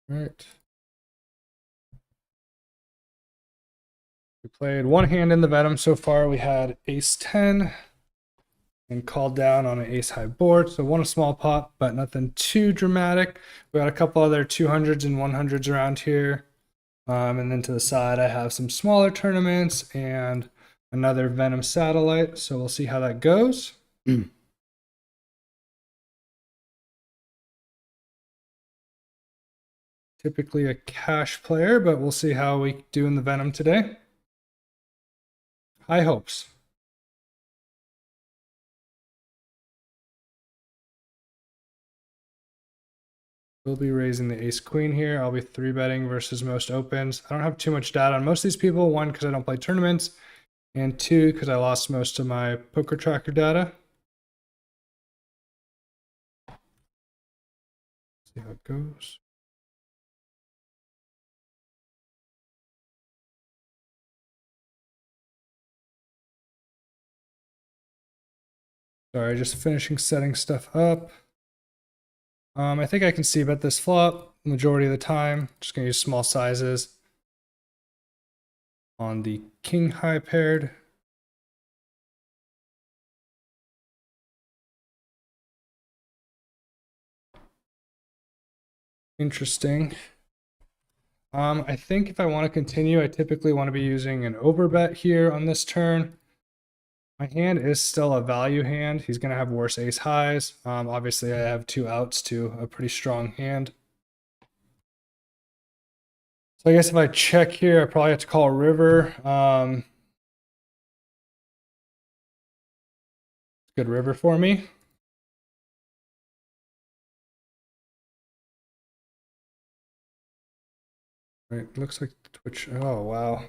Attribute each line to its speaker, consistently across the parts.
Speaker 1: Right. We played one hand in the Venom so far. We had ace 10 and called down on an ace high board. So won a small pot, but nothing too dramatic. We got a couple other 200s and 100s around here. And then to the side, I have some smaller tournaments and another Venom satellite. So we'll see how that goes. Typically a cash player, but we'll see how we do in the Venom today. High hopes. We'll be raising the ace queen here. I'll be 3-betting versus most opens. I don't have too much data on most of these people. One, because I don't play tournaments, and two, because I lost most of my poker tracker data. See how it goes. Sorry, just finishing setting stuff up. I think I can see bet this flop majority of the time. Just gonna use small sizes on the king high paired. Interesting. I think if I want to continue, I typically want to be using an overbet here on this turn. My hand is still a value hand. He's going to have worse ace highs. Obviously, I have 2 outs to a pretty strong hand. So I guess if I check here, I probably have to call a river. Good river for me. Right, looks like Twitch. Oh, wow.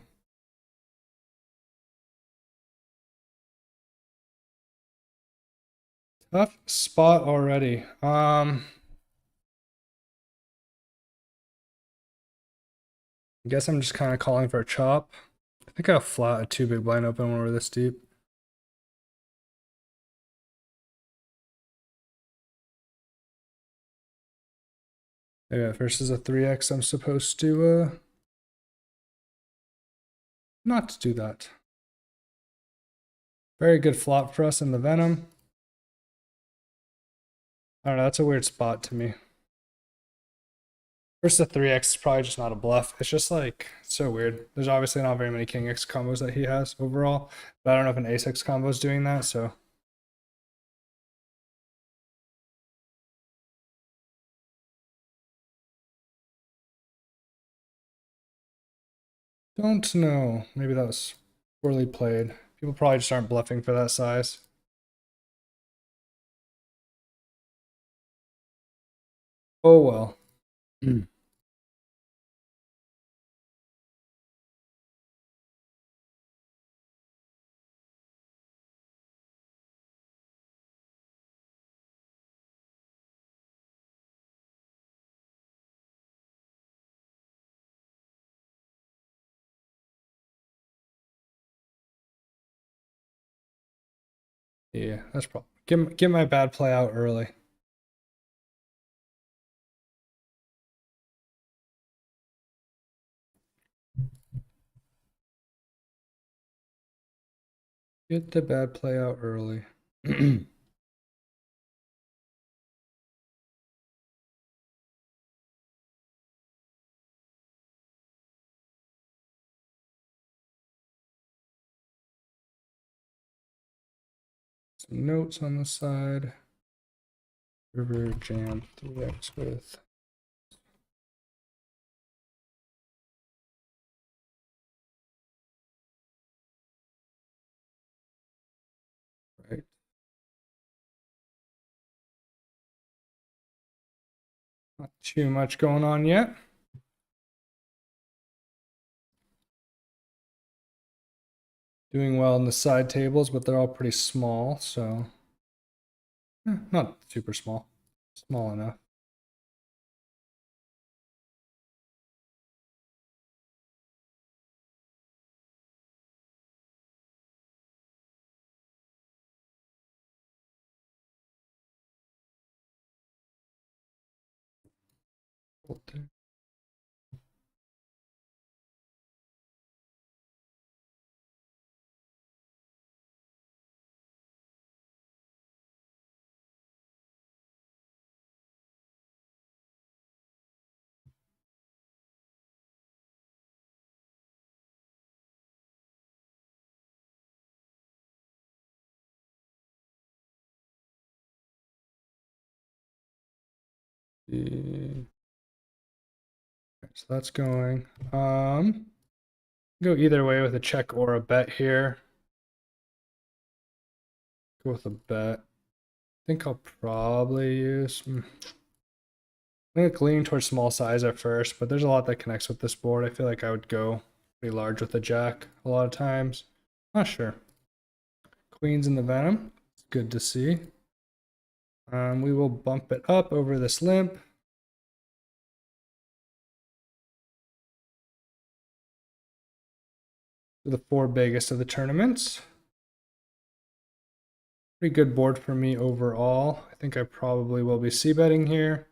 Speaker 1: Tough spot already. I guess I'm just kind of calling for a chop. I think I'll flat a 2 big blind open when we're this deep. Yeah, versus a 3x, I'm supposed to not do that. Very good flop for us in the Venom. I don't know, that's a weird spot to me. Versus a 3x is probably just not a bluff. It's just like so weird. There's obviously not very many king x combos that he has overall, but I don't know if an ace x combo is doing that, so. Don't know. Maybe that was poorly played. People probably just aren't bluffing for that size. Oh well. Yeah, that's probably get my bad play out early. Get the bad play out early. Some notes on the side. River jam 3x with. Right. Not too much going on yet. Doing well in the side tables, but they're all pretty small, so not super small. Small enough. So that's going. Go either way with a check or a bet here. Go with a bet. I think I'll probably use. I'm gonna lean towards small size at first, but there's a lot that connects with this board. I feel like I would go pretty large with a jack a lot of times. Not sure. Queens in the Venom. Good to see. We will bump it up over this limp. The four biggest of the tournaments. Pretty good board for me overall. I think I probably will be c-betting here.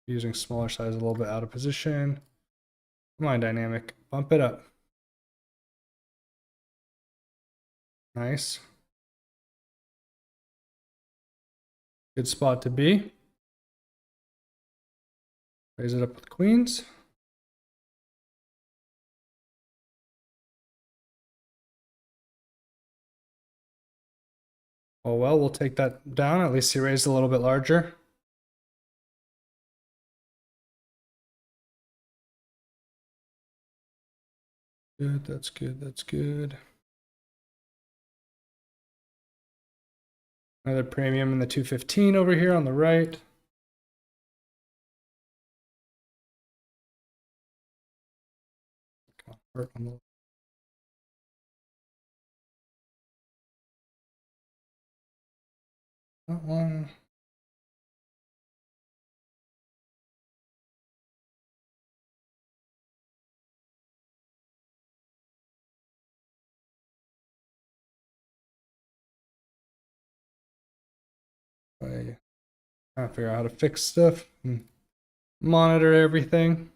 Speaker 1: Using smaller size a little bit out of position. Come on, dynamic. Bump it up. Nice. Good spot to be. Raise it up with queens. Oh well, we'll take that down. At least he raised a little bit larger. Good, that's good, that's good. Another premium in the 215 over here on the right. That one. I trying to figure out how to fix stuff and monitor everything.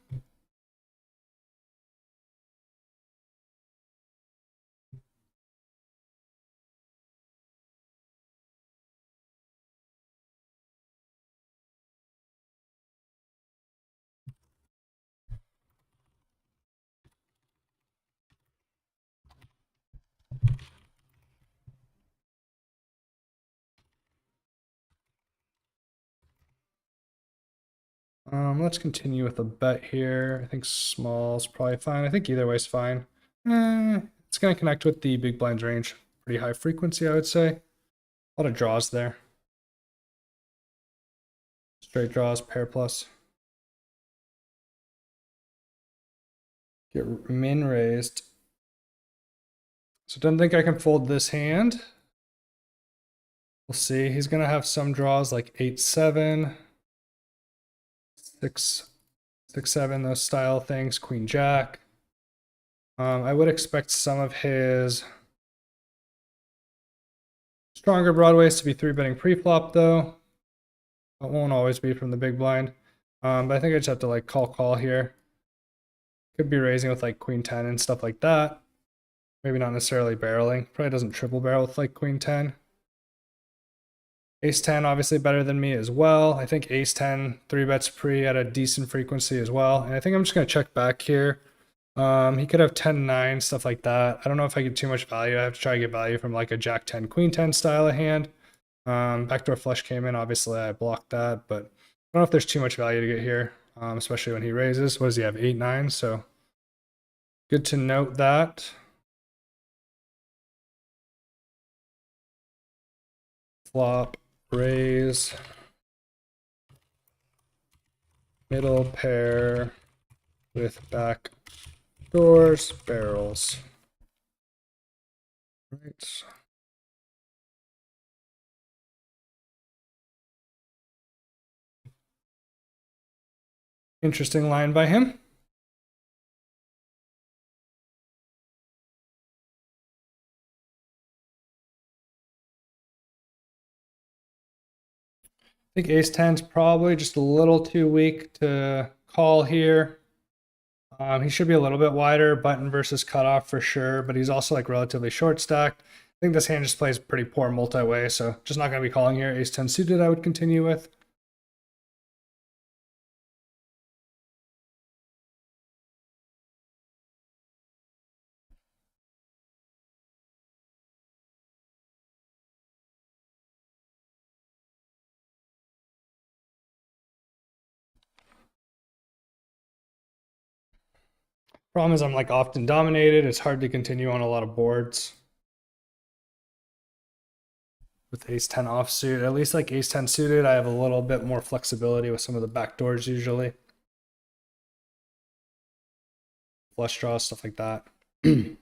Speaker 1: Let's continue with a bet here. I think small is probably fine. I think either way is fine. It's going to connect with the big blinds range. Pretty high frequency, I would say. A lot of draws there. Straight draws, pair plus. Get min raised. So don't think I can fold this hand. We'll see. He's going to have some draws like 8-7, 6-7, those style things, queen jack. I would expect some of his stronger broadways to be 3-betting pre-flop though. It won't always be from the big blind. But I think I just have to like call here. Could be raising with like queen 10 and stuff like that. Maybe not necessarily barreling. Probably doesn't triple barrel with like queen 10. Ace 10 obviously better than me as well. I think ace 10 3-bets pre at a decent frequency as well. And I think I'm just going to check back here. He could have 10-9, stuff like that. I don't know if I get too much value. I have to try to get value from like a jack 10, queen 10 style of hand. Backdoor flush came in. Obviously, I blocked that, but I don't know if there's too much value to get here, especially when he raises. What does he have? 8-9. So good to note that. Flop, raise, middle pair with back doors, barrels. Right. Interesting line by him. I think ace 10 is probably just a little too weak to call here. He should be a little bit wider, button versus cutoff for sure, but he's also like relatively short stacked. I think this hand just plays pretty poor multi-way, so just not going to be calling here. Ace 10 suited I would continue with. Problem is I'm like often dominated. It's hard to continue on a lot of boards. With ace 10 offsuit, at least like ace 10 suited, I have a little bit more flexibility with some of the back doors usually. Flush draws, stuff like that. Gonna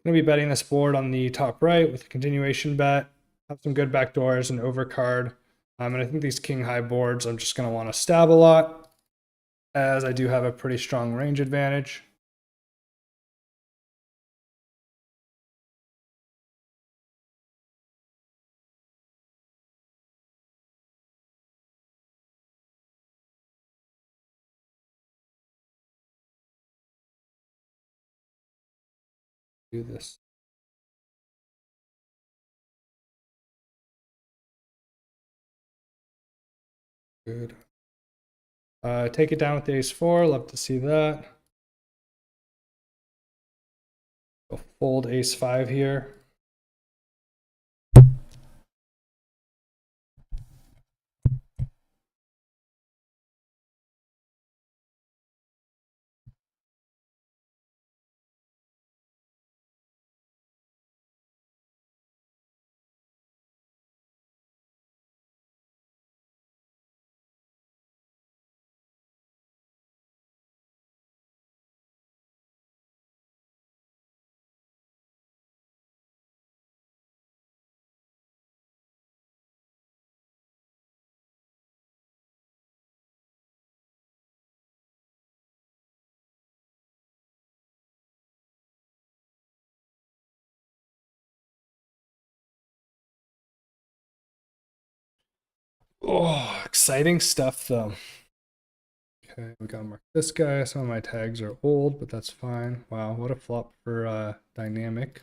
Speaker 1: be betting this board on the top right with a continuation bet. Have some good back doors and overcard. And I think these king high boards, I'm just gonna want to stab a lot, as I do have a pretty strong range advantage. Do this. Good. Take it down with the ace 4. Love to see that. Go fold ace 5 here. Oh, exciting stuff though. Okay, we gotta mark this guy. Some of my tags are old, but that's fine. Wow, what a flop for dynamic.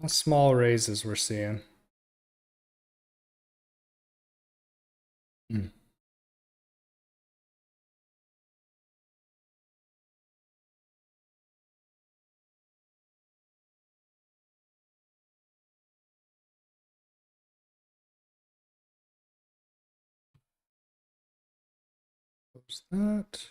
Speaker 1: Small raises we're seeing. Close that.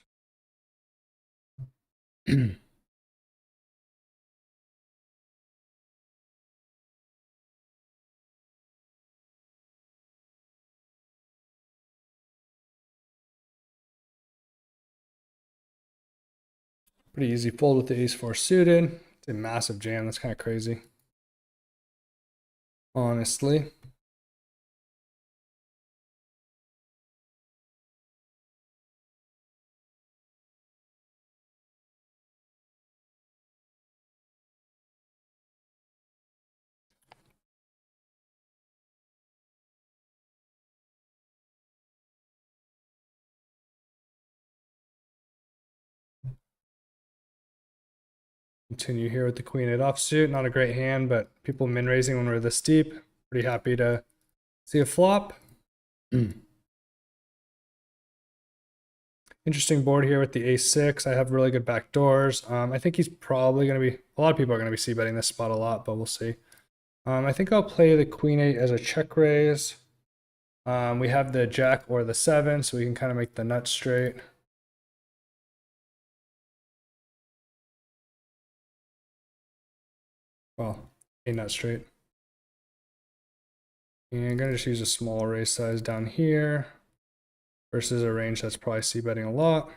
Speaker 1: Pretty easy fold with the ace 4 suited. It's a massive jam. That's kind of crazy. Honestly. Continue here with the queen 8 offsuit. Not a great hand, but people min raising when we're this deep. Pretty happy to see a flop. Interesting board here with the ace 6. I have really good back doors. I think he's probably going to be, a lot of people are going to be c-betting this spot a lot, but we'll see. I think I'll play the queen 8 as a check raise. We have the jack or the 7, so we can kind of make the nut straight. Well, a nut straight. And I'm going to just use a small raise size down here versus a range that's probably c-betting a lot.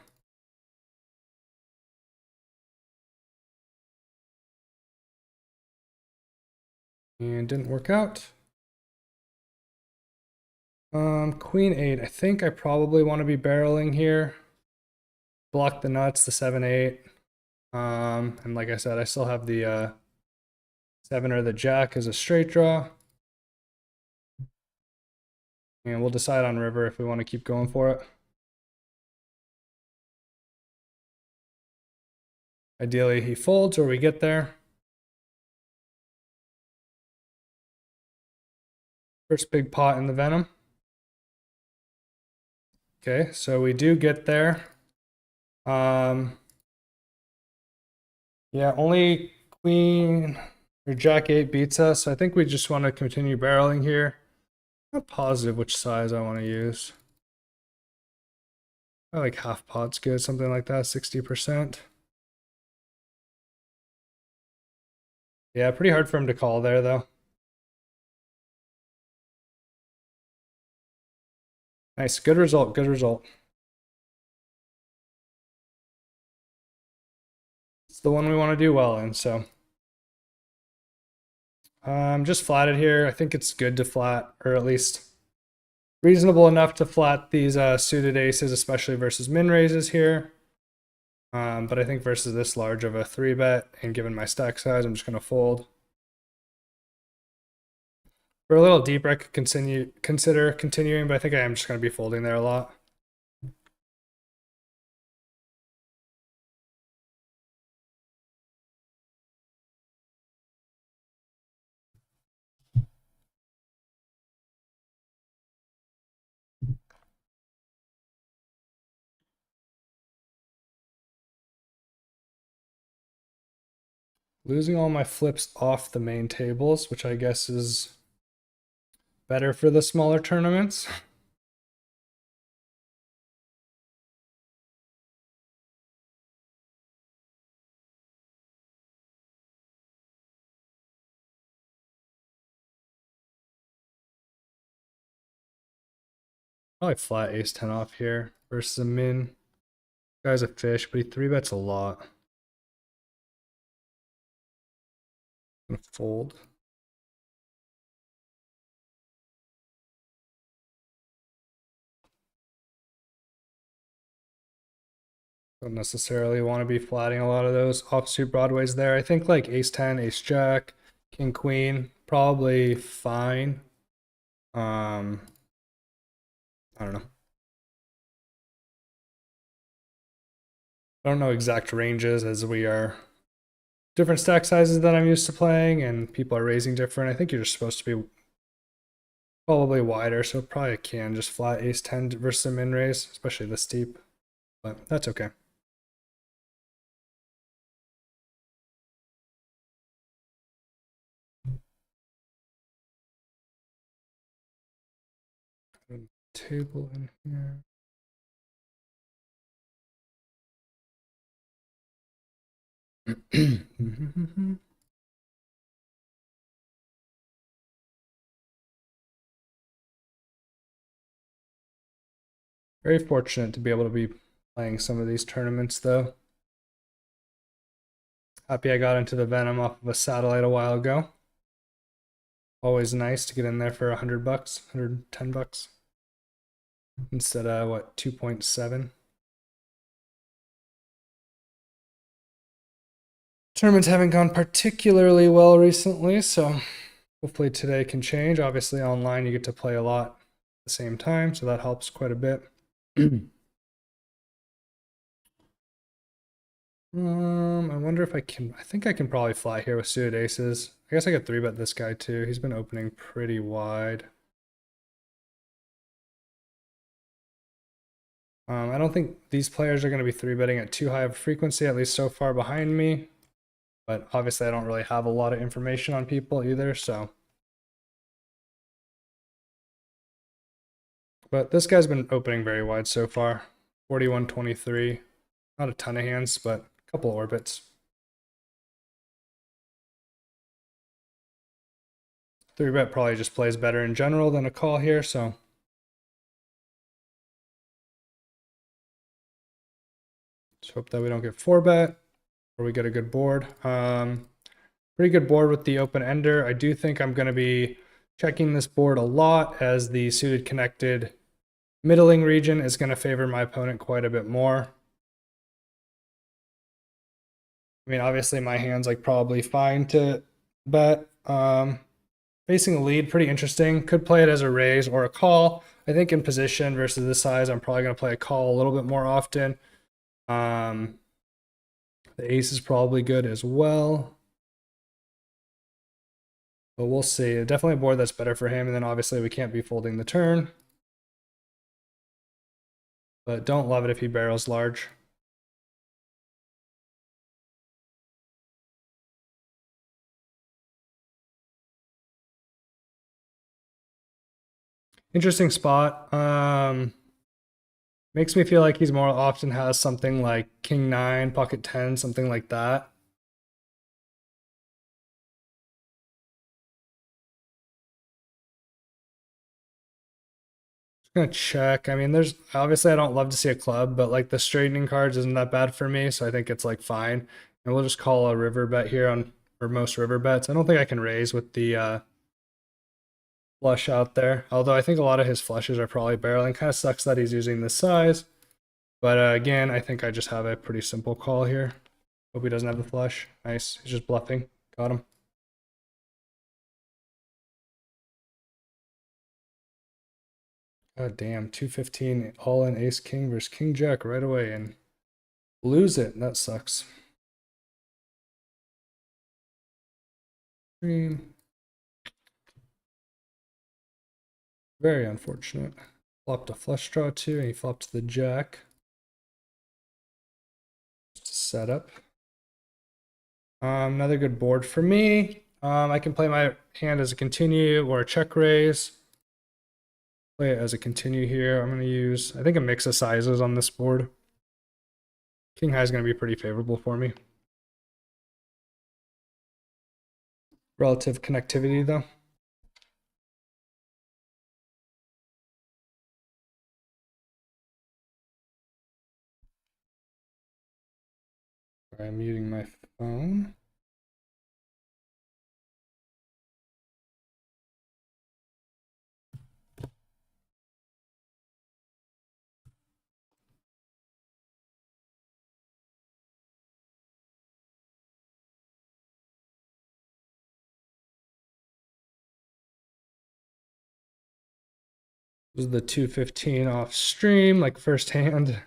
Speaker 1: And didn't work out. Queen 8. I think I probably want to be barreling here. Block the nuts, the 7-8. And like I said, I still have the 7 or the jack as a straight draw. And we'll decide on river if we want to keep going for it. Ideally, he folds or we get there. First big pot in the Venom. Okay, so we do get there. Yeah, only queen or jack 8 beats us. I think we just want to continue barreling here. Not positive which size I want to use. I like half pot's good, something like that, 60%. Yeah, pretty hard for him to call there though. Nice, good result, good result. It's the one we want to do well in, so. Just flatted here. I think it's good to flat, or at least reasonable enough to flat these suited aces, especially versus min raises here. But I think versus this large of a 3-bet, and given my stack size, I'm just going to fold. For a little deeper, I could consider continuing, but I think I am just going to be folding there a lot. Losing all my flips off the main tables, which I guess is better for the smaller tournaments. Probably flat ace 10 off here versus a min. Guy's a fish, but he 3-bets a lot. I'm gonna fold. Don't necessarily want to be flatting a lot of those offsuit broadways there. I think like ace 10, ace jack, king queen, probably fine. I don't know. I don't know exact ranges as we are different stack sizes that I'm used to playing and people are raising different. I think you're just supposed to be probably wider, so probably can just flat ace 10 versus a min raise, especially this deep, but that's okay. Table in here. Very fortunate to be able to be playing some of these tournaments though. Happy I got into the Venom off of a satellite a while ago. Always nice to get in there for $100, $110 instead of what, 2.7. Tournaments haven't gone particularly well recently, so hopefully today can change. Obviously online you get to play a lot at the same time, so that helps quite a bit. I wonder if I can, I think I can probably fly here with suited aces. I guess I could 3-bet this guy too. He's been opening pretty wide. I don't think these players are going to be 3-betting at too high of a frequency, at least so far behind me. But obviously I don't really have a lot of information on people either, so. But this guy's been opening very wide so far. 41-23. Not a ton of hands, but a couple orbits. 3-bet probably just plays better in general than a call here, so. Let's hope that we don't get 4-bet or we get a good board. Pretty good board with the open ender. I do think I'm going to be checking this board a lot as the suited connected middling region is going to favor my opponent quite a bit more. I mean, obviously my hand's like probably fine to bet. Facing a lead, pretty interesting. Could play it as a raise or a call. I think in position versus this size, I'm probably going to play a call a little bit more often. The ace is probably good as well. But we'll see. Definitely a board that's better for him. And then obviously we can't be folding the turn. But don't love it if he barrels large. Interesting spot. Makes me feel like he's more often has something like King 9, Pocket 10, something like that. Just gonna check. I mean, there's obviously I don't love to see a club, but like the straightening cards isn't that bad for me, so I think it's like fine. And we'll just call a river bet here on or most river bets. I don't think I can raise with the flush out there. Although I think a lot of his flushes are probably barreling. Kind of sucks that he's using this size. But again, I think I just have a pretty simple call here. Hope he doesn't have the flush. Nice. He's just bluffing. Got him. God damn. 215 all in ace king versus king jack right away and lose it. That sucks. Very unfortunate. Flopped a flush draw too, and he flopped the jack. Just a setup. Another good board for me. I can play my hand as a continue or a check raise. Play it as a continue here. I'm going to use, I think, a mix of sizes on this board. King high is going to be pretty favorable for me. Relative connectivity, though. I'm muting my phone. This is the 215 off stream, like first hand.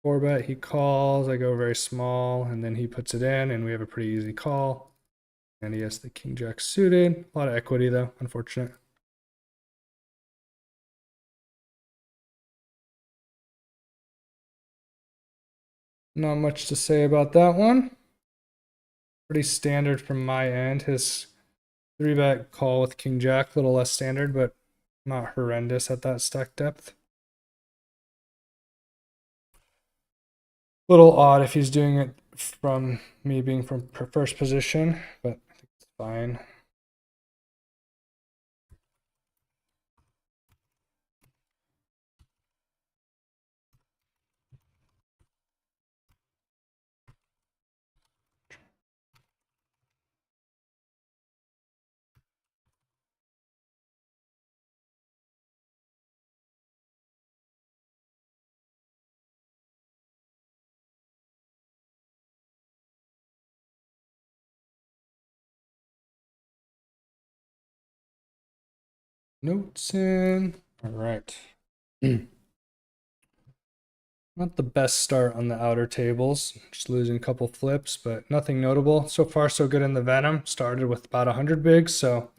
Speaker 1: 4-bet, he calls, I go very small, and then he puts it in, and we have a pretty easy call. And he has the king jack suited. A lot of equity, though, unfortunate. Not much to say about that one. Pretty standard from my end. His 3-bet call with king jack, a little less standard, but not horrendous at that stack depth. Little odd if he's doing it from me being from first position, but I think it's fine. Notes in. All right. Not the best start on the outer tables. Just losing a couple flips, but nothing notable. So far, so good in the Venom. Started with about 100 bigs, so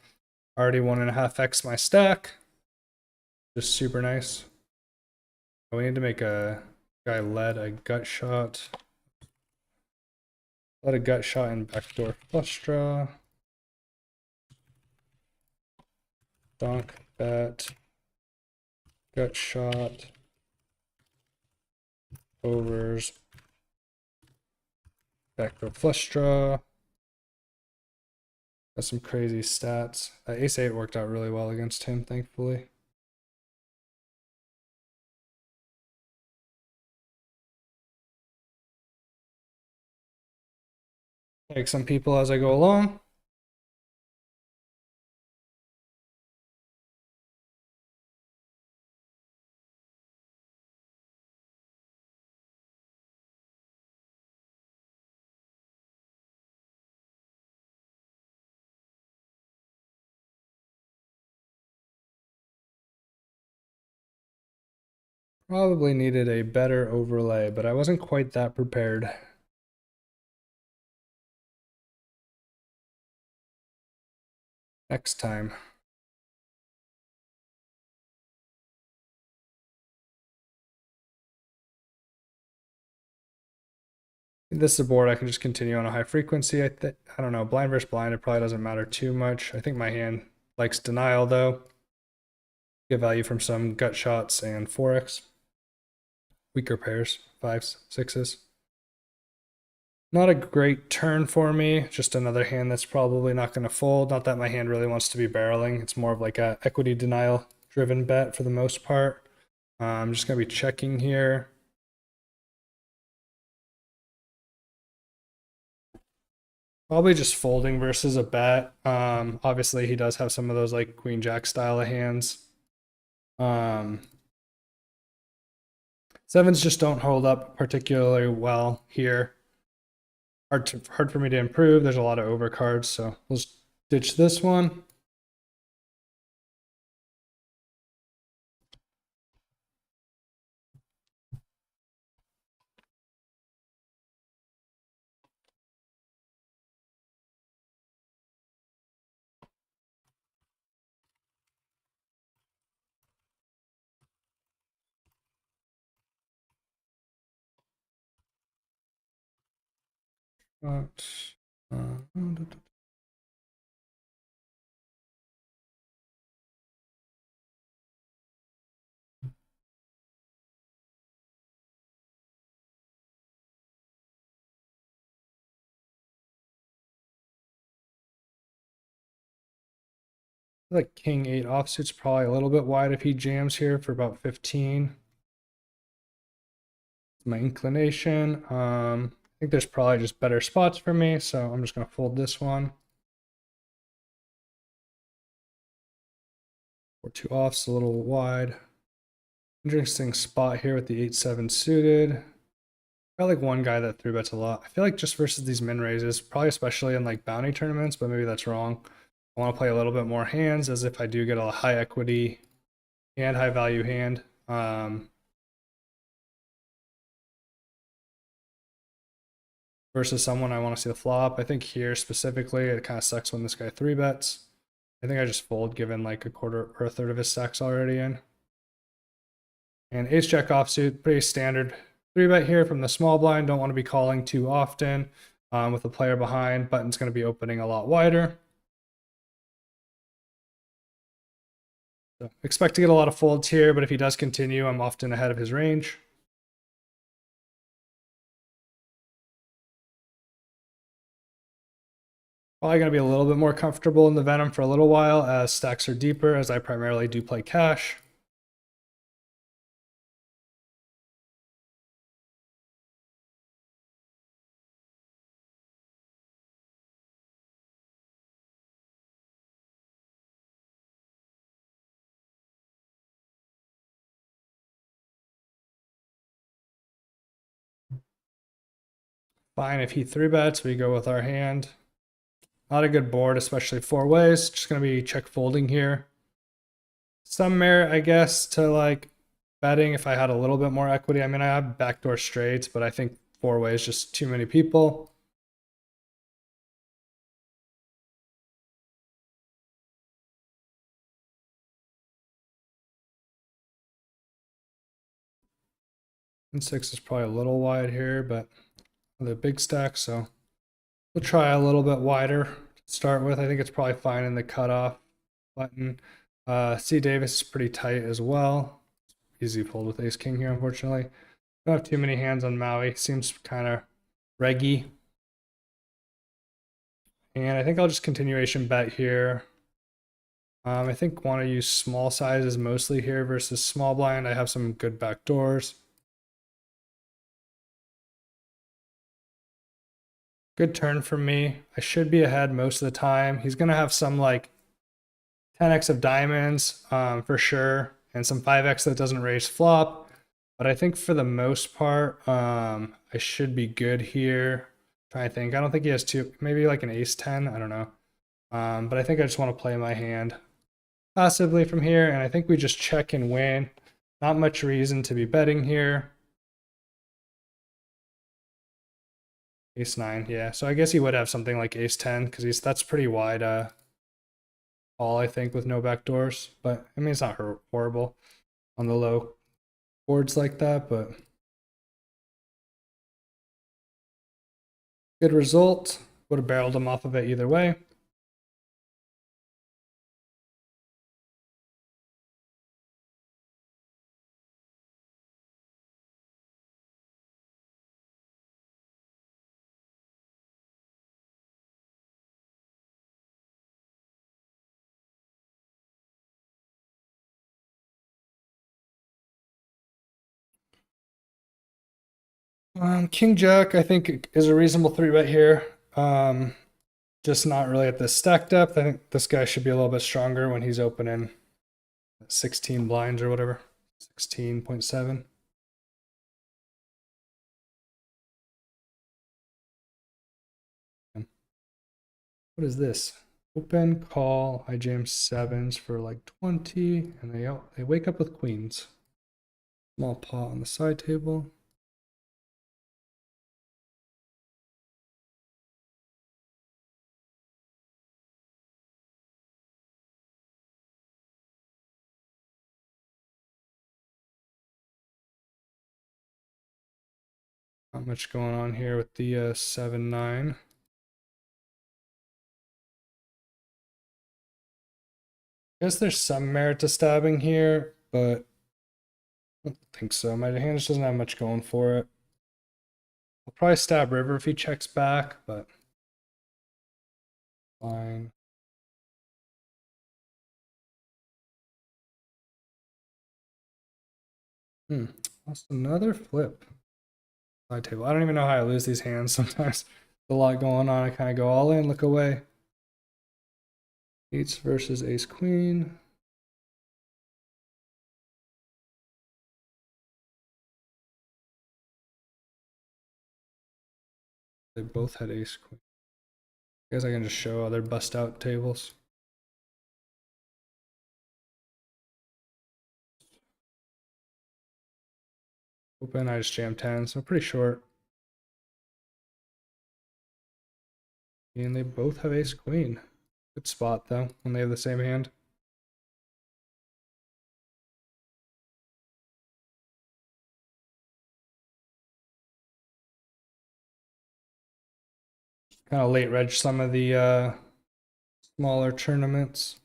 Speaker 1: already 1.5x my stack. Just super nice. Oh, we need to make a guy led a gut shot. Let a gut shot and backdoor flush draw. Donk bet. Gut shot. Overs. Backdoor flush draw. Got some crazy stats. Ace 8 worked out really well against him, thankfully. Take some people as I go along. Probably needed a better overlay, but I wasn't quite that prepared. next time. This is a board I can just continue on a high frequency. I don't know, blind versus blind, it probably doesn't matter too much. I think my hand likes denial though. Get value from some gut shots and 4x. Weaker pairs, 5s, 6s. Not a great turn for me. Just another hand that's probably not going to fold. Not that my hand really wants to be barreling. It's more of like a equity denial driven bet for the most part. I'm just going to be checking here. Probably just folding versus a bet. Obviously he does have some of those like queen jack style of hands. Sevens just don't hold up particularly well here. Hard for me to improve. There's a lot of overcards, so we'll just ditch this one. Like king 8 offsuit's probably a little bit wide if he jams here for about 15. My inclination. I think there's probably just better spots for me, so I'm just going to fold this one. Or 2 offs, a little wide. Interesting spot here with the 8-7 suited. Got like one guy that 3-bets a lot. I feel like just versus these min raises, probably especially in like bounty tournaments, but maybe that's wrong. I want to play a little bit more hands as if I do get a high equity and high value hand. Versus someone I want to see the flop. I think here specifically, it kind of sucks when this guy 3-bets. I think I just fold given like a quarter or a third of his stacks already in. And ace jack offsuit, pretty standard 3-bet here from the small blind. Don't want to be calling too often with a player behind. Button's going to be opening a lot wider. So expect to get a lot of folds here, but if he does continue, I'm often ahead of his range. Probably going to be a little bit more comfortable in the Venom for a little while as stacks are deeper, as I primarily do play cash. Fine, if he 3-bets, we go with our hand. Not a good board, especially 4 ways. Just going to be check folding here. Some merit, I guess, to like betting if I had a little bit more equity. I mean, I have backdoor straights, but I think 4 ways just too many people. And 6 is probably a little wide here, but the big stack, so we'll try a little bit wider to start with. I think it's probably fine in the cutoff button. C Davis is pretty tight as well. Easy fold with ace king here, unfortunately. Don't have too many hands on Maui. Seems kind of reggy. And I think I'll just continuation bet here. I think want to use small sizes mostly here versus small blind. I have some good back doors. Good turn for me. I should be ahead most of the time. He's going to have some like 10x of diamonds for sure, and some 5x that doesn't raise flop. But I think for the most part, I should be good here. Trying to think. I don't think he has two, maybe like an ace 10. I don't know. But I think I just want to play my hand passively from here, and I think we just check and win. Not much reason to be betting here. Ace 9, yeah. So I guess he would have something like ace 10 because that's pretty wide call, I think, with no backdoors. But I mean, it's not horrible on the low boards like that, but good result. Would have barreled him off of it either way. King Jack, I think, is a reasonable 3-bet here. Just not really at the stack depth. I think this guy should be a little bit stronger when he's opening 16 blinds or whatever. 16.7. What is this? Open call. I jam sevens for like 20, and they wake up with queens. Small pot on the side table. Not much going on here with the 7-9. I guess there's some merit to stabbing here, but I don't think so. My hand just doesn't have much going for it. I'll probably stab river if he checks back, but fine. Lost another flip. Side table. I don't even know how I lose these hands sometimes. There's a lot going on. I kind of go all in, look away. Eights versus ace queen. They both had ace queen. I guess I can just show other bust out tables. Open, I just jam 10, so pretty short. And they both have ace queen. Good spot though, when they have the same hand. Kind of late reg some of the smaller tournaments.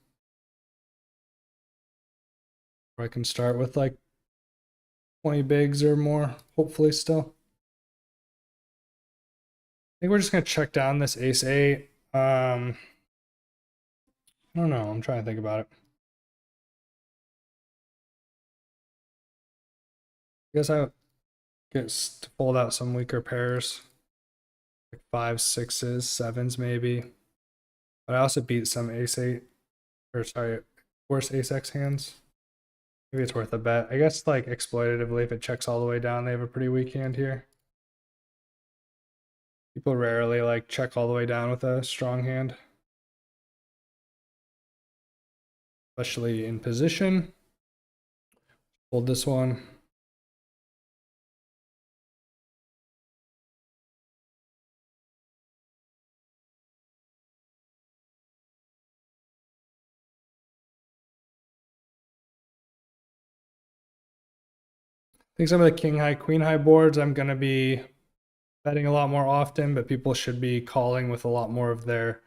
Speaker 1: Or I can start with like 20 bigs or more, hopefully still. I think we're just gonna check down this ace 8. I don't know, I'm trying to think about it. I guess I get to fold out some weaker pairs. Like 5s, 6s, 7s maybe. But I also beat some ace 8, or sorry, worse ace X hands. Maybe it's worth a bet. I guess like exploitatively, if it checks all the way down, they have a pretty weak hand here. People rarely like check all the way down with a strong hand, especially in position. Hold this one. I think some of the king high, queen high boards I'm going to be betting a lot more often, but people should be calling with a lot more of their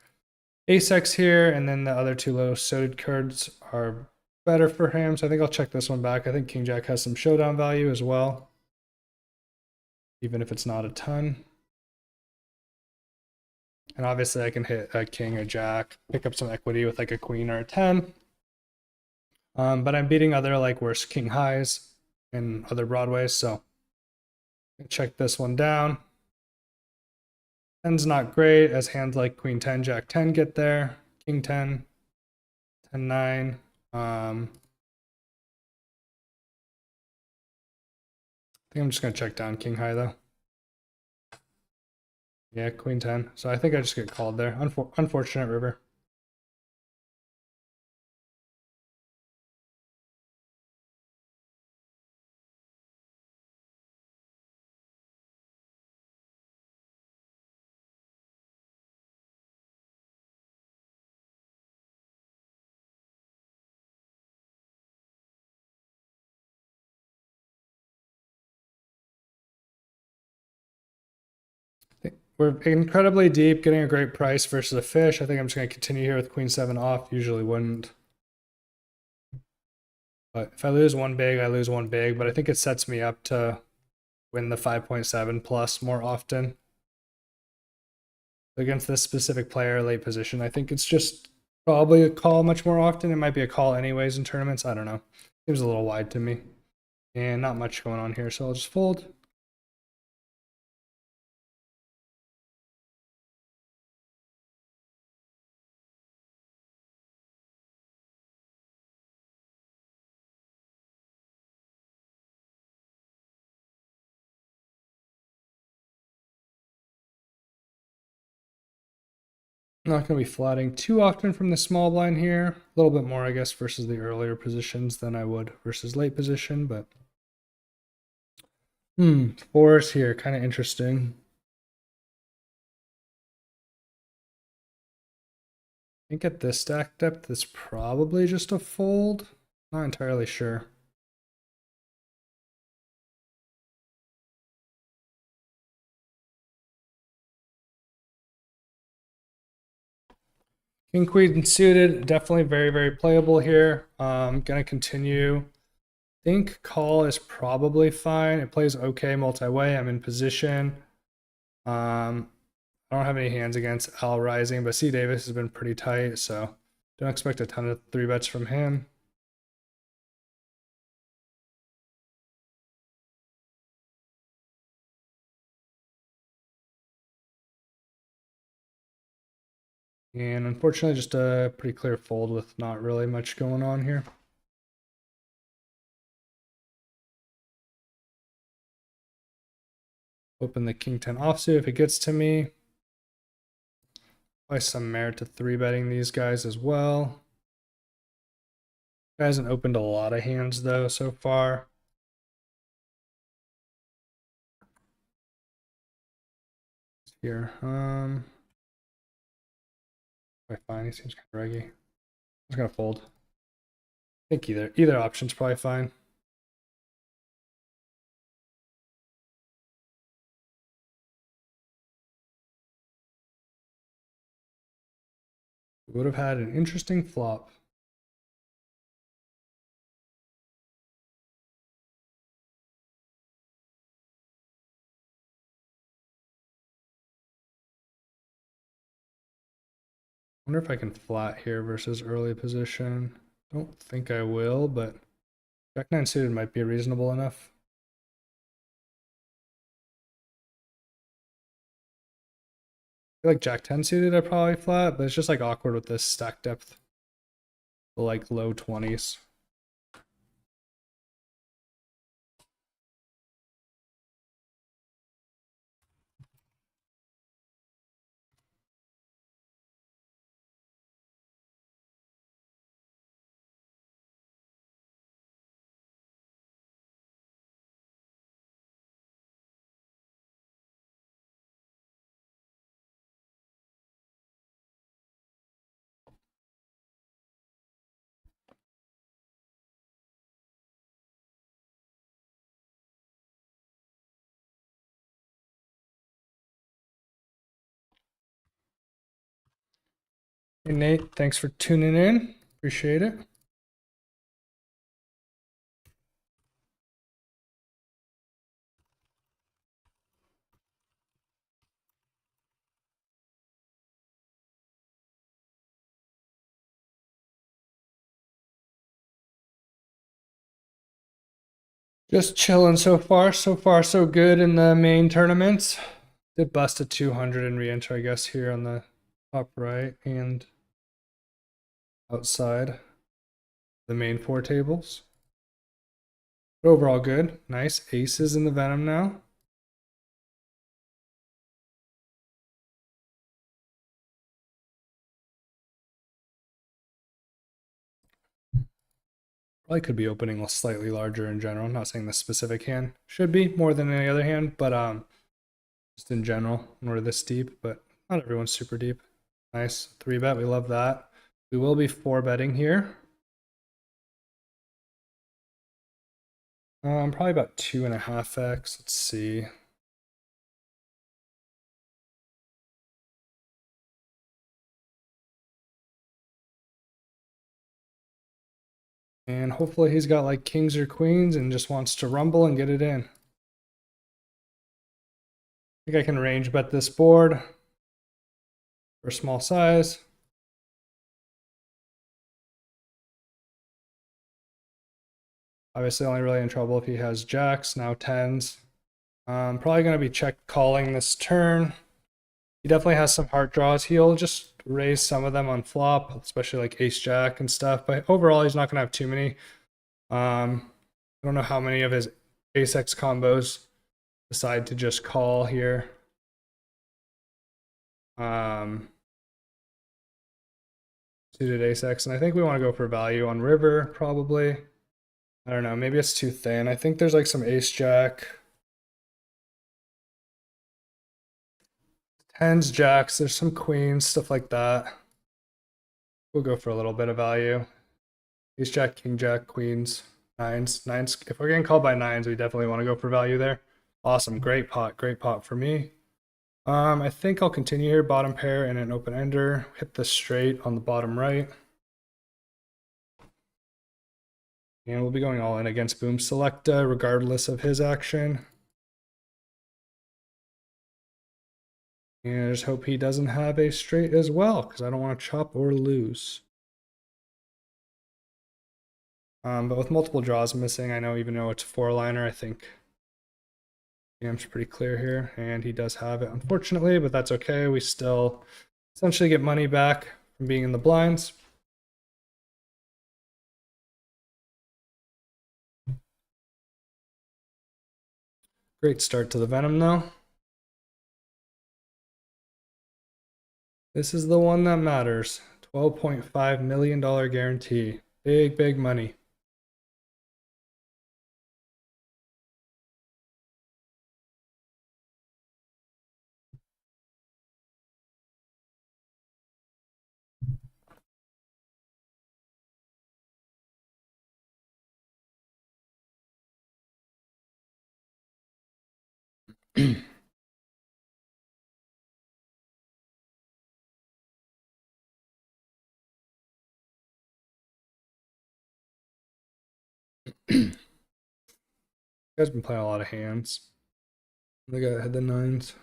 Speaker 1: ace X here, and then the other two low suited cards are better for him. So I think I'll check this one back. I think king jack has some showdown value as well, even if it's not a ton. And obviously I can hit a king or jack, pick up some equity with like a queen or a 10. But I'm beating other like worse king highs and other broadways, so check this one down. 10's not great as hands like queen 10, jack 10 get there, king 10, 10, 9. I think I'm just gonna check down king high though. Yeah, queen 10. So I think I just get called there. Unfortunate river. we're incredibly deep, getting a great price versus a fish. I think I'm just going to continue here with queen 7 off. Usually wouldn't. But if I lose one big, I lose one big. But I think it sets me up to win the 5.7 plus more often. Against this specific player, late position, I think it's just probably a call much more often. It might be a call anyways in tournaments. I don't know. Seems a little wide to me. And not much going on here, so I'll just fold. Not going to be flatting too often from the small blind here. A little bit more, I guess, versus the earlier positions than I would versus late position, but fours here, kind of interesting. I think at this stack depth, it's probably just a fold. Not entirely sure. King queen suited, definitely very, very playable here. Gonna continue. I think call is probably fine. It plays okay multi-way. I'm in position. I don't have any hands against Al Rising, but C Davis has been pretty tight, so don't expect a ton of 3-bets from him. And unfortunately, just a pretty clear fold with not really much going on here. Open the king 10 offsuit if it gets to me. Probably some merit to 3-betting these guys as well. Hasn't opened a lot of hands though so far. Here, probably fine. He seems kind of reggy. I'm just gonna fold. I think either option's probably fine. Would have had an interesting flop. Wonder if I can flat here versus early position. Don't think I will, but Jack 9 suited might be reasonable enough. I feel like Jack 10 suited I probably flat, but it's just like awkward with this stack depth. Like low 20s. Hey Nate, thanks for tuning in. Appreciate it. Just chilling so far. So far, so good in the main tournaments. Did bust a 200 and re-enter, I guess, here on the top right and outside the main 4 tables. But overall good. Nice aces in the Venom now. Probably could be opening slightly larger in general. I'm not saying this specific hand should be more than any other hand, but just in general, when we're this deep, but not everyone's super deep. Nice 3-bet. We love that. We will be 4-betting here. Probably about 2.5x. Let's see. And hopefully he's got like kings or queens and just wants to rumble and get it in. I think I can range bet this board for a small size. Obviously only really in trouble if he has jacks, now tens. Probably going to be check calling this turn. He definitely has some heart draws. He'll just raise some of them on flop, especially like ace jack and stuff. But overall, he's not going to have too many. I don't know how many of his ace x combos decide to just call here. Suited ace x, and I think we want to go for value on river probably. I don't know, maybe it's too thin. I think there's like some ace jack. Tens, jacks, there's some queens, stuff like that. We'll go for a little bit of value. Ace jack, king jack, queens, nines. Nines, if we're getting called by nines, we definitely want to go for value there. Awesome, great pot for me. I think I'll continue here, bottom pair and an open ender. Hit the straight on the bottom right. And we'll be going all in against Boom Selecta, regardless of his action. And I just hope he doesn't have a straight as well, because I don't want to chop or lose. But with multiple draws missing, I know even though it's a four-liner, I think game's pretty clear here. And he does have it, unfortunately, but that's okay. We still essentially get money back from being in the blinds. Great start to the Venom, though. This is the one that matters. $12.5 million guarantee. Big, big money. You guys been playing a lot of hands. They got had the nines.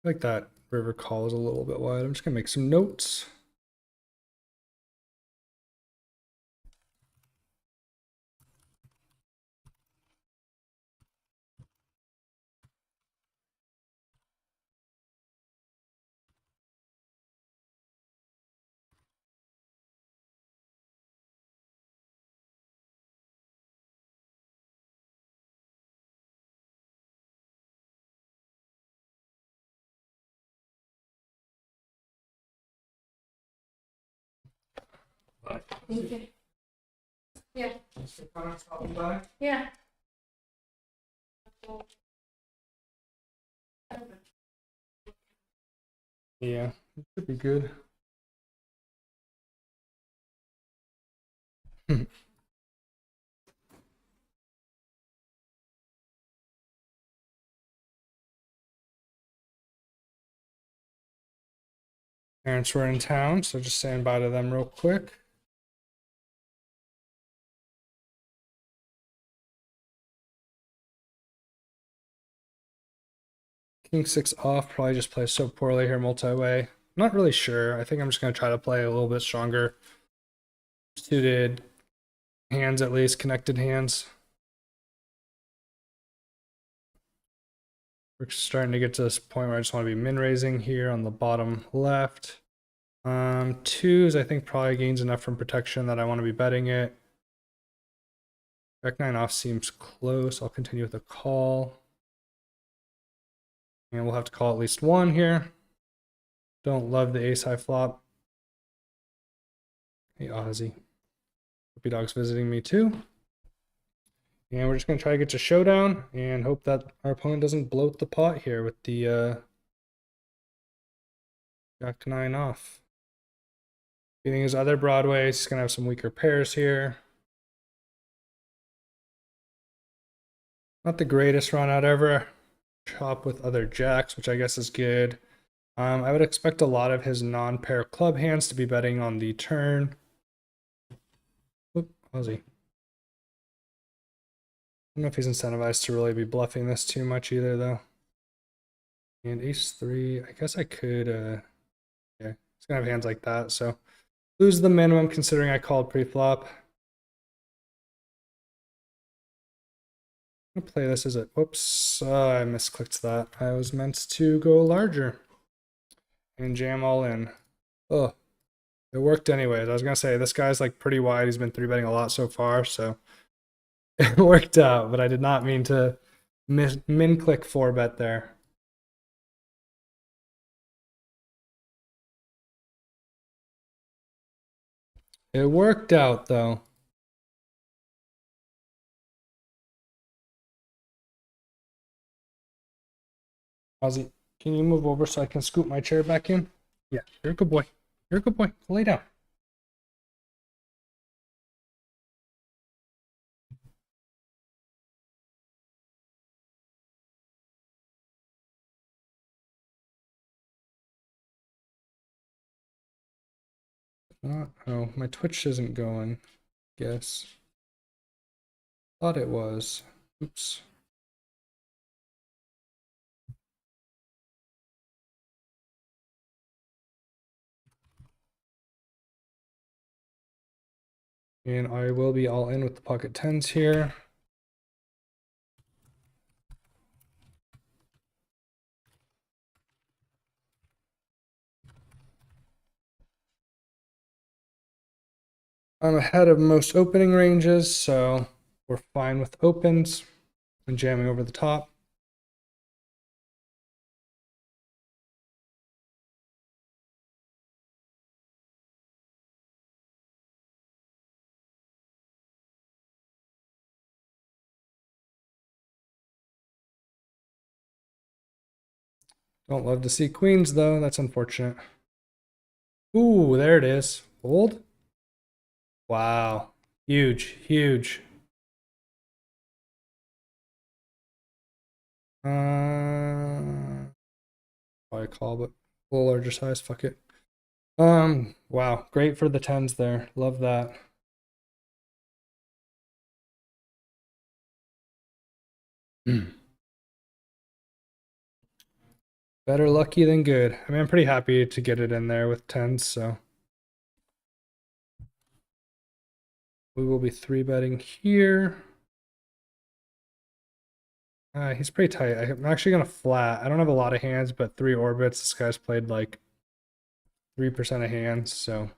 Speaker 1: I like that river call is a little bit wide. I'm just gonna make some notes.
Speaker 2: Okay. Yeah. Yeah.
Speaker 1: Yeah, it should be good. Parents were in town, so just saying bye to them real quick. King 6 off, probably just plays so poorly here multi-way. Not really sure. I think I'm just going to try to play a little bit stronger. Suited hands, at least, connected hands. We're starting to get to this point where I just want to be min-raising here on the bottom left. Twos, I think probably gains enough from protection that I want to be betting it. Jack 9 off seems close. I'll continue with a call. And we'll have to call at least one here. Don't love the ace high flop. Hey, Ozzy. Hope dog's visiting me too. And we're just going to try to get to showdown and hope that our opponent doesn't bloat the pot here with the Jack 9 off. Beating his other broadways, he's going to have some weaker pairs here. Not the greatest run out ever. chop with other jacks, which I guess is good. I would expect a lot of his non-pair club hands to be betting on the turn. Oop, how's he? I don't know if he's incentivized to really be bluffing this too much either, though. And ace three, I guess I could, yeah, he's gonna have hands like that, so lose the minimum considering I called pre-flop. I'm gonna play this as a, whoops, I misclicked that. I was meant to go larger and jam all in. Oh, it worked anyways. I was gonna say, this guy's like pretty wide. He's been 3-betting a lot so far, so it worked out, but I did not mean to min click 4-bet there. It worked out though. Ozzy, can you move over so I can scoop my chair back in? Yeah, you're a good boy. You're a good boy. Lay down. Oh, my Twitch isn't going. Guess. Thought it was. Oops. And I will be all in with the pocket tens here. I'm ahead of most opening ranges, so we're fine with opens and jamming over the top. Don't love to see queens though, that's unfortunate. Ooh, there it is. Fold? Wow. Huge, huge. I call, but a little larger size, fuck it. Wow, great for the tens there. Love that. Better lucky than good. I mean, I'm pretty happy to get it in there with tens, so we will be 3-betting here. He's pretty tight. I'm actually gonna flat. I don't have a lot of hands, but 3 orbits. This guy's played like 3% of hands, so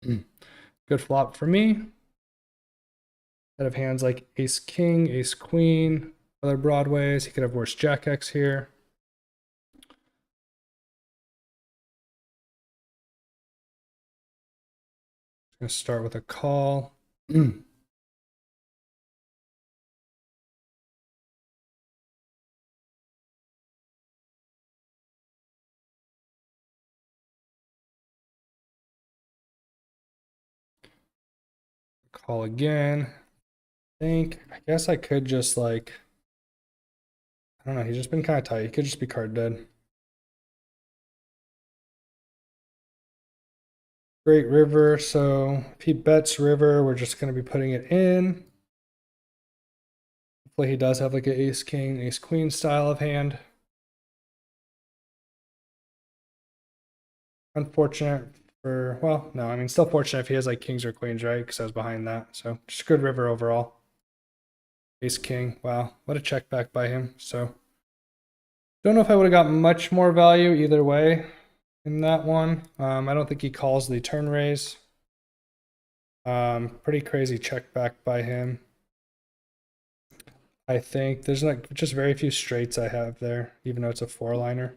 Speaker 1: good flop for me. Out of hands like ace king, ace queen, other broadways. He could have worse jack X here. Gonna start with a call. Call again. I guess I could just like, I don't know, he's just been kind of tight. He could just be card dead. Great river, so if he bets river, we're just going to be putting it in. Hopefully he does have like an ace king, ace queen style of hand. Unfortunate for, well, no, I mean, still fortunate if he has like kings or queens, right? Because I was behind that. So just good river overall. Ace king, wow, what a check back by him. So don't know if I would have got much more value either way in that one. I don't think he calls the turn raise. Pretty crazy check back by him. I think there's like just very few straights I have there, even though it's a 4-liner.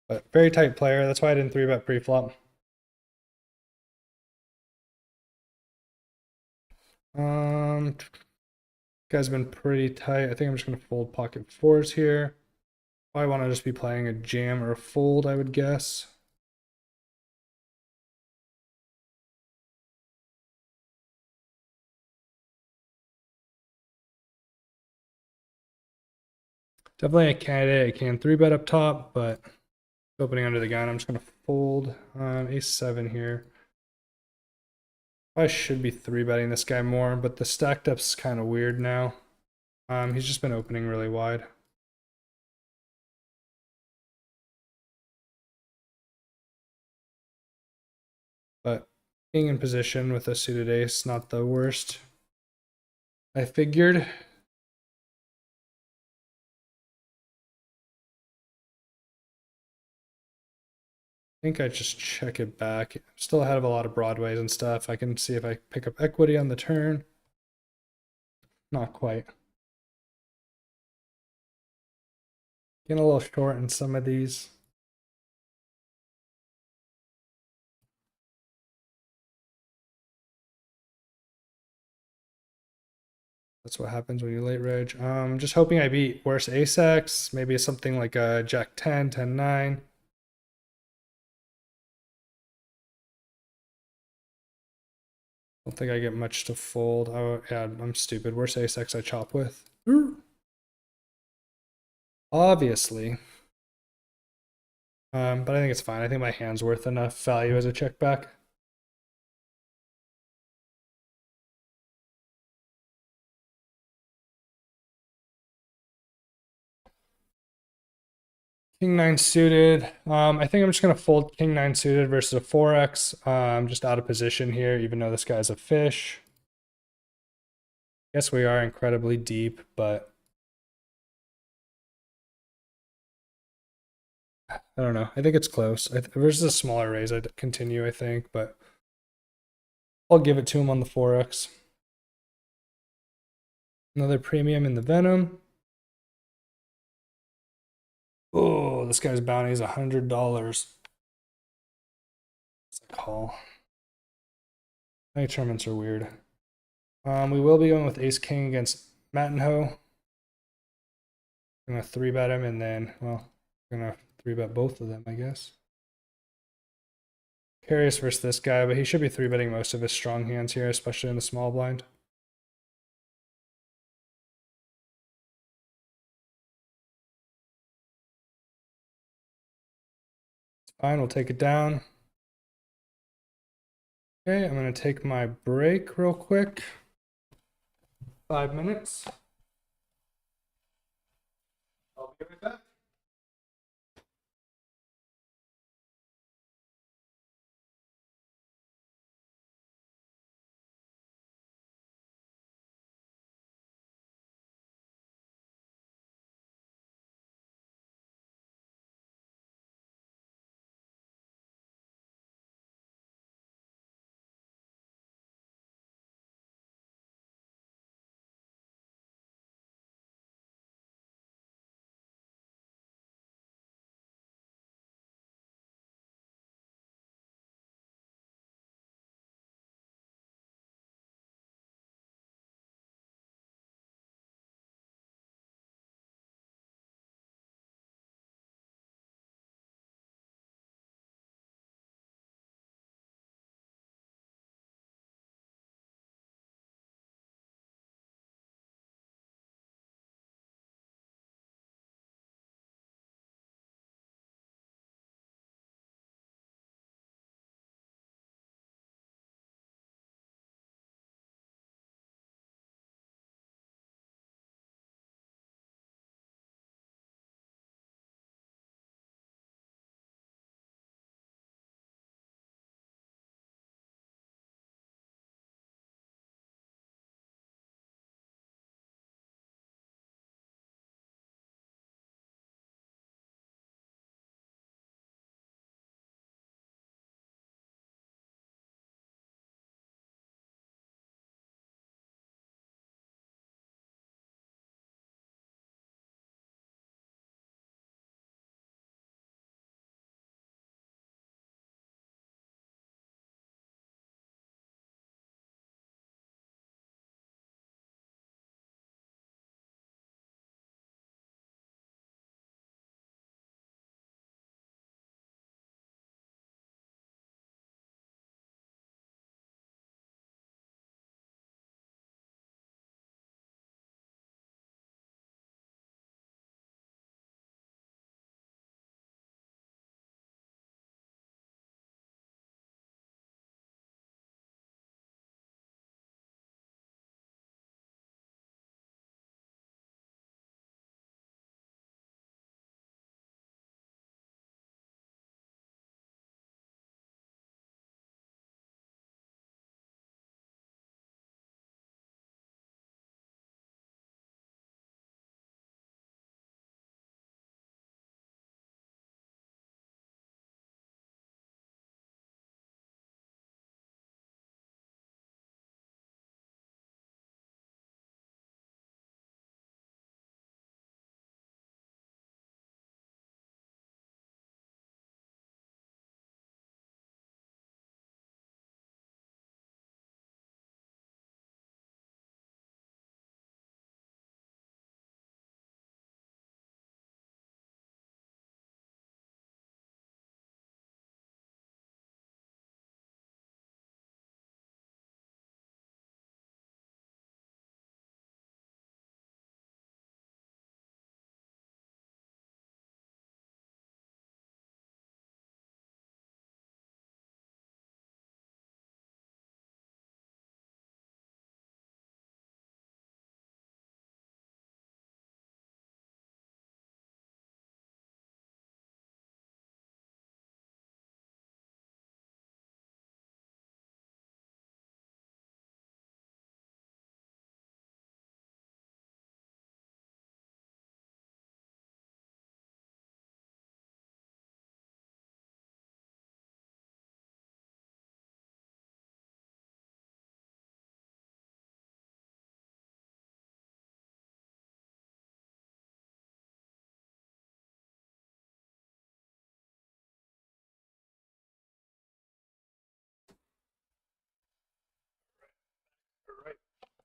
Speaker 1: But very tight player. That's why I didn't 3-bet pre-flop. Guy's been pretty tight. I think I'm just gonna fold pocket fours here. I want to just be playing a jam or a fold, I would guess. Definitely a candidate. I can 3-bet up top, but opening under the gun. I'm just going to fold ace 7 here. I should be 3-betting this guy more, but the stacked up's kind of weird now. He's just been opening really wide. But being in position with a suited ace, not the worst. I figured. I think I just check it back. I'm still ahead of a lot of broadways and stuff. I can see if I pick up equity on the turn. Not quite. Getting a little short in some of these. That's what happens when you late reg. Just hoping I beat worse ace X, maybe something like a jack 10, 10, 9. Don't think I get much to fold. Oh, yeah, I'm stupid. Worse ace X I chop with. Obviously. But I think it's fine. I think my hand's worth enough value as a check back. King 9 suited. I think I'm just gonna fold King 9 suited versus a 4x. Just out of position here, even though this guy's a fish. Guess we are incredibly deep, but I don't know. I think it's close. Versus a smaller raise, I'd continue, I think, but I'll give it to him on the 4x. Another premium in the Venom. Oh, this guy's bounty is $100. It's a call. Night tournaments are weird. We will be going with Ace King against Mattenho. I'm gonna 3-bet him and then, well, I'm gonna 3-bet both of them, I guess. Curious versus this guy, but he should be 3-betting most of his strong hands here, especially in the small blind. It's fine, we'll take it down. Okay, I'm gonna take my break real quick. 5 minutes. I'll be right back.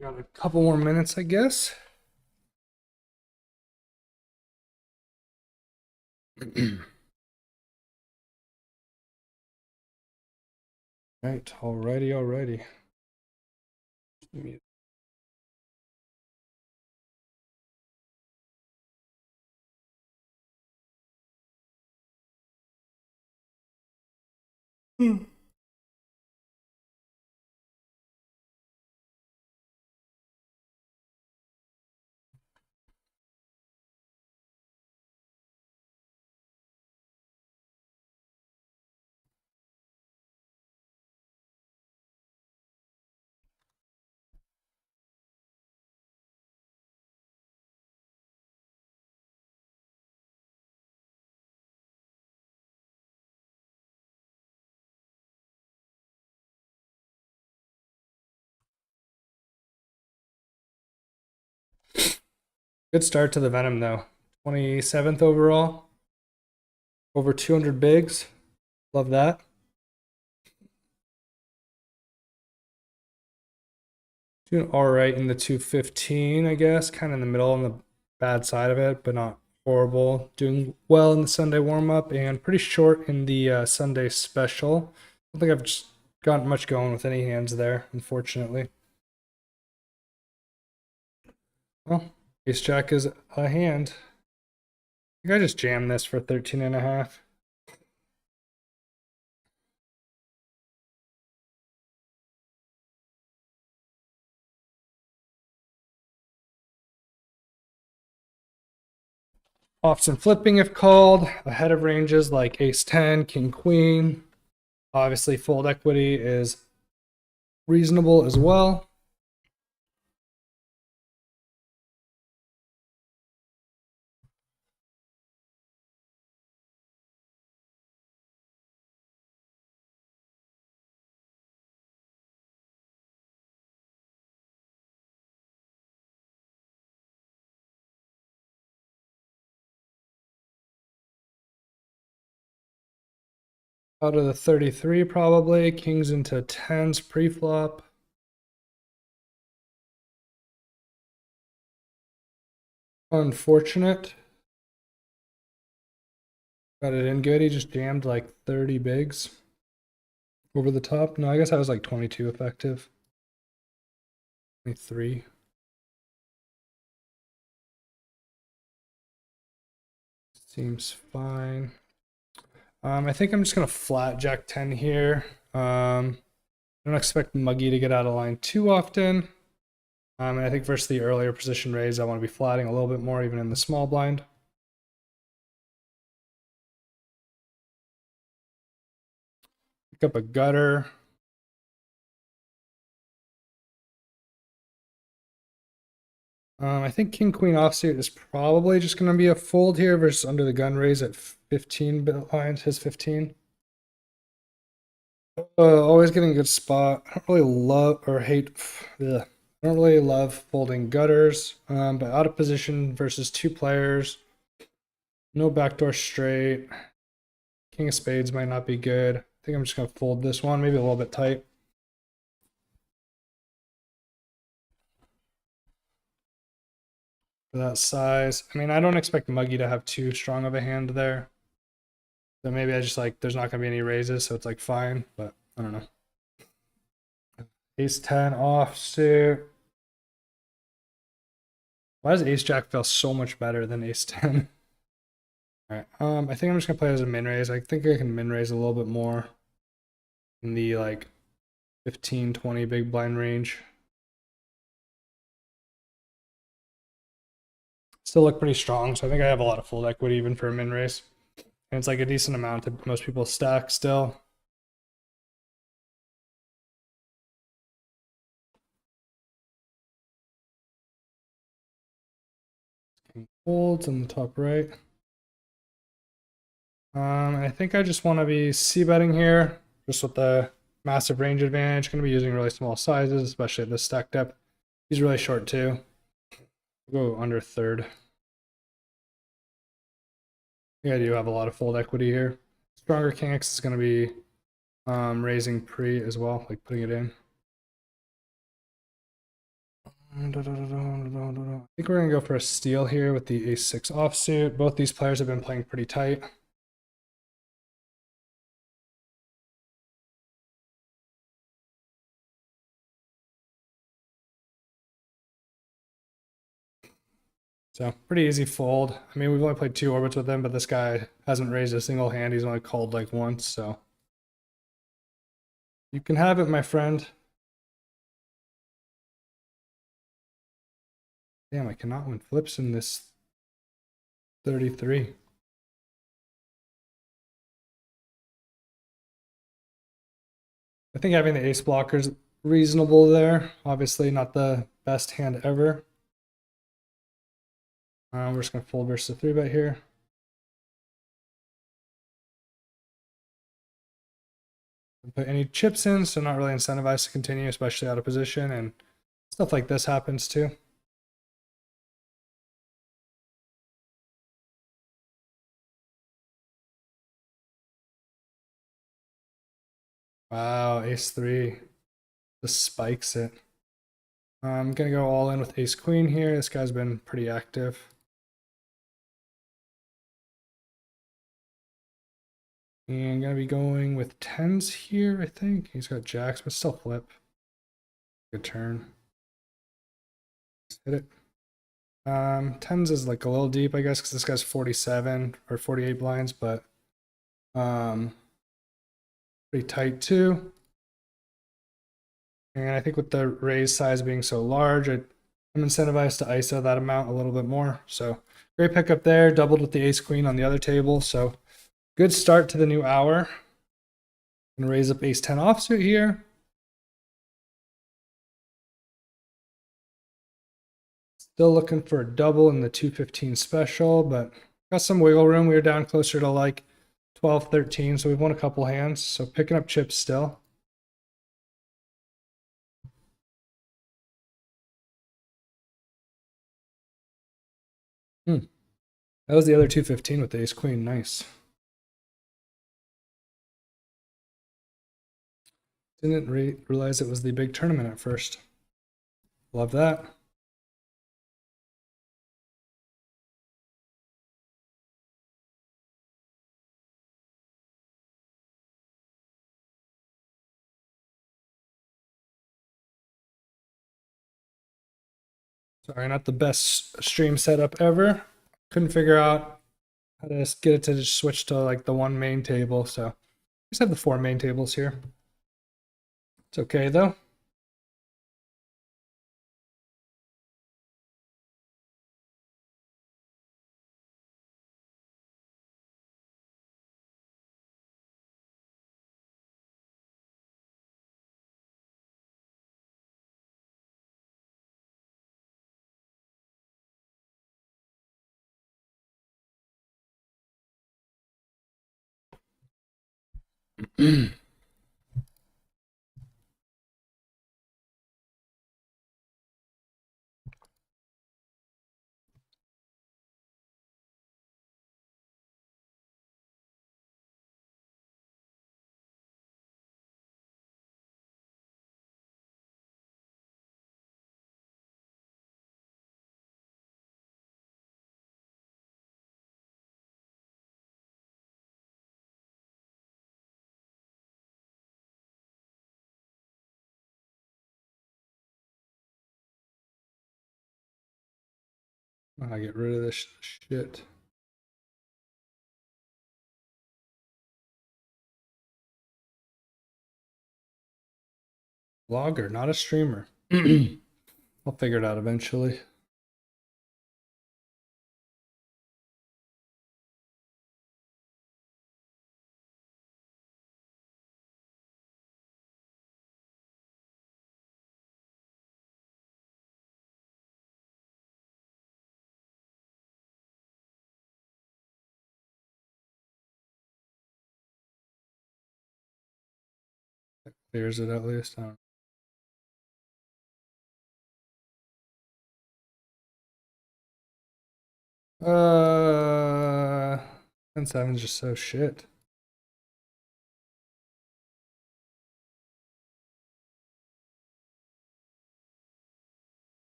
Speaker 1: Got a couple more minutes, I guess. Right, alrighty. Good start to the Venom though. 27th overall. Over 200 bigs. Love that. Doing all right in the 215, I guess. Kind of in the middle on the bad side of it, but not horrible. Doing well in the Sunday warm up and pretty short in the Sunday special. I don't think I've just gotten much going with any hands there, unfortunately. Well, ace jack is a hand. I think I just jammed this for 13 and a half. Offs and flipping if called, ahead of ranges like ace 10, king queen. Obviously, fold equity is reasonable as well. Out of the 33, probably. Kings into 10s pre-flop. Unfortunate. Got it in good. He just jammed like 30 bigs over the top. No, I guess I was like 22 effective. 23. Seems fine. I think I'm just gonna flat jack 10 here. I don't expect Muggy to get out of line too often. And I think versus the earlier position raise, I want to be flatting a little bit more, even in the small blind. Pick up a gutter. I think king queen offsuit is probably just going to be a fold here versus under the gun raise at 15 behind his 15. Always getting a good spot. I don't really love or hate. Ugh. I don't really love folding gutters, but out of position versus two players. No backdoor straight. King of spades might not be good. I think I'm just going to fold this one, maybe a little bit tight. For that size. I mean, I don't expect Muggy to have too strong of a hand there. So maybe I just like, there's not going to be any raises, so it's like fine, but I don't know. Ace 10 offsuit. Why does ace jack feel so much better than ace 10? All right, I think I'm just gonna play as a min raise. I think I can min raise a little bit more in the like 15, 20 big blind range. Still look pretty strong, so I think I have a lot of fold equity even for a min raise. And it's like a decent amount that most people stack still. Folds in the top right. I think I just want to be c-betting here, just with the massive range advantage. Going to be using really small sizes, especially at this stack depth. He's really short too. Go under third. Yeah, I do have a lot of fold equity here. Stronger king X is going to be raising pre as well, like putting it in. I think we're gonna go for a steal here with the ace-6 offsuit. Both these players have been playing pretty tight. So pretty easy fold. I mean, we've only played 2 orbits with him, but this guy hasn't raised a single hand. He's only called like once, so you can have it, my friend. Damn, I cannot win flips in this 33. I think having the ace blocker is reasonable there. Obviously not the best hand ever. We're just going to fold versus a 3-bet here. Put any chips in, so not really incentivized to continue, especially out of position, and stuff like this happens too. Wow, ace-3 just spikes it. I'm gonna go all in with ace-queen here. This guy's been pretty active. And I'm gonna be going with 10s here, I think. He's got jacks, but still flip. Good turn. Just hit it. 10s is like a little deep, I guess, because this guy's 47 or 48 blinds, but pretty tight too. And I think with the raise size being so large, I'm incentivized to ISO that amount a little bit more. So great pickup there, doubled with the ace queen on the other table. So good start to the new hour. Gonna raise up ace 10 offsuit here. Still looking for a double in the 215 special, but got some wiggle room. We were down closer to like 12, 13, so we've won a couple hands. So picking up chips still. That was the other 215 with the ace queen. Nice. Didn't realize it was the big tournament at first. Love that. Sorry, not the best stream setup ever. Couldn't figure out how to get it to just switch to like the one main table. So just have the 4 main tables here. It's okay though. I get rid of this shit. Vlogger, not a streamer. I'll figure it out eventually. That clears it at least. I don't know. 10-7 is just so shit.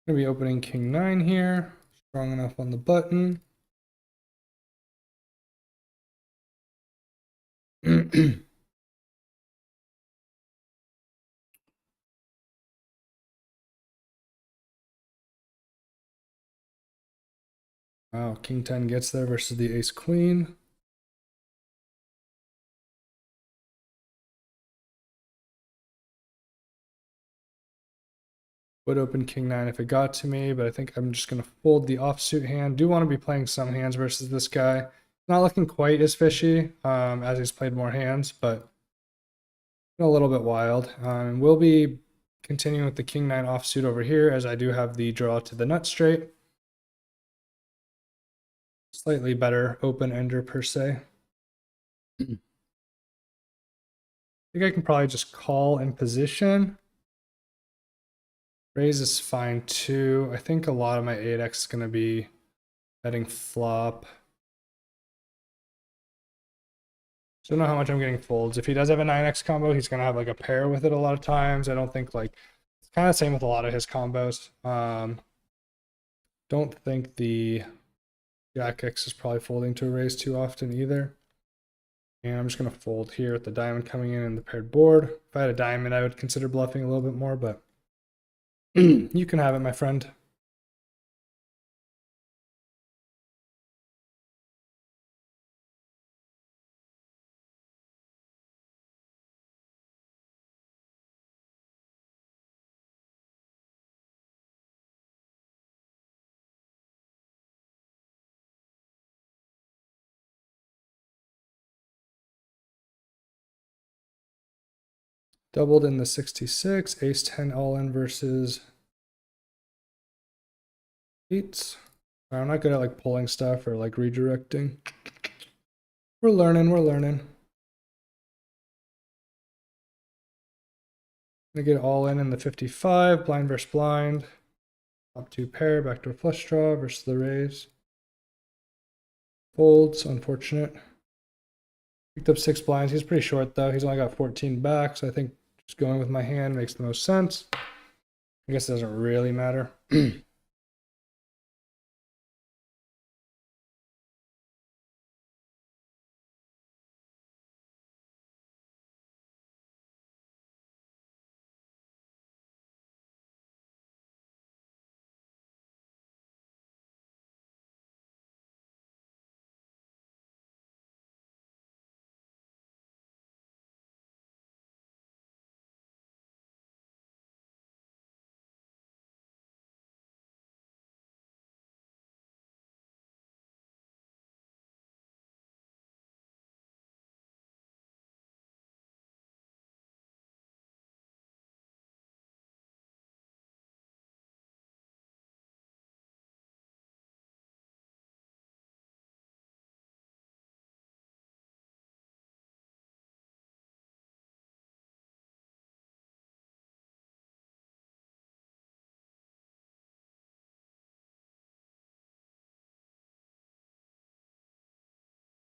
Speaker 1: Gonna be opening king 9 here. Strong enough on the button. Wow, king 10 gets there versus the ace queen. Would open king 9 if it got to me, but I think I'm just going to fold the offsuit hand. Do want to be playing some hands versus this guy. Not looking quite as fishy as he's played more hands, but a little bit wild. We'll be continuing with the king 9 offsuit over here, as I do have the draw to the nut straight. Slightly better open ender per se. I think I can probably just call in position. Raise is fine too. I think a lot of my 8x is going to be betting flop. So I don't know how much I'm getting folds. If he does have a 9x combo, he's going to have like a pair with it a lot of times. I don't think like, it's kind of the same with a lot of his combos. Don't think the Jack X is probably folding to a raise too often either. And I'm just going to fold here with the diamond coming in and the paired board. If I had a diamond, I would consider bluffing a little bit more, but you can have it, my friend. Doubled in the 66, ace 10 all in versus 8s. I'm not good at like pulling stuff or like redirecting. We're learning, we're learning. Gonna get all in the 55, blind versus blind. Top 2 pair, backdoor flush draw versus the raise. Folds, unfortunate. Picked up 6 blinds. He's pretty short though. He's only got 14 back, so I think just going with my hand makes the most sense. I guess it doesn't really matter.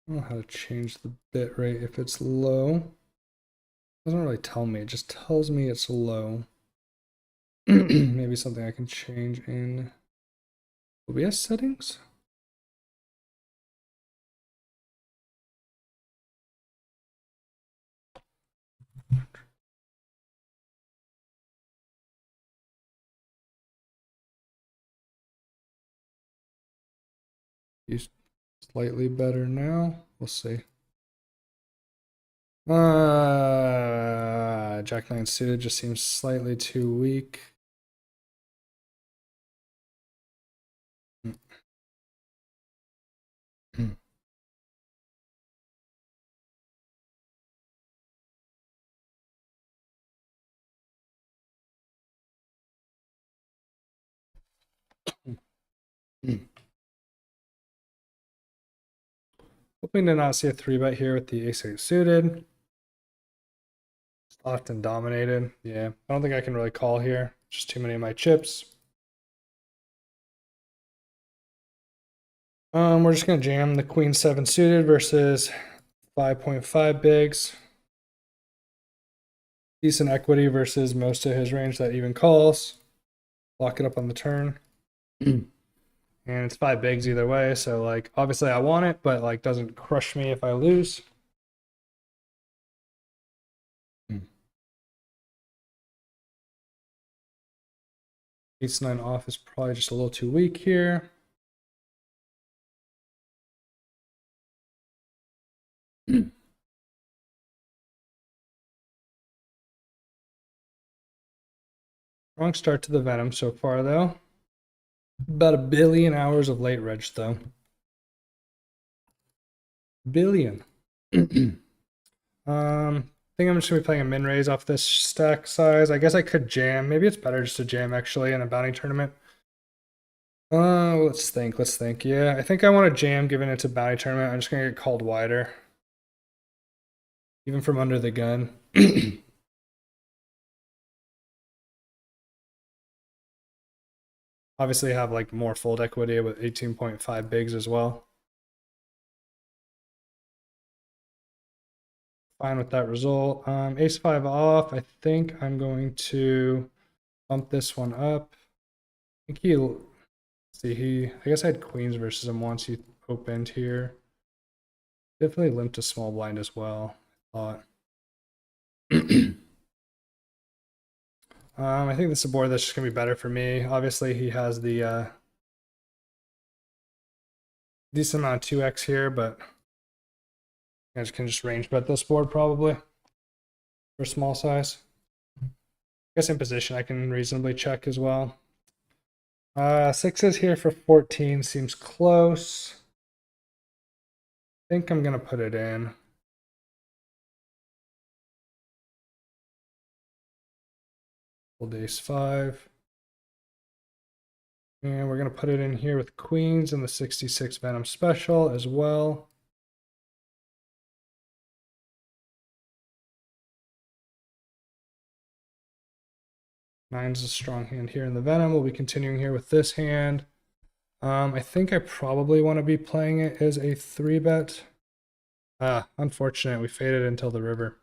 Speaker 1: I don't know how to change the bit rate if it's low. It doesn't really tell me, it just tells me it's low. Maybe something I can change in OBS settings. He's slightly better now. We'll see. Jack 9 suited just seems slightly too weak. Hoping to not see a 3-bet here with the ace-8 suited. It's often dominated. Yeah, I don't think I can really call here. Just too many of my chips. We're just gonna jam the queen 7 suited versus 5.5 bigs. Decent equity versus most of his range that even calls. Lock it up on the turn. And it's 5 bigs either way, so like obviously I want it, but like doesn't crush me if I lose. Ace 9 off is probably just a little too weak here. Wrong start to the Venom so far though. About 1 billion hours of late reg though. Billion. I think I'm just gonna be playing a min raise off this stack size. I guess I could jam. Maybe it's better just to jam actually in a bounty tournament. Let's think. Yeah, I think I want to jam given it's a bounty tournament. I'm just gonna get called wider. Even from under the gun. Obviously have like more fold equity with 18.5 bigs as well. Fine with that result. Ace 5 off. I think I'm going to bump this one up. I think I guess I had queens versus him once he opened here. Definitely limped to small blind as well, I thought. I think this is a board that's just gonna be better for me. Obviously he has the decent amount of 2x here, but I can just range bet this board probably for small size. I guess in position I can reasonably check as well. 6s here for 14 seems close. I think I'm gonna put it in. Hold ace 5. And we're gonna put it in here with queens and the 66 Venom special as well. Nine's a strong hand here in the Venom. We'll be continuing here with this hand. I think I probably want to be playing it as a 3-bet. Unfortunate, we faded until the river.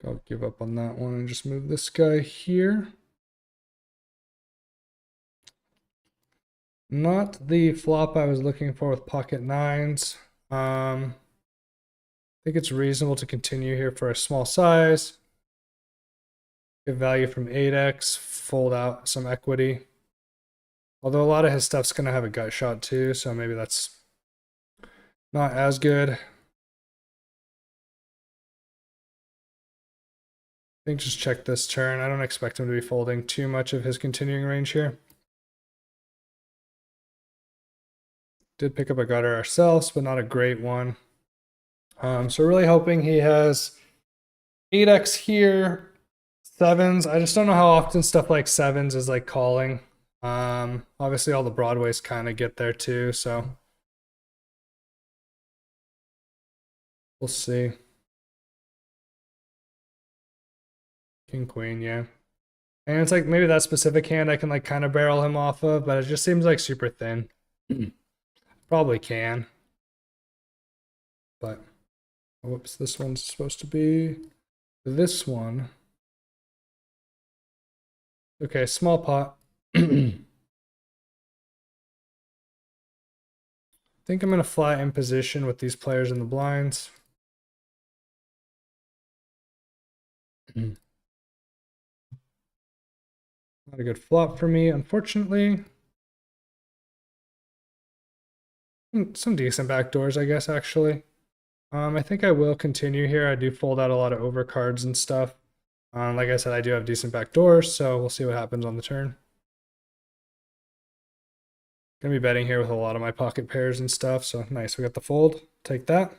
Speaker 1: I'll give up on that one and just move this guy here. Not the flop I was looking for with pocket nines. I think it's reasonable to continue here for a small size. Get value from 8x, fold out some equity. Although a lot of his stuff's going to have a gut shot too, so maybe that's not as good. I think just check this turn. I don't expect him to be folding too much of his continuing range here. Did pick up a gutter ourselves, but not a great one. So we're really hoping he has 8x here, 7s. I just don't know how often stuff like 7s is like calling. Obviously all the Broadways kind of get there too, so we'll see. King Queen, yeah. And it's like maybe that specific hand I can like kind of barrel him off of, but it just seems like super thin. Probably can. But whoops, this one's supposed to be this one. Okay, small pot. I think I'm gonna fly in position with these players in the blinds. Not a good flop for me, unfortunately. Some decent backdoors, I guess, actually. I think I will continue here. I do fold out a lot of overcards and stuff. Like I said, I do have decent backdoors, so we'll see what happens on the turn. Gonna be betting here with a lot of my pocket pairs and stuff, so nice. We got the fold. Take that.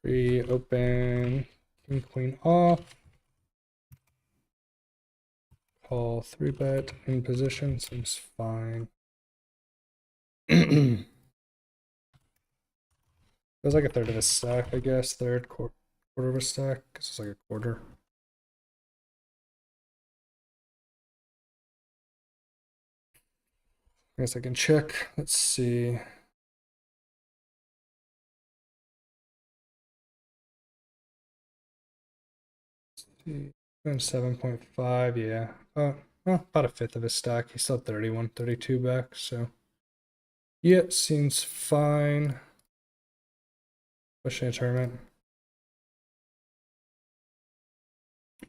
Speaker 1: Free open, king, queen off. Call 3-bet in position, seems fine. Feels like a third of a stack, I guess. Quarter of a stack. Guess it's like a quarter. I guess I can check. Let's see. And 7.5, yeah. Well, about a fifth of a stack. He's still 31, 32 back, so yeah, seems fine. Especially in a tournament.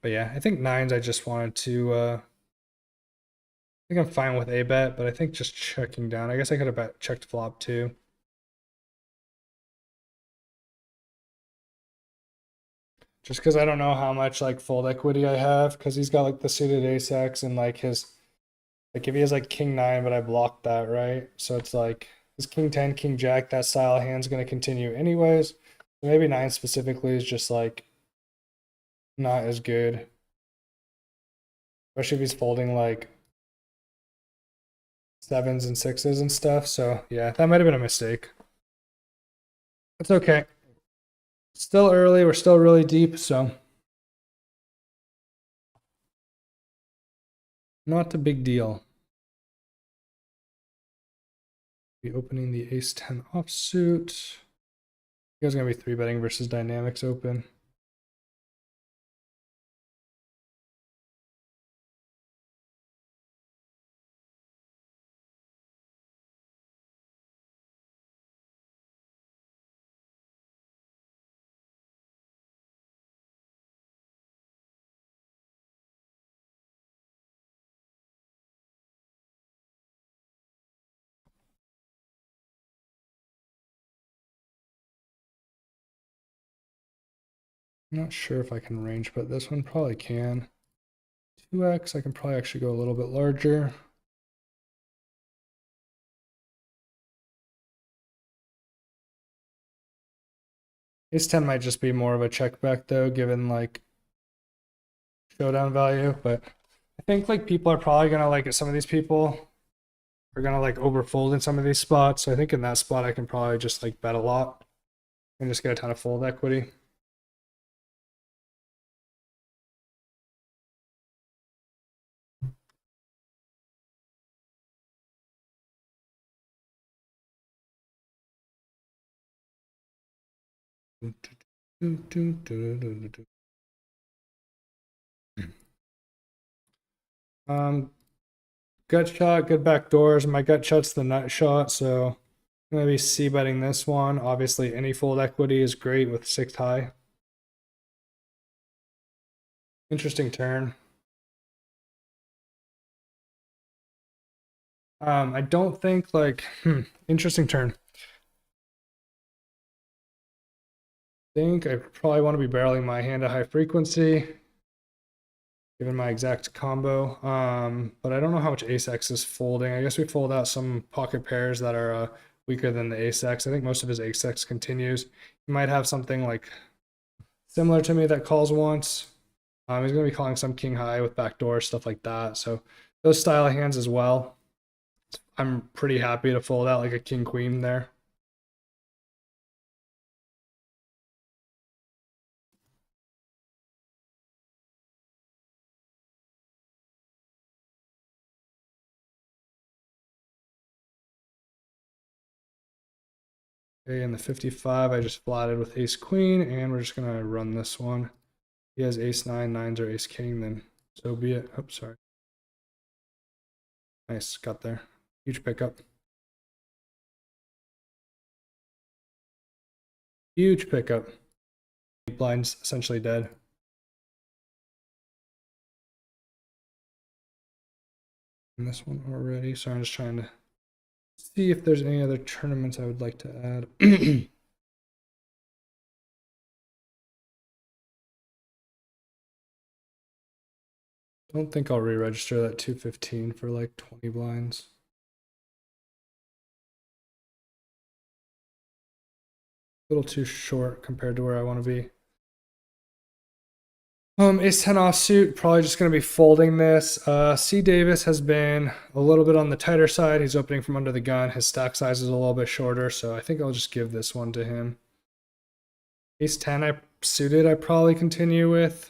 Speaker 1: But yeah, I think nines I just wanted to I think I'm fine with a bet, but I think just checking down. I guess I could have checked flop too. Just because I don't know how much like fold equity I have, because he's got like the suited ace X and like his like if he has like king nine, but I blocked that, right? So it's like his king 10, king jack, that style of hand's gonna continue anyways. Maybe nine specifically is just like not as good. Especially if he's folding like sevens and sixes and stuff. So yeah, that might have been a mistake. It's okay. Still early, we're still really deep, so not a big deal. Be opening the ace 10 offsuit. You guys are gonna be 3-betting versus dynamics open. I'm not sure if I can range, but this one probably can. 2x, I can probably actually go a little bit larger. Ace 10 might just be more of a check back though, given like showdown value, but I think like people are probably gonna like some of these people are gonna like overfold in some of these spots. So I think in that spot I can probably just like bet a lot and just get a ton of fold equity. Gut shot, good back doors. My gut shot's the nut shot, so I'm gonna be c betting this one. Obviously, any fold equity is great with 6 high. Interesting turn. I don't think like interesting turn. Think I probably want to be barreling my hand at high frequency, given my exact combo. But I don't know how much ace X is folding. I guess we fold out some pocket pairs that are weaker than the ace X. I think most of his ace X continues. He might have something like similar to me that calls once. He's going to be calling some king high with backdoor, stuff like that. So those style of hands as well. I'm pretty happy to fold out like a king queen there. Okay, in the 55, I just flatted with ace queen, and we're just gonna run this one. He has ace nine, nines, or ace king, then so be it. Oh, sorry. Nice, got there. Huge pickup. Huge pickup. Blind's essentially dead. And this one already. So I'm just trying to see if there's any other tournaments I would like to add. Don't think I'll re-register that 215 for like 20 blinds. little too short compared to where I want to be. Ace 10 offsuit, probably just going to be folding this. C Davis has been a little bit on the tighter side. He's opening from under the gun. His stack size is a little bit shorter, so I think I'll just give this one to him. Ace 10 I suited, I probably continue with.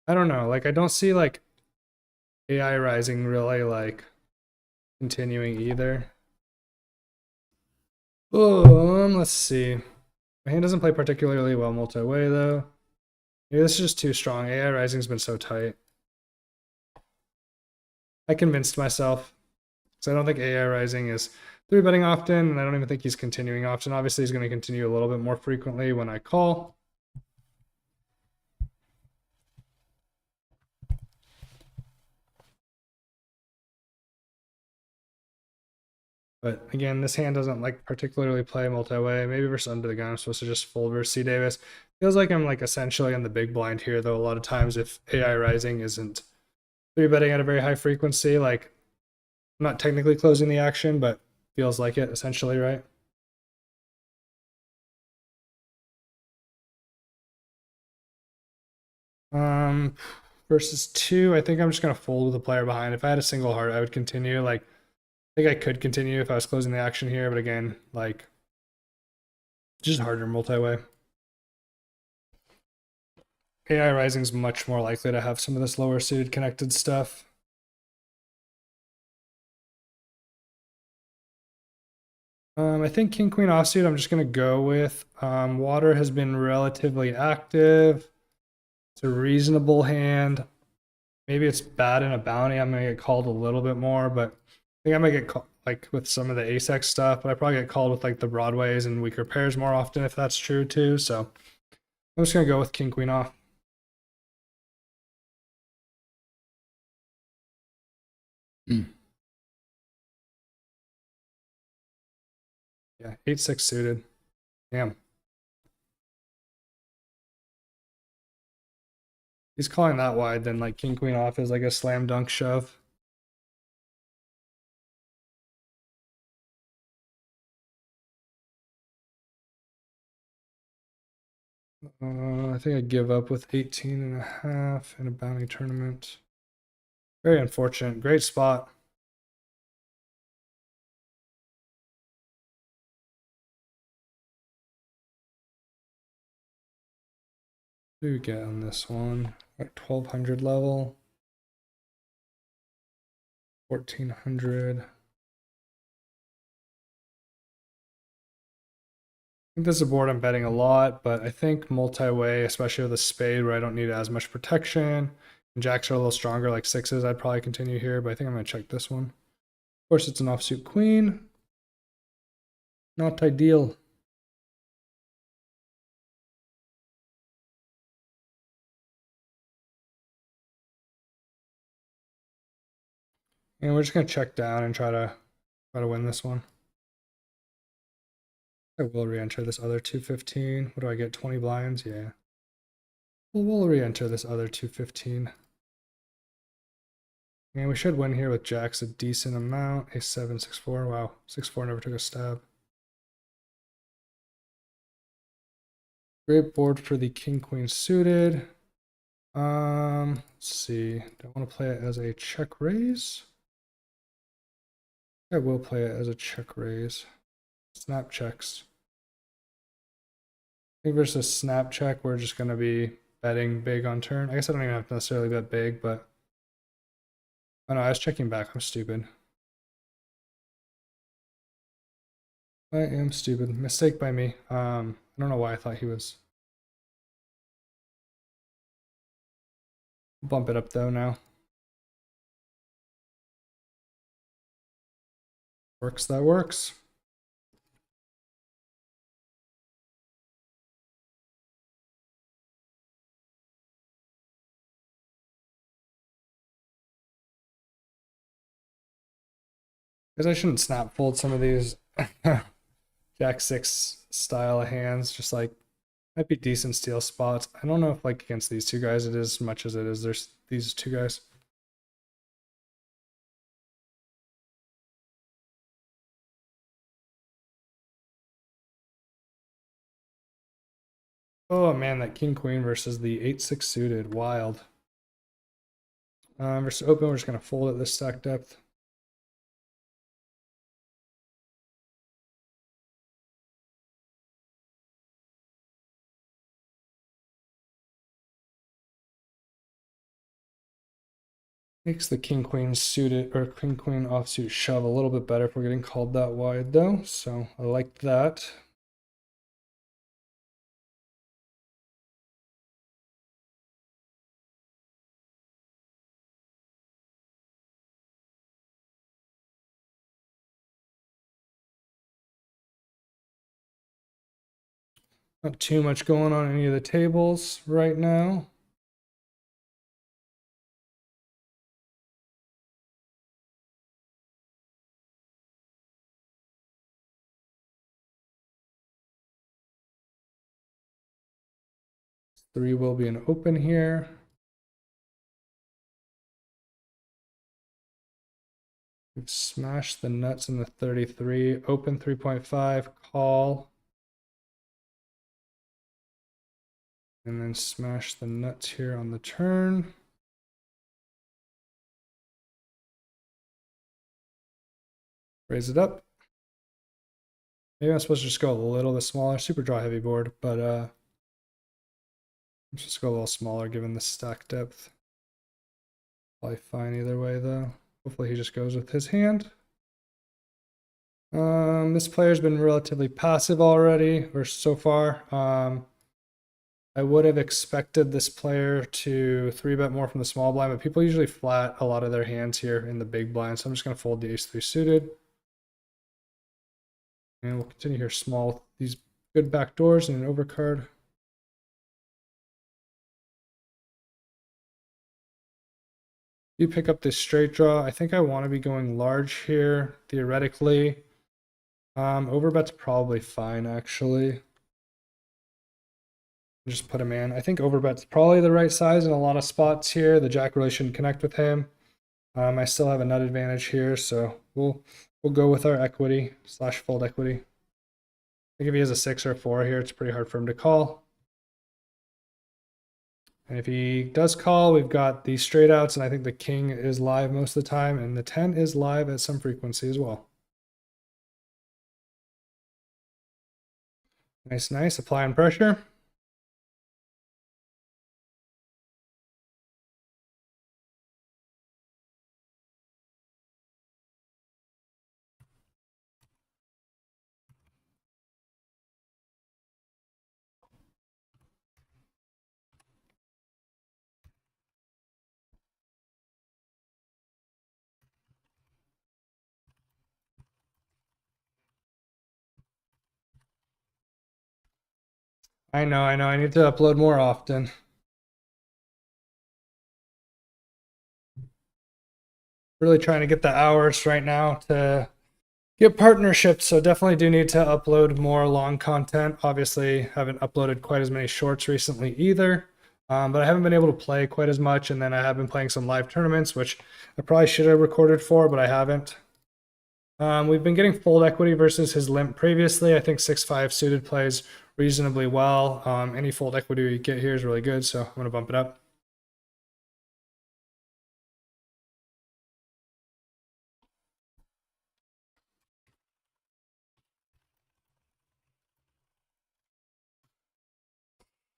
Speaker 1: I don't know, like I don't see like AI rising really like continuing either. Let's see. My hand doesn't play particularly well multi-way though. Maybe this is just too strong. AI rising's been so tight. I convinced myself. So I don't think AI rising is 3-betting often, and I don't even think he's continuing often. Obviously, he's going to continue a little bit more frequently when I call. But again, this hand doesn't like particularly play multi-way. Maybe versus under the gun, I'm supposed to just fold versus C Davis. Feels like I'm like essentially on the big blind here, though. A lot of times, if AI rising isn't 3-betting at a very high frequency, like I'm not technically closing the action, but feels like it essentially, right? Versus 2, I think I'm just gonna fold with the player behind. If I had a single heart, I would continue. Like, I think I could continue if I was closing the action here, but again, like, just harder multi-way. AI Rising is much more likely to have some of this lower suited connected stuff. I think King Queen offsuit I'm just gonna go with. Water has been relatively active. It's a reasonable hand. Maybe it's bad in a bounty. I'm gonna get called a little bit more, but I think I might get called like with some of the ace-x stuff, but I probably get called with like the broadways and weaker pairs more often if that's true too. So I'm just gonna go with King Queen off. Yeah, 8-6 suited. Damn. He's calling that wide, then like King Queen off is like a slam dunk shove. I think I give up with 18.5 in a bounty tournament. Very unfortunate. Great spot. What do we get on this one? At 1200 level. 1400. I think this is a board I'm betting a lot, but I think multi-way, especially with a spade where I don't need as much protection, and jacks are a little stronger, like sixes, I'd probably continue here, but I think I'm going to check this one. Of course, it's an offsuit queen. Not ideal. And we're just going to check down and try to win this one. I will re-enter this other 215. What do I get? 20 blinds? Yeah. We'll re-enter this other 215. And we should win here with jacks a decent amount. A 7, 6-4. Wow, 6-4 never took a stab. Great board for the king queen suited. Let's see. Do I want to play it as a check raise? I will play it as a check raise. Snap checks. I think versus snap check, we're just going to be betting big on turn. I guess I don't even have to necessarily bet big, but oh no, I was checking back. I'm stupid. I am stupid. Mistake by me. I don't know why I thought he was. Bump it up though now. Works, that works. Because I shouldn't snap fold some of these Jack 6 style of hands. Just like might be decent steal spots. I don't know if like against these two guys it is as much as it is there's these two guys. Oh man, that king queen versus the 8-6 suited, wild. Versus open, we're just gonna fold at this stack depth. Makes the king queen suited or king queen offsuit shove a little bit better if we're getting called that wide though, so I like that. Not too much going on any of the tables right now. Three will be an open here. We've smashed the nuts in the 33. Open 3.5, call. And then smash the nuts here on the turn. Raise it up. Maybe I'm supposed to just go a little bit smaller. Super draw heavy board, but I'm just go a little smaller given the stack depth. Probably fine either way though. Hopefully he just goes with his hand. This player's been relatively passive already, or so far. I would have expected this player to 3-bet more from the small blind, but people usually flat a lot of their hands here in the big blind, so I'm just going to fold the ace-3 suited. And we'll continue here small with these good back doors and an overcard. You pick up this straight draw. I think I want to be going large here, theoretically. Overbet's probably fine, actually. Just put him in. I think overbet's probably the right size in a lot of spots here. The jack really shouldn't connect with him. I still have a nut advantage here, so we'll go with our equity / fold equity. I think if he has a 6 or a 4 here, it's pretty hard for him to call. And if he does call, we've got the straight outs, and I think the king is live most of the time, and the 10 is live at some frequency as well. Nice, nice. Applying pressure. I know. I need to upload more often. Really trying to get the hours right now to get partnerships, so definitely do need to upload more long content. Obviously, haven't uploaded quite as many shorts recently either, but I haven't been able to play quite as much, and then I have been playing some live tournaments, which I probably should have recorded for, but I haven't. We've been getting fold equity versus his limp previously. I think 6-5 suited plays reasonably well. Any fold equity we get here is really good, so I'm going to bump it up.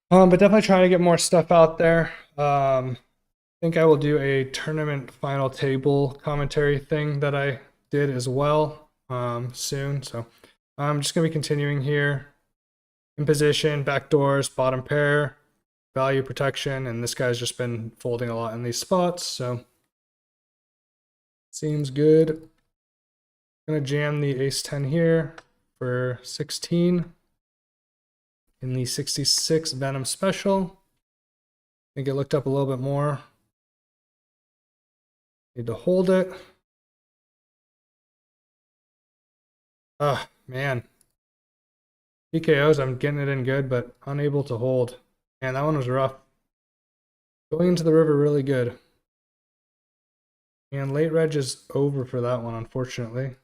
Speaker 1: But definitely trying to get more stuff out there. I think I will do a tournament final table commentary thing that I did as well soon. So I'm just going to be continuing here. In position, backdoors, bottom pair, value protection, and this guy's just been folding a lot in these spots, so seems good. Gonna jam the ace-10 here for 16 in the 66 Venom special. I think it looked up a little bit more. Need to hold it. Ah, man. PKOs, I'm getting it in good, but unable to hold. Man, that one was rough. Going into the river really good. And late reg is over for that one, unfortunately.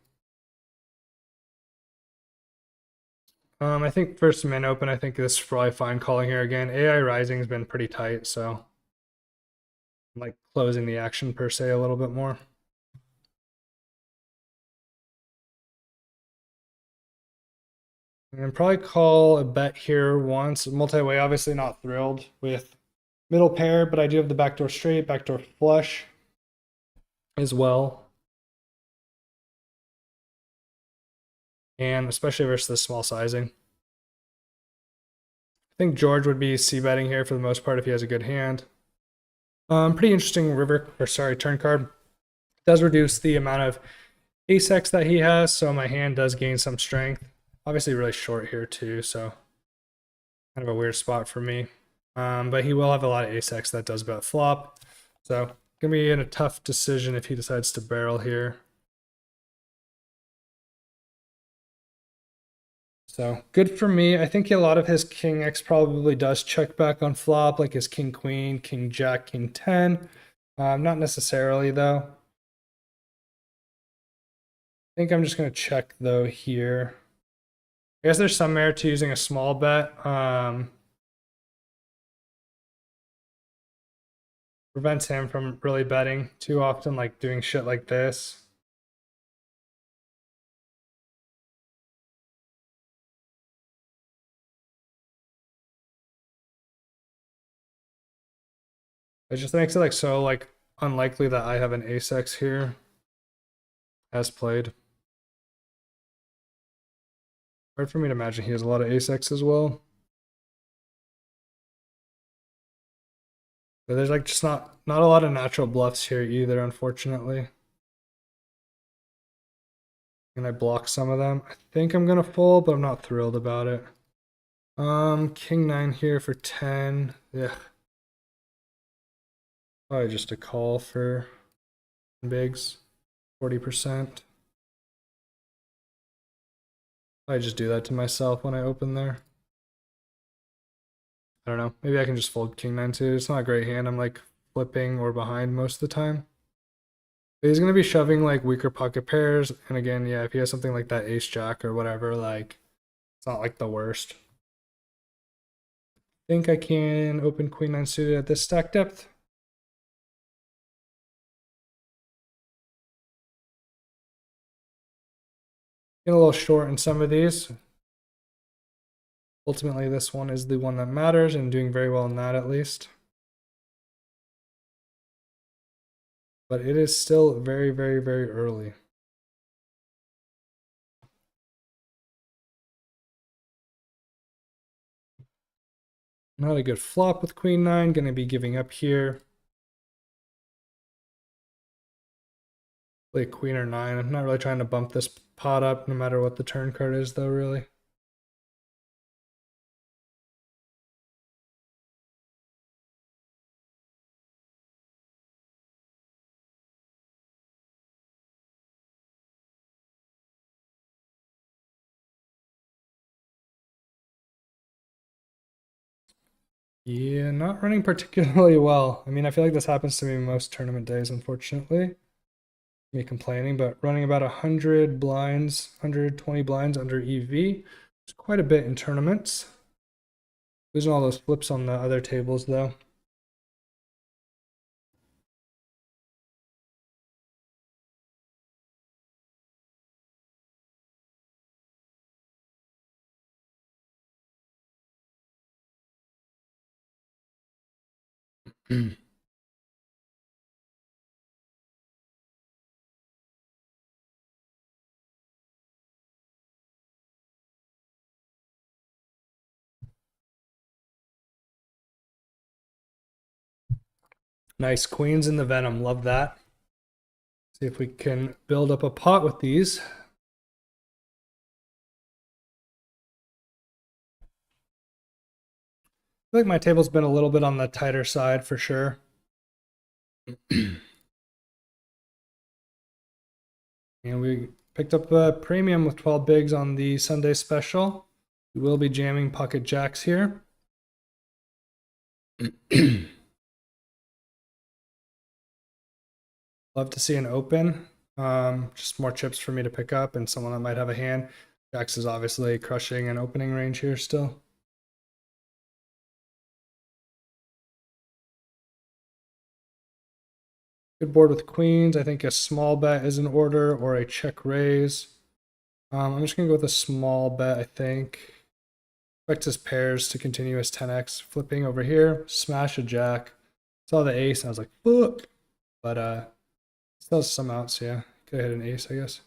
Speaker 1: I think first min open, I think this is probably fine calling here again. AI Rising has been pretty tight, so I'm like closing the action per se a little bit more. And probably call a bet here once. Multi-way, obviously not thrilled with middle pair, but I do have the backdoor straight, backdoor flush as well. And especially versus the small sizing. I think George would be c-betting here for the most part if he has a good hand. Pretty interesting turn card. Does reduce the amount of ace-x that he has, so my hand does gain some strength. Obviously really short here too, so kind of a weird spot for me. But he will have a lot of ace-x that does bet flop. So gonna be in a tough decision if he decides to barrel here. So good for me. I think a lot of his king X probably does check back on flop, like his king queen, king jack, king 10. Not necessarily though. I think I'm just going to check though here. I guess there's some merit to using a small bet. Prevents him from really betting too often, like doing shit like this. It just makes it like so like unlikely that I have an ace-x here as played. Hard for me to imagine he has a lot of ace-x as well. But there's like just not a lot of natural bluffs here either, unfortunately. And I block some of them. I think I'm gonna fold, but I'm not thrilled about it. King 9 here for 10. Yeah. Probably just a call for bigs, 40%. I just do that to myself when I open there. I don't know. Maybe I can just fold king 9 too. It's not a great hand. I'm like flipping or behind most of the time. But he's going to be shoving like weaker pocket pairs. And again, yeah, if he has something like that ace jack or whatever, like it's not like the worst. I think I can open queen 9 suited at this stack depth. Get a little short in some of these. Ultimately, this one is the one that matters and doing very well in that at least. But it is still very, very, very early. Not a good flop with queen 9. Going to be giving up here. Play queen or 9. I'm not really trying to bump this pot up no matter what the turn card is though, really. Yeah, not running particularly well. I mean, I feel like this happens to me most tournament days, unfortunately. Me complaining, but running about 100 blinds, 120 blinds under EV. It's quite a bit in tournaments. Losing all those flips on the other tables, though. Nice queens in the Venom. Love that. See if we can build up a pot with these. I feel like my table's been a little bit on the tighter side for sure. And we picked up a premium with 12 bigs on the Sunday special. We will be jamming pocket jacks here. Love to see an open. Just more chips for me to pick up and someone that might have a hand. Jacks is obviously crushing an opening range here still. Good board with queens. I think a small bet is in order or a check raise. I'm just going to go with a small bet, I think. Expect his pairs to continue as 10x. Flipping over here, smash a jack. Saw the ace, and I was like, fuck. But still has some outs, yeah. Could have hit an ace, I guess.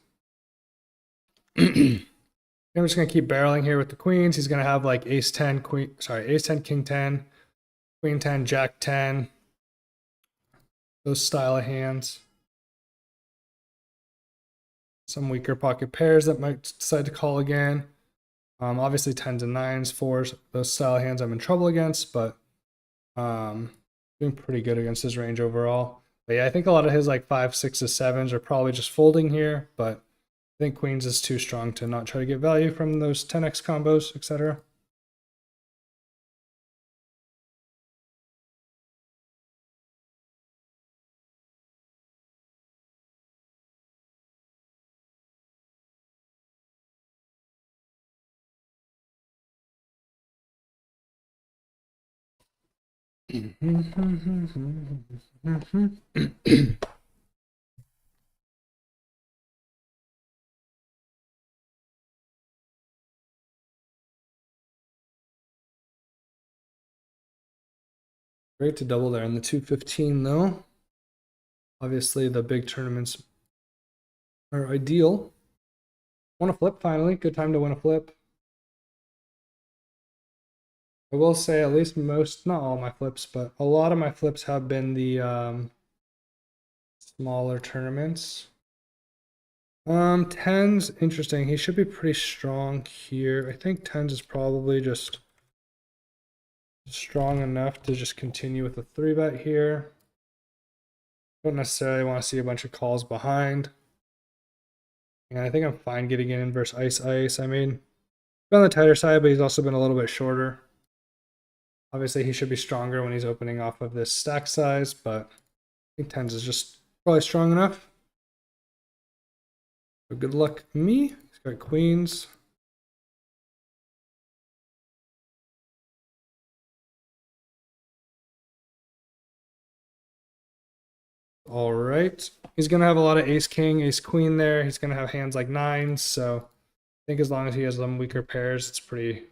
Speaker 1: I'm just going to keep barreling here with the queens. He's going to have like ace 10, ace 10, king 10, queen 10, jack 10. Those style of hands. Some weaker pocket pairs that might decide to call again. Obviously 10s and 9s, 4s, those style of hands I'm in trouble against, but doing pretty good against his range overall. But yeah, I think a lot of his like 5s, 6s, 7s are probably just folding here, but I think queens is too strong to not try to get value from those 10x combos, etc. Great to double there in the 215 though. Obviously the big tournaments are ideal. Want to flip finally? Good time to win a flip. I will say at least most, not all my flips, but a lot of my flips have been the smaller tournaments. 10s, interesting. He should be pretty strong here. I think 10s is probably just strong enough to just continue with a 3-bet here. Don't necessarily want to see a bunch of calls behind. And I think I'm fine getting in versus ice. I mean, on the tighter side, but he's also been a little bit shorter. Obviously, he should be stronger when he's opening off of this stack size, but I think 10s is just probably strong enough. So good luck, me. He's got queens. All right. He's going to have a lot of ace king, ace queen there. He's going to have hands like 9s. So I think as long as he has some weaker pairs, it's pretty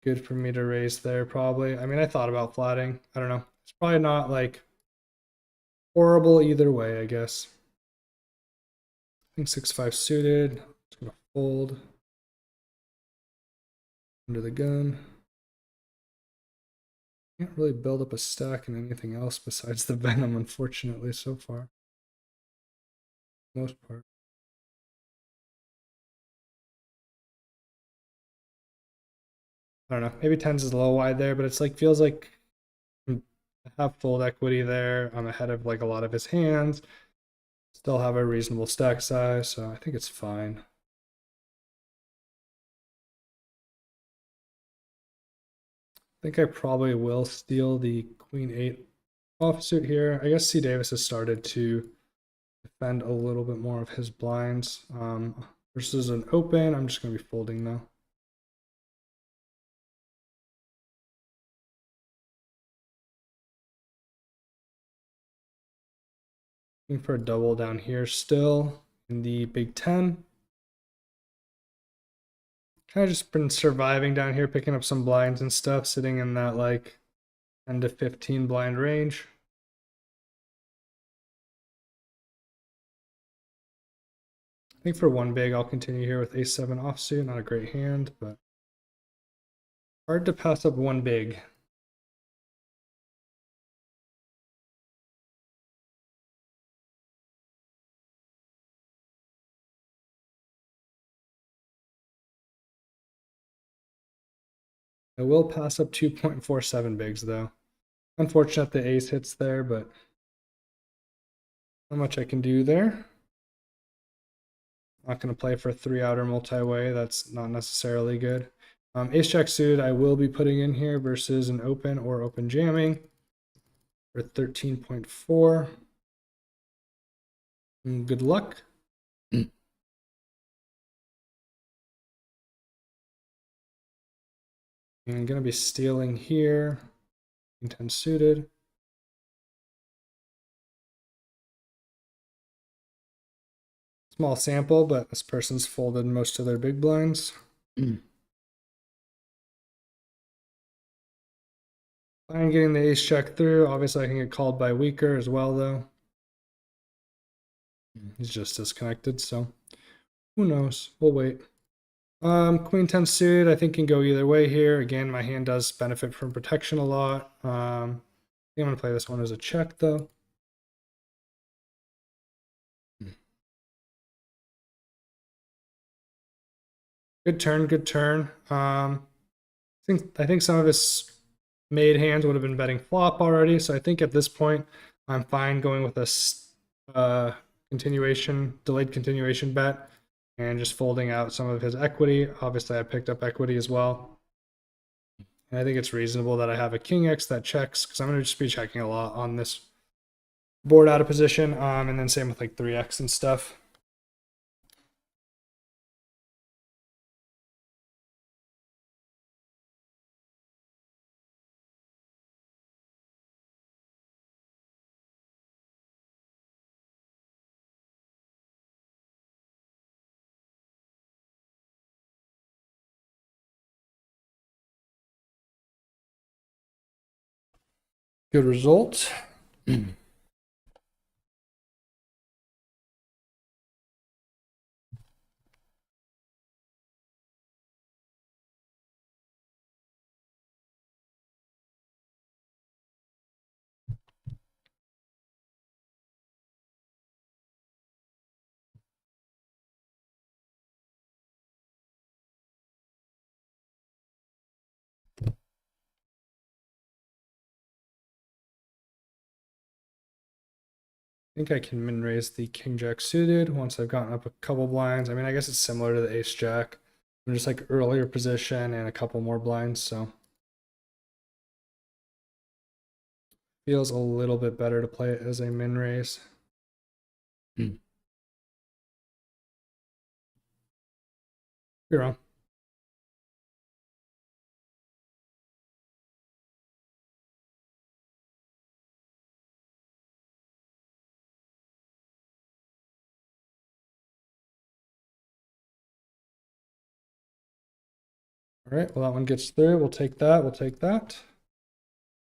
Speaker 1: good for me to raise there probably. I mean, I thought about flatting. I don't know. It's probably not like horrible either way, I guess. I think 6-5 suited. It's going to fold. Under the gun. Can't really build up a stack in anything else besides the Venom, unfortunately, so far. Most part. I don't know. Maybe 10s is a little wide there, but it's like feels like I have fold equity there. I'm ahead of like a lot of his hands. Still have a reasonable stack size, so I think it's fine. I think I probably will steal the Queen 8 offsuit here. I guess C. Davis has started to defend a little bit more of his blinds. Versus an open, I'm just going to be folding though. Looking for a double down here still in the Big 10. Kind of just been surviving down here, picking up some blinds and stuff, sitting in that like 10 to 15 blind range. I think for one big, I'll continue here with ace-7 offsuit. Not a great hand, but hard to pass up one big. I will pass up 2.47 bigs though. Unfortunate the ace hits there, but not much I can do there. Not going to play for a 3-outer multi-way. That's not necessarily good. Ace-jack suited I will be putting in here versus an open or open jamming for 13.4. Good luck. And gonna be stealing here. 10 suited. Small sample, but this person's folded most of their big blinds. Fine getting the ace check through. Obviously, I can get called by weaker as well, though. He's just disconnected, so who knows? We'll wait. Queen 10 suited, I think can go either way here. Again, my hand does benefit from protection a lot. I think I'm gonna play this one as a check, though. Good turn, good turn. I think some of his made hands would have been betting flop already, so I think at this point I'm fine going with a delayed continuation bet, and just folding out some of his equity. Obviously, I picked up equity as well, and I think it's reasonable that I have a king X that checks because I'm going to just be checking a lot on this board out of position, and then same with like 3x and stuff. Good result. I think I can min raise the king jack suited once I've gotten up a couple blinds. I mean, I guess it's similar to the ace jack. I'm just like earlier position and a couple more blinds, so feels a little bit better to play it as a min raise. You're wrong. All right, well, that one gets through. We'll take that. We'll take that.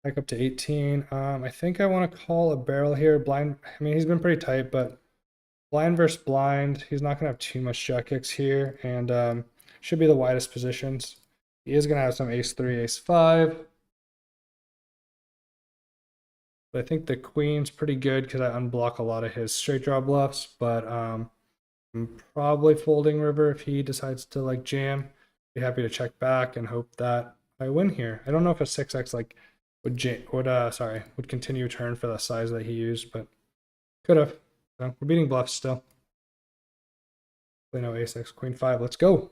Speaker 1: Back up to 18. I think I want to call a barrel here. Blind. I mean, he's been pretty tight, but blind versus blind. He's not going to have too much jack X here, and should be the widest positions. He is going to have some ace 3, ace 5. But I think the queen's pretty good because I unblock a lot of his straight draw bluffs, but I'm probably folding river if he decides to like jam. Be happy to check back and hope that I win here. I don't know if a 6x like would continue turn for the size that he used, but could have. So we're beating bluffs still. Play no ace x queen 5. Let's go.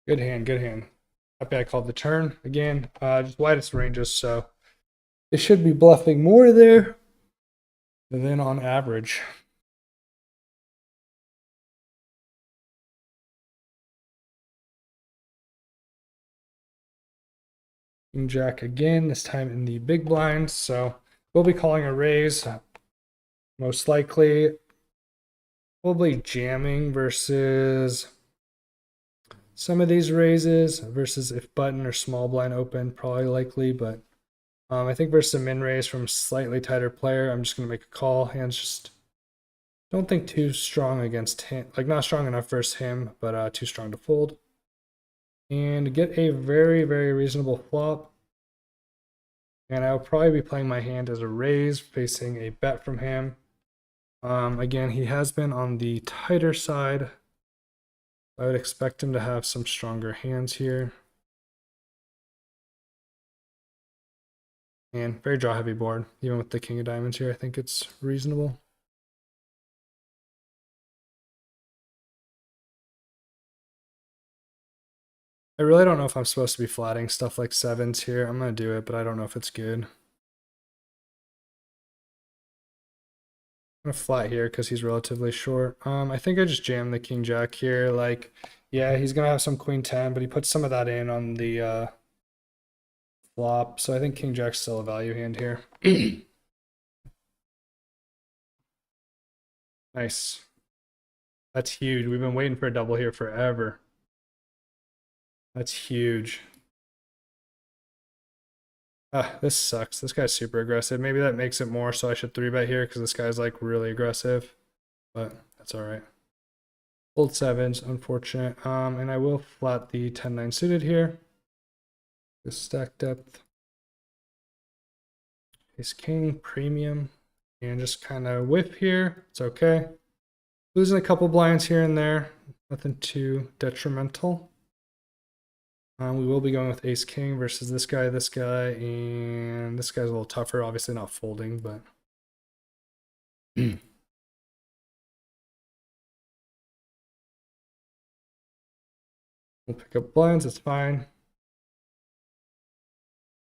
Speaker 1: Good hand, good hand. Happy I called the turn again. Just widest ranges, so it should be bluffing more there than on average. King jack again, this time in the big blinds. So we'll be calling a raise, most likely. Probably jamming versus some of these raises versus if button or small blind open, probably likely, but I think versus a min raise from slightly tighter player, I'm just gonna make a call. Hands just don't think too strong against him, like not strong enough versus him, but too strong to fold. And get a very, very reasonable flop. And I'll probably be playing my hand as a raise, facing a bet from him. Again, he has been on the tighter side. I would expect him to have some stronger hands here. And very draw heavy board. Even with the king of diamonds here, I think it's reasonable. I really don't know if I'm supposed to be flatting stuff like sevens here. I'm going to do it, but I don't know if it's good. I'm going to flat here because he's relatively short. I think I just jammed the king jack here. Like, yeah, he's going to have some queen 10, but he puts some of that in on the flop. So I think king jack's still a value hand here. Nice. That's huge. We've been waiting for a double here forever. That's huge. This sucks. This guy's super aggressive. Maybe that makes it more, so I should 3-bet here because this guy's like really aggressive. But that's all right. Old sevens, unfortunate. And I will flat the 10-9 suited here. The stack depth. Ace king, premium. And just kind of whiff here. It's okay. Losing a couple blinds here and there. Nothing too detrimental. We will be going with ace king versus this guy, and this guy's a little tougher. Obviously not folding, but we'll pick up blinds. It's fine.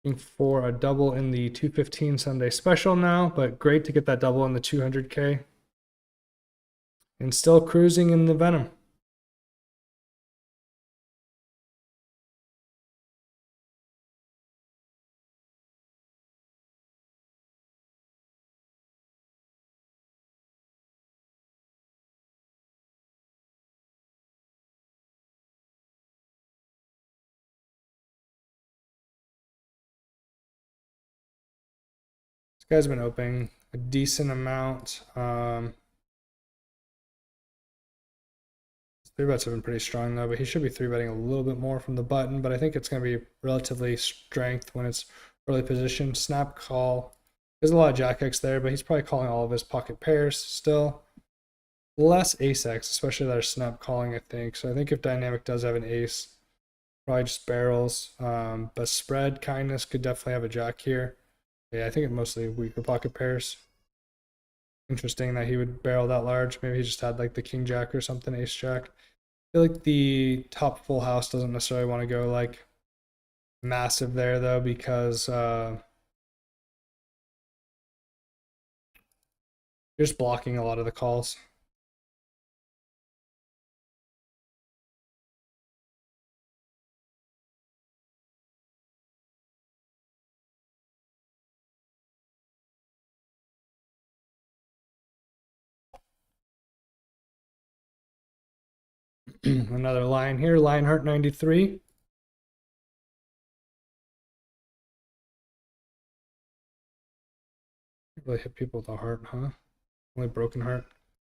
Speaker 1: Looking for a double in the 215 Sunday special now, but great to get that double in the 200K. And still cruising in the Venom. This guy's been opening a decent amount. 3-bets have been pretty strong though, but he should be 3-betting a little bit more from the button, but I think it's going to be relatively strength when it's early position. Snap call. There's a lot of jack X there, but he's probably calling all of his pocket pairs still. Less ace X, especially that are snap calling, I think. So I think if dynamic does have an ace, probably just barrels. But spread kindness could definitely have a jack here. Yeah, I think it mostly weaker pocket pairs. Interesting that he would barrel that large. Maybe he just had like the king jack or something, ace jack. I feel like the top full house doesn't necessarily want to go like massive there though, because you're just blocking a lot of the calls. Another line here, Lionheart 93. Really hit people with a heart, huh? Only broken heart.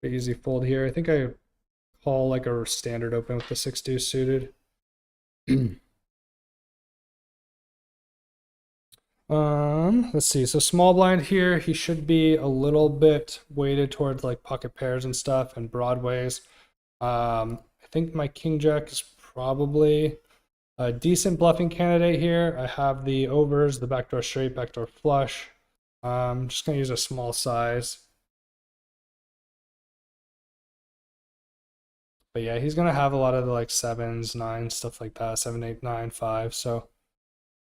Speaker 1: Pretty easy fold here. I think I call like a standard open with the 6-2 suited. Let's see. So small blind here, he should be a little bit weighted towards like pocket pairs and stuff and broadways. I think my king jack is probably a decent bluffing candidate here. I have the overs, the backdoor straight, backdoor flush. I'm just gonna use a small size. But yeah, he's gonna have a lot of the like sevens, nines, stuff like that. 7, 8, 9, 5. So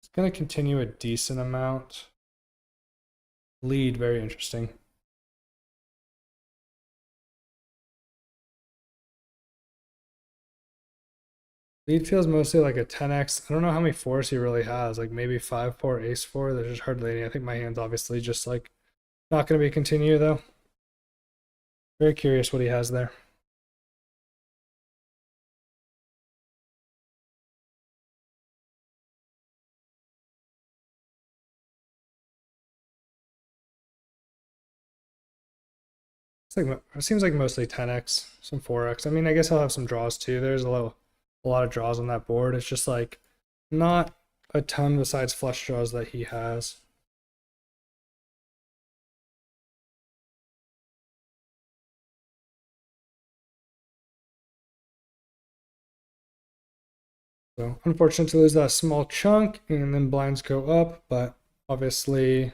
Speaker 1: it's gonna continue a decent amount. Lead, very interesting. Lead feels mostly like a 10x. I don't know how many fours he really has. Like maybe 5-4, ace-4. There's just hardly any. I think my hand's obviously just like not gonna be continue though. Very curious what he has there. It seems like mostly 10x, some 4x. I mean, I guess I'll have some draws too. There's a lot of draws on that board. It's just like not a ton besides flush draws that he has. So unfortunate to lose that small chunk, and then blinds go up, but obviously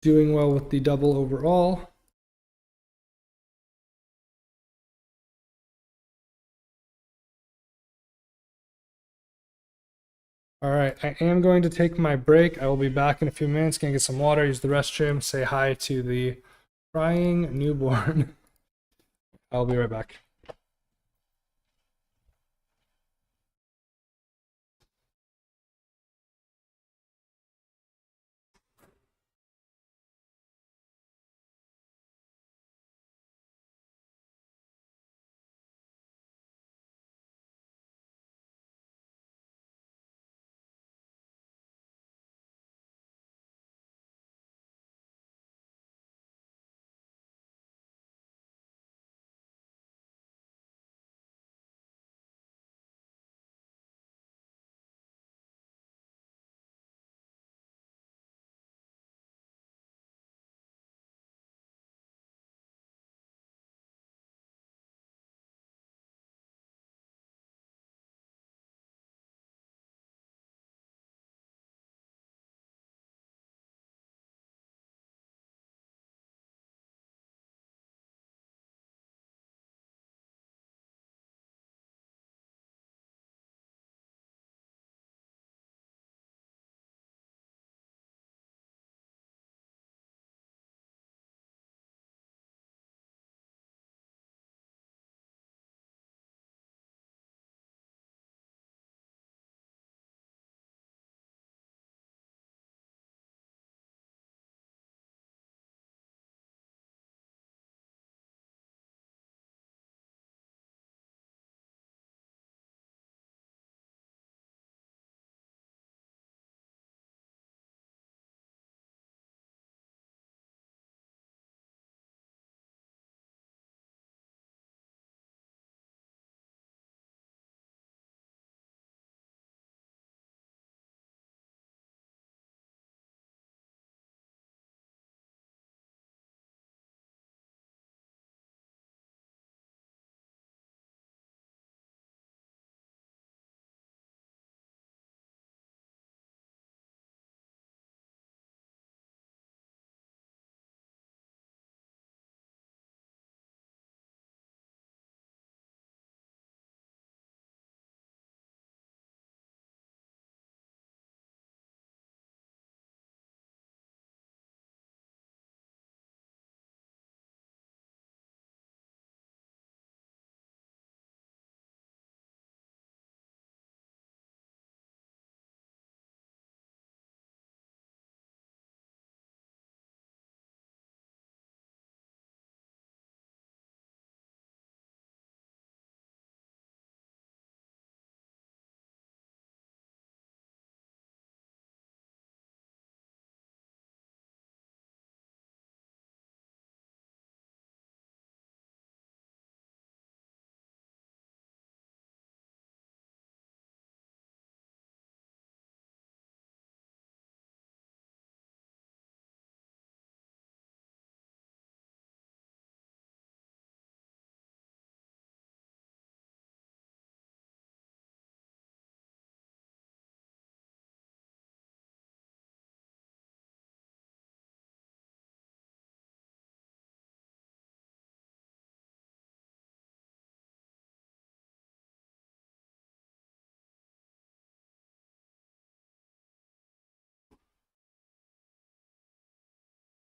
Speaker 1: doing well with the double overall. All right, I am going to take my break. I will be back in a few minutes. Gonna get some water, use the restroom, say hi to the crying newborn. I'll be right back.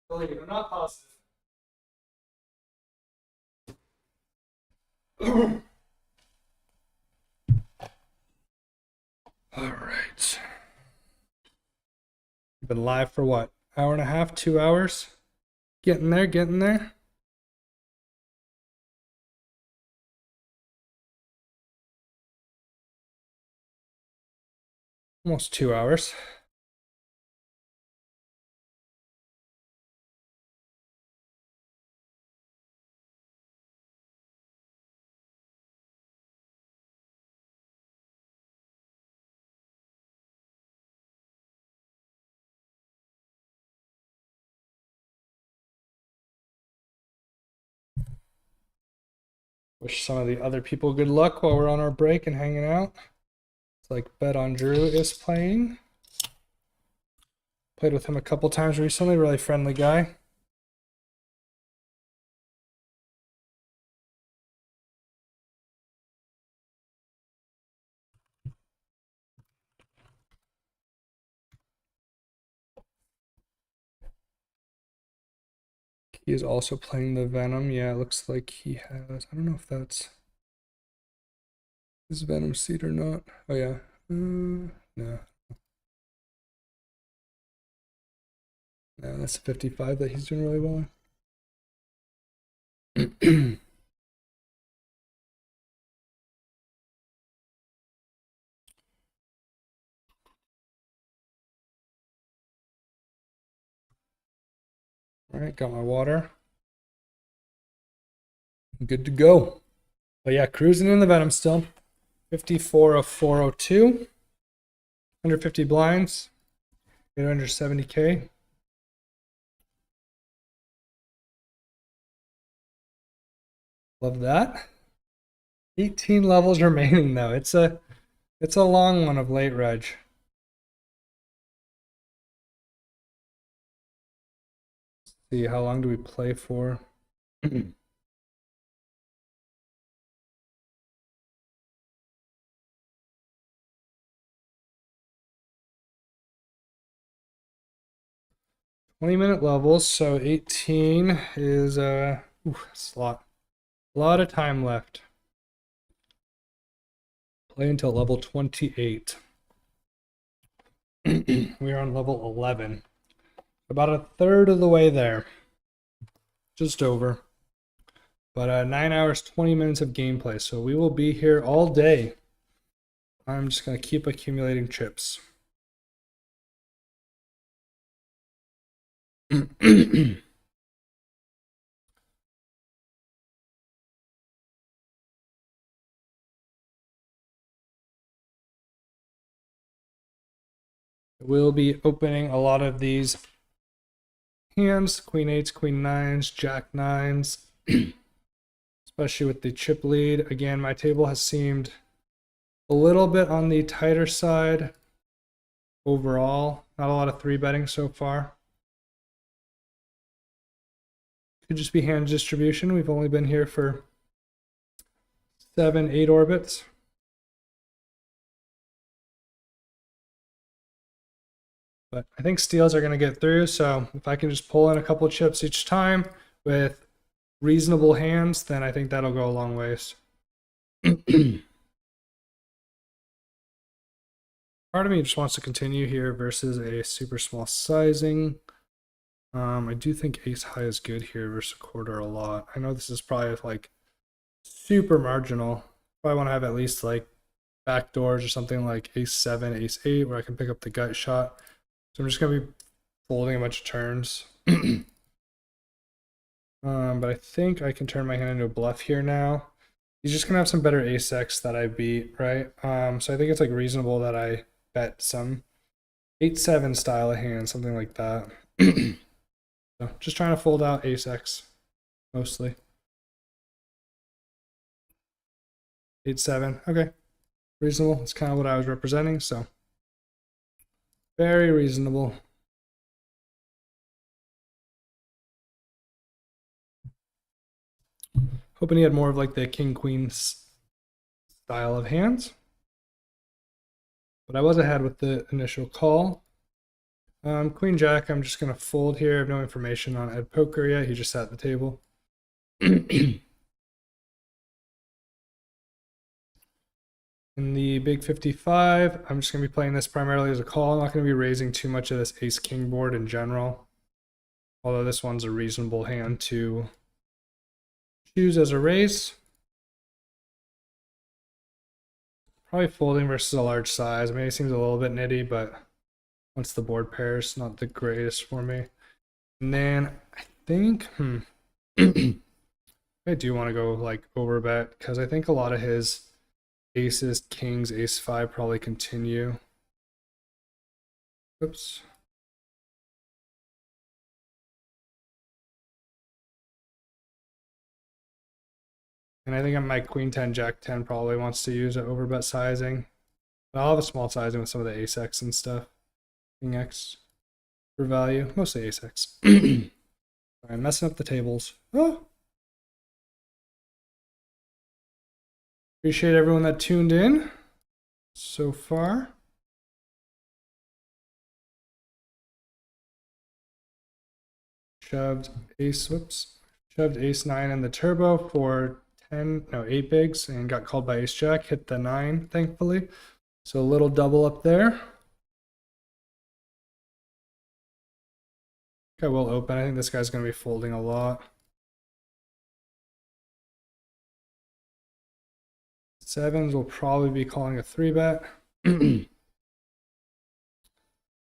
Speaker 1: Believe it, I'm not positive. All right. Been live for what? Hour and a half, 2 hours? Getting there, getting there. Almost 2 hours. Wish some of the other people good luck while we're on our break and hanging out. It's like Bet on Drew is playing. Played with him a couple times recently, really friendly guy. He is also playing the Venom. Yeah, it looks like he has. I don't know if that's his Venom seed or not. Oh, yeah. No. No, that's 55 that he's doing really well in. All right, got my water. Good to go. But yeah, cruising in the Venom still. 54 of 402. 150 blinds. 870K. Love that. 18 levels remaining though. It's a long one of late reg. See, how long do we play for? 20-minute levels, so 18 is it's a lot of time left. Play until level 28. We are on level 11. About a third of the way there. Just over. But 9 hours, 20 minutes of gameplay, so we will be here all day. I'm just going to keep accumulating chips. We'll be opening a lot of these hands, queen eights, queen nines, jack nines, especially with the chip lead. Again, my table has seemed a little bit on the tighter side overall. Not a lot of 3-betting so far. Could just be hand distribution. We've only been here for 7, 8 orbits. But I think steals are going to get through, so if I can just pull in a couple chips each time with reasonable hands, then I think that'll go a long ways. Part of me just wants to continue here versus a super small sizing. I do think ace high is good here versus quarter a lot. I know this is probably like super marginal. Probably want to have at least like back doors or something like ace 7, ace 8 where I can pick up the gut shot. So I'm just going to be folding a bunch of turns. But I think I can turn my hand into a bluff here now. He's just going to have some better ace-x that I beat, right? So I think it's like reasonable that I bet some 8-7 style of hand, something like that. So just trying to fold out ace-x mostly. 8-7, okay. Reasonable, that's kind of what I was representing, so very reasonable. Hoping he had more of like the king-queen style of hands. But I was ahead with the initial call. Queen Jack, I'm just going to fold here. I have no information on Ed Poker yet. He just sat at the table. In the big 55, I'm just going to be playing this primarily as a call. I'm not going to be raising too much of this ace-king board in general. Although this one's a reasonable hand to choose as a raise. Probably folding versus a large size. I mean, it seems a little bit nitty, but once the board pairs, not the greatest for me. And then I think, I do want to go like over bet because I think a lot of his aces, kings, ace 5 probably continue. Oops. And I think my queen 10, jack 10 probably wants to use an overbet sizing. But I'll have a small sizing with some of the ace x and stuff. King x for value, mostly ace x. I'm messing up the tables. Oh. Appreciate everyone that tuned in so far. Shoved shoved ace 9 in the turbo for 8 bigs and got called by ace jack, hit the 9 thankfully. So a little double up there. I will open. I think this guy's going to be folding a lot. Sevens will probably be calling a 3-bet.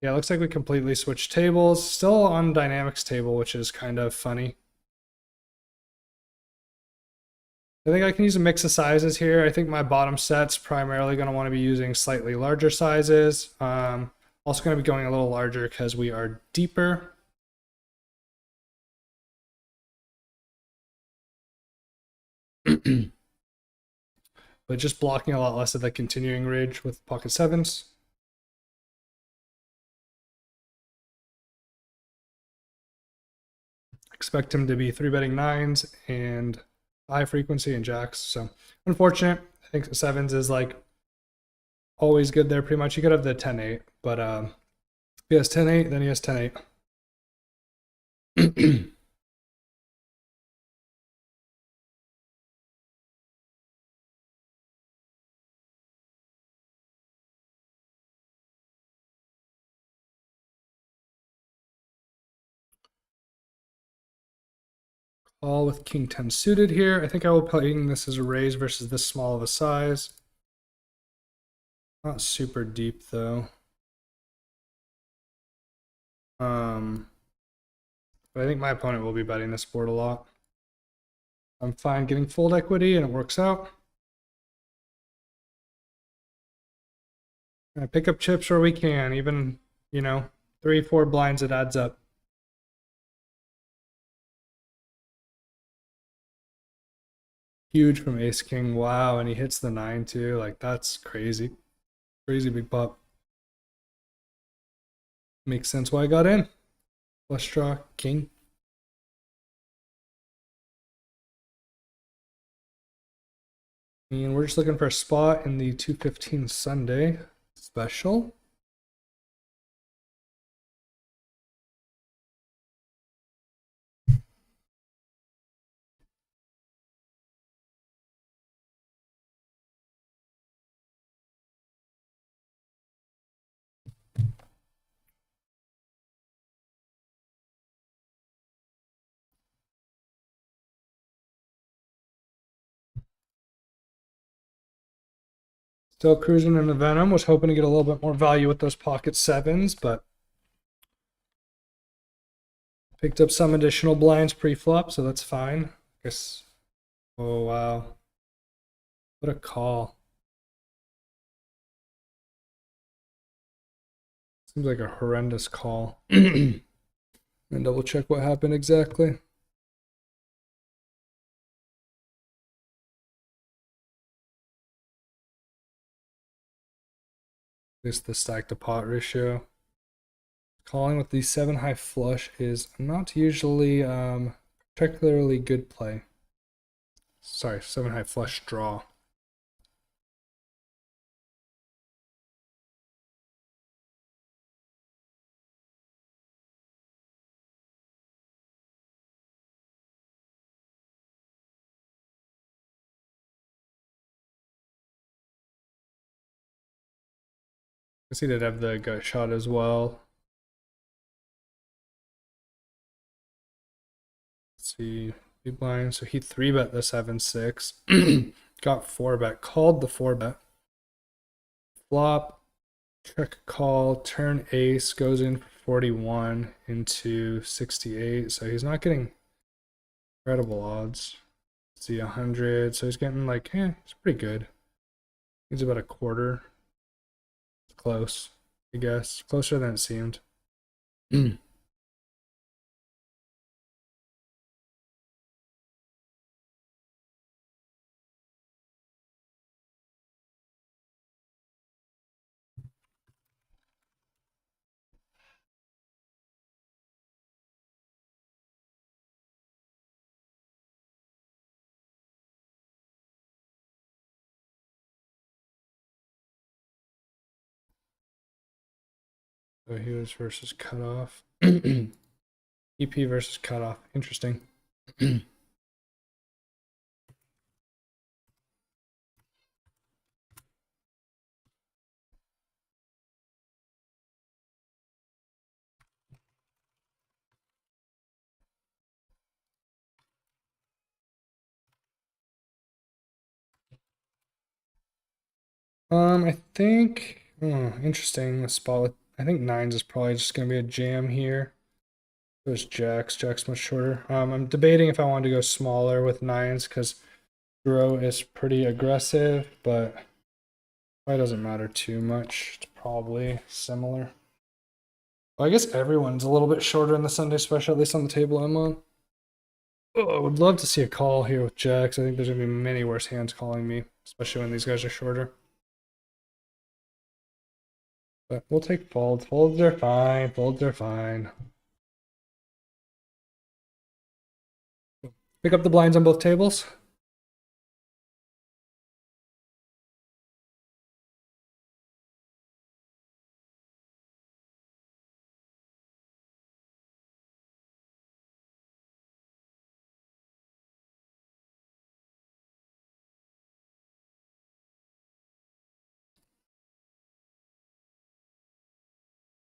Speaker 1: Yeah, it looks like we completely switched tables. Still on dynamics table, which is kind of funny. I think I can use a mix of sizes here. I think my bottom set's primarily going to want to be using slightly larger sizes. Also going to be going a little larger because we are deeper. But just blocking a lot less of the continuing ridge with pocket sevens. Expect him to be 3-betting 9s and high frequency and jacks. So unfortunate. I think sevens is like always good there pretty much. You could have the 10-8, but if he has 10-8, then he has 10-8. All with king 10 suited here. I think I will play this as a raise versus this small of a size. Not super deep though. But I think my opponent will be betting this board a lot. I'm fine getting fold equity and it works out. I pick up chips where we can, even, 3-4 blinds, it adds up. Huge from ace king. Wow, and he hits the 9 too. Like, that's crazy. Crazy big pop. Makes sense why I got in. Flush draw, king. And we're just looking for a spot in the 215 Sunday special. Still cruising in the Venom. Was hoping to get a little bit more value with those pocket sevens, but picked up some additional blinds pre-flop, so that's fine. Guess. Oh wow, what a call! Seems like a horrendous call. And double check what happened exactly. This the stack to pot ratio. Calling with the 7 high flush is not usually particularly good play. Sorry, 7 high flush draw. I guess he did have the gut shot as well. Let's see, big blind. So he 3-bet the 7-6. Got 4-bet, called the 4-bet. Flop, check call, turn ace, goes in for 41 into 68. So he's not getting incredible odds. Let's see, 100. So he's getting like, it's pretty good. He's about a quarter. Close, I guess. Closer than it seemed. So here's versus cutoff. EP versus cutoff. Interesting. I think interesting. The spot with I think nines is probably just gonna be a jam here. There's jacks. Jacks much shorter. I'm debating if I want to go smaller with nines because Dro is pretty aggressive, but probably doesn't matter too much. It's probably similar. Well, I guess everyone's a little bit shorter in the Sunday special, at least on the table I'm on. Oh, I would love to see a call here with jacks. I think there's gonna be many worse hands calling me, especially when these guys are shorter. But we'll take folds. Folds are fine. Folds are fine. Pick up the blinds on both tables.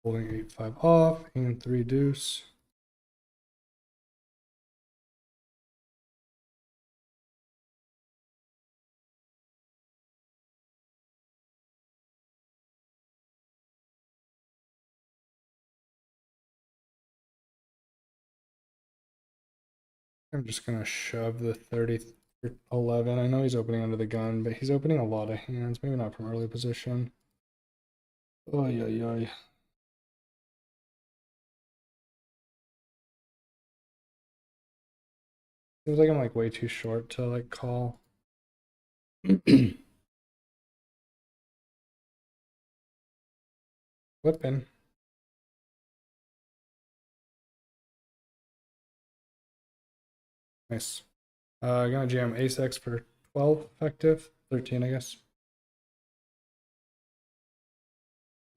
Speaker 1: Holding 8-5 off and 3 deuce. I'm just gonna shove the 30 for 11. I know he's opening under the gun, but he's opening a lot of hands. Maybe not from early position. Oh yeah, yeah. Seems like I'm like way too short to like call. Flipping. Nice. Gonna jam ace X for 12 effective. 13, I guess.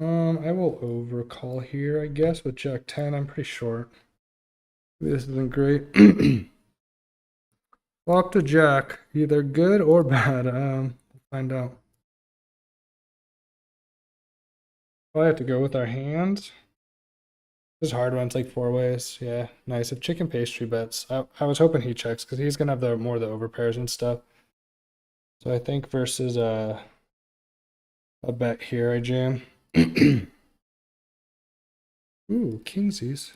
Speaker 1: I will overcall here, I guess, with Jack 10. I'm pretty short. This isn't great. Flop to Jack, either good or bad. We'll find out. Probably have to go with our hand. This is hard when it's like 4 ways. Yeah, nice. If chicken pastry bets, I was hoping he checks because he's gonna have the more of the overpairs and stuff. So I think versus a bet here, I jam. Ooh, kingsies.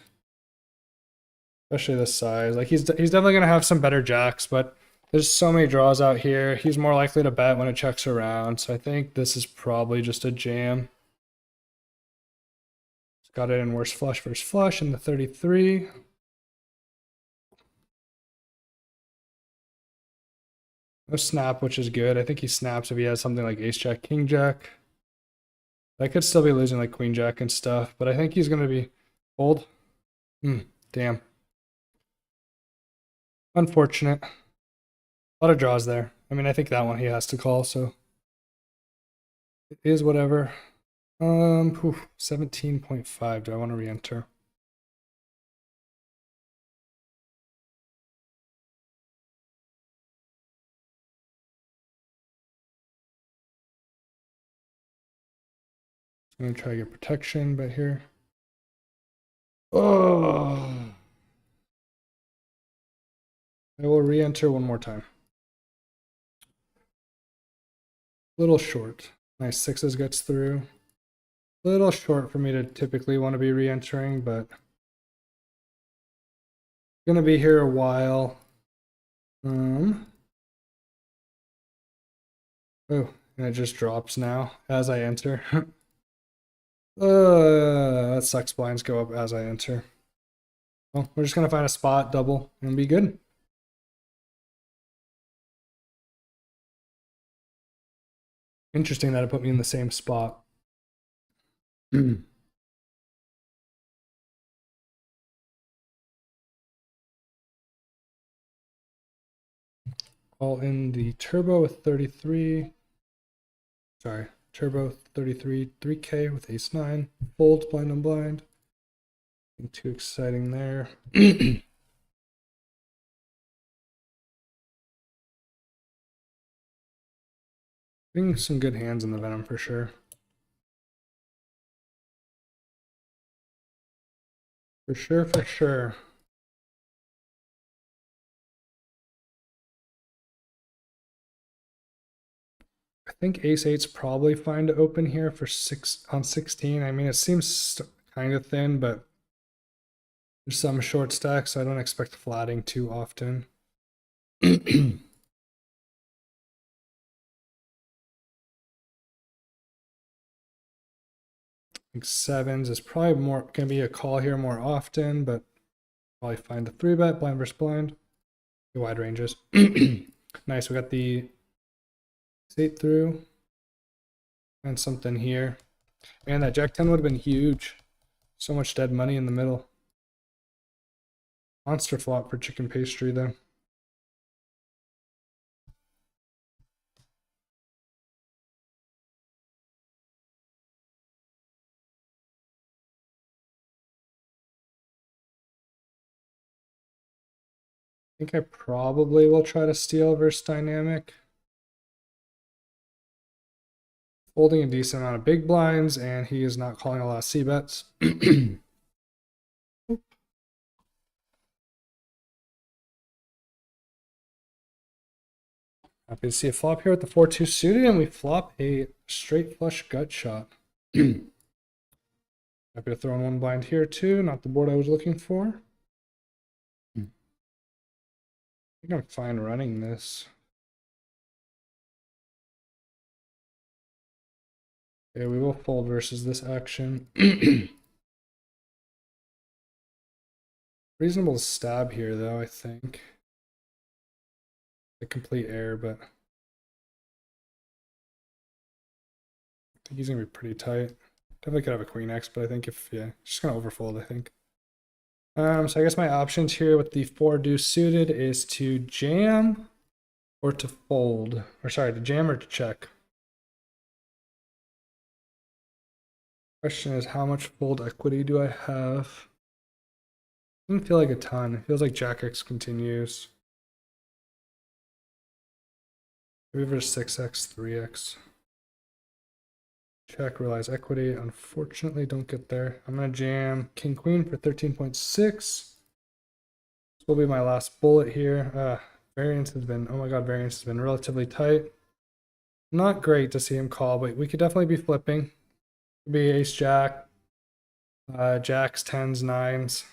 Speaker 1: Especially the size. Like he's definitely gonna have some better jacks, but there's so many draws out here. He's more likely to bet when it checks around. So I think this is probably just a jam. Got it in worse flush versus flush in the 33. No snap, which is good. I think he snaps if he has something like ace jack, king jack. I could still be losing like queen jack and stuff, but I think he's gonna be fold. Damn. Unfortunate. A lot of draws there. I mean, I think that one he has to call, so it is whatever. 17.5. Do I want to re-enter? I'm gonna try to get protection, but here. Oh. I will re-enter one more time. Little short. Nice sixes gets through. Little short for me to typically want to be re-entering, but gonna be here a while. Oh, and it just drops now as I enter. That sucks. Blinds go up as I enter. Well, we're just gonna find a spot, double, and be good. Interesting that it put me in the same spot. All in the turbo with 33. Sorry, turbo 33, 3K with ace 9. Fold blind on blind. Nothing too exciting there. Getting some good hands in the Venom for sure. For sure, for sure. I think ace eight's probably fine to open here for 6 on 16. I mean, it seems kind of thin, but there's some short stacks, so I don't expect flatting too often. I think sevens is probably more going to be a call here more often, but probably find the 3-bet blind versus blind. The wide ranges. Nice, we got the 8 through and something here. Man, that Jack 10 would have been huge. So much dead money in the middle. Monster flop for chicken pastry though. I think I probably will try to steal versus dynamic. Folding a decent amount of big blinds, and he is not calling a lot of C bets. Happy to see a flop here with the 4-2 suited, and we flop a straight flush gut shot. Happy to throw in one blind here too, not the board I was looking for. I think I'm fine running this. Okay, we will fold versus this action. Reasonable stab here though, I think. A complete error, but I think he's gonna be pretty tight. Definitely could have a queen X, but I think if, yeah, just gonna overfold, I think. So I guess my options here with the 4 deuce suited is to jam or to fold. Or sorry, to jam or to check. Question is, how much fold equity do I have? Doesn't feel like a ton. It feels like Jack X continues. Maybe versus 6x, 3x. Check, realize equity. Unfortunately, don't get there. I'm going to jam King Queen for 13.6. This will be my last bullet here. Variance has been, oh my god, variance has been relatively tight. Not great to see him call, but we could definitely be flipping. Could be ace jack, jacks, 10s, 9s.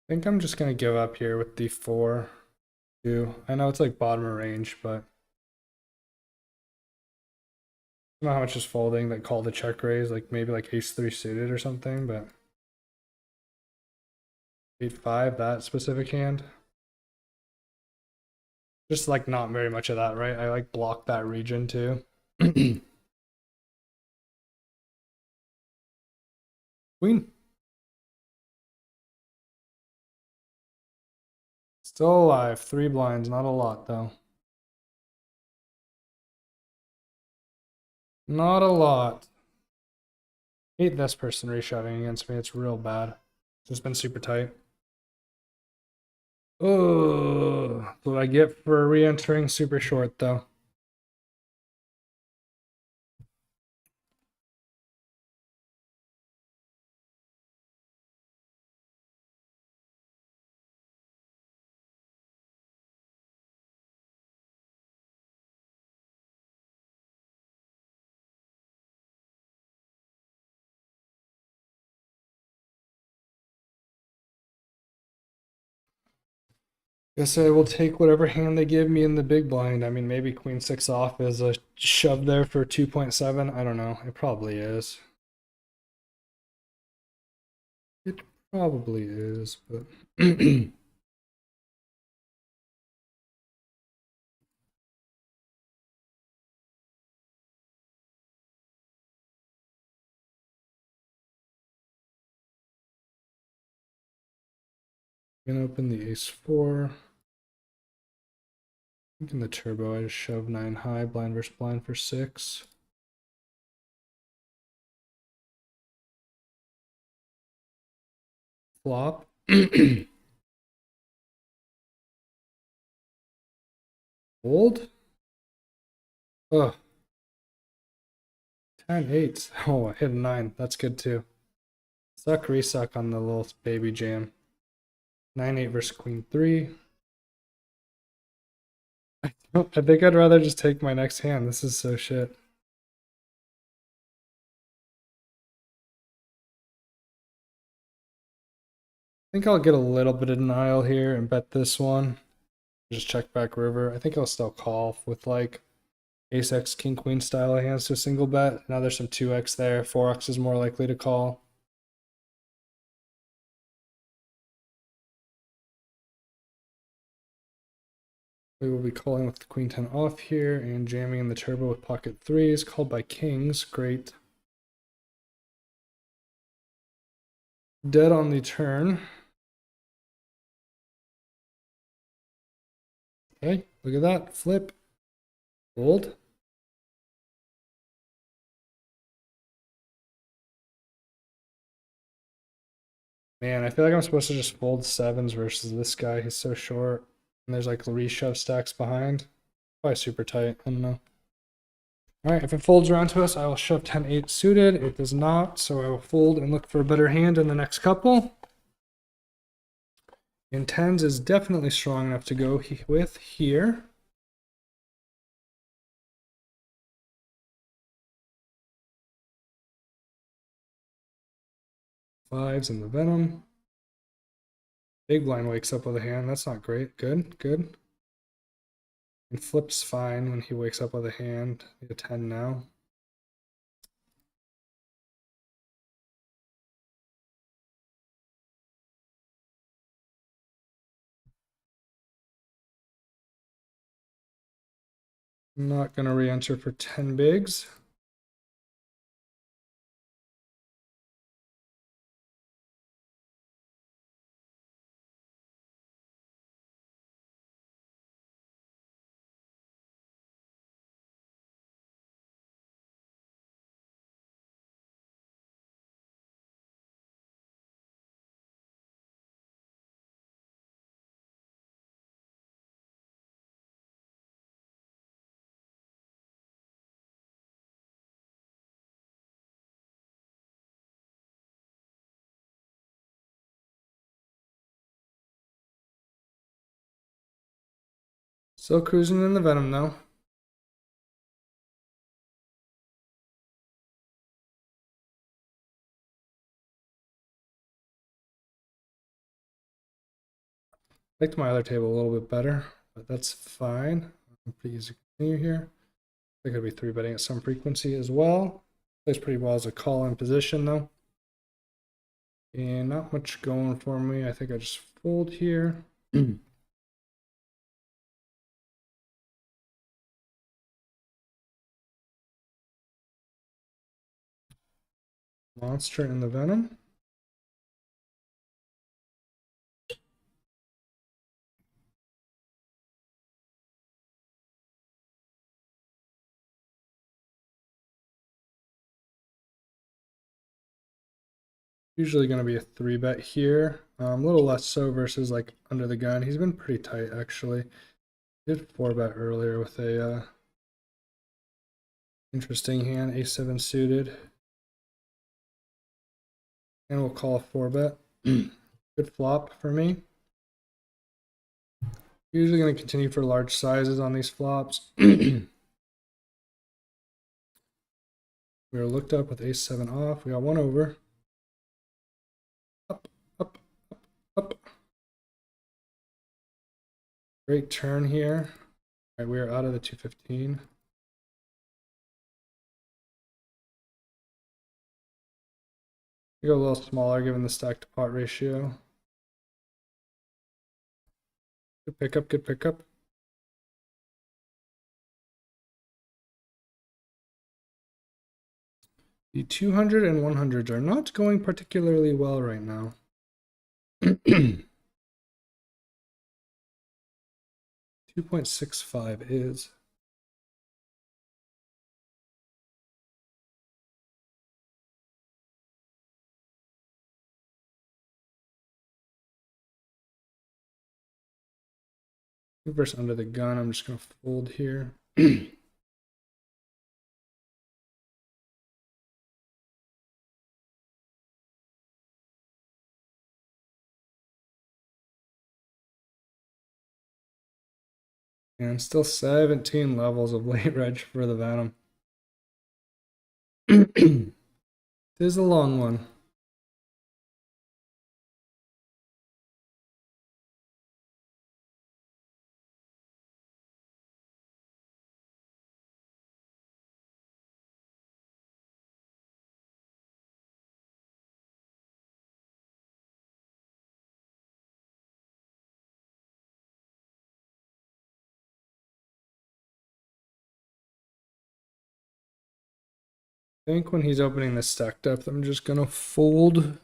Speaker 1: I think I'm just going to give up here with the 4. I know it's like bottom of range, but I don't know how much is folding that called the check raise, like maybe like ace 3 suited or something, but 8-5, that specific hand. Just like not very much of that, right? I like block that region too. Queen. Still alive, 3 blinds, not a lot though. Not a lot. Hate this person reshoving against me, it's real bad. It's just been super tight. Oh, what I get for re-entering super short though. Guess I will take whatever hand they give me in the big blind. I mean, maybe queen 6 off is a shove there for 2.7. I don't know. It probably is. It probably is, but gonna open the ace 4. I think in the turbo I just shove 9 high, blind versus blind for 6. flop. Fold. Oh, 10 8. Oh, I hit a 9. That's good too. Suck, resuck on the little baby jam. 9 8 versus Queen 3. I think I'd rather just take my next hand. This is so shit. I think I'll get a little bit of denial here and bet this one. Just check back river. I think I'll still call with like ace x king queen style of hands to a single bet. Now there's some 2x there. 4x is more likely to call. We will be calling with the queen 10 off here and jamming in the turbo with pocket threes. Called by kings. Great. Dead on the turn. Okay, look at that. Flip. Fold. Man, I feel like I'm supposed to just fold sevens versus this guy. He's so short. And there's like reshove stacks behind. Probably super tight. I don't know. All right, if it folds around to us, I will shove 10 8 suited. It does not, so I will fold and look for a better hand in the next couple. And tens is definitely strong enough to go with here. Fives in the Venom. Big blind wakes up with a hand. That's not great. Good, good. And flips fine when he wakes up with a hand. Need a 10 now. I'm not going to re-enter for 10 bigs. Still cruising in the Venom though. Liked my other table a little bit better, but that's fine. Please continue here. They're going to be 3-betting at some frequency as well. Plays pretty well as a call in position though. And not much going for me. I think I just fold here. Monster in the Venom. Usually going to be a 3-bet here. A little less so versus like under the gun. He's been pretty tight actually. Did 4-bet earlier with a interesting hand, a7 suited. And we'll call a 4-bet. Good flop for me. Usually going to continue for large sizes on these flops. We were looked up with ace7 off. We got one over. Up, up, up, up. Great turn here. All right, we are out of the 215. We go a little smaller given the stack to pot ratio. Good pickup, good pickup. The 200 and 100s are not going particularly well right now. 2.65 is. Versus under the gun, I'm just going to fold here. And still 17 levels of late reg for the Venom. It is a long one. I think when he's opening the stack depth, I'm just gonna fold.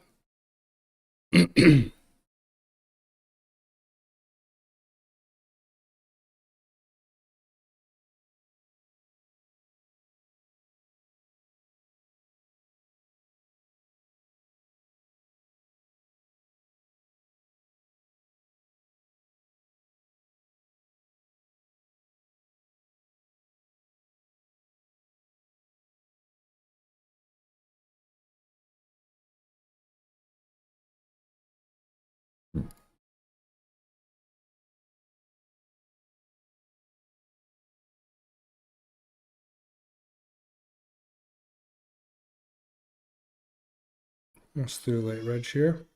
Speaker 1: Let's do late reg here.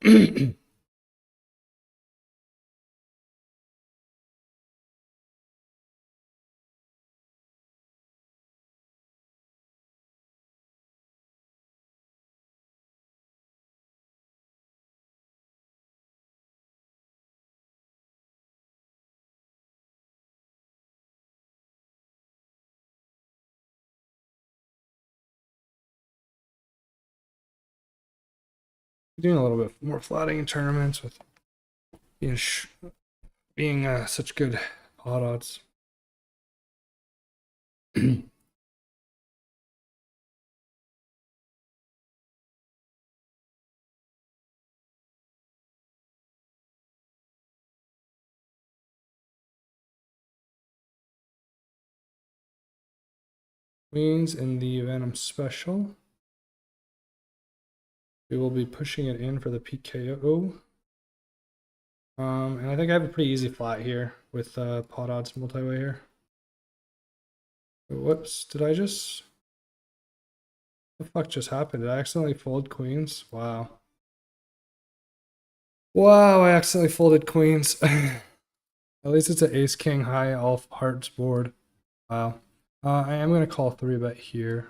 Speaker 1: Doing a little bit more flatting in tournaments with being such good pot odds. Queens in the Venom special. We will be pushing it in for the PKO. And I think I have a pretty easy flat here with pot odds multi-way here. Whoops, did I just... What the fuck just happened? Did I accidentally fold queens? Wow. Wow, I accidentally folded queens. At least it's an ace king high all hearts board. Wow. I am going to call 3-bet here.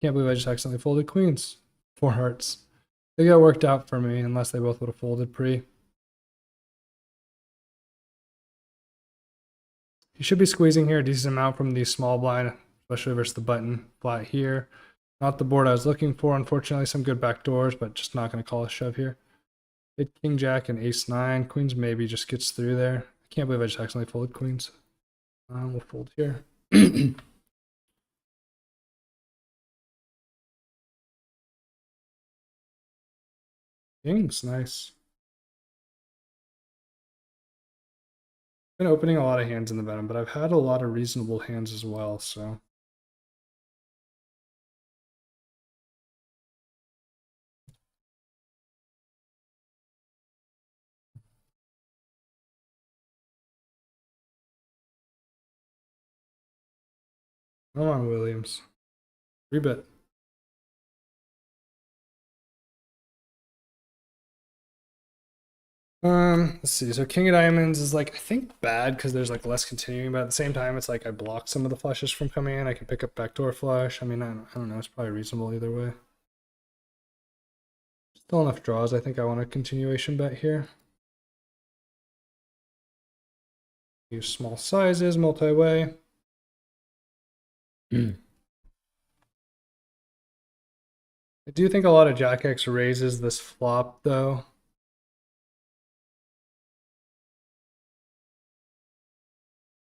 Speaker 1: Can't believe I just accidentally folded queens. 4 hearts. They got worked out for me unless they both would have folded pre. You should be squeezing here a decent amount from the small blind, especially versus the button flat here. Not the board I was looking for, unfortunately. Some good back doors, but just not going to call a shove here. Hit king jack and ace 9. Queens maybe just gets through there. I can't believe I just accidentally folded queens. We'll fold here. Kings, nice. Been opening a lot of hands in the Venom, but I've had a lot of reasonable hands as well, so. Come on, Williams. 3-bet. Let's see. So King of Diamonds is like, I think bad because there's like less continuing, but at the same time, it's like I block some of the flushes from coming in. I can pick up backdoor flush. I mean, I don't know. It's probably reasonable either way. Still enough draws. I think I want a continuation bet here. Use small sizes, multi-way. I do think a lot of Jack X raises this flop though.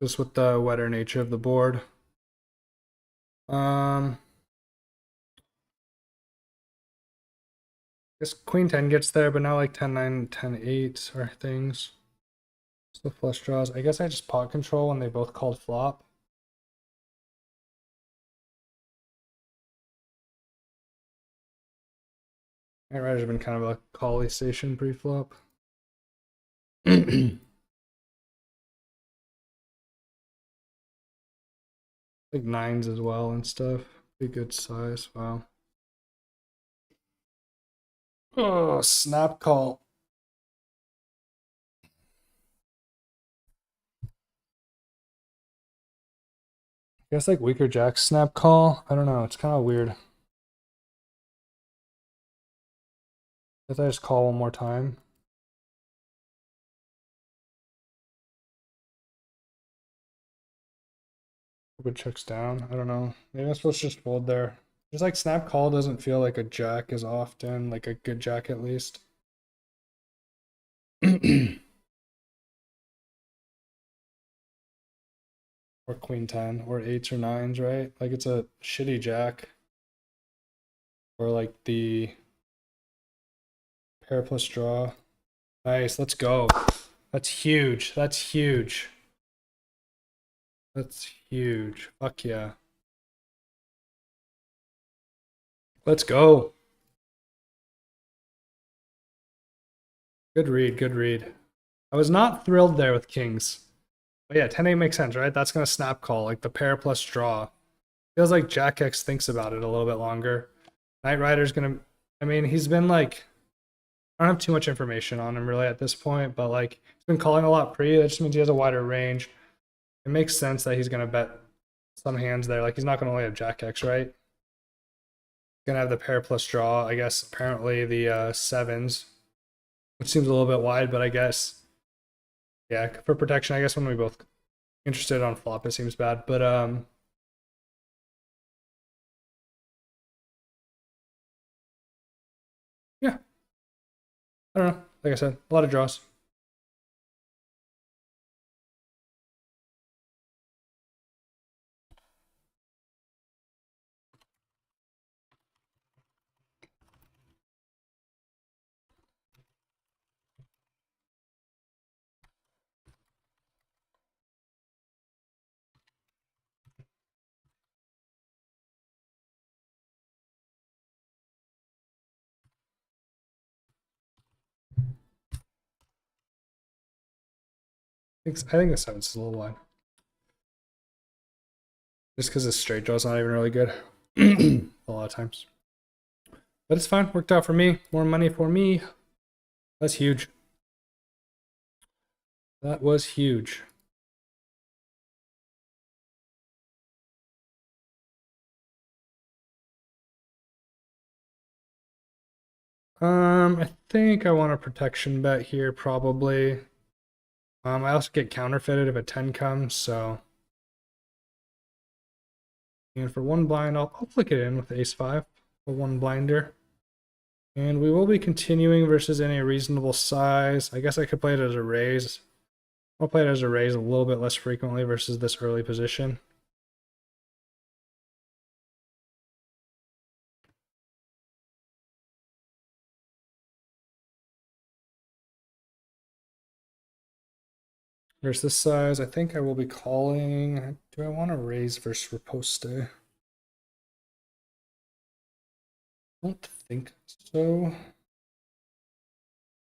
Speaker 1: Just with the wetter nature of the board. I guess Queen 10 gets there, but not like 10-9, 10-8 or things. So flush draws. I guess I just pot control when they both called flop. Knight Rider's been kind of a collie station pre-flop. Like nines as well and stuff. Be good size. Wow. Oh, snap call. I guess like weaker jack snap call. I don't know. It's kind of weird. Guess I just call one more time. Hope it checks down. I don't know. Maybe I'm supposed to just fold there. Just like snap call doesn't feel like a jack as often, like a good jack at least. Or queen 10 or eights or nines, right? Like it's a shitty jack. Or like the pair plus draw. Nice, let's go. That's huge. That's huge. That's huge. Fuck yeah. Let's go. Good read, good read. I was not thrilled there with kings. But yeah, 10-8 makes sense, right? That's gonna snap call, like the pair plus draw. Feels like Jack X thinks about it a little bit longer. Knight Rider's gonna, I mean, he's been like, I don't have too much information on him really at this point, but like he's been calling a lot pre. That just means he has a wider range. It makes sense that he's gonna bet some hands there. Like he's not gonna only have Jack X, right? He's gonna have the pair plus draw. I guess apparently the sevens, which seems a little bit wide, but I guess yeah, for protection. I guess when we both interested on flop, it seems bad, but yeah, I don't know. Like I said, a lot of draws. I think the sevens is a little wide. Just because the straight draw's not even really good a lot of times. But it's fine. Worked out for me. More money for me. That's huge. That was huge. I think I want a protection bet here, probably. I also get counterfeited if a 10 comes, so. And for one blind, I'll flick it in with ace 5 for one blinder. And we will be continuing versus any reasonable size. I guess I could play it as a raise. I'll play it as a raise a little bit less frequently versus this early position. There's this size. I think I will be calling. Do I want to raise versus riposte? I don't think so. I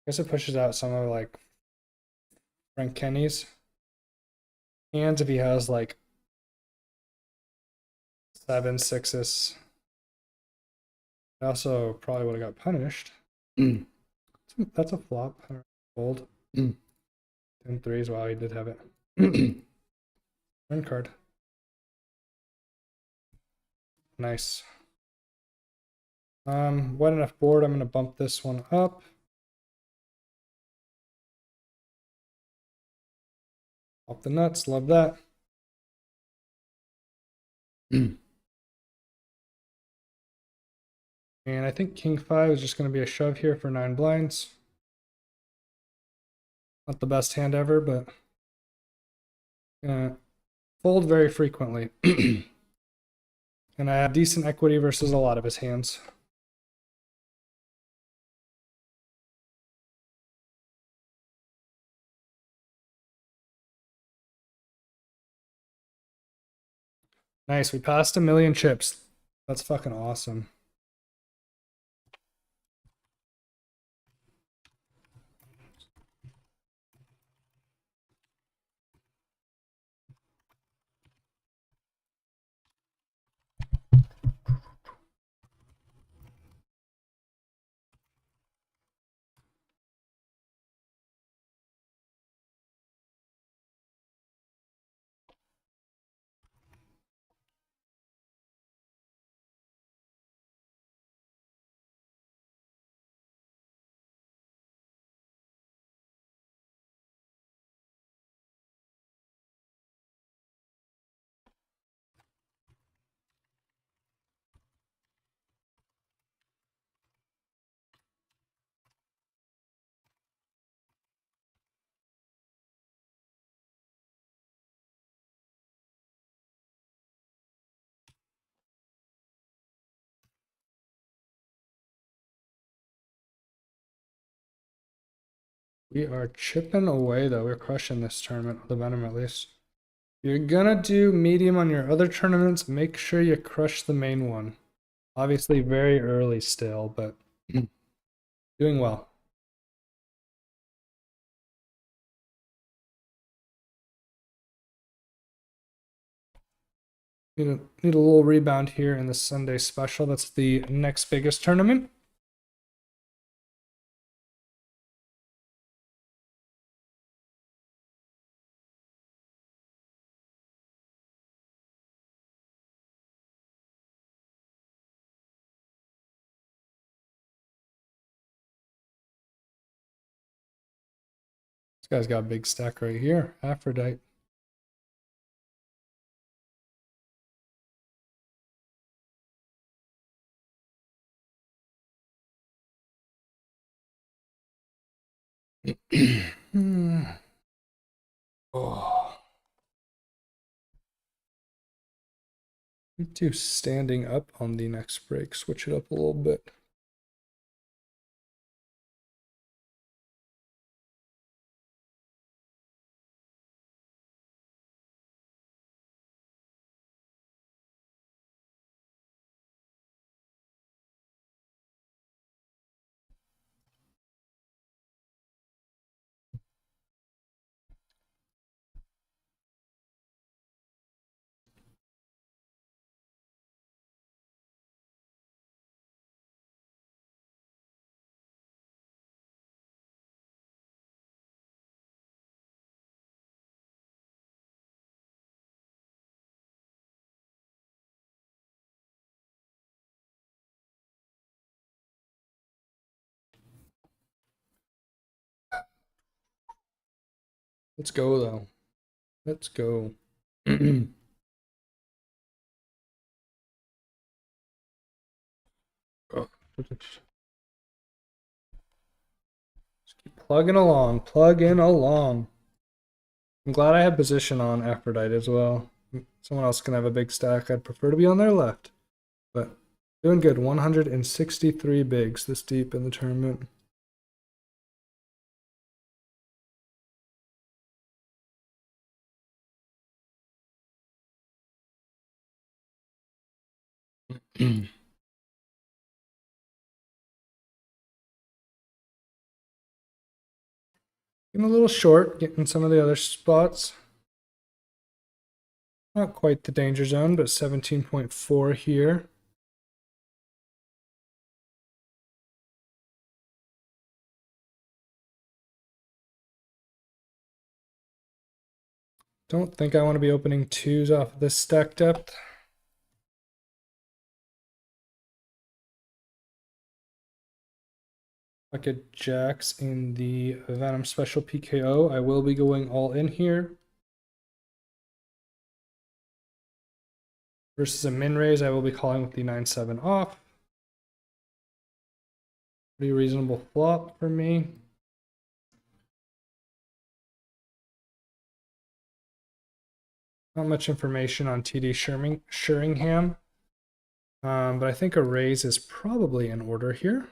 Speaker 1: guess it pushes out some of like Frank Kenny's hands if he has like 7 6s. I also probably would have got punished. That's a flop. Fold. 10 3s. Wow, he did have it. Turn card. Nice. Wide enough board. I'm gonna bump this one up. Off the nuts. Love that. And I think king 5 is just going to be a shove here for 9 blinds. Not the best hand ever, but fold very frequently. And I have decent equity versus a lot of his hands. Nice. We passed 1,000,000 chips. That's fucking awesome. We are chipping away though. We're crushing this tournament, the Venom at least. You're gonna do medium on your other tournaments. Make sure you crush the main one. Obviously, very early still, but doing well. Need a little rebound here in the Sunday special. That's the next biggest tournament. This guy's got a big stack right here. Aphrodite. Oh. Do standing up on the next break. Switch it up a little bit. Let's go though. Let's go. Oh. Just keep plugging along, plugging along. I'm glad I have position on Aphrodite as well. Someone else can have a big stack. I'd prefer to be on their left. But doing good. 163 bigs this deep in the tournament. Getting a little short, getting some of the other spots. Not quite the danger zone, but 17.4 here. Don't think I want to be opening twos off of this stack depth. Pocket jacks in the Venom special PKO. I will be going all in here. Versus a min raise, I will be calling with the 9-7 off. Pretty reasonable flop for me. Not much information on TD Sheringham, but I think a raise is probably in order here.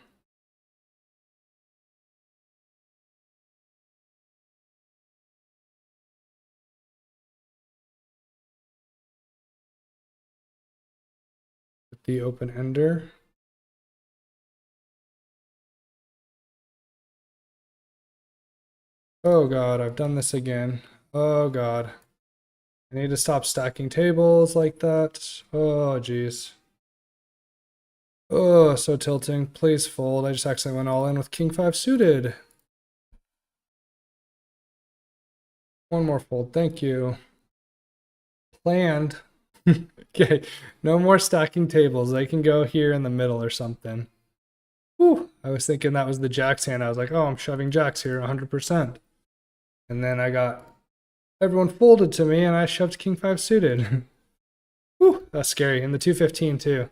Speaker 1: the open ender. Oh god, I've done this again. Oh god. I need to stop stacking tables like that. Oh jeez. Oh, so tilting. Please fold. I just actually went all in with king 5 suited. One more fold. Thank you. Planned. Okay, no more stacking tables. They can go here in the middle or something. Whew. I was thinking that was the jacks hand. I was like, oh, I'm shoving jacks here 100%. And then I got everyone folded to me and I shoved king 5 suited. Whew, that's scary. And the 215 too.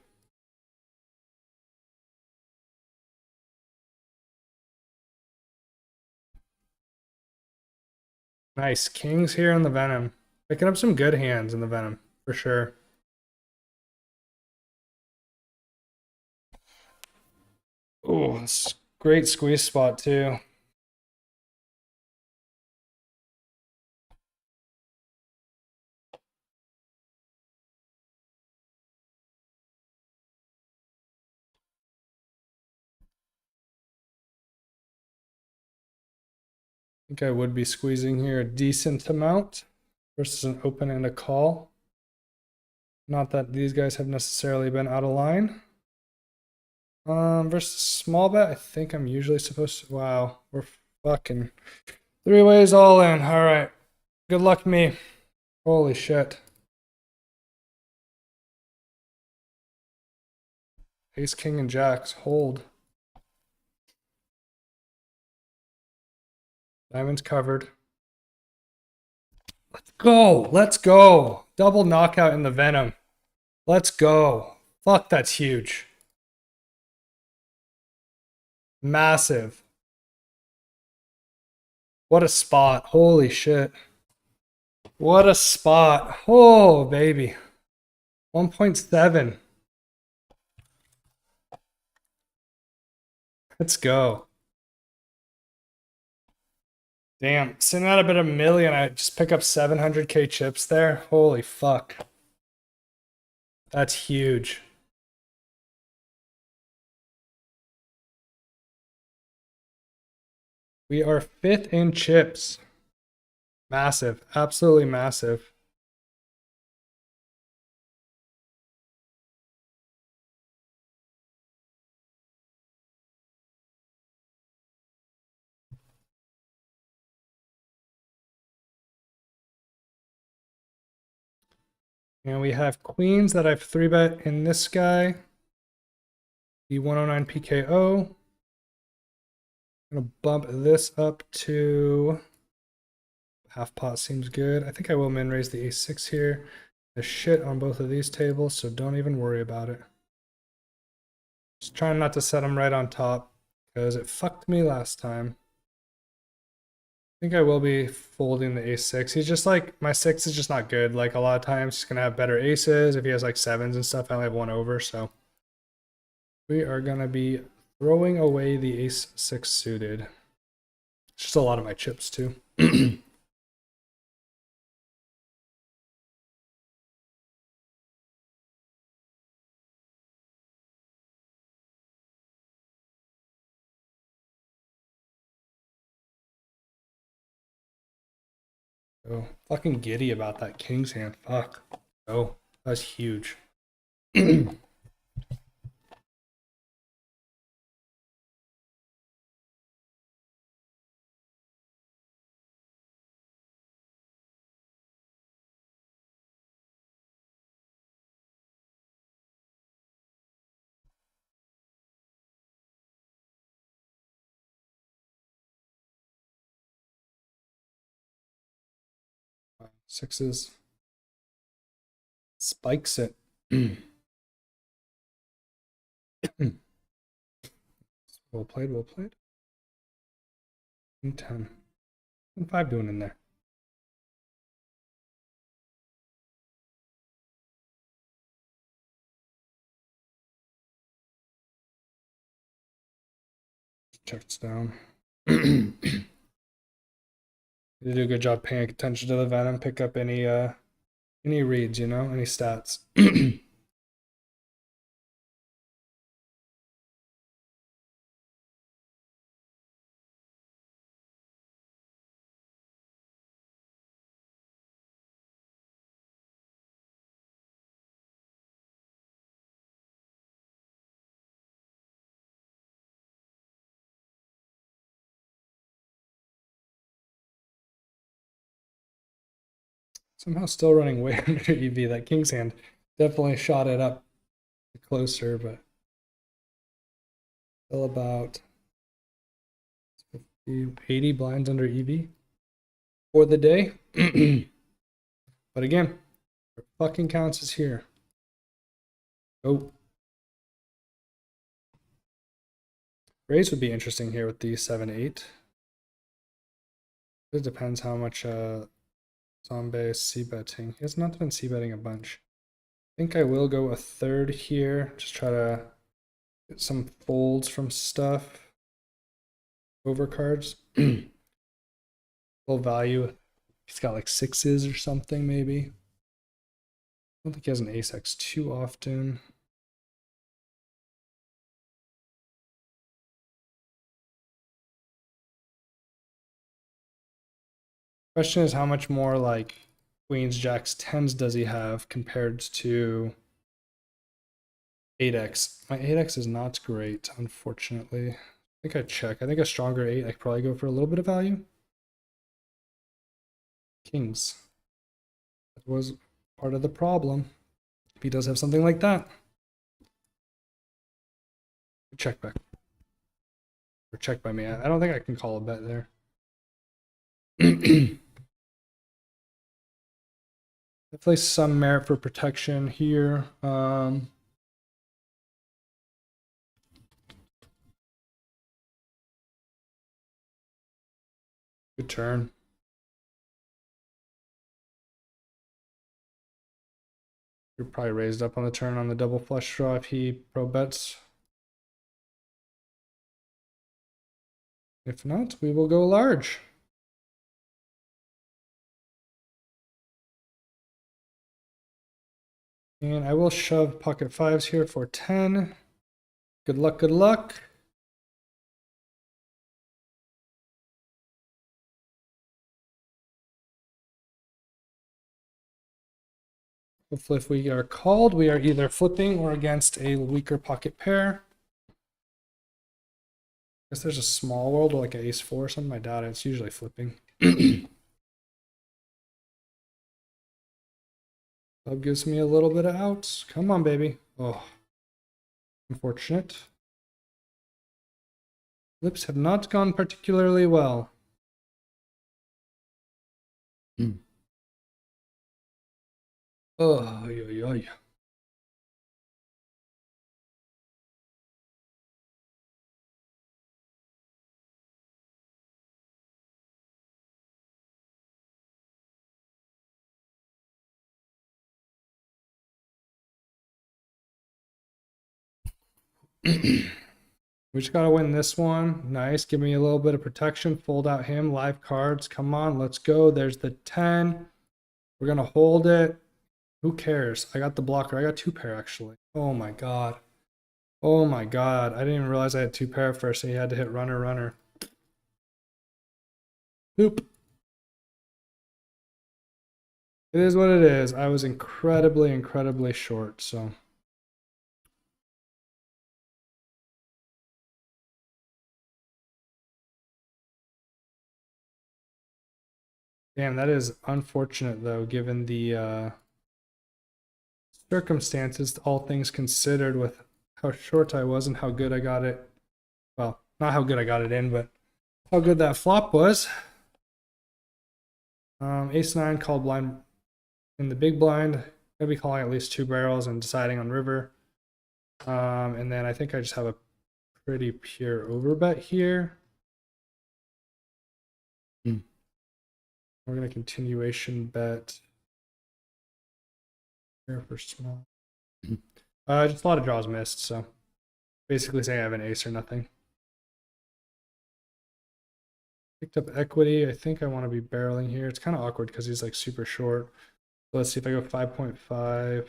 Speaker 1: Nice. Kings here in the Venom. Picking up some good hands in the Venom, for sure. Oh, great squeeze spot too. I think I would be squeezing here a decent amount versus an open and a call. Not that these guys have necessarily been out of line. Versus small bet, I think I'm usually supposed to. Wow, we're fucking 3-ways all in. All right, good luck me. Holy shit. Ace, king, and jacks. Hold. Diamonds covered. Let's go. Let's go. Double knockout in the Venom. Let's go. Fuck, that's huge. Massive. What a spot. Holy shit. What a spot. Oh, baby. 1.7. Let's go. Damn. Sitting at a bit of a million. I just pick up 700K chips there. Holy fuck. That's huge. We are 5th in chips. Massive. Absolutely massive. And we have queens that I've 3-bet in this guy. The 109 PKO. I'm gonna bump this up to half pot seems good. I think I will min raise the ace-6 here. The shit on both of these tables, so don't even worry about it. Just trying not to set them right on top because it fucked me last time. I think I will be folding the ace-6. He's just like, my 6 is just not good. Like a lot of times he's gonna have better aces. If he has like 7s and stuff, I only have 1 over, so we are gonna be throwing away the ace-6 suited. It's just a lot of my chips too. 'Fucking giddy about that king's hand. Fuck. Oh, that's huge. 6s. Spikes it. Well played, well played. 10. And 5 doing in there. Checks down. You do a good job paying attention to the Venom. Pick up any reads, you know, any stats. Somehow still running way under EV. That king's hand definitely shot it up closer, but still about 50, 80 blinds under EV for the day. But again, what fucking counts is here. Oh. Raise would be interesting here with the 7-8. It depends how much Zombie is c-betting. He has not been c-betting a bunch. I think I will go a third here. Just try to get some folds from stuff. Overcards. Full value. He's got like sixes or something maybe. I don't think he has an ace-x too often. Question is how much more like queens, jacks, tens does he have compared to 8x? My 8x is not great, unfortunately. I think I check. I think a stronger 8, I could probably go for a little bit of value. Kings. That was part of the problem. If he does have something like that. Check back. Or check by me. I don't think I can call a bet there. Definitely some merit for protection here. Good turn. You're probably raised up on the turn on the double flush draw if he pro bets. If not, we will go large. And I will shove pocket fives here for 10. Good luck, good luck. Hopefully if we are called, we are either flipping or against a weaker pocket pair. I guess there's a small world like an ace four or something. I doubt it. It's usually flipping. Club gives me a little bit of outs. Come on, baby. Oh, unfortunate. Flips have not gone particularly well. Oh, yo, yo. We just gotta win this one. Nice. Give me a little bit of protection. Fold out him. Live cards. Come on, let's go. There's the 10. We're gonna hold it. Who cares? I got the blocker. I got two pair actually. Oh my god. Oh my god. I didn't even realize I had two pair first, so he had to hit runner, runner. Oop. It is what it is. I was incredibly, incredibly short, so. Damn, that is unfortunate though, given the circumstances, all things considered, with how short I was and how good I got it. Well, not how good I got it in, but how good that flop was. Ace 9 called blind in the big blind. Gonna be calling at least two barrels and deciding on river. And then I think I just have a pretty pure overbet here. We're gonna continuation bet here for small. Just a lot of draws missed, so basically saying I have an ace or nothing. Picked up equity. I think I want to be barreling here. It's kind of awkward because he's like super short. So let's see if I go 5.5.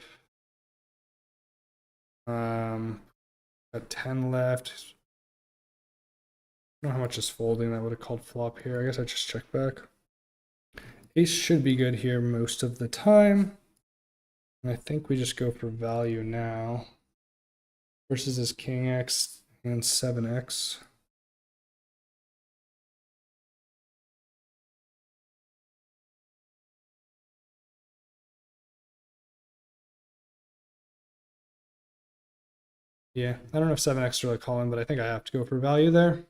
Speaker 1: Got 10 left. I don't know how much is folding. That would have called flop here. I guess I just check back. Ace should be good here most of the time. And I think we just go for value now. Versus his king X and 7X. Yeah, I don't know if 7x really calling, but I think I have to go for value there.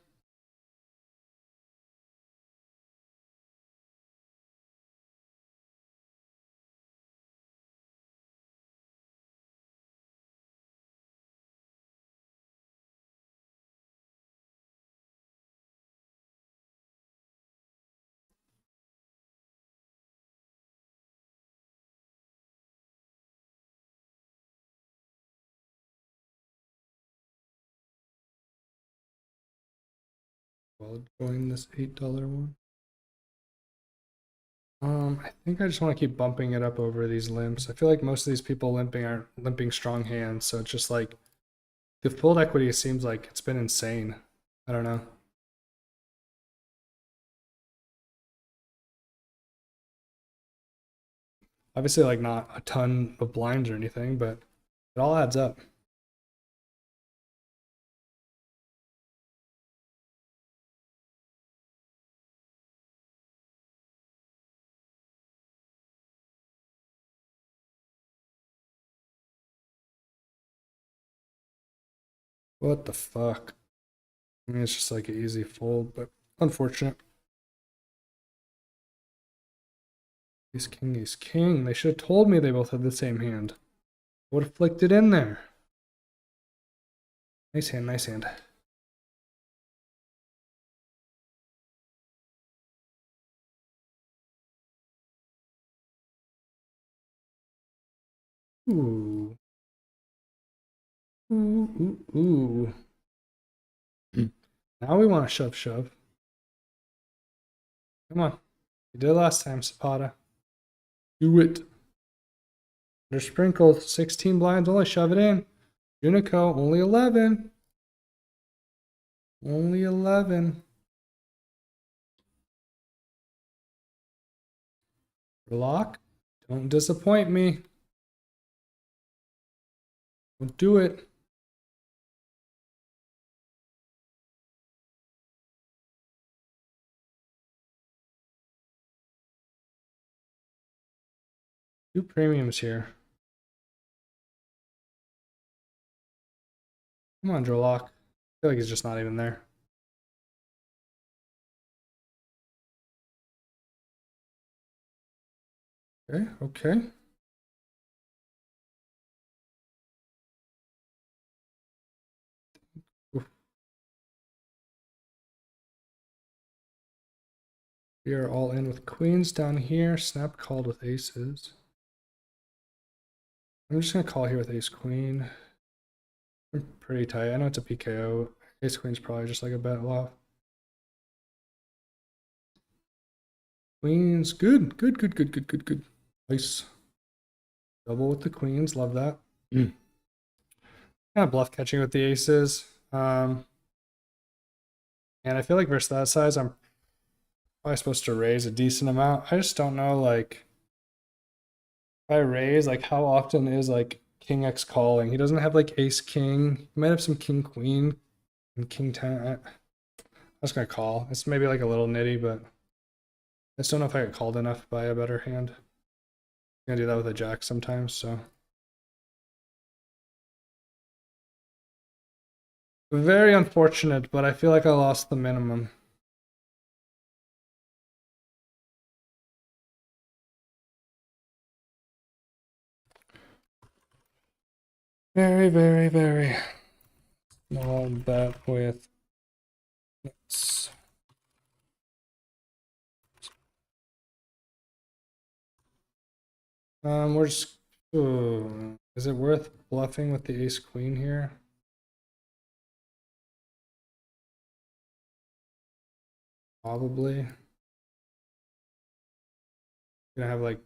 Speaker 1: Well, join this $8 one. I think I just want to keep bumping it up over these limps. I feel like most of these people limping are limping strong hands, so it's just like the fold equity seems like it's been insane. I don't know. Obviously, like not a ton of blinds or anything, but it all adds up. What the fuck? I mean, it's just like an easy fold, but unfortunate. Ace king, ace king. They should have told me they both had the same hand. Would have flicked it in there. Nice hand, nice hand. Ooh. Ooh, ooh, ooh. Now we want to shove, shove. Come on. You did it last time, Zapata. Do it. Under sprinkle, 16 blinds, only shove it in. Unico, only 11. Only 11. Lock, don't disappoint me. Don't do it. Two premiums here. Come on, Drolock. I feel like he's just not even there. Okay, okay. Oof. We are all in with queens down here. Snap called with aces. I'm just gonna call here with ace queen. I'm pretty tight. I know it's a PKO. Ace queen's probably just like a bet off. Queens, good, good, good, good, good, good, good. Nice. Double with the queens, love that. Kind of bluff catching with the aces. And I feel like versus that size, I'm probably supposed to raise a decent amount. I just don't know, like, if I raise, like, how often is like king X calling? He doesn't have like ace king. He might have some king queen and king 10. I'm just gonna call. It's maybe like a little nitty, but I just don't know if I get called enough by a better hand. I'm gonna do that with a jack sometimes, so. Very unfortunate, but I feel like I lost the minimum. Very, very, very small bet with it's we're just ooh, is it worth bluffing with the ace queen here? Probably. Gonna have like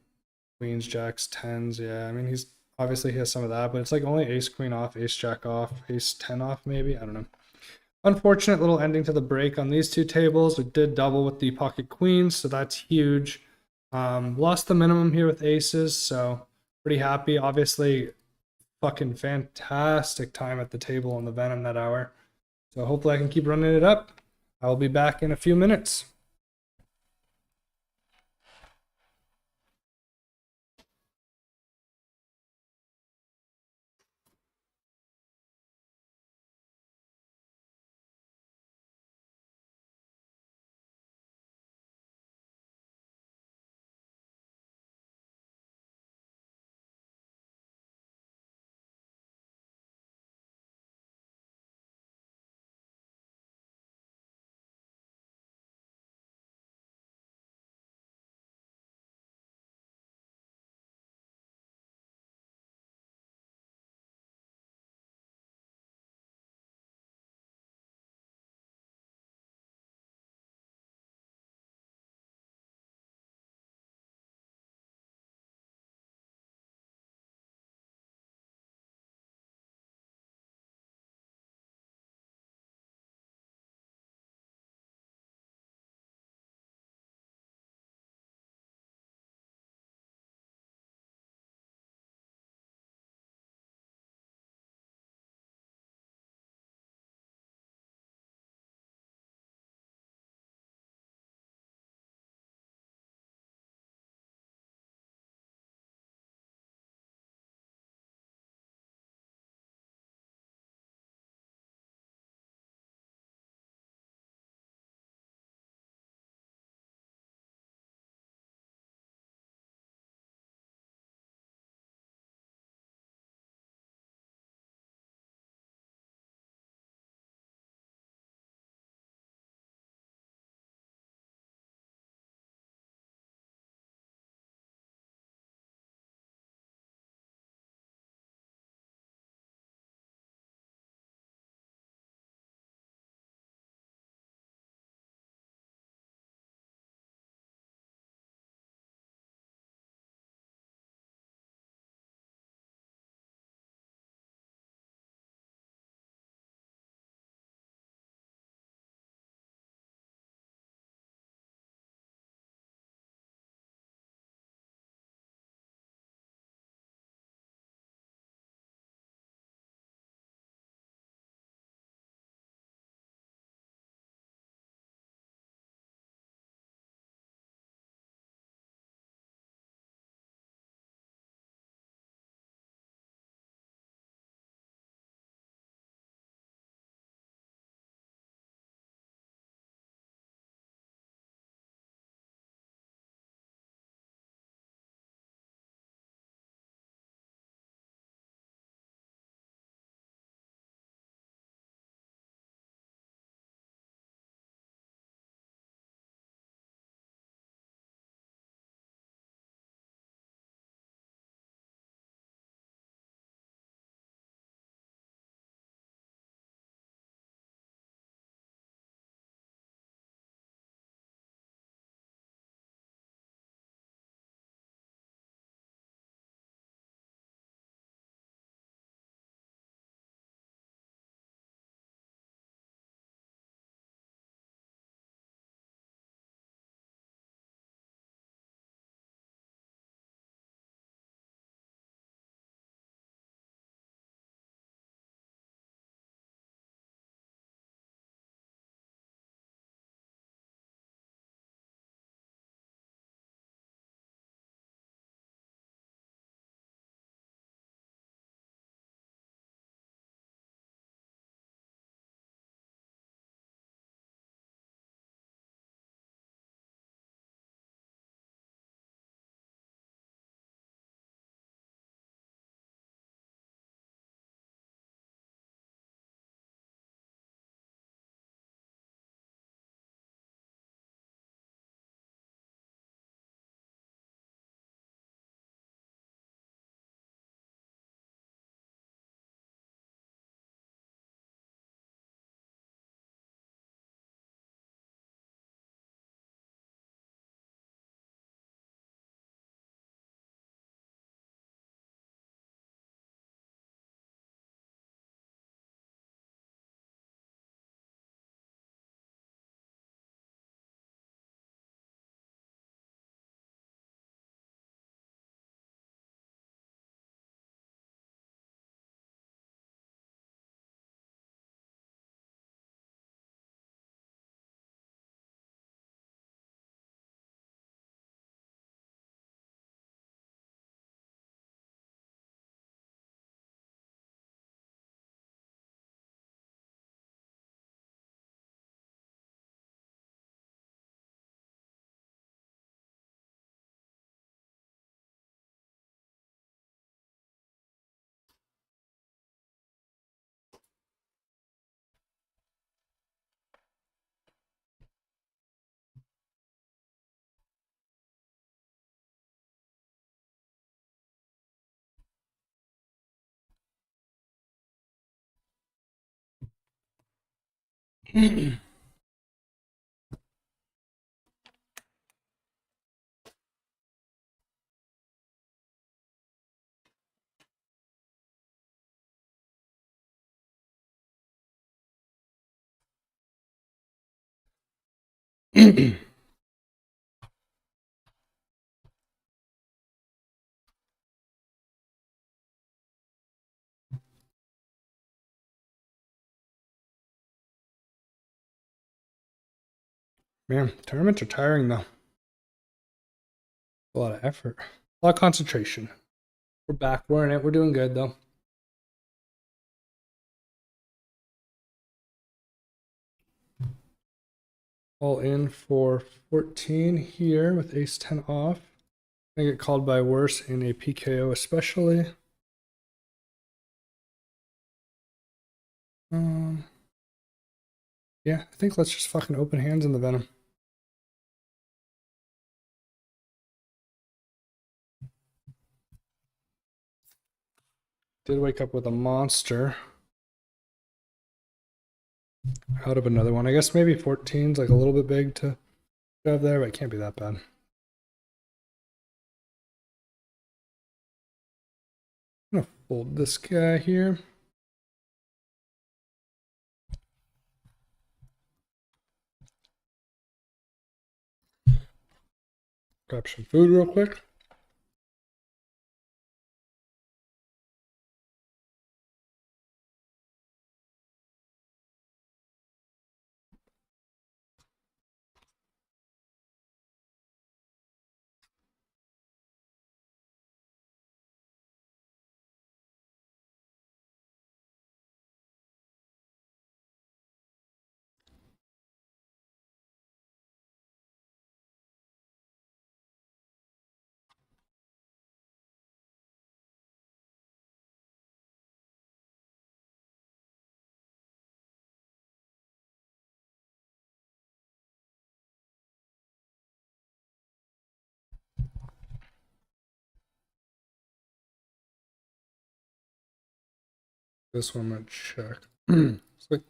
Speaker 1: queens, jacks, tens. Yeah, I mean he's obviously he has some of that, but it's like only ace queen off, ace jack off, ace 10 off, maybe. I don't know. Unfortunate little ending to the break on these two tables. We did double with the pocket queens, so that's huge. Lost the minimum here with aces, so pretty happy. Obviously, fucking fantastic time at the table on the Venom that hour. So hopefully I can keep running it up. I'll be back in a few minutes. Man, tournaments are tiring though. A lot of effort, a lot of concentration. We're back. We're in it. We're doing good though. All in for 14 here with ace 10 off. I get called by worse in a PKO especially. Yeah, I think let's just fucking open hands in the Venom. Did wake up with a monster out of another one. I guess maybe 14's like a little bit big to shove there, but it can't be that bad. I'm gonna fold this guy here. Grab some food real quick. This one I'm gonna check. Looks like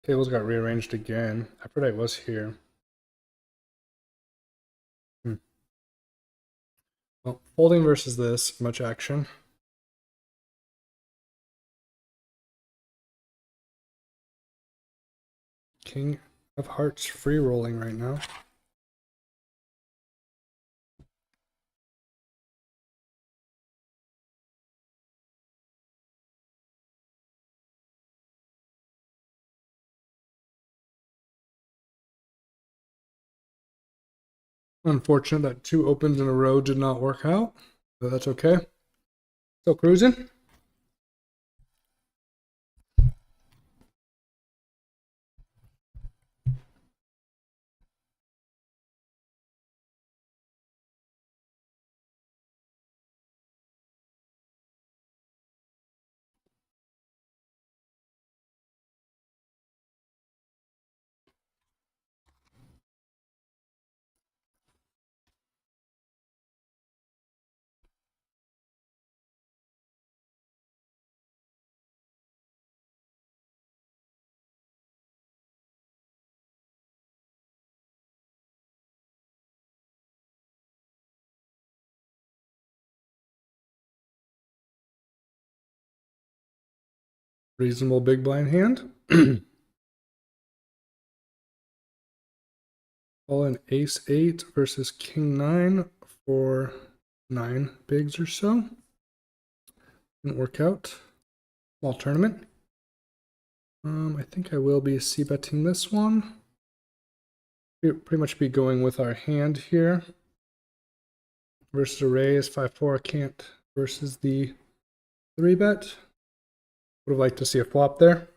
Speaker 1: tables got rearranged again. Aphrodite was here. Well, folding versus this, much action. King of Hearts free rolling right now. Unfortunate that 2 opens in a row did not work out, but that's okay. Still cruising. Reasonable big blind hand. All in ace 8 versus king 9 for 9 bigs or so. Didn't work out. Small tournament. I think I will be c-betting this one. We'll pretty much be going with our hand here. Versus a raise, 5-4, can't versus the 3-bet. Would have liked to see a flop there.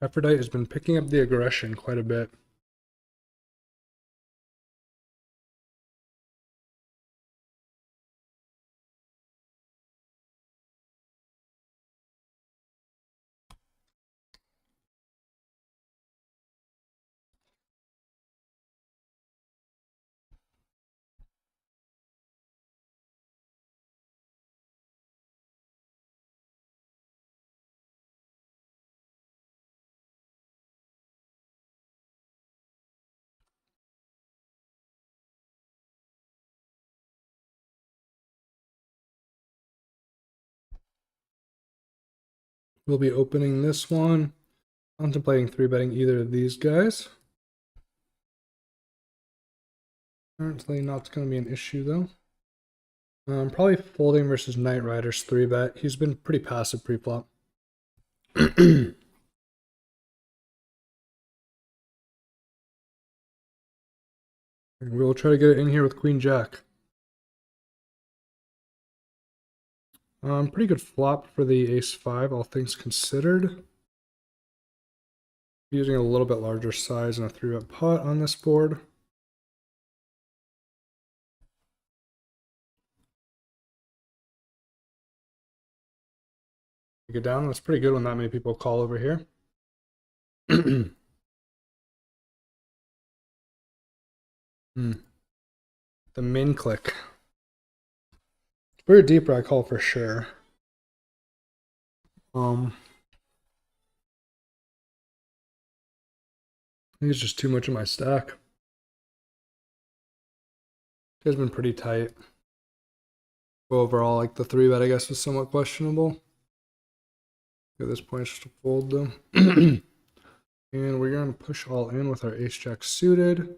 Speaker 1: Aphrodite has been picking up the aggression quite a bit. We'll be opening this one. Contemplating 3-betting either of these guys. Apparently not going to be an issue though. Probably folding versus Knight Rider's 3-bet. He's been pretty passive pre-flop. We'll try to get it in here with Queen Jack. Pretty good flop for the Ace-5, all things considered. Using a little bit larger size and a 3-bet pot on this board. Take it down. That's pretty good when that many people call over here. The min click. Very deeper, I call for sure. I think it's just too much of my stack. It's been pretty tight. Overall, like the 3-bet, I guess, was somewhat questionable. At this point, it's just a fold though. And we're going to push all in with our Ace-Jack suited,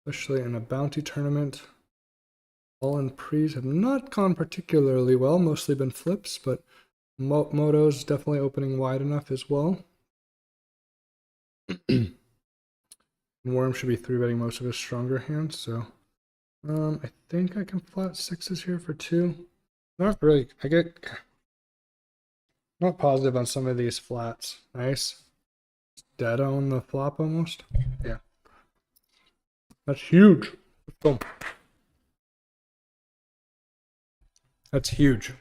Speaker 1: especially in a bounty tournament. All in pre's have not gone particularly well, mostly been flips, but Moto's definitely opening wide enough as well. And Worm should be 3-betting most of his stronger hands, so I think I can flat 6s here for 2. Not really. I get not positive on some of these flats. Nice. Dead on the flop almost. Yeah. That's huge. Boom. That's huge.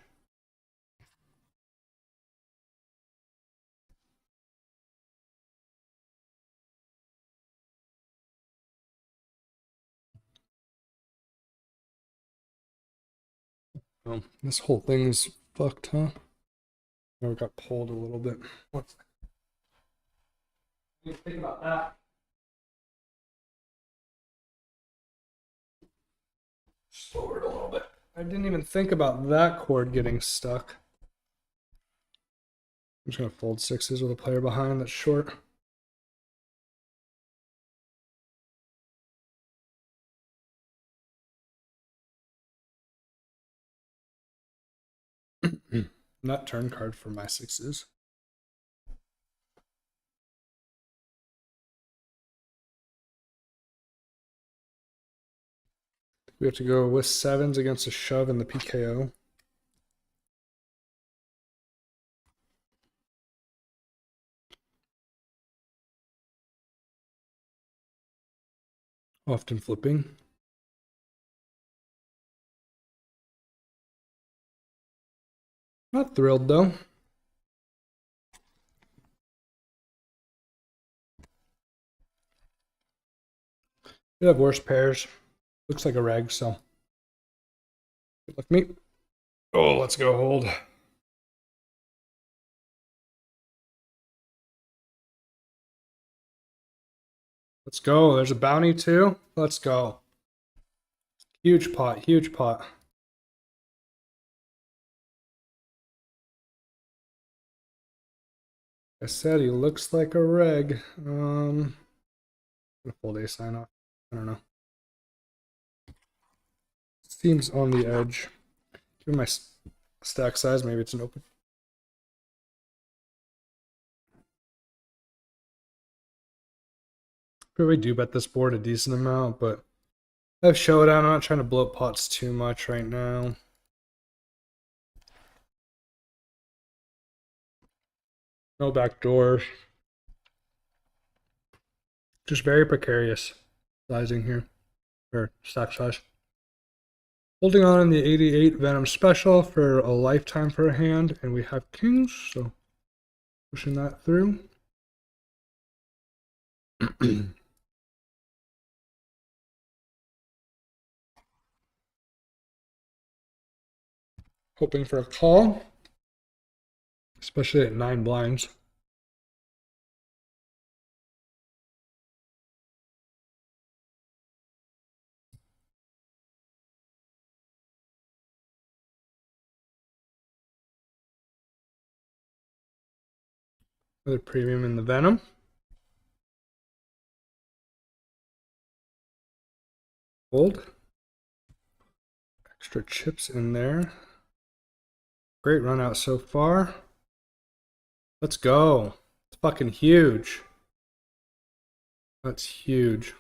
Speaker 1: Oh, this whole thing's fucked, huh? Oh, it got pulled a little bit. What do you think about that? Slower it a little bit. I didn't even think about that cord getting stuck. I'm just gonna fold 6s with a player behind that's short. Not turn card for my 6s. We have to go with 7s against a shove in the PKO. Often flipping. Not thrilled though. We have worse pairs. Looks like a reg, so good luck me. Oh, let's go hold. Let's go. There's a bounty too. Let's go. Huge pot, huge pot. I said he looks like a reg. I'm gonna fold a sign off. I don't know. Seems on the edge. Given my stack size, maybe it's an open. Probably do bet this board a decent amount, but I have showdown. I'm not trying to blow up pots too much right now. No back doors. Just very precarious sizing here, or stack size. Holding on in the 88 Venom Special for a lifetime for a hand, and we have kings, so pushing that through. Hoping for a call, especially at 9 blinds. Another premium in the Venom. Hold. Extra chips in there. Great run out so far. Let's go. It's fucking huge. That's huge.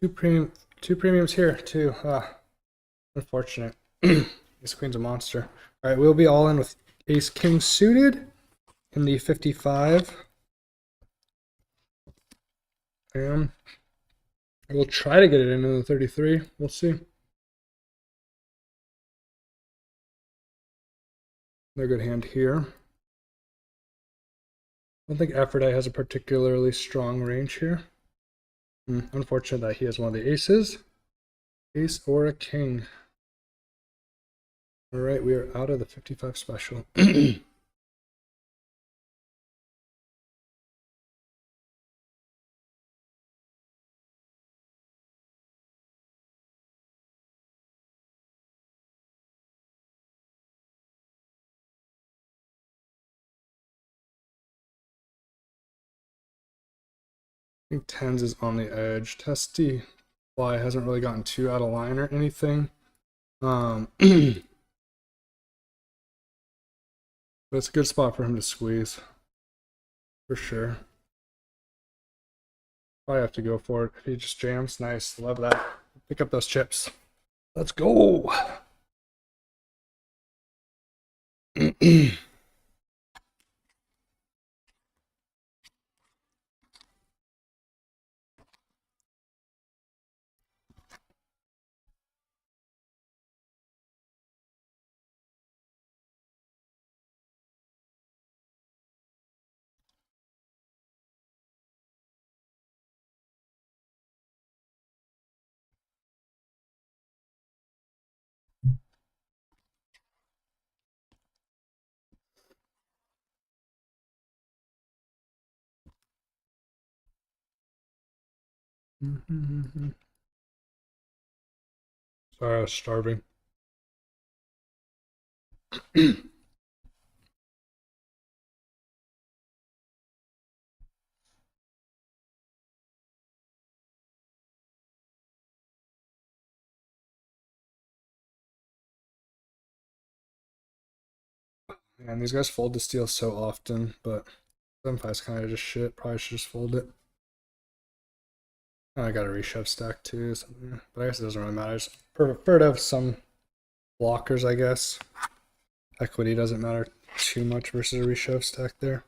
Speaker 1: Two premiums here too. Unfortunate. Ace Queen's a monster. All right, we'll be all in with Ace King suited in the 55. And we'll try to get it into the 33. We'll see. Another good hand here. I don't think Aphrodite has a particularly strong range here. Unfortunate that he has one of the aces. Ace or a king. All right, we are out of the 55 special. I think tens is on the edge. Testy fly hasn't really gotten too out of line or anything. But it's a good spot for him to squeeze. For sure. Probably have to go for it. If he just jams, nice. Love that. Pick up those chips. Let's go. Sorry, I was starving. And these guys fold to steal so often, but 7-5 is kind of just shit. Probably should just fold it. I got a reshove stack too, but I guess it doesn't really matter. I just prefer to have some blockers, I guess. Equity doesn't matter too much versus a reshove stack there.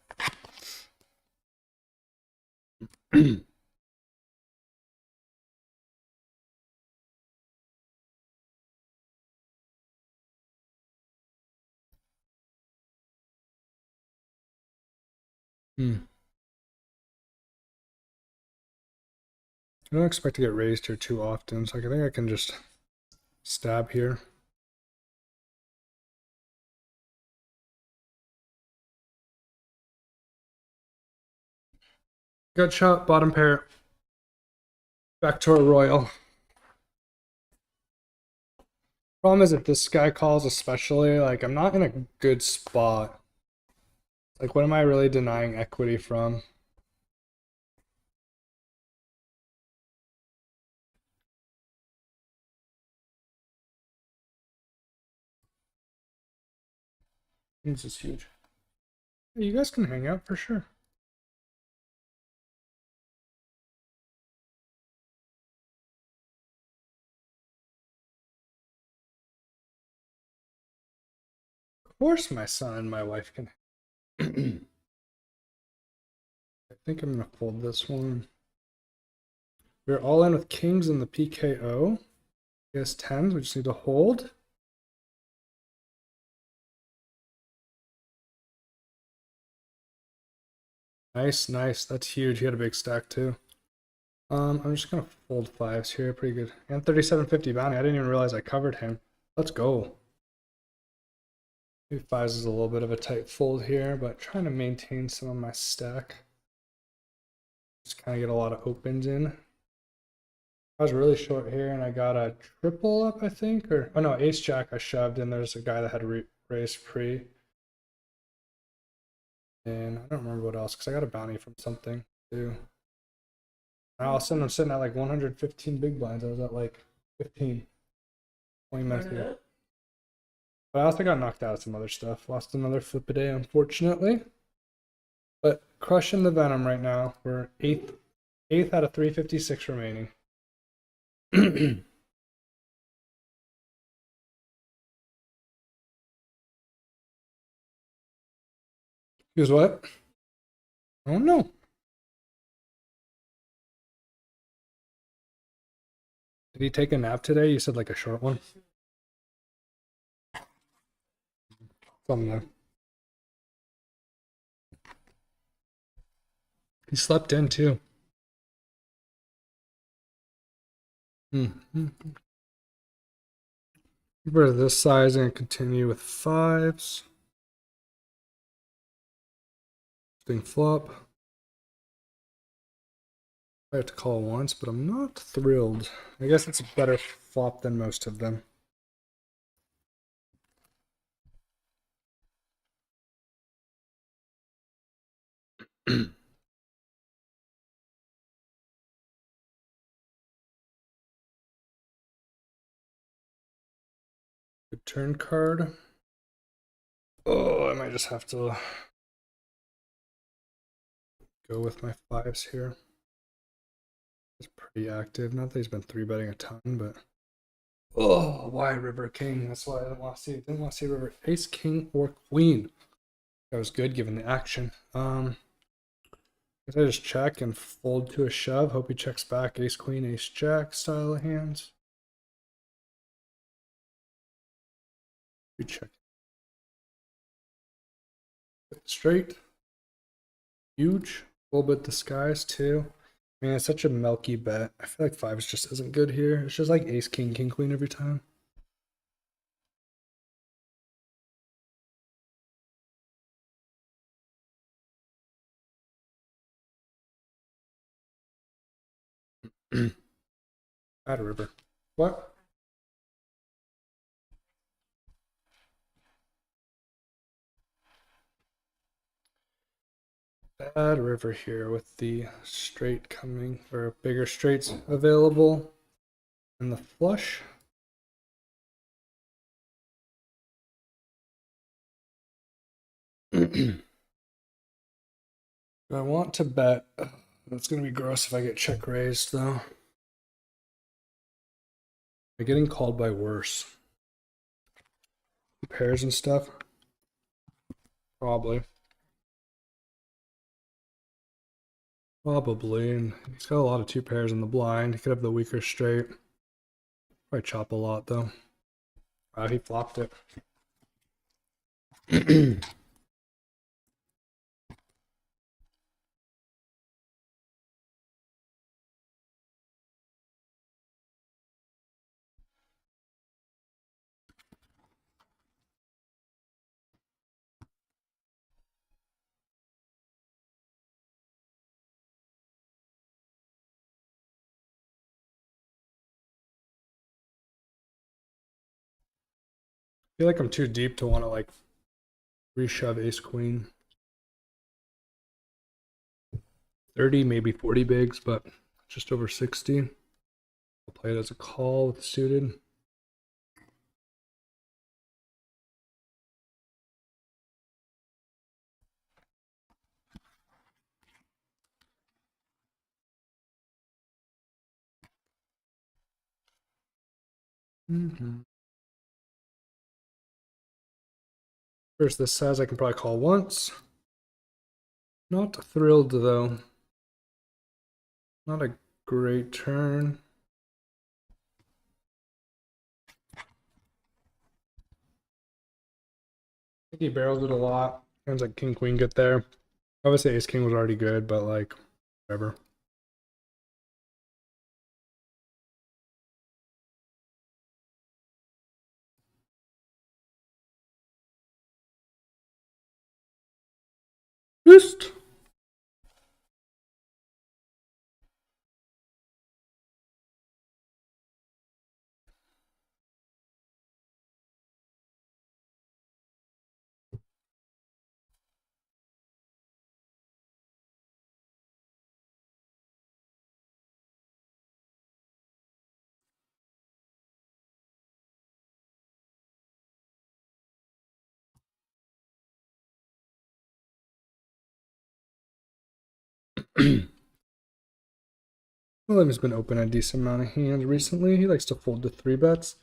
Speaker 1: I don't expect to get raised here too often, so I think I can just stab here. Gut shot, bottom pair. Back to a royal. Problem is if this guy calls especially, like I'm not in a good spot. Like what am I really denying equity from? This is huge. You guys can hang out for sure. course my son and my wife can. I think I'm gonna fold this one. We're all in with kings in the PKO. He has tens, we just need to hold. Nice, nice. That's huge. He had a big stack too. I'm just gonna fold fives here. Pretty good. And 3750 bounty. I didn't even realize I covered him. Let's go. Maybe fives is a little bit of a tight fold here, but trying to maintain some of my stack. Just kind of get a lot of opens in. I was really short here and I got a triple up, I think, or oh no, ace jack I shoved, and there's a guy that had raised pre. And I don't remember what else because I got a bounty from something too. And all of a sudden I'm sitting at like 115 big blinds. I was at like 15, 20 minutes ago. But I also got knocked out of some other stuff. Lost another flip a day, unfortunately. But crushing the Venom right now. We're eighth out of 356 remaining. He was what? I don't know. Did he take a nap today? You said like a short one. Something there. He slept in too. Rid of this size and continue with fives. Thing flop. I have to call once, but I'm not thrilled. I guess it's a better flop than most of them. Good turn card. Oh, I might just have to go with my fives here. It's pretty active. Not that he's been 3-betting a ton, but oh, why river king? That's why I didn't want to see. Didn't want to see river ace king or queen. That was good given the action. Guess I just check and fold to a shove. Hope he checks back ace queen ace jack style of hands. We check straight. Huge. A little bit disguised too. I mean, it's such a milky bet. I feel like fives just isn't good here. It's just like ace, king, king, queen every time. Bad river. What? Bad river here with the straight coming, or bigger straights available. And the flush. Do I want to bet? That's going to be gross if I get check raised, though. Am I getting called by worse? Pairs and stuff? Probably. Probably. And he's got a lot of two pairs in the blind. He could have the weaker straight. Probably chop a lot, though. Wow, he flopped it. I feel like I'm too deep to want to like reshove ace queen. 30, maybe 40 bigs, but just over 60. I'll play it as a call with suited. First, this says I can probably call once. Not thrilled though. Not a great turn. I think he barrels it a lot. Hands like king queen get there. Obviously ace king was already good, but like whatever. Just William's been open a decent amount of hands recently. He likes to fold to 3-bets.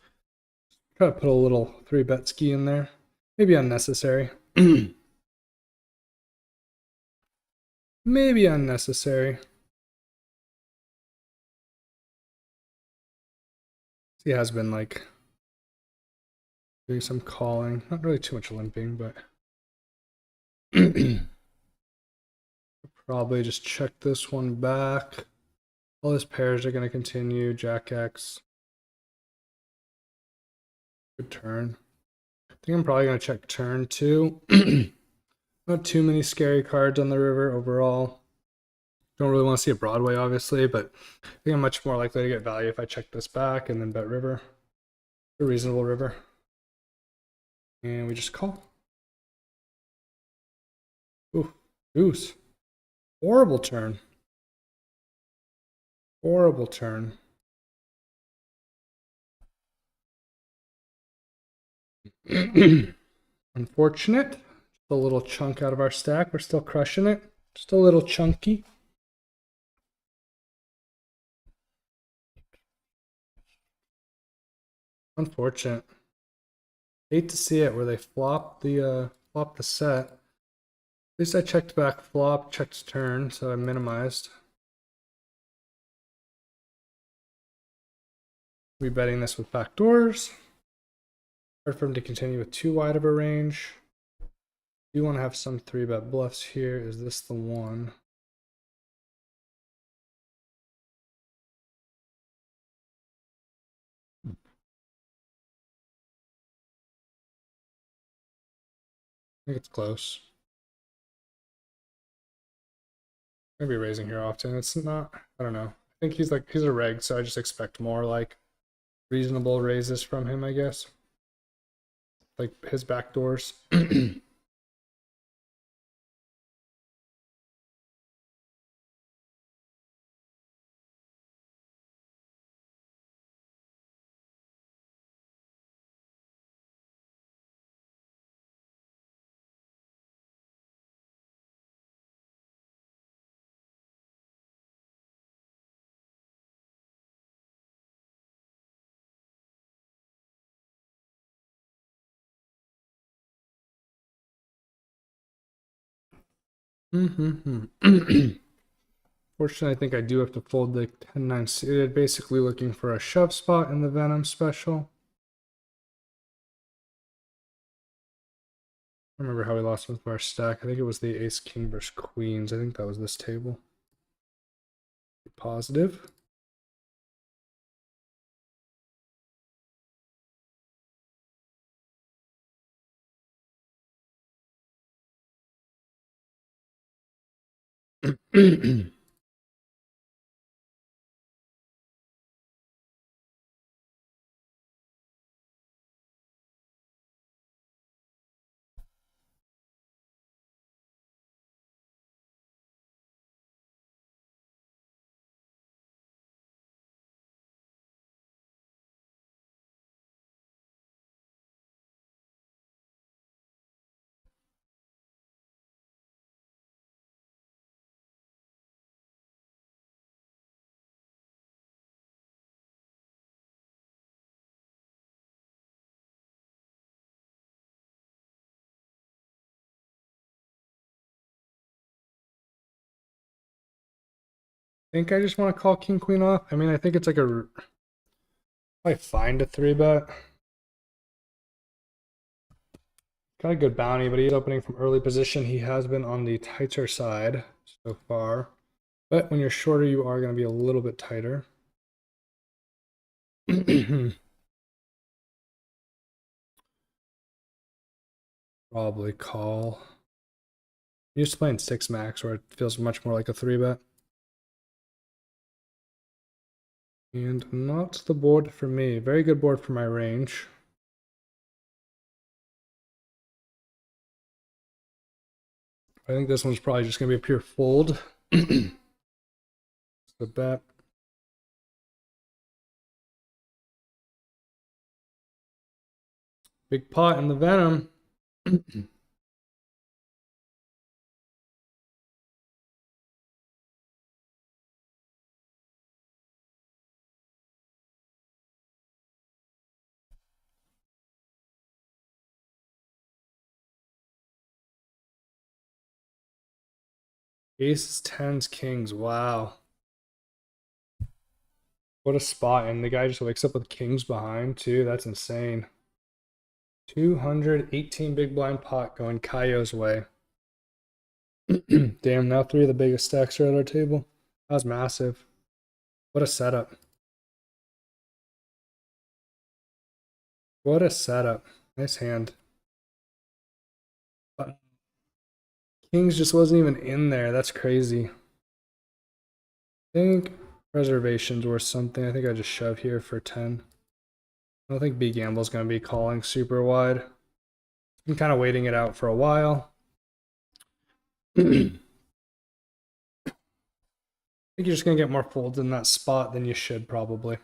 Speaker 1: Try to put a little 3-bet ski in there. Maybe unnecessary. Maybe unnecessary. He has been like doing some calling. Not really too much limping, but probably just check this one back. All his pairs are going to continue. Jack X. Good turn. I think I'm probably going to check turn too. Not too many scary cards on the river overall. Don't really want to see a Broadway, obviously, but I think I'm much more likely to get value if I check this back and then bet river. A reasonable river. And we just call. Ooh, deuce. Horrible turn. Horrible turn. Unfortunate. Just a little chunk out of our stack. We're still crushing it. Just a little chunky. Unfortunate. Hate to see it where they flop the set. At least I checked back flop, checked turn, so I minimized. Rebetting this with backdoors. Hard for him to continue with too wide of a range. You want to have some 3-bet bluffs here. Is this the one? I think it's close. Maybe raising here often. It's not, I don't know. I think he's a reg, so I just expect more like reasonable raises from him, I guess. Like his backdoors. Fortunately, I think I do have to fold the 10-9 suited, basically looking for a shove spot in the Venom special. I remember how we lost with our stack. I think it was the ace king versus queens. I think that was this table. Positive. think I just want to call king queen off. I mean, I think it's like a probably fine to 3-bet. Got a good bounty, but he's opening from early position. He has been on the tighter side so far. But when you're shorter, you are going to be a little bit tighter. Probably call. I'm used to playing 6 max where it feels much more like a 3-bet. And not the board for me. Very good board for my range. I think this one's probably just going to be a pure fold. The bet. Big pot in the Venom. Aces, 10s, kings. Wow. What a spot. And the guy just wakes up with kings behind, too. That's insane. 218 big blind pot going Kaio's way. Damn, now 3 of the biggest stacks are at our table. That was massive. What a setup. What a setup. Nice hand. But kings just wasn't even in there. That's crazy. I think preservation's worth something. I think I just shove here for 10. I don't think B Gamble's going to be calling super wide. I'm kind of waiting it out for a while. I think you're just going to get more folds in that spot than you should probably.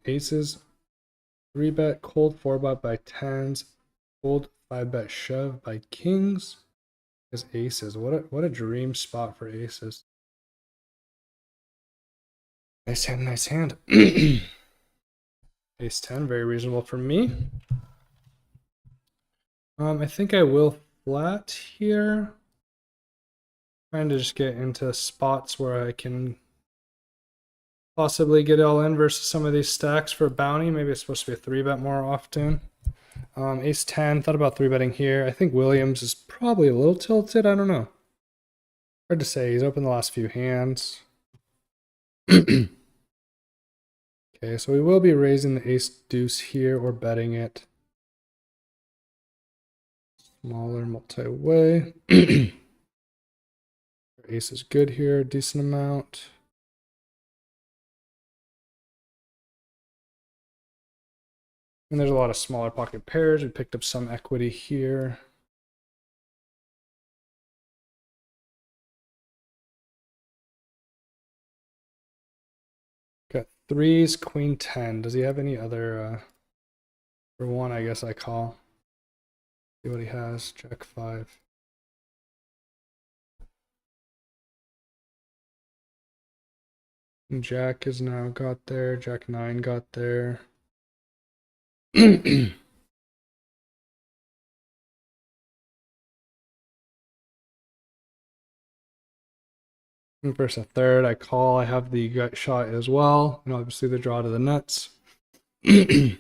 Speaker 1: Aces, 3-bet, cold 4-bet by 10s, cold 5-bet shove by kings. Is aces. What a dream spot for aces. Nice hand, nice hand. Ace 10, very reasonable for me. I think I will flat here. Trying to just get into spots where I can possibly get all in versus some of these stacks for bounty. Maybe it's supposed to be a 3-bet more often. Ace 10, thought about 3-betting here. I think Williams is probably a little tilted. I don't know. Hard to say. He's opened the last few hands. Okay, so we will be raising the ace deuce here or betting it. Smaller multi-way. Ace is good here, decent amount. And there's a lot of smaller pocket pairs. We picked up some equity here. Got 3s, queen 10. Does he have any other? For 1, I guess I call. See what he has. Jack 5. And Jack is now got there. Jack 9 got there. And versus a 3rd, I call. I have the gut shot as well. And obviously the draw to the nuts. Hmm.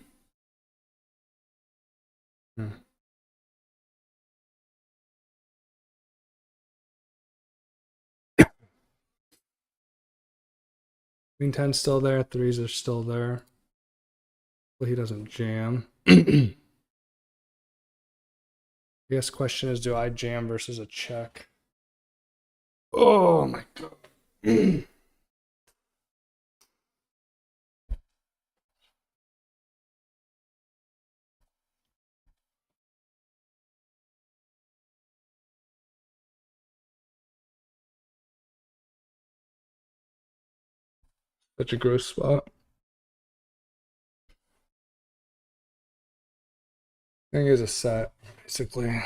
Speaker 1: Queen 10 still there. 3s are still there. Well, he doesn't jam. I guess question is, do I jam versus a check? Oh my god. Such a gross spot. I think it's a set, basically.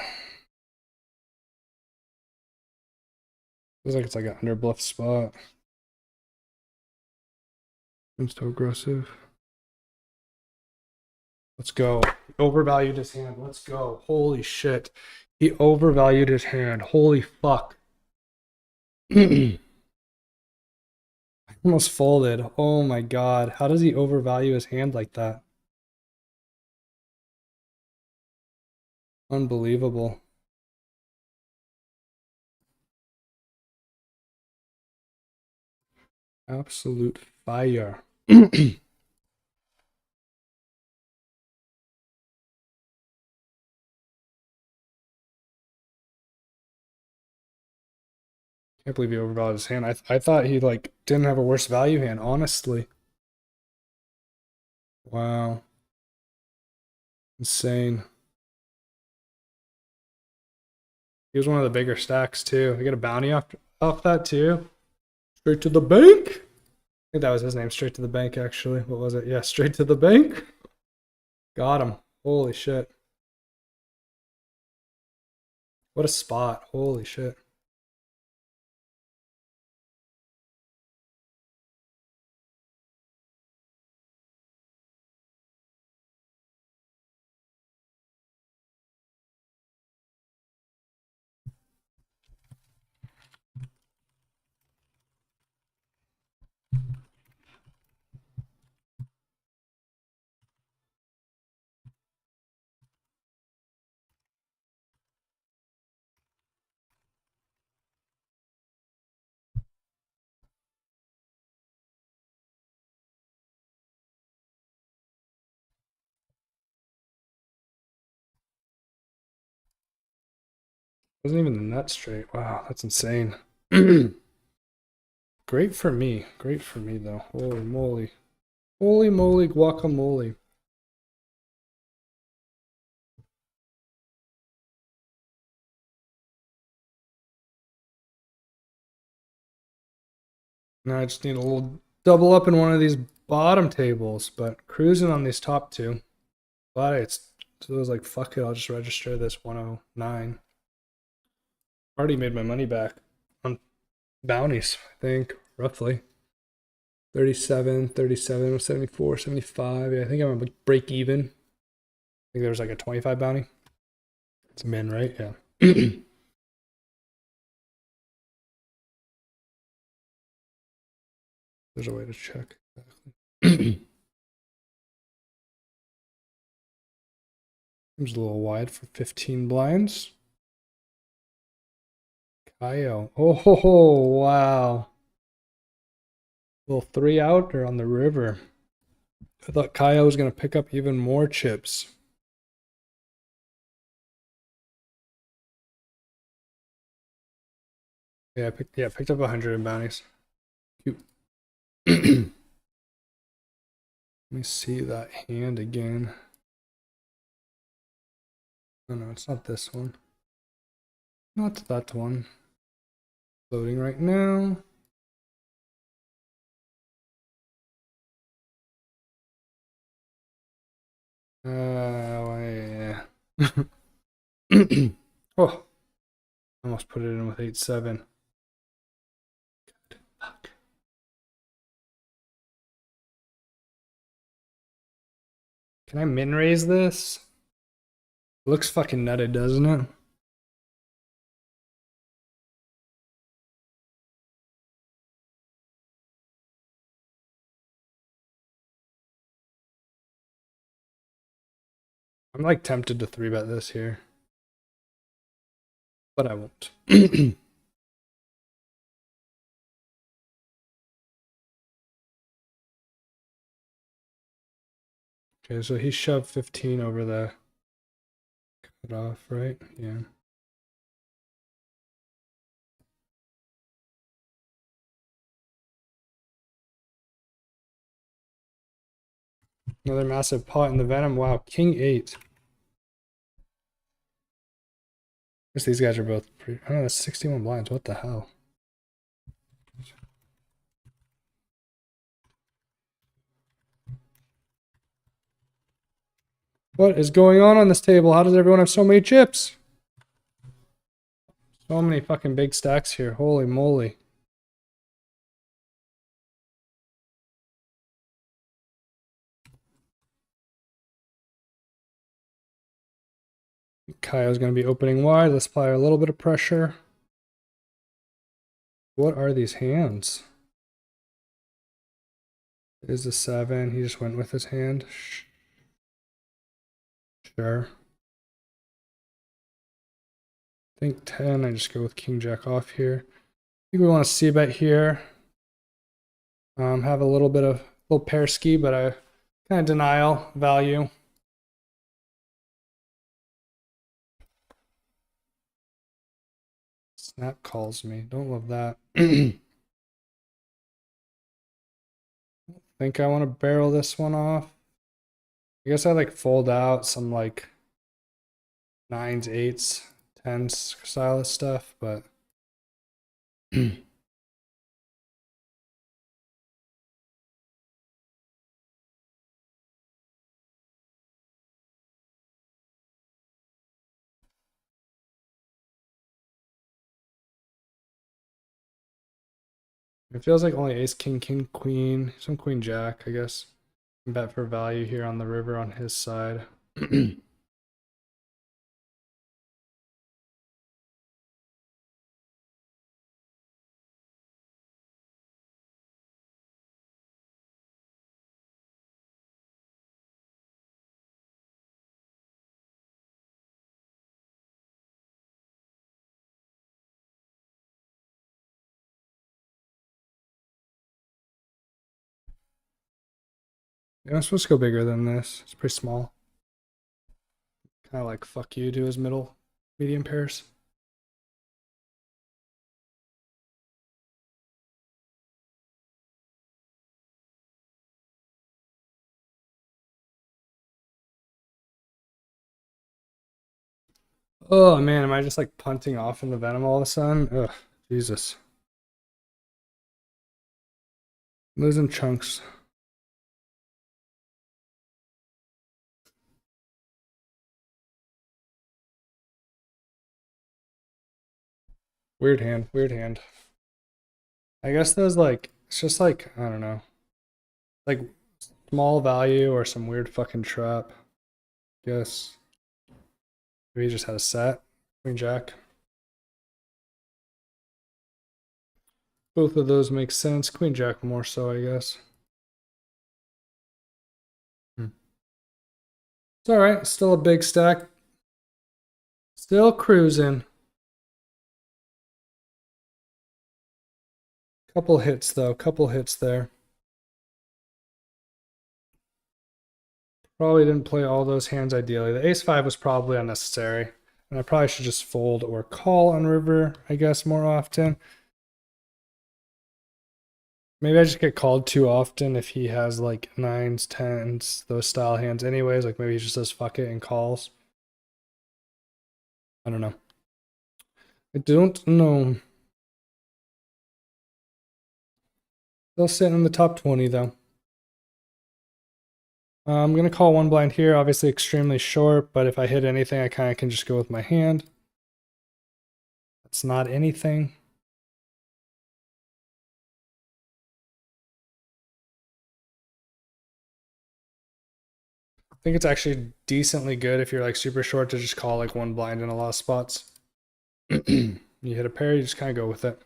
Speaker 1: Feels like it's like an under bluff spot. It's so aggressive. Let's go. He overvalued his hand. Let's go. Holy shit. He overvalued his hand. Holy fuck. Almost folded. Oh my god. How does he overvalue his hand like that? Unbelievable. Absolute fire. Can't believe he overvalued his hand. I thought he like didn't have a worse value hand, honestly. Wow. Insane. He was one of the bigger stacks too. I get a bounty off that too. Straight to the bank. I think that was his name. Straight to the bank, actually. What was it? Yeah, straight to the bank. Got him. Holy shit. What a spot. Holy shit. Wasn't even the nut straight. Wow, that's insane. Great for me. Great for me, though. Holy moly. Holy moly guacamole. Now I just need a little double up in one of these bottom tables, but cruising on these top two. Glad it's so it was like, fuck it, I'll just register this 109. Already made my money back on bounties, I think, roughly. 37, 37, 74, 75. Yeah, I think I'm gonna break even. I think there was like a 25 bounty. It's a min, right? Yeah. There's a way to check. Seems a little wide for 15 blinds. Kaio. Oh, wow. Little 3 outer on the river. I thought Kaio was going to pick up even more chips. Yeah, picked up 100 in bounties. Cute. Let me see that hand again. Oh no, it's not this one. Not that one. Loading right now. Yeah. Oh, almost put it in with 8-7. Good luck. Can I min raise this? Looks fucking nutted, doesn't it? I'm like tempted to 3-bet this here, but I won't. Okay, so he shoved 15 over the cutoff, right? Yeah. Another massive pot in the Venom. Wow, King 8. I guess these guys are both pretty. Oh, that's 61 blinds. What the hell? What is going on this table? How does everyone have so many chips? So many fucking big stacks here. Holy moly. Kaio's going to be opening wide. Let's apply a little bit of pressure. What are these hands? Is a 7. He just went with his hand. Sure. I think 10. I just go with King Jack off here. I think we want to c-bet here. Have a little bit of little pair ski, but I kind of denial value. Snap calls me. Don't love that. Think I want to barrel this one off. I guess I like fold out some like 9s, 8s, 10s style of stuff, but it feels like only ace, king, king, queen, some queen, jack, I guess. Bet for value here on the river on his side. Yeah, I'm supposed to go bigger than this. It's pretty small. Kind of like fuck you to his medium pairs. Oh man, am I just like punting off in the Venom all of a sudden? Ugh, Jesus. Losing chunks. Weird hand, weird hand. I guess those like, it's just like, I don't know. Like small value or some weird fucking trap. Guess. Maybe he just had a set. Queen Jack. Both of those make sense. Queen Jack more so, I guess. It's alright. Still a big stack. Still cruising. Couple hits though. Couple hits there. Probably didn't play all those hands ideally. The ace-5 was probably unnecessary. And I probably should just fold or call on river, I guess, more often. Maybe I just get called too often if he has like 9s, 10s, those style hands anyways. Like maybe he just says fuck it and calls. I don't know. I don't know. Still sitting in the top 20 though. I'm going to call one blind here, obviously extremely short, but if I hit anything, I kind of can just go with my hand. That's not anything. I think it's actually decently good if you're like super short to just call like one blind in a lot of spots. You hit a pair, you just kind of go with it.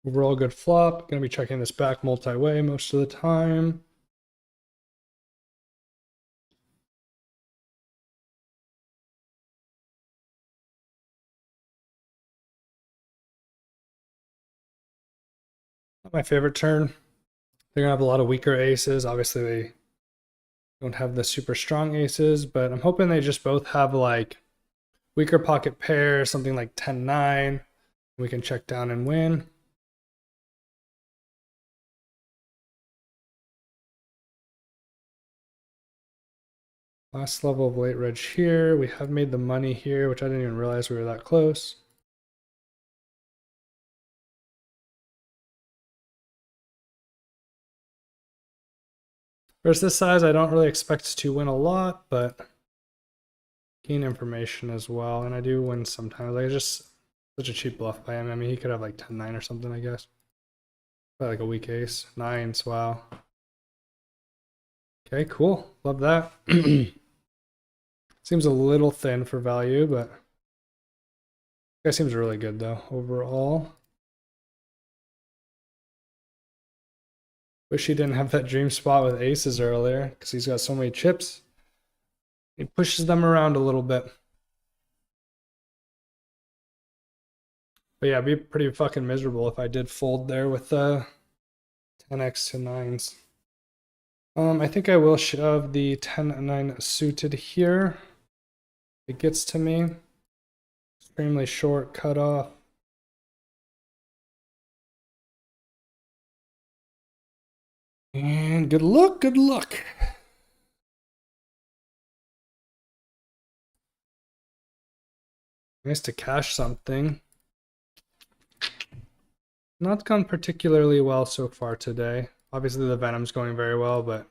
Speaker 1: Overall good flop. Gonna be checking this back multi-way most of the time. Not my favorite turn. They're gonna have a lot of weaker aces. Obviously they don't have the super strong aces, but I'm hoping they just both have like weaker pocket pair, something like 10-9. We can check down and win. Last level of late reg here. We have made the money here, which I didn't even realize we were that close. Versus this size, I don't really expect to win a lot, but gain information as well. And I do win sometimes. I just Such a cheap bluff by him. I mean, he could have like 10-9 or something, I guess. Probably like a weak ace. Nines, wow. Okay, cool. Love that. Seems a little thin for value, but guy seems really good though overall. Wish he didn't have that dream spot with aces earlier because he's got so many chips. He pushes them around a little bit. But yeah, it'd be pretty fucking miserable if I did fold there with the 10x to 9s. I think I will shove the 10-9 suited here. It gets to me. Extremely short cutoff. And good luck, good luck. Nice to cash something. Not gone particularly well so far today. Obviously the Venom's going very well, but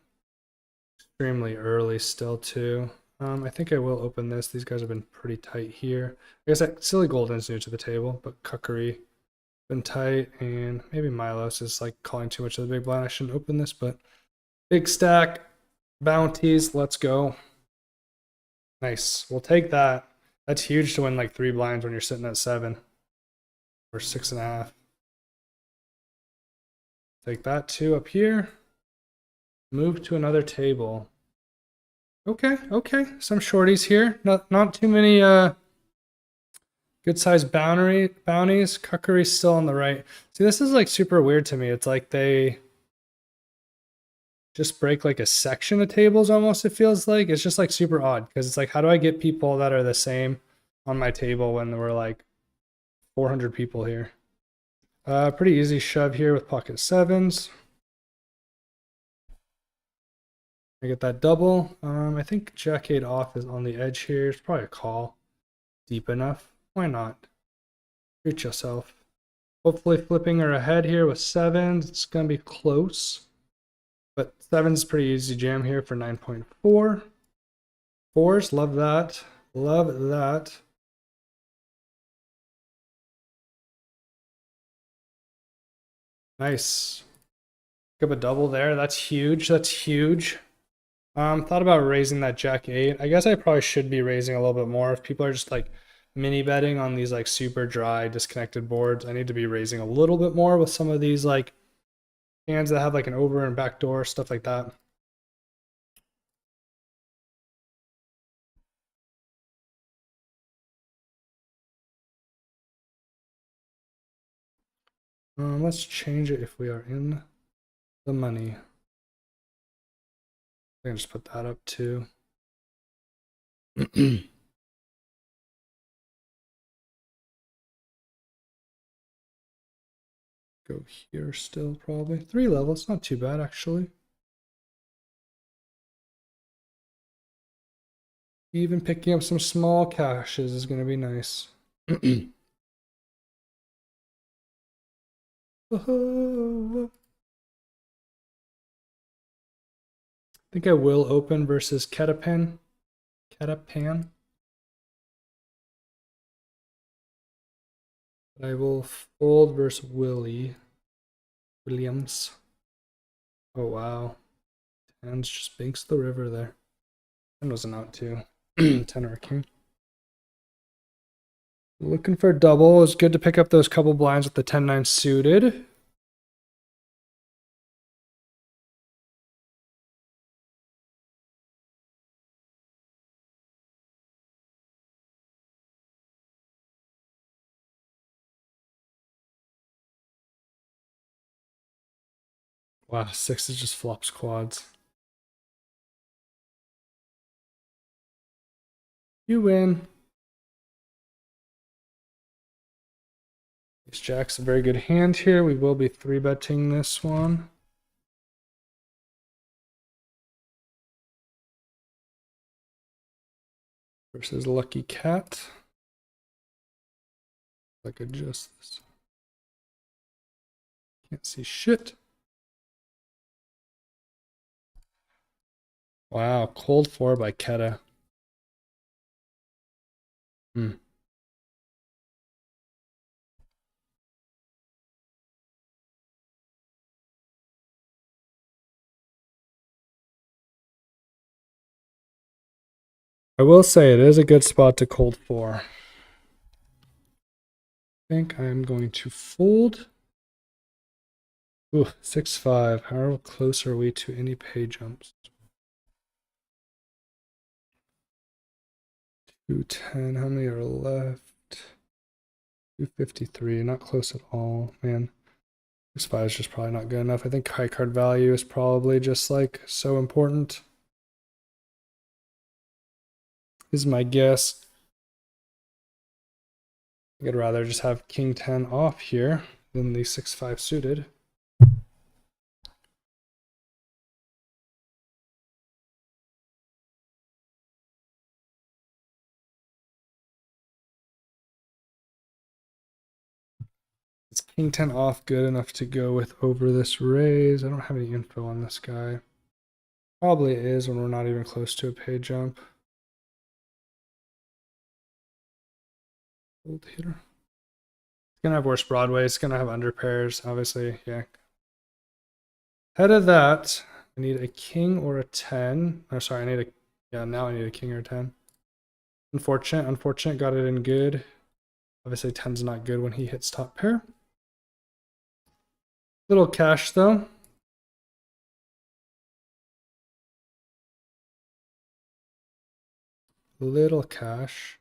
Speaker 1: extremely early still too. I think I will open this. These guys have been pretty tight here. I guess that Silly Golden's new to the table, but Cuckery been tight, and maybe Milos is like calling too much of the big blind. I shouldn't open this, but big stack, bounties, let's go. Nice. We'll take that. That's huge to win like 3 blinds when you're sitting at 7 or 6.5. Take that 2 up here. Move to another table. Okay, okay. Some shorties here. Not too many good sized bounties. Cuckery's still on the right. See, this is like super weird to me. It's like they just break like a section of tables almost, it feels like. It's just like super odd because it's like, how do I get people that are the same on my table when there were like 400 people here? Pretty easy shove here with pocket 7s. I get that double. I think Jack 8 off is on the edge here. It's probably a call. Deep enough. Why not? Treat yourself. Hopefully flipping her ahead here with 7s. It's going to be close. But 7's pretty easy jam here for 9.4. 4s, love that. Love that. Nice. Pick up a double there. That's huge. That's huge. Thought about raising that Jack 8. I guess I probably should be raising a little bit more. If people are just like mini betting on these like super dry disconnected boards, I need to be raising a little bit more with some of these like hands that have like an over and back door, stuff like that. Let's change it if we are in the money. I can just put that up too. Go here still probably. 3 levels, not too bad actually. Even picking up some small cashes is going to be nice. I think I will open versus Ketapan. I will fold versus Williams. Oh wow. Tens just banks the river there. 10 was an out too. 10 or a king. Looking for a double. It's good to pick up those couple blinds with the 10-9 suited. Wow, 6 is just flops quads. You win. Ace Jack's a very good hand here. We will be 3-betting this one. Versus Lucky Cat. I could adjust this. Can't see shit. Wow, cold 4 by Keta. I will say it is a good spot to cold for. I think I'm going to fold. Ooh, 6-5. How close are we to any pay jumps? 210. How many are left? 253. Not close at all, man. 6-5 is just probably not good enough. I think high card value is probably just like so important. This is my guess. I'd rather just have King 10 off here than the 6-5 suited. Is King 10 off good enough to go with over this raise? I don't have any info on this guy. Probably is when we're not even close to a pay jump. Hold here. It's gonna have worse Broadway. It's gonna have under pairs, obviously. Yeah. Head of that, I need a king or a 10. Oh, sorry, I need a, yeah, now I need a king or a 10. Unfortunate, got it in good. Obviously 10's not good when he hits top pair. Little cash though. Little cash.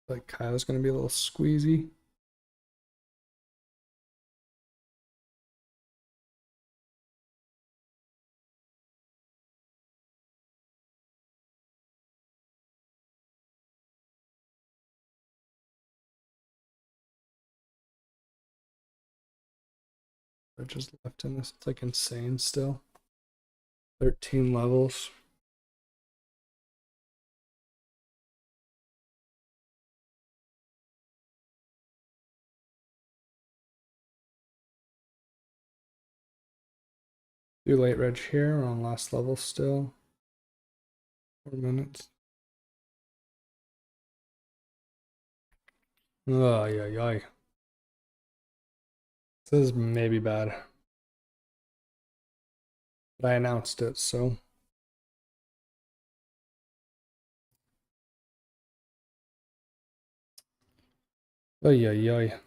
Speaker 1: Like Kyle's gonna be a little squeezy. I just left in this. It's like insane still. 13 levels. Do late reg here. We're on last level still. 4 minutes. Oh, yeah. This is maybe bad. But I announced it, so. Oh, yeah.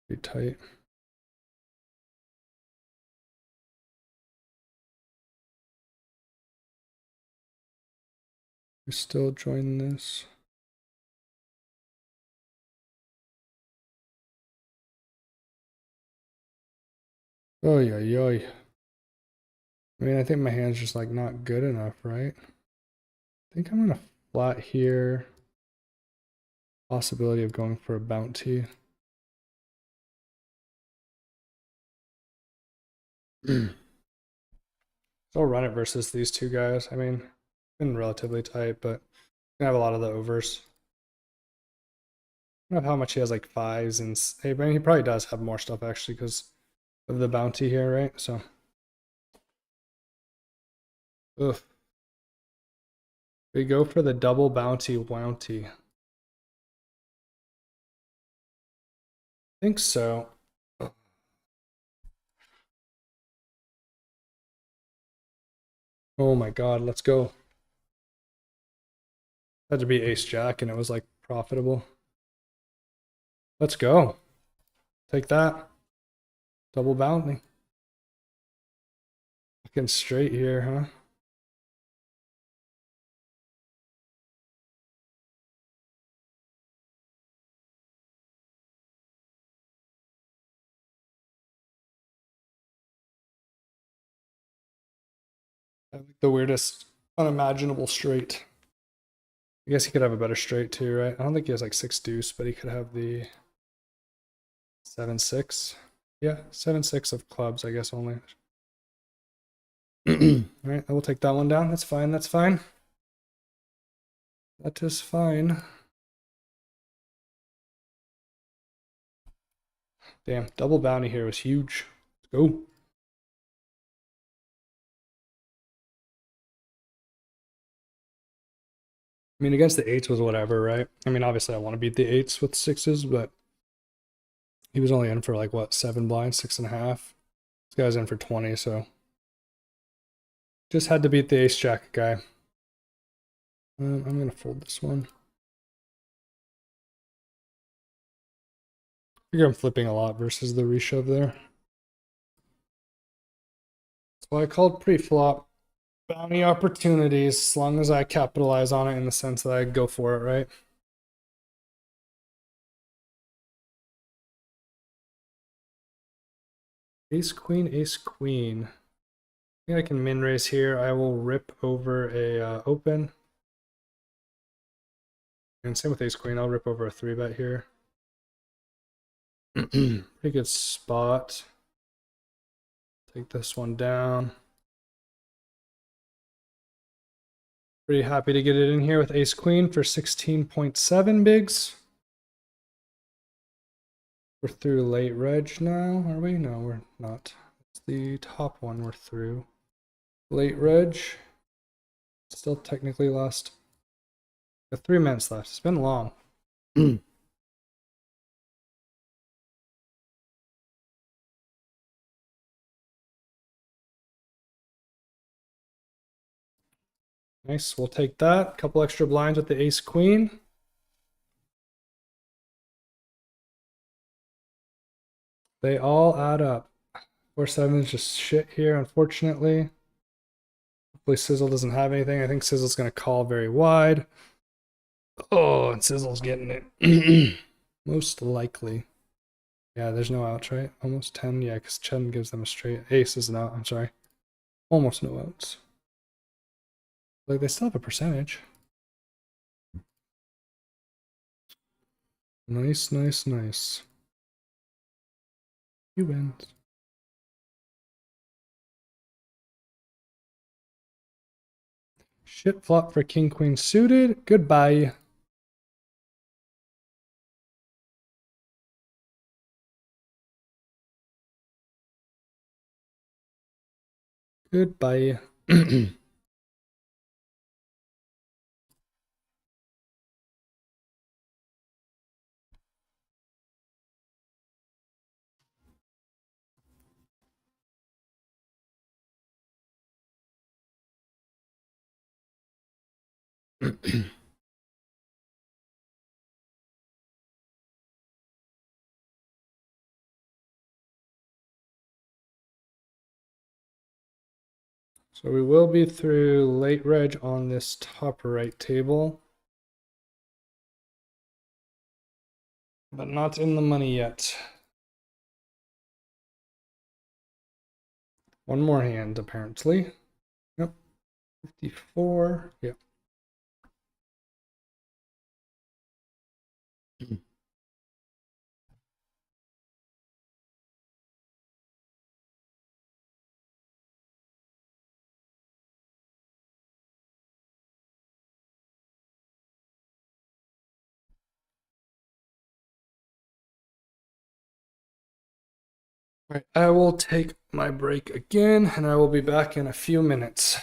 Speaker 1: Pretty tight. We still join this. Oh, yeah. I mean, I think my hand's just like not good enough, right? I think I'm gonna flat here. Possibility of going for a bounty. So I'll run it versus these two guys. I mean, been relatively tight, but gonna have a lot of the overs. I don't know how much he has, like fives and I mean, he probably does have more stuff actually because of the bounty here, right? So, ugh. We go for the double bounty wounty. I think so. Oh my god, let's go. Had to be ace jack and it was like profitable. Let's go. Take that. Double bounty. Looking straight here, huh? I like the weirdest unimaginable straight. I guess he could have a better straight too, right? I don't think he has like 6 deuce, but he could have the 7-6. Yeah, 7-6 of clubs, I guess only. All right, I will take that one down. That's fine. That's fine. That is fine. Damn, double bounty here was huge. Let's go. I mean, against the eights was whatever, right? I mean, obviously I want to beat the eights with sixes, but He was only in for like what, 7 blinds, 6.5. This guy's in for 20, so just had to beat the ace jack guy. I'm gonna fold this one. I figure I'm flipping a lot versus the reshove there. So I called pre-flop bounty opportunities as long as I capitalize on it in the sense that I go for it, right? Ace, queen, ace, queen. I think I can min raise here. I will rip over a open. And same with ace, queen. I'll rip over a 3-bet here. Pretty good spot. Take this one down. Pretty happy to get it in here with ace, queen for 16.7 bigs. We're through late reg now, are we? No, we're not. It's the top one we're through. Late reg. Still technically last. Got 3 minutes left. It's been long. Nice, we'll take that. Couple extra blinds with the ace queen. They all add up. 4-7 is just shit here, unfortunately. Hopefully Sizzle doesn't have anything. I think Sizzle's going to call very wide. Oh, and Sizzle's getting it. Most likely. Yeah, there's no outs, right? Almost 10. Yeah, because Chen gives them a straight. Ace is an out. I'm sorry. Almost no outs. Like, they still have a percentage. Nice, nice, nice. You win. Shit flop for king, queen suited. Goodbye. Goodbye. So we will be through late reg on this top right table, but not in the money yet. One more hand, apparently. Yep. 54. Yep. All right, I will take my break again, and I will be back in a few minutes.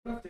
Speaker 1: Time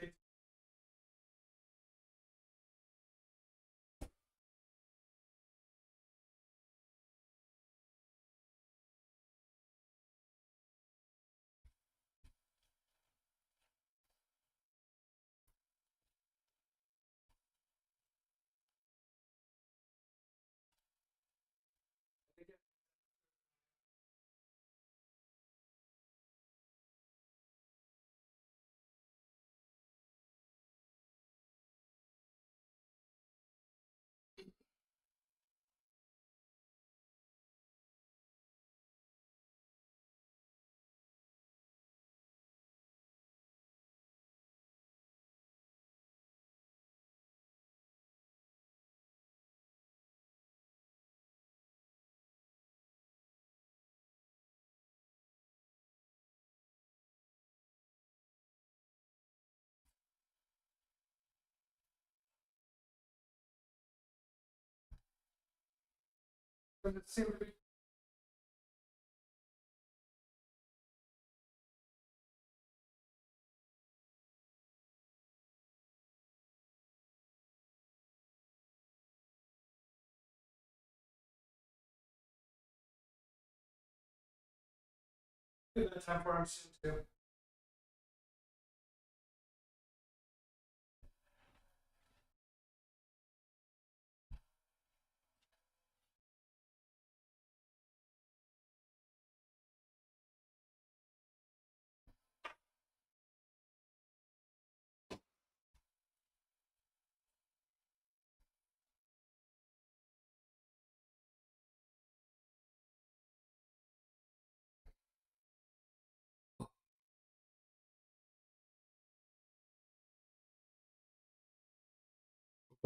Speaker 1: for him soon too.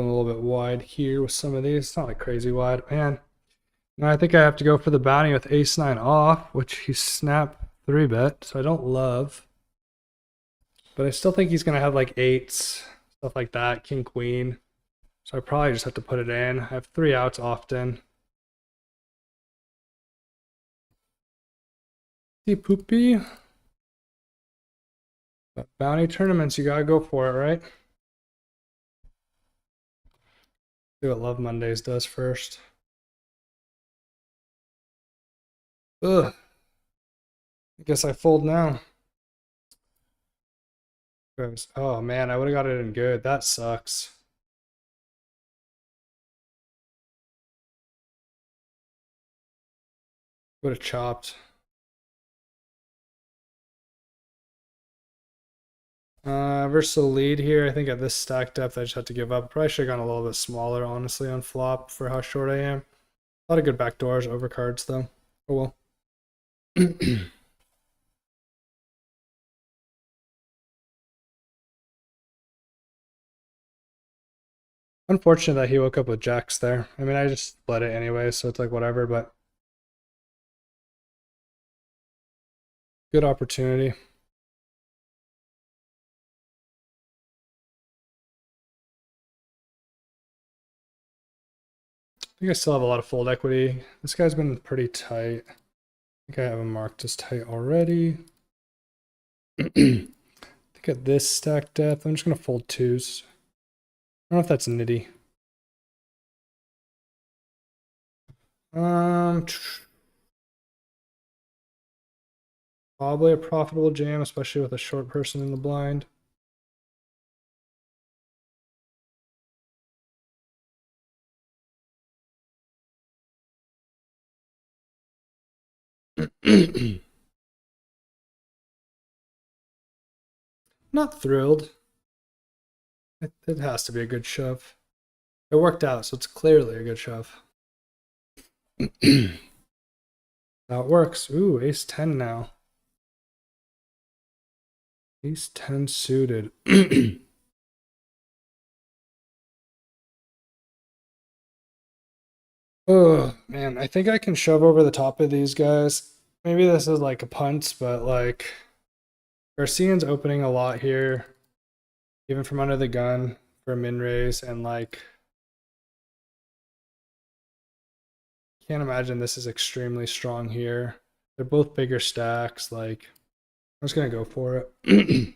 Speaker 1: A little bit wide here with some of these. It's not like crazy wide, man. Now I think I have to go for the bounty with ace 9 off, which he snapped 3-bet, so I don't love. But I still think he's gonna have like eights, stuff like that, king queen. So I probably just have to put it in. I have 3 outs often. See poopy. But bounty tournaments, you gotta go for it, right? See what Love Mondays does first. Ugh. I guess I fold now. Oh man, I would have got it in good. That sucks. Would have chopped. Versus the lead here, I think at this stack depth, I just have to give up. Probably should have gone a little bit smaller, honestly, on flop for how short I am. A lot of good backdoors, overcards, though. Oh well. Unfortunate that he woke up with jacks there. I mean, I just split it anyway, so it's like whatever, but good opportunity. I think I still have a lot of fold equity. This guy's been pretty tight. I think I have him marked as tight already. I think at this stack depth, I'm just going to fold twos. I don't know if that's nitty. Probably a profitable jam, especially with a short person in the blind. Not thrilled. It has to be a good shove. It worked out, so it's clearly a good shove. That works. Ooh, ace 10 now. Ace 10 suited. Oh, man, I think I can shove over the top of these guys. Maybe this is like a punt, but like Garcian's opening a lot here, even from under the gun for a min raise, and like can't imagine this is extremely strong here. They're both bigger stacks. Like I'm just gonna go for it.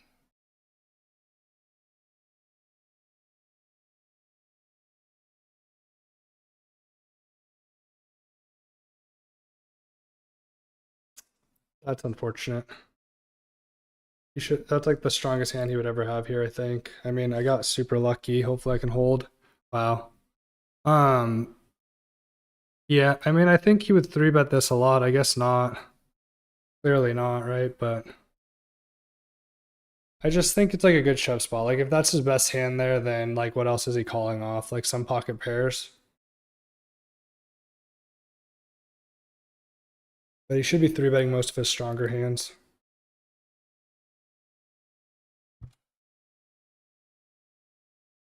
Speaker 1: That's unfortunate. He should. That's like the strongest hand he would ever have here, I think. I mean, I got super lucky. Hopefully, I can hold. Wow. Um. Yeah. I mean, I think he would three bet this a lot. I guess not. Clearly not, right? But I just think it's like a good shove spot. Like if that's his best hand there, then like what else is he calling off? Like some pocket pairs. But he should be three betting most of his stronger hands.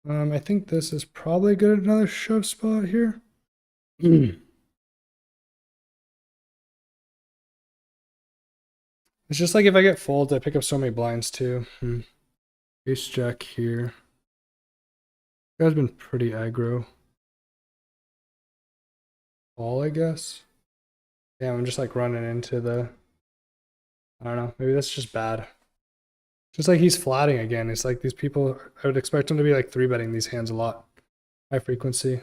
Speaker 1: I think this is probably good at another shove spot here. It's just like if I get folds, I pick up so many blinds too. Ace jack here. Guy's been pretty aggro. All I guess. Yeah, I'm just like running into the. I don't know. Maybe that's just bad. Just like he's flatting again. It's like these people. I would expect him to be like three betting these hands a lot. High frequency.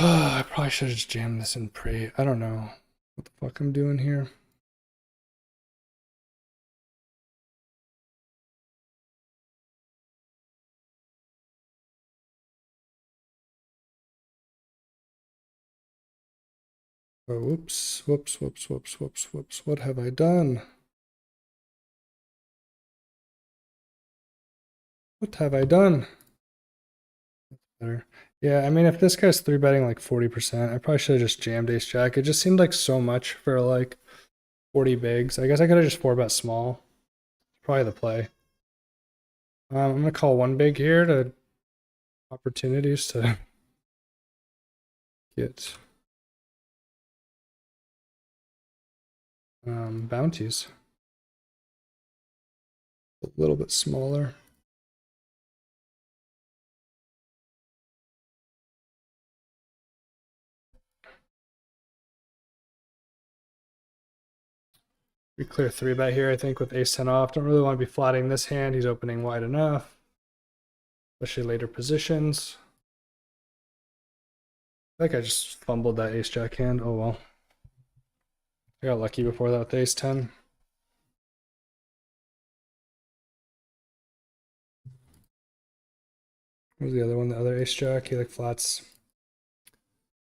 Speaker 1: I probably should have just jammed this in pre. I don't know what the fuck I'm doing here. Oh, whoops, whoops, whoops, whoops, whoops, whoops. What have I done? What have I done? Better. Yeah, I mean, if this guy's three betting like 40%, I probably should have just jammed ace jack. It just seemed like so much for like 40 bigs. I guess I could have just four bet small. Probably the play. I'm gonna call one big here to opportunities to get bounties. A little bit smaller. We clear three bet here, I think, with ace 10 off. Don't really want to be flatting this hand. He's opening wide enough, especially later positions. I think I just fumbled that ace jack hand. Oh well. I got lucky before that with ace 10. Where's the other one? The other ace jack. He like flats.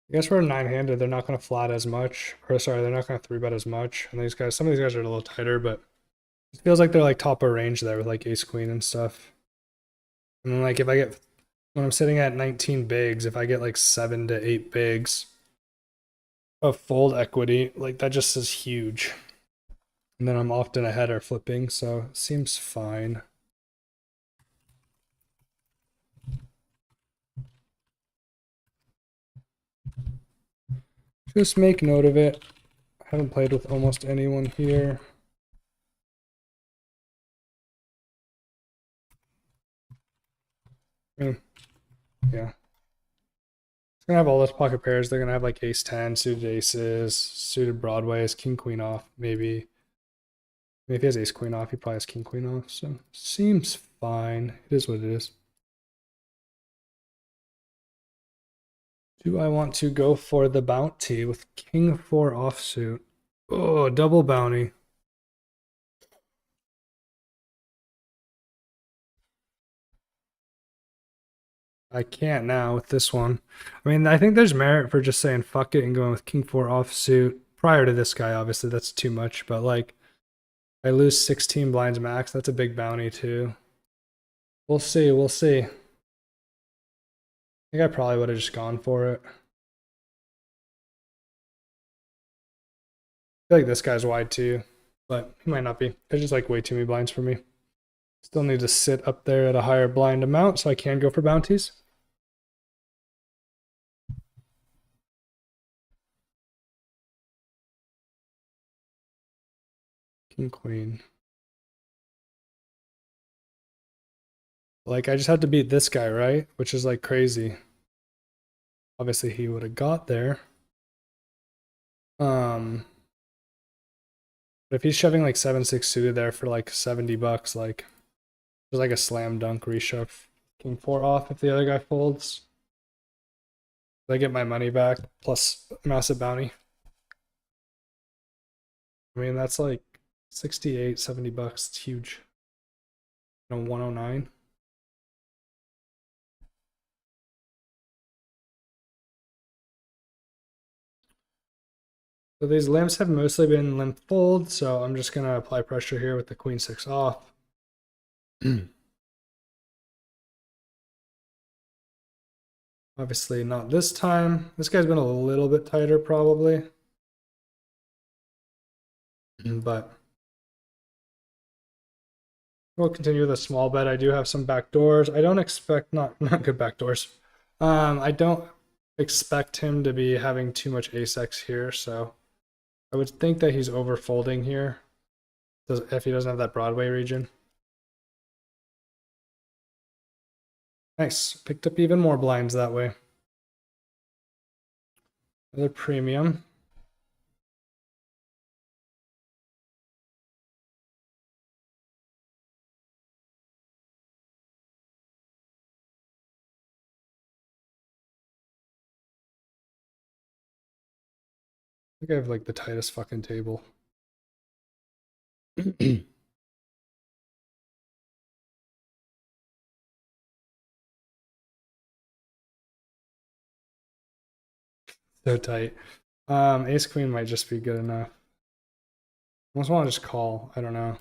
Speaker 1: I guess we're nine-handed. They're not going to flat as much. Or sorry, they're not going to three bet as much. And these guys, some of these guys are a little tighter, but it feels like they're like top of range there with like ace queen and stuff. And then like if I get when I'm sitting at 19 bigs, if I get like 7 to 8 bigs of fold equity, like that just is huge. And then I'm often ahead or flipping, so it seems fine. Just make note of it. I haven't played with almost anyone here. Yeah. It's gonna have all those pocket pairs. They're gonna have like ace 10, suited aces, suited broadways, king queen off, maybe. If he has ace queen off, he probably has king queen off. So seems fine. It is what it is. Do I want to go for the bounty with king 4 offsuit? Oh, double bounty. I can't now with this one. I mean, I think there's merit for just saying fuck it and going with king 4 offsuit. Prior to this guy, obviously, that's too much. But like, I lose 16 blinds max. That's a big bounty too. We'll see. We'll see. I think I probably would have just gone for it. I feel like this guy's wide too, but he might not be. There's just like way too many blinds for me. Still need to sit up there at a higher blind amount so I can go for bounties. King, queen. Like, I just have to beat this guy, right? Which is like crazy. Obviously, he would have got there. But if he's shoving like 7-6 suited there for like $70, like there's like a slam dunk reshove king 4 off if the other guy folds. I get my money back plus massive bounty. I mean, that's like 68, $70. It's huge. No, 109. So these limps have mostly been limp fold, so I'm just gonna apply pressure here with the queen 6 off. Obviously not this time. This guy's been a little bit tighter probably. But we'll continue with a small bet. I do have some back doors. I don't expect not good back doors. I don't expect him to be having too much ace-x here, so I would think that he's over folding here if he doesn't have that Broadway region. Nice. Picked up even more blinds that way. Another premium. I think I have like the tightest fucking table. So tight. Ace queen might just be good enough. I almost want to just call. I don't know.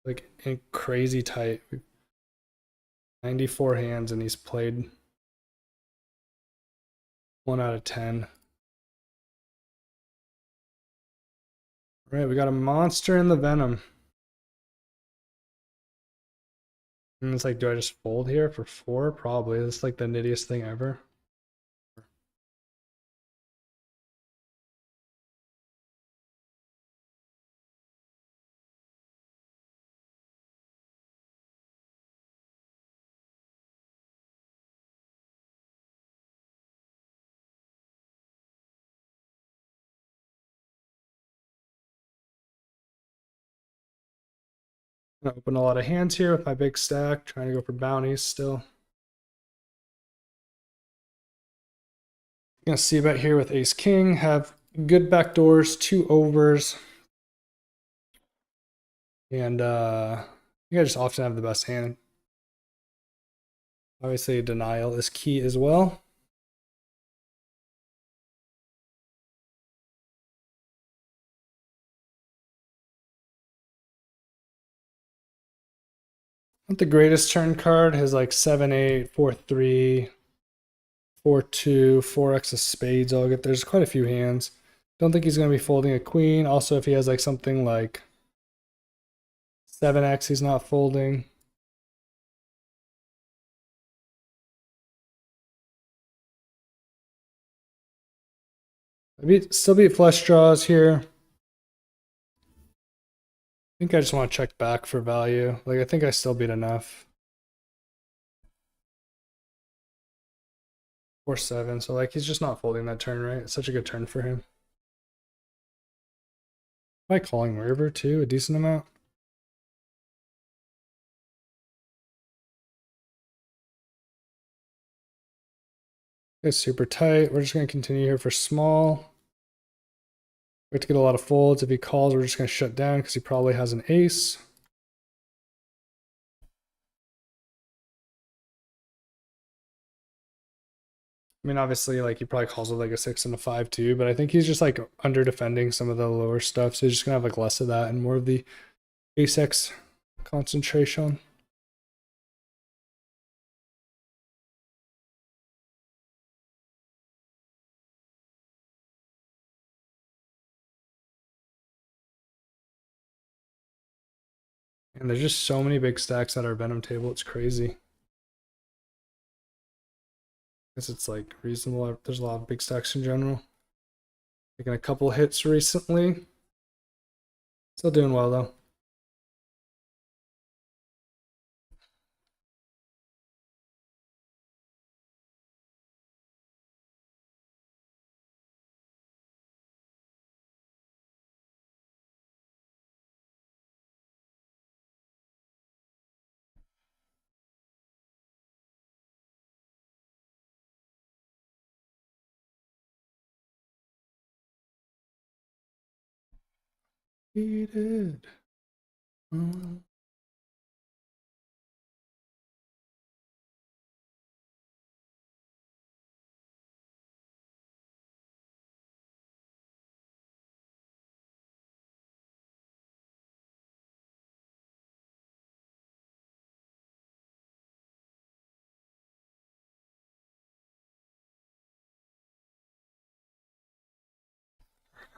Speaker 1: Like crazy tight. 94 hands and he's played 1 out of 10. All right, we got a monster in the Venom. And it's like, do I just fold here for 4? Probably. It's like the nittiest thing ever. I open a lot of hands here with my big stack, trying to go for bounties still. Gonna see about here with ace king, have good back doors, 2 overs. And I think I just often have the best hand. Obviously denial is key as well. Not the greatest turn card. His like 7-8, 4-3, 4-2, 4x of spades. I'll get there's quite a few hands. Don't think he's gonna be folding a queen. Also, if he has like something like 7x, he's not folding. Still beat flush draws here. I think I just want to check back for value. Like I think I still beat enough. 4-7. So like he's just not folding that turn, right? It's such a good turn for him. Am I calling river too? A decent amount? It's super tight. We're just going to continue here for small. We have to get a lot of folds. If he calls, we're just going to shut down because he probably has an ace. I mean, obviously, like he probably calls with like a 6 and a 5 too, but I think he's just like under defending some of the lower stuff. So he's just gonna have like less of that and more of the ace X concentration. And there's just so many big stacks at our Venom table. It's crazy. I guess it's like reasonable. There's a lot of big stacks in general. Taking a couple hits recently. Still doing well though. Defeated.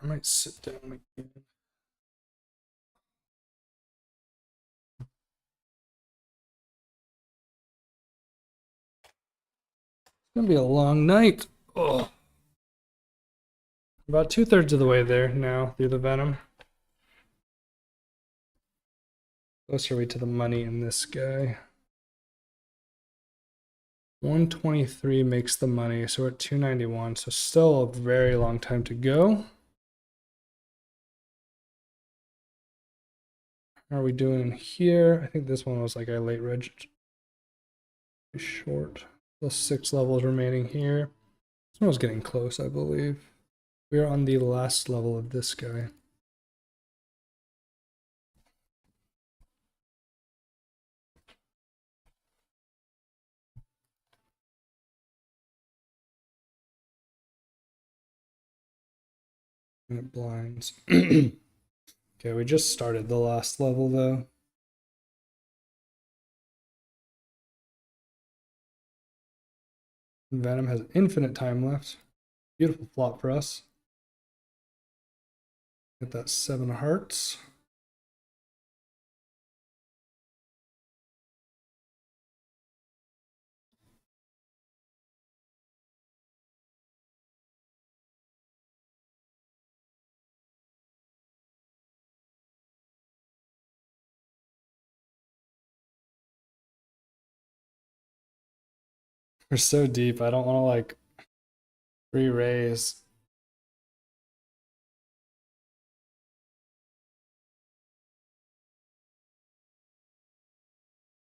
Speaker 1: I might sit down again. It's gonna be a long night. Oh. About 2/3 of the way there now through the Venom. Closer we to the money in this guy. 123 makes the money, so we're at 291. So still a very long time to go. How are we doing here? I think this one was like a late reg. Short. Still 6 levels remaining here. This one was getting close, I believe. We are on the last level of this guy. And it blinds. Okay, we just started the last level though. Venom has infinite time left. Beautiful flop for us. Get that 7 hearts. We're so deep. I don't want to like re-raise.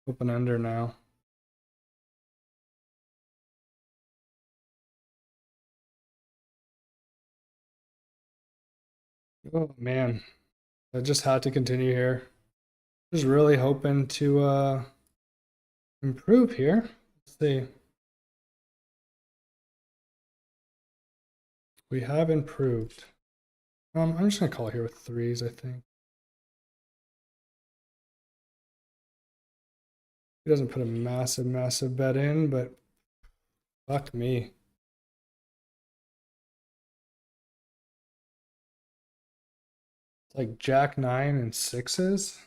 Speaker 1: Open ender now. Oh man, I just had to continue here. Just really hoping to improve here. Let's see. We have improved. I'm just gonna call it here with 3s, I think. He doesn't put a massive bet in, but fuck me. It's like Jack 9 and 6s.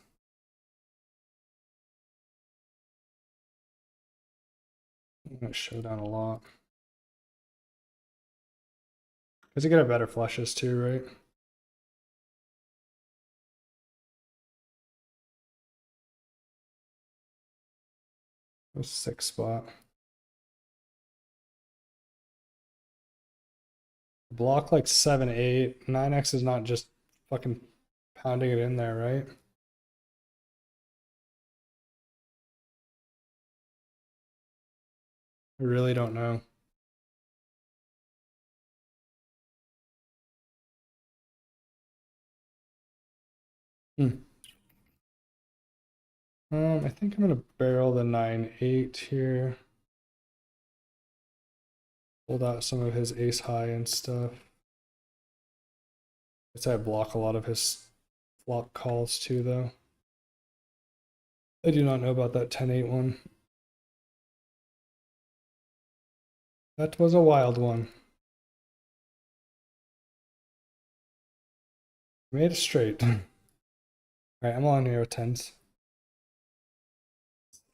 Speaker 1: I'm gonna show down a lot. Because you get a better flushes too, right? A 6 spot. Block like 7, 8. 9x is not just fucking pounding it in there, right? I really don't know. I think I'm gonna barrel the 9-8 here. Pulled out some of his ace high and stuff. Guess I block a lot of his flop calls too, though. I do not know about that 10-8 one. That was a wild one. Made it straight. All right, I'm on here with 10s.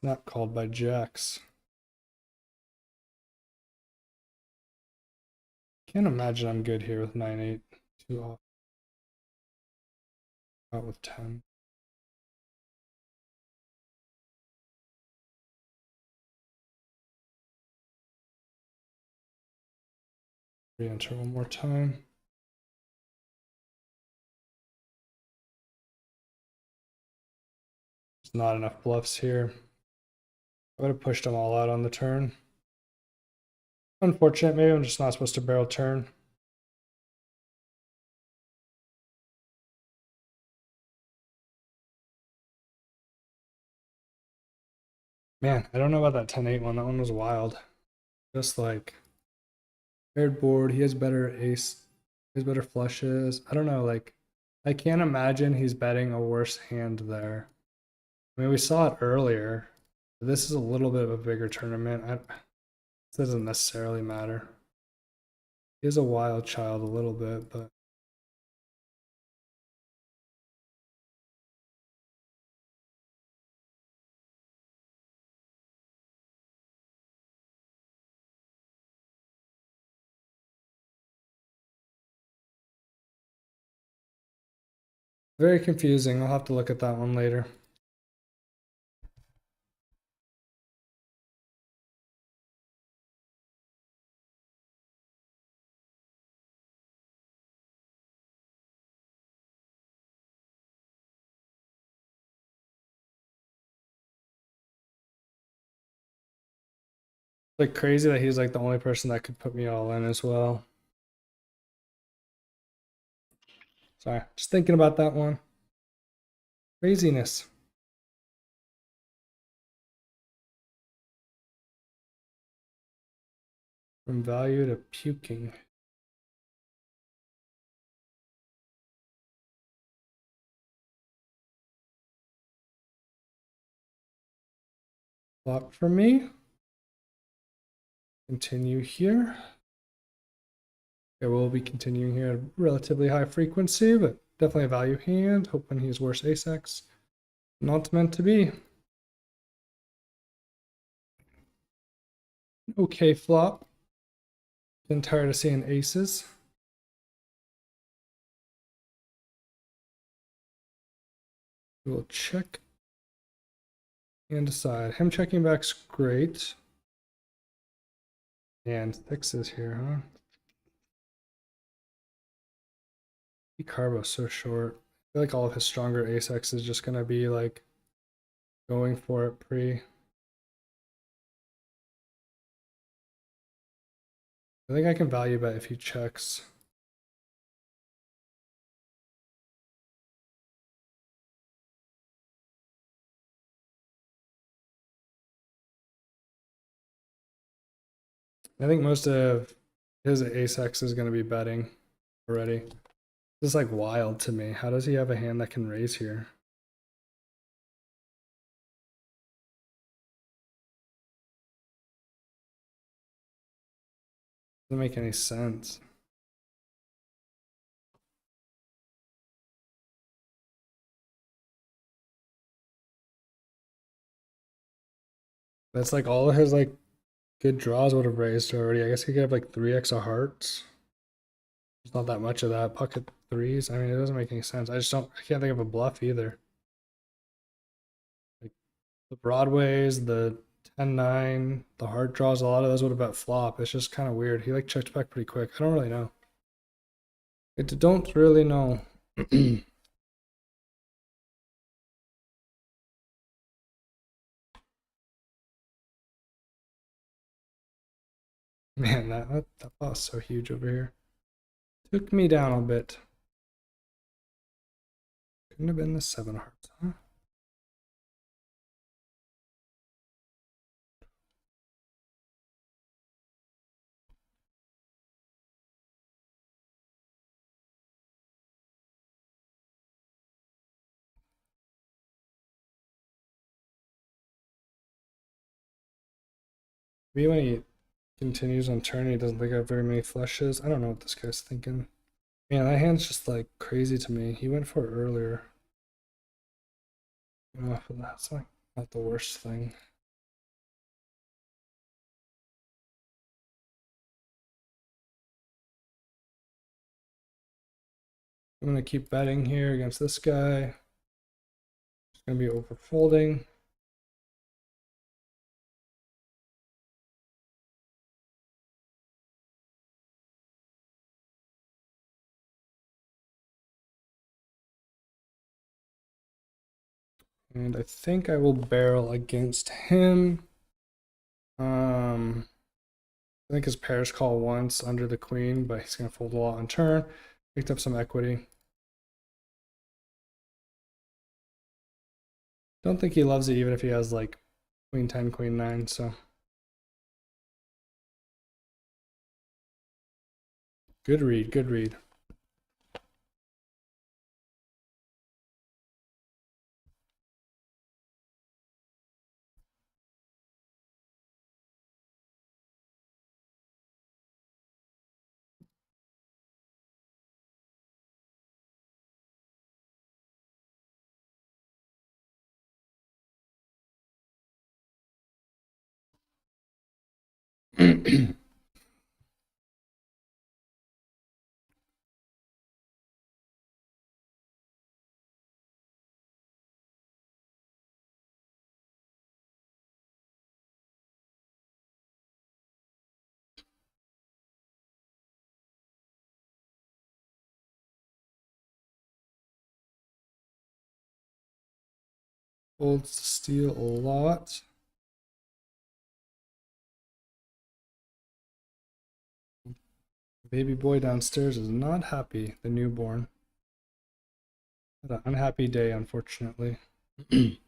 Speaker 1: Not called by jacks. Can't imagine I'm good here with 9-8. Too off. Out with 10. Re-enter one more time. There's not enough bluffs here. I would have pushed them all out on the turn. Unfortunate, maybe I'm just not supposed to barrel turn. Man, I don't know about that 10-8 one. That one was wild. Just like paired board, he has better ace, he has better flushes. I don't know, like I can't imagine he's betting a worse hand there. I mean, we saw it earlier. This is a little bit of a bigger tournament. This doesn't necessarily matter. He is a wild child a little bit, but very confusing. I'll have to look at that one later. Like crazy that he's like the only person that could put me all in as well. Sorry, just thinking about that one. Craziness. From value to puking. Flop for me. Continue here. Okay, we'll be continuing here at relatively high frequency, but definitely a value hand. Hoping he's worse ace-x. Not meant to be. Okay, flop. Been tired of seeing aces. We'll check and decide. Him checking back's great. And sixes here, huh? He carbo's so short. I feel like all of his stronger ace-x is just gonna be like going for it pre. I think I can value bet if he checks. I think most of his ace-x is going to be betting already. This is like wild to me. How does he have a hand that can raise here? Doesn't make any sense. That's like all of his like good draws would have raised already. I guess he could have like 3x of hearts. There's not that much of that. Pocket threes. I mean, it doesn't make any sense. I can't think of a bluff either. Like the Broadways, the 10-9, the heart draws, a lot of those would have bet flop. It's just kind of weird. He like checked back pretty quick. I don't really know. I don't really know. Man, that was so huge over here. Took me down a bit. Couldn't have been the 7 hearts, huh? Maybe when he continues on turn, he doesn't think I have very many flushes. I don't know what this guy's thinking. Man, that hand's just like crazy to me. He went for it earlier. That's like not the worst thing. I'm gonna keep betting here against this guy. It's gonna be over folding. And I think I will barrel against him. I think his pairs call once under the queen, but he's gonna fold a lot on turn. Picked up some equity. Don't think he loves it even if he has like Queen 10, Queen 9, so. Good read, good read. Holds steel a lot. Baby boy downstairs is not happy, the newborn. Had an unhappy day, unfortunately. Me?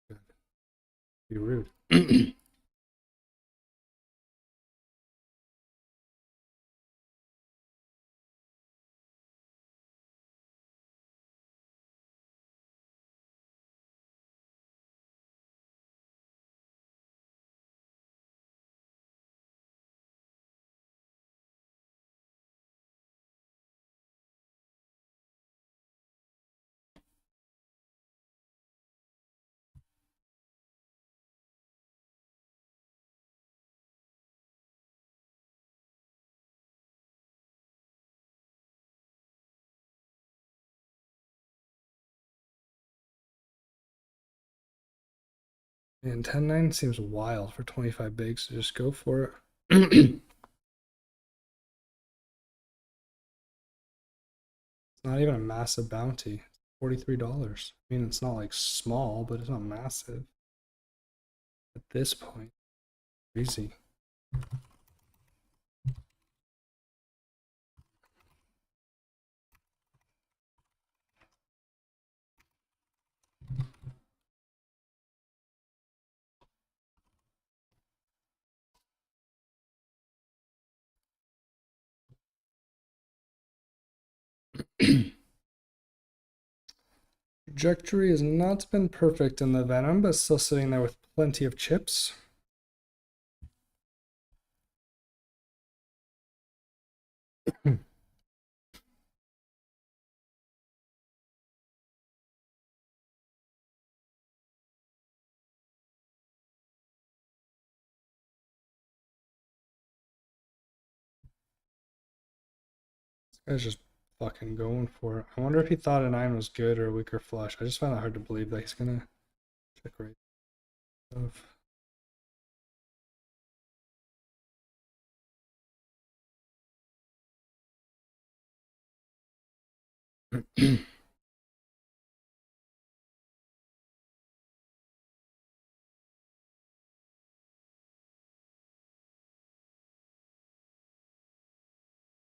Speaker 1: Good. Be rude. And 10-9 seems wild for 25 bigs, so just go for it. It's not even a massive bounty. $43. I mean, it's not like small, but it's not massive. At this point, crazy. Trajectory has not been perfect in the Venom, but still sitting there with plenty of chips. This guy's just fucking going for it. I wonder if he thought a 9 was good or a weaker flush. I just find it hard to believe that he's gonna check right stuff.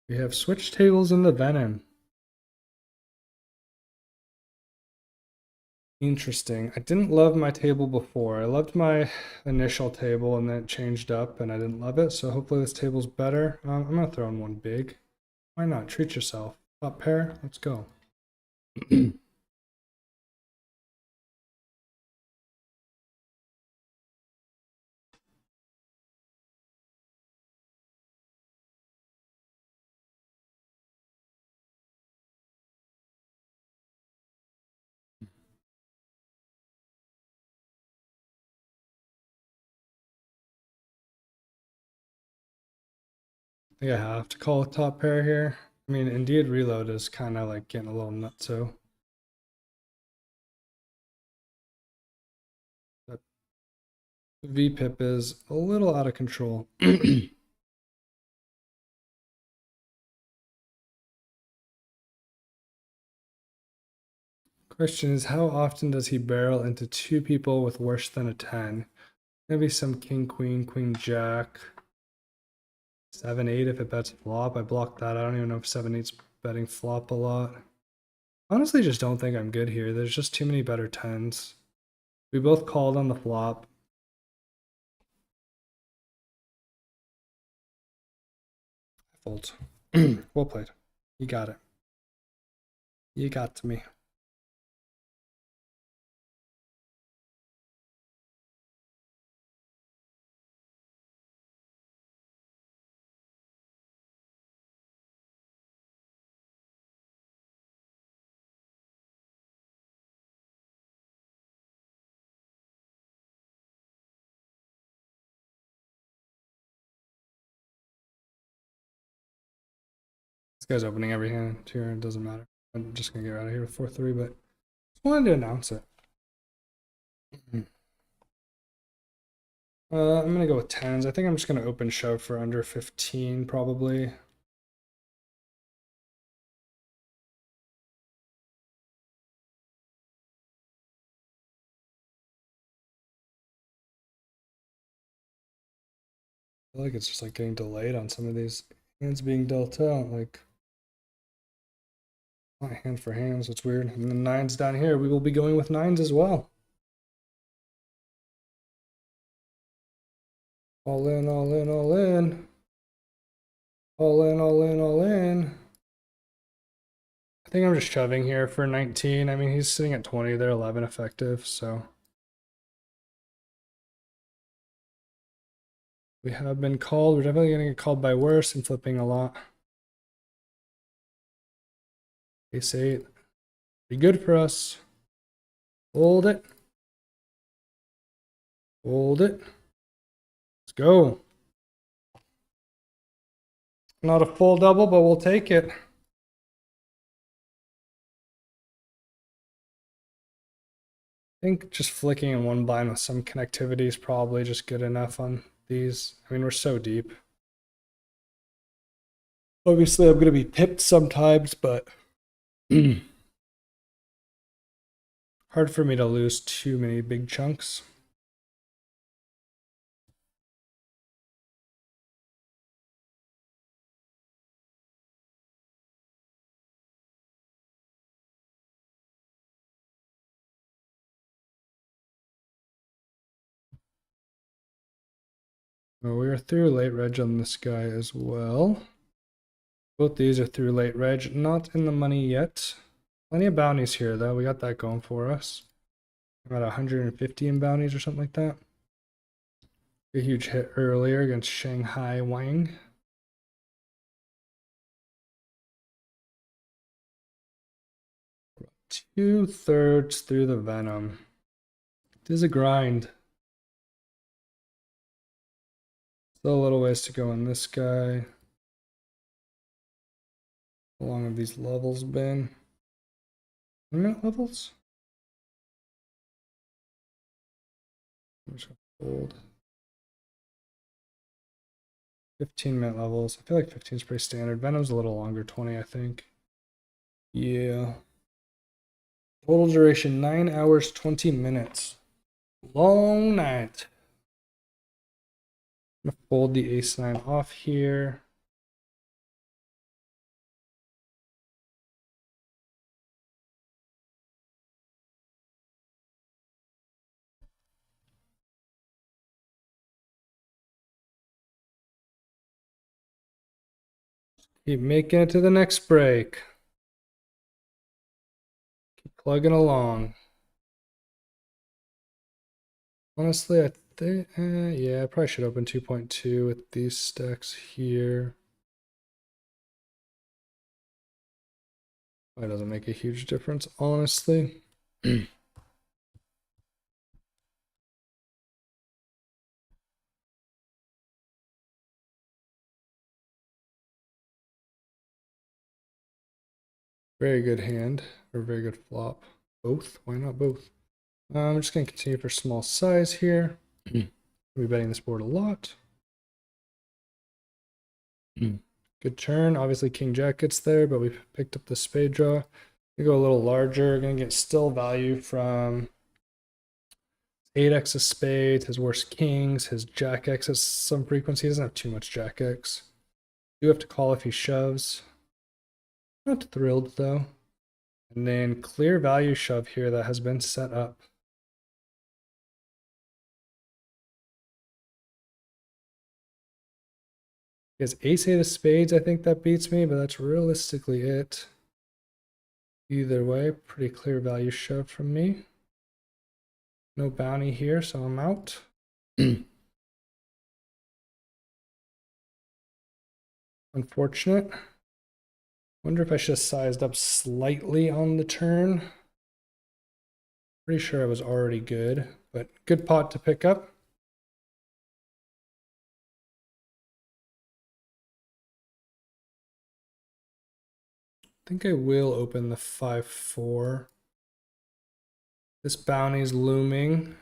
Speaker 1: We have switch tables in the Venom. Interesting. I didn't love my table before. I loved my initial table and then it changed up and I didn't love it. So hopefully this table's better. I'm going to throw in one big. Why not? Treat yourself. Top pair. Let's go. I think I have to call a top pair here. I mean, Indeed Reload is kind of like getting a little nutso. But VPIP is a little out of control. Question is, how often does he barrel into two people with worse than a 10? Maybe some king, queen, queen, jack. 7-8 if it bets flop. I blocked that. I don't even know if 7-8's betting flop a lot. Honestly, just don't think I'm good here. There's just too many better 10s. We both called on the flop. Fold. Well played. You got it. You got to me. This guy's opening every hand here. It doesn't matter. I'm just gonna get out of here with 4-3, but just wanted to announce it. I'm gonna go with tens. I think I'm just gonna open shove for under 15 probably. I feel like it's just like getting delayed on some of these hands being dealt out. Like not hand for hands. It's weird. And the nines down here. We will be going with nines as well. All in, all in, all in. All in, all in, all in. I think I'm just shoving here for 19. I mean, he's sitting at 20. They're 11 effective, so. We have been called. We're definitely going to get called by worse and flipping a lot. Ace 8. Pretty good for us. Hold it. Hold it. Let's go. Not a full double, but we'll take it. I think just flicking in one blind with some connectivity is probably just good enough on these. I mean, we're so deep. Obviously, I'm going to be pipped sometimes, but hard for me to lose too many big chunks. Well, we are through late reg on this guy as well. Both these are through late reg, not in the money yet. Plenty of bounties here, though. We got that going for us. About 150 in bounties or something like that. A huge hit earlier against Shanghai Wang. Two-thirds through the Venom. It is a grind. Still a little ways to go on this guy. How long have these levels been? 1-minute levels? I'm just gonna hold. 15-minute levels. I feel like 15 is pretty standard. Venom's a little longer, 20, I think. Yeah. Total duration 9 hours, 20 minutes. Long night. I'm gonna fold the ace-9 off here. Keep making it to the next break. Keep plugging along. Honestly, I think, yeah, I probably should open 2.2 with these stacks here. That doesn't make a huge difference, honestly. Very good hand, or very good flop. Both? Why not both? I'm just going to continue for small size here. We're betting this board a lot. Good turn. Obviously, King Jack gets there, but we picked up the spade draw. We go a little larger. Going to get still value from 8x of spades, his worst kings, his Jack X has some frequency. He doesn't have too much Jack X. Do have to call if he shoves. Not thrilled though. And then clear value shove here that has been set up. He has ace-8 of spades. I think that beats me, but that's realistically it. Either way, pretty clear value shove from me. No bounty here, so I'm out. Unfortunate. Wonder if I should have sized up slightly on the turn. Pretty sure I was already good, but good pot to pick up. I think I will open the 5-4. This bounty's looming.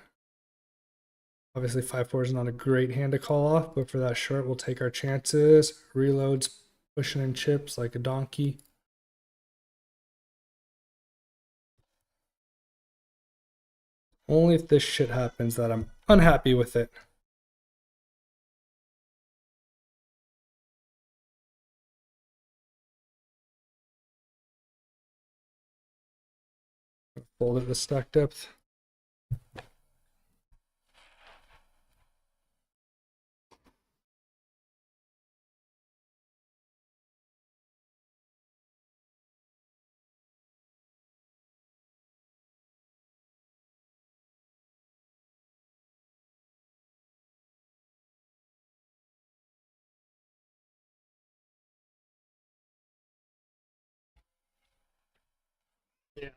Speaker 1: Obviously 5-4 is not a great hand to call off, but for that short, we'll take our chances. Reloads, pushing in chips like a donkey. Only if this shit happens that I'm unhappy with it. Fold at the stack depth. Yeah.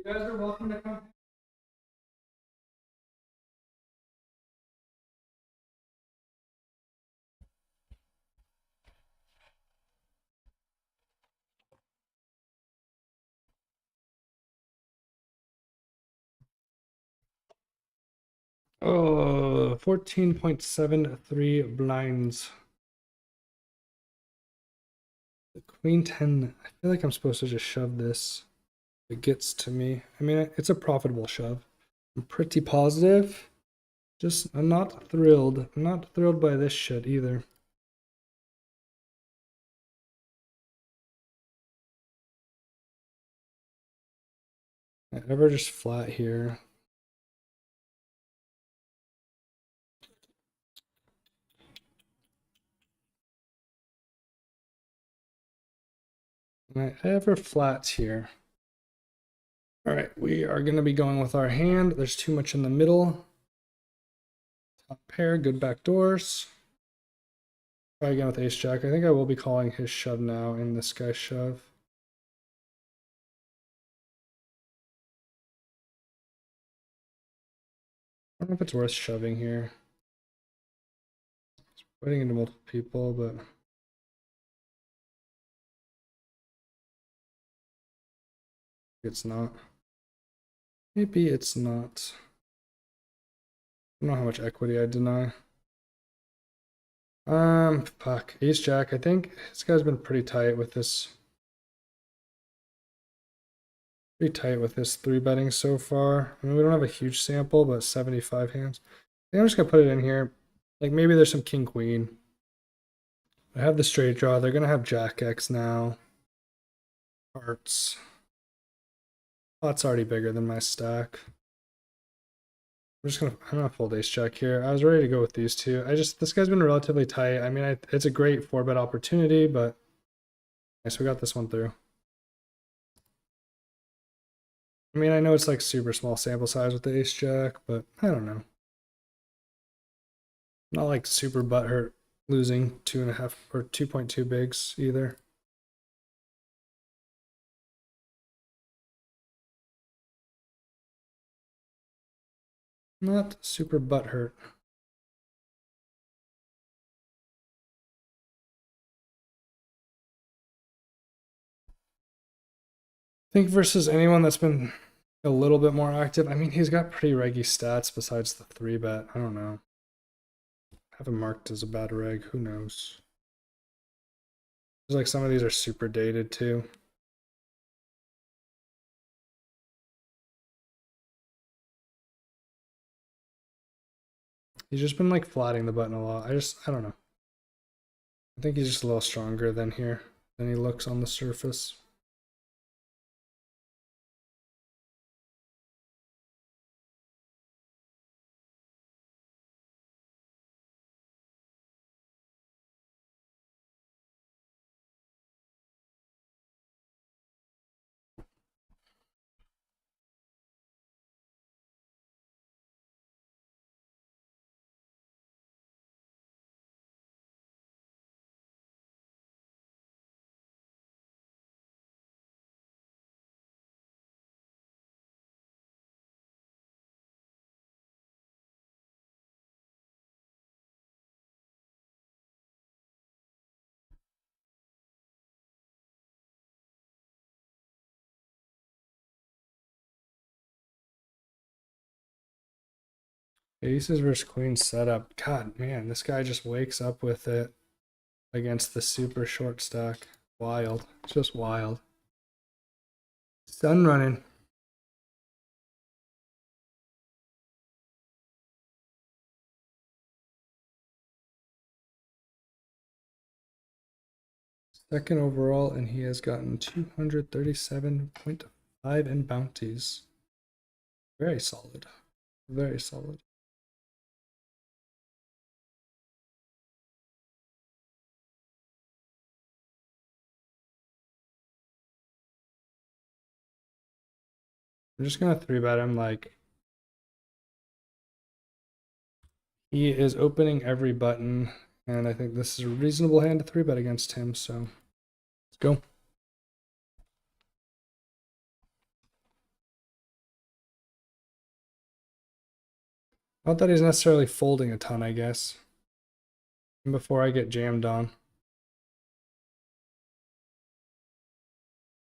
Speaker 1: You guys are welcome to come. Oh, 14.73 blinds. The queen 10. I feel like I'm supposed to just shove this. It gets to me. I mean, it's a profitable shove. I'm pretty positive. Just, I'm not thrilled. I'm not thrilled by this shit either. I ever just flat here. I ever flats here. All right, we are going to be going with our hand. There's too much in the middle. Top pair, good back doors. Try again with ace jack. I think I will be calling his shove now in this guy's shove. I don't know if it's worth shoving here. It's putting into multiple people, but it's not. Maybe it's not. I don't know how much equity I deny. Fuck. Ace jack. I think this guy's been pretty tight with this. Pretty tight with this 3-betting so far. I mean, we don't have a huge sample, but 75 hands. I think I'm just gonna put it in here. Like maybe there's some king queen. I have the straight draw. They're gonna have jack X now. Hearts. Pot's already bigger than my stack. I'm gonna fold ace jack here. I was ready to go with these two. This guy's been relatively tight. I mean, it's a great 4-bet opportunity, but nice, we got this one through. I mean, I know it's like super small sample size with the ace jack, but I don't know. Not like super butthurt losing 2.5 or 2.2 bigs either. Not super butthurt. I think versus anyone that's been a little bit more active. I mean, he's got pretty reggy stats besides the 3-bet. I don't know. Have him marked as a bad reg. Who knows? There's like some of these are super dated too. He's just been like flatting the button a lot. I don't know. I think he's just a little stronger than he looks on the surface. Aces versus queens setup. God, man, this guy just wakes up with it against the super short stack. Wild. It's just wild. Sun running. Second overall, and he has gotten 237.5 in bounties. Very solid. Very solid. I'm just gonna 3-bet him like he is opening every button, and I think this is a reasonable hand to 3-bet against him, so let's go. Not that he's necessarily folding a ton, I guess. Before I get jammed on.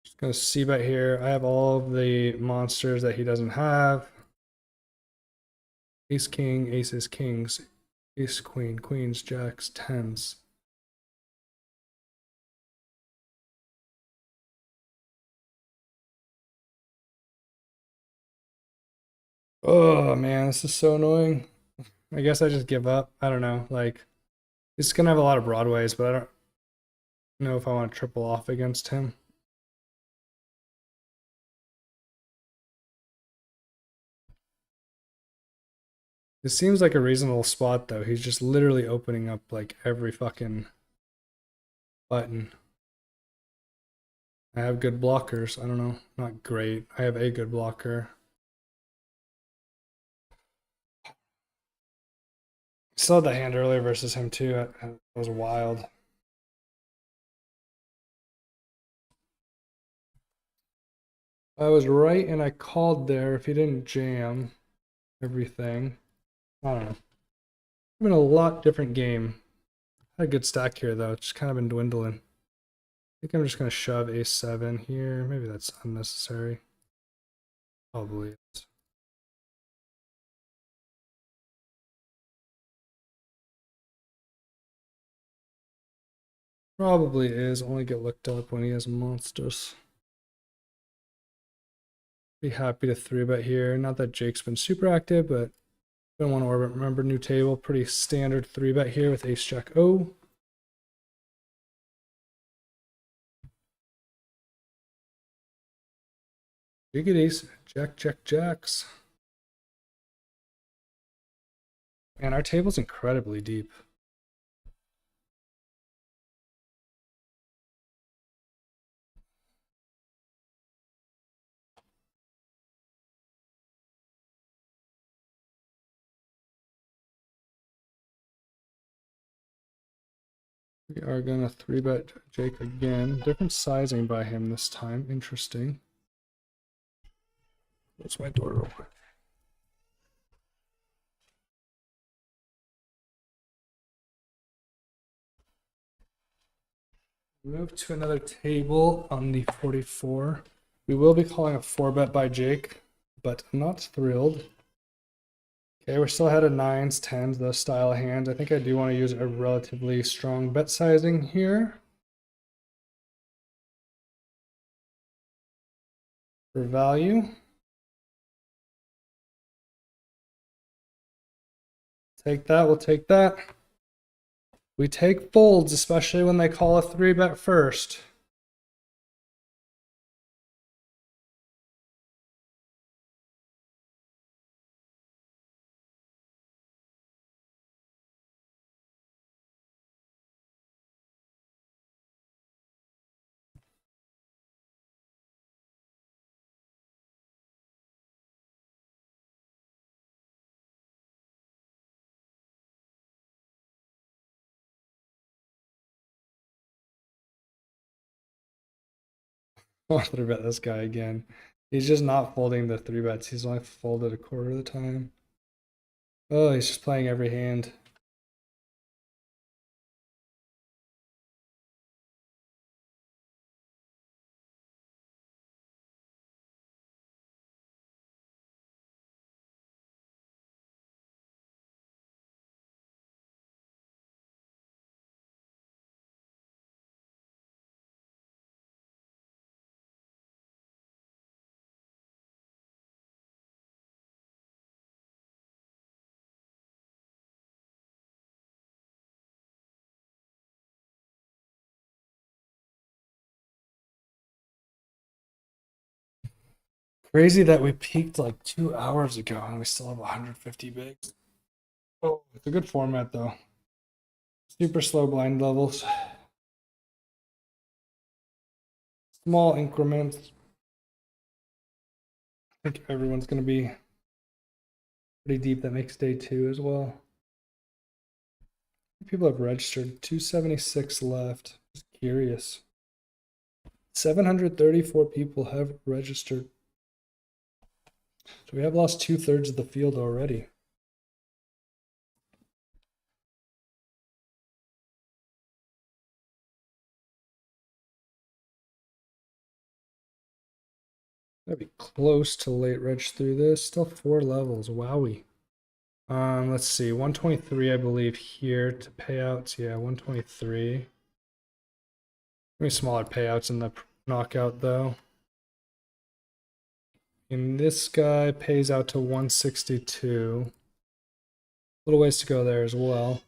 Speaker 1: Just gonna c-bet here. I have all of the monsters that he doesn't have. Ace king, aces, kings, ace queen, queens, jacks, tens. Oh man, this is so annoying. I guess I just give up. I don't know. Like, he's gonna have a lot of broadways, but I don't know if I want to triple off against him. It seems like a reasonable spot though. He's just literally opening up like every fucking button. I have good blockers. I don't know. Not great. I have a good blocker. Saw the hand earlier versus him too. It was wild. I was right and I called there if he didn't jam everything. I don't know. Been a lot different game. Had a good stack here though. It's just kind of been dwindling. I think I'm just gonna shove a7 here. Maybe that's unnecessary. Probably is. Probably is. Only get looked up when he has monsters. Be happy to 3-bet here. Not that Jake's been super active, but don't want to orbit. Remember, new table. Pretty standard 3-bet here with ace jack O. Jiggities. Jack, jack, jacks. Man, our table's incredibly deep. We are gonna 3-bet Jake again. Different sizing by him this time. Interesting. Close my door real quick. Move to another table on the 44. We will be calling a 4-bet by Jake, but I'm not thrilled. Okay, we're still ahead of 9s, 10s, those style of hands. I think I do want to use a relatively strong bet sizing here. For value. Take that, we'll take that. We take folds, especially when they call a 3-bet first. I'll 3-bet this guy again. He's just not folding the 3-bets. He's only folded a quarter of the time. Oh, he's just playing every hand. Crazy that we peaked like 2 hours ago and we still have 150 bigs. Oh, it's a good format though. Super slow blind levels. Small increments. I think everyone's going to be pretty deep. That makes day 2 as well. People have registered. 276 left. Just curious. 734 people have registered. So we have lost 2/3 of the field already. Gotta be close to late reg through this. Still 4 levels. Wowie. Let's see. 123, I believe, here to payouts. Yeah, 123. Maybe smaller payouts in the knockout though. And this guy pays out to 162. A little ways to go there as well.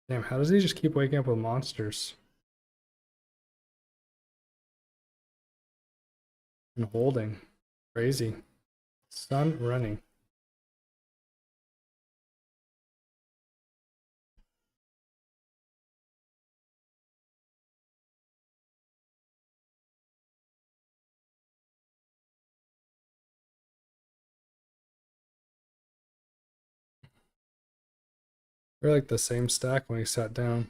Speaker 1: Damn, how does he just keep waking up with monsters? And holding. Crazy. Sun running. They're like the same stack when he sat down.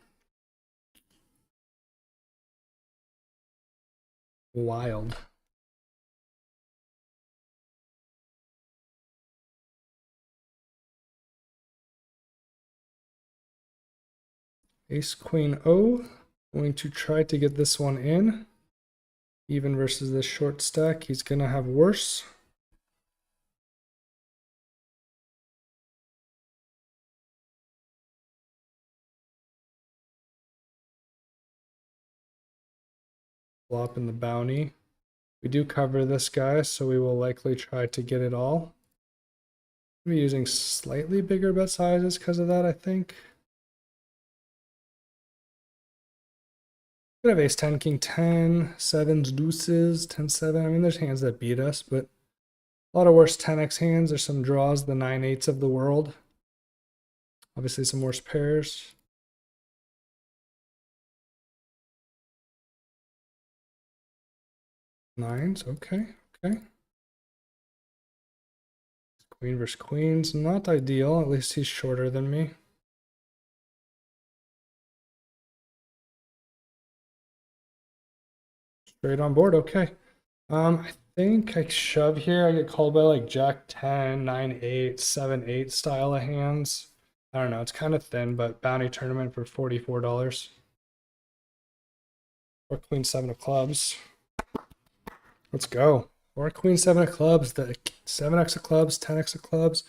Speaker 1: Wild. Ace Queen O. Going to try to get this one in. Even versus this short stack. He's gonna have worse. Flop in the bounty. We do cover this guy, so we will likely try to get it all. I'm using slightly bigger bet sizes because of that, I think. Could have ace 10, king 10, sevens, deuces, 10, 7. I mean, there's hands that beat us, but a lot of worse 10x hands. There's some draws, the 9/8s of the world. Obviously, some worse pairs. Nines, okay, okay. Queen versus queens, not ideal. At least he's shorter than me. Straight on board, okay. I think I shove here. I get called by like Jack 10, 9/8, 7/8 style of hands. I don't know, it's kind of thin, but bounty tournament for $44. Or queen 7 of clubs. Let's go. Or queen 7 of clubs, the 7x of clubs, 10x of clubs.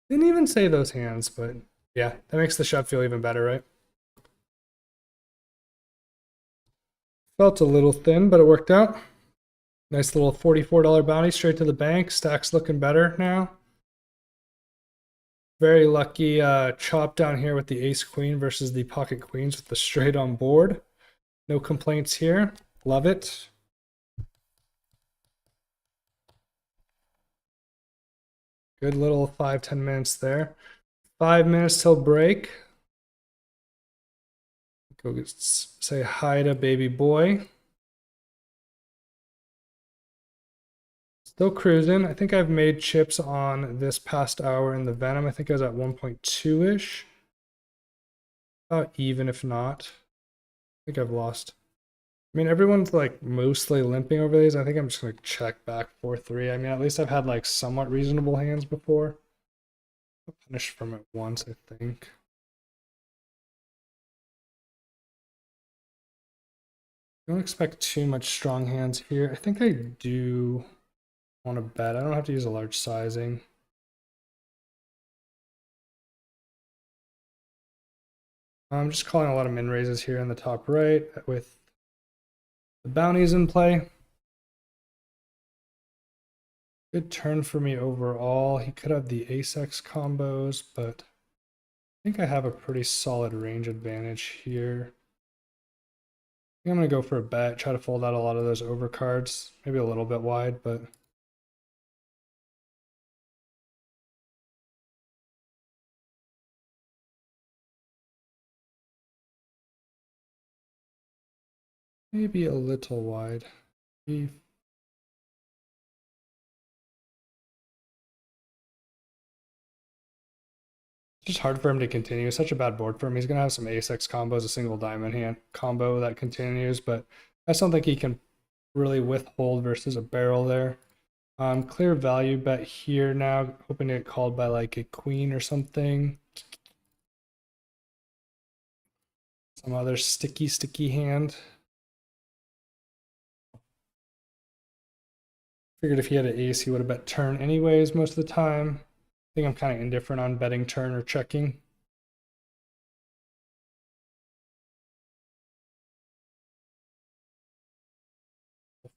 Speaker 1: Didn't even say those hands, but yeah, that makes the shove feel even better, right? Felt a little thin, but it worked out. Nice little $44 bounty straight to the bank. Stack's looking better now. Very lucky chop down here with the ace queen versus the pocket queens with the straight on board. No complaints here. Love it. Good little 5-10 minutes there. 5 minutes till break. Go get, say hi to baby boy. Still cruising. I think I've made chips on this past hour in the Venom. I think I was at 1.2-ish. About even, if not. I think I've lost. I mean, everyone's like mostly limping over these. I think I'm just going to check back 4-3. I mean, at least I've had like somewhat reasonable hands before. I'll punish from it once, I think. Don't expect too much strong hands here. I think I do want to bet. I don't have to use a large sizing. I'm just calling a lot of min raises here in the top right with the bounties in play. Good turn for me overall. He could have the ace-x combos, but I think I have a pretty solid range advantage here. I think I'm going to go for a bet, try to fold out a lot of those overcards. Maybe a little bit wide, but maybe a little wide. It's just hard for him to continue. It's such a bad board for him. He's going to have some ace-x combos, a single diamond hand combo that continues, but I just don't think he can really withhold versus a barrel there. Clear value bet here now, hoping to get called by like a queen or something. Some other sticky hand. Figured if he had an ace, he would have bet turn anyways most of the time. I think I'm kind of indifferent on betting turn or checking.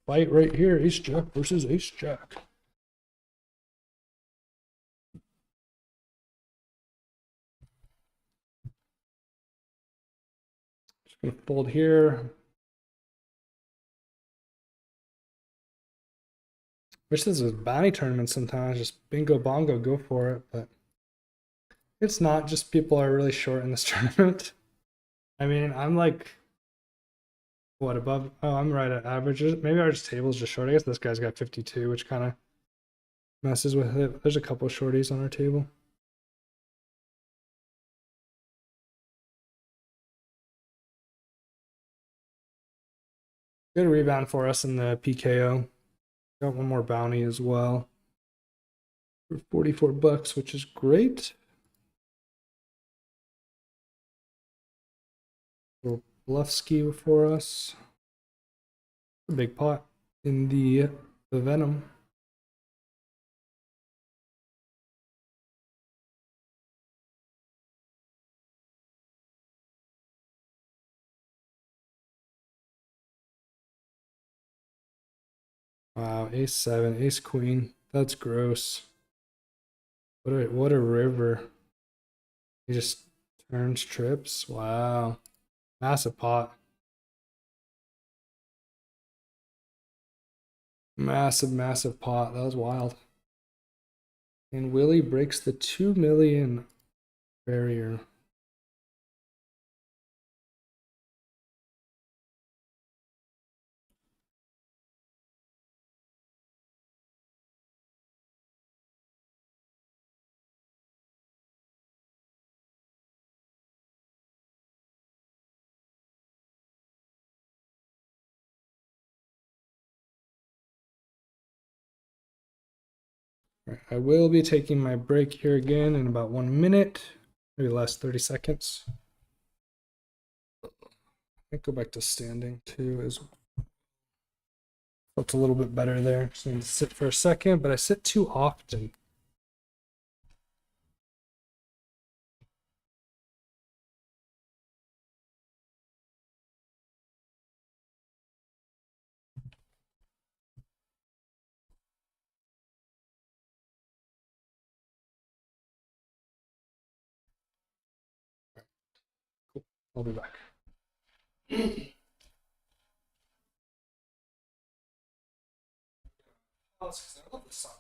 Speaker 1: Fight right here, ace jack versus ace jack. Just gonna fold here. Wish this was bounty tournament sometimes, just bingo bongo, go for it, but it's not. Just people are really short in this tournament. I mean, I'm like, what, above? Oh, I'm right at average. Maybe our table's just short. I guess this guy's got 52, which kind of messes with it. There's a couple of shorties on our table. Good rebound for us in the PKO. Got one more bounty as well for 44 bucks, which is great. Little bluff ski for us. A big pot in the Venom. Wow, ace seven, ace queen. That's gross. What a river. He just turns trips. Wow. Massive pot. Massive pot. That was wild. And Willie breaks the 2 million barrier. I will be taking my break here again in about 1 minute, maybe last 30 seconds. I go back to standing too as well. Felt a little bit better there. Just need to sit for a second, but I sit too often. Cool. I'll be back. I love this song.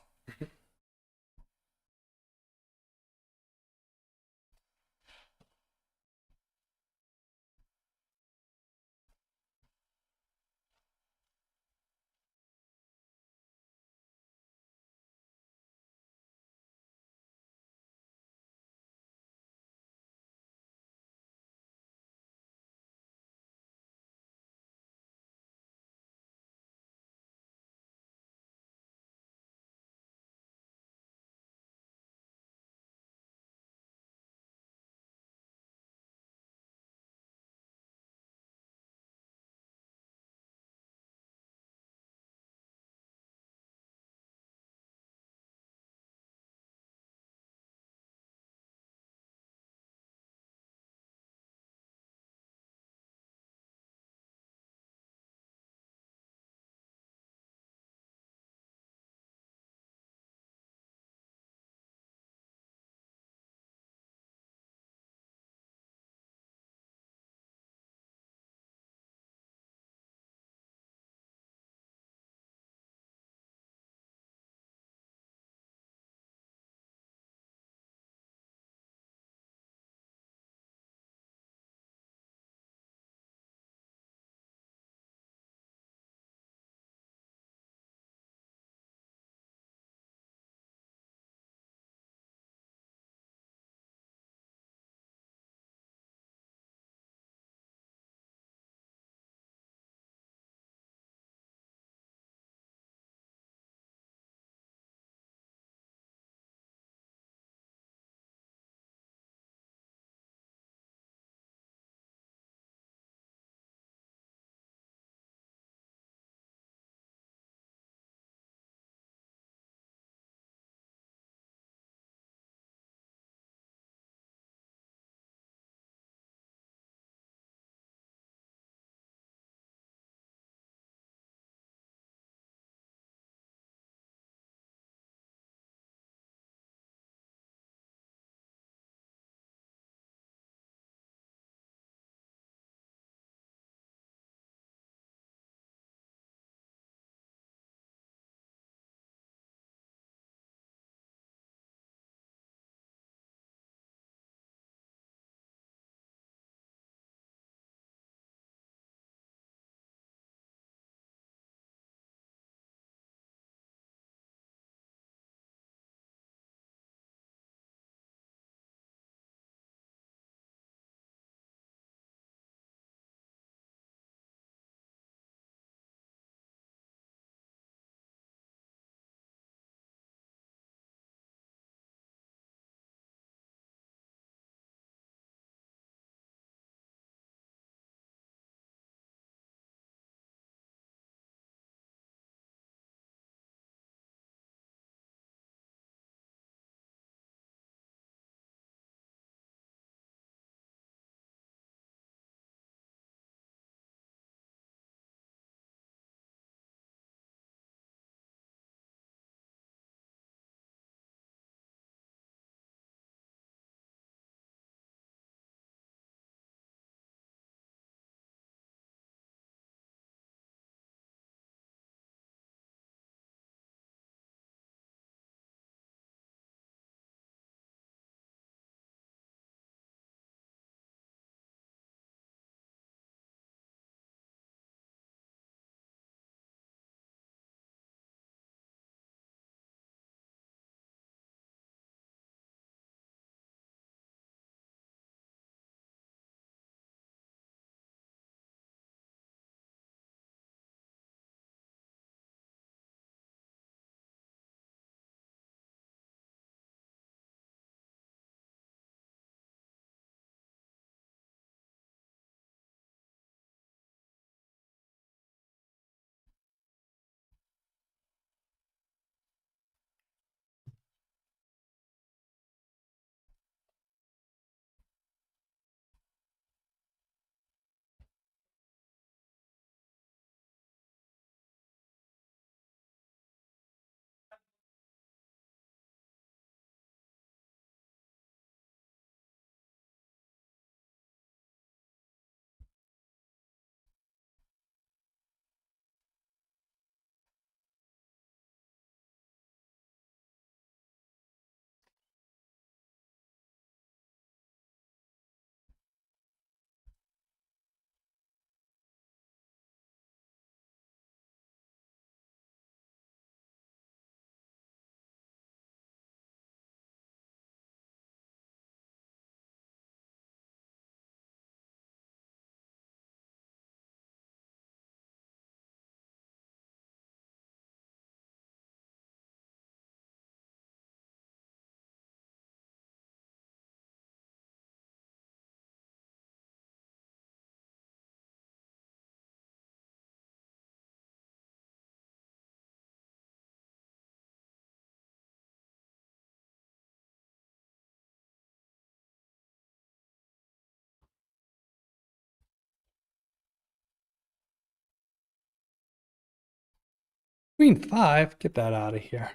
Speaker 1: Queen 5? Get that out of here.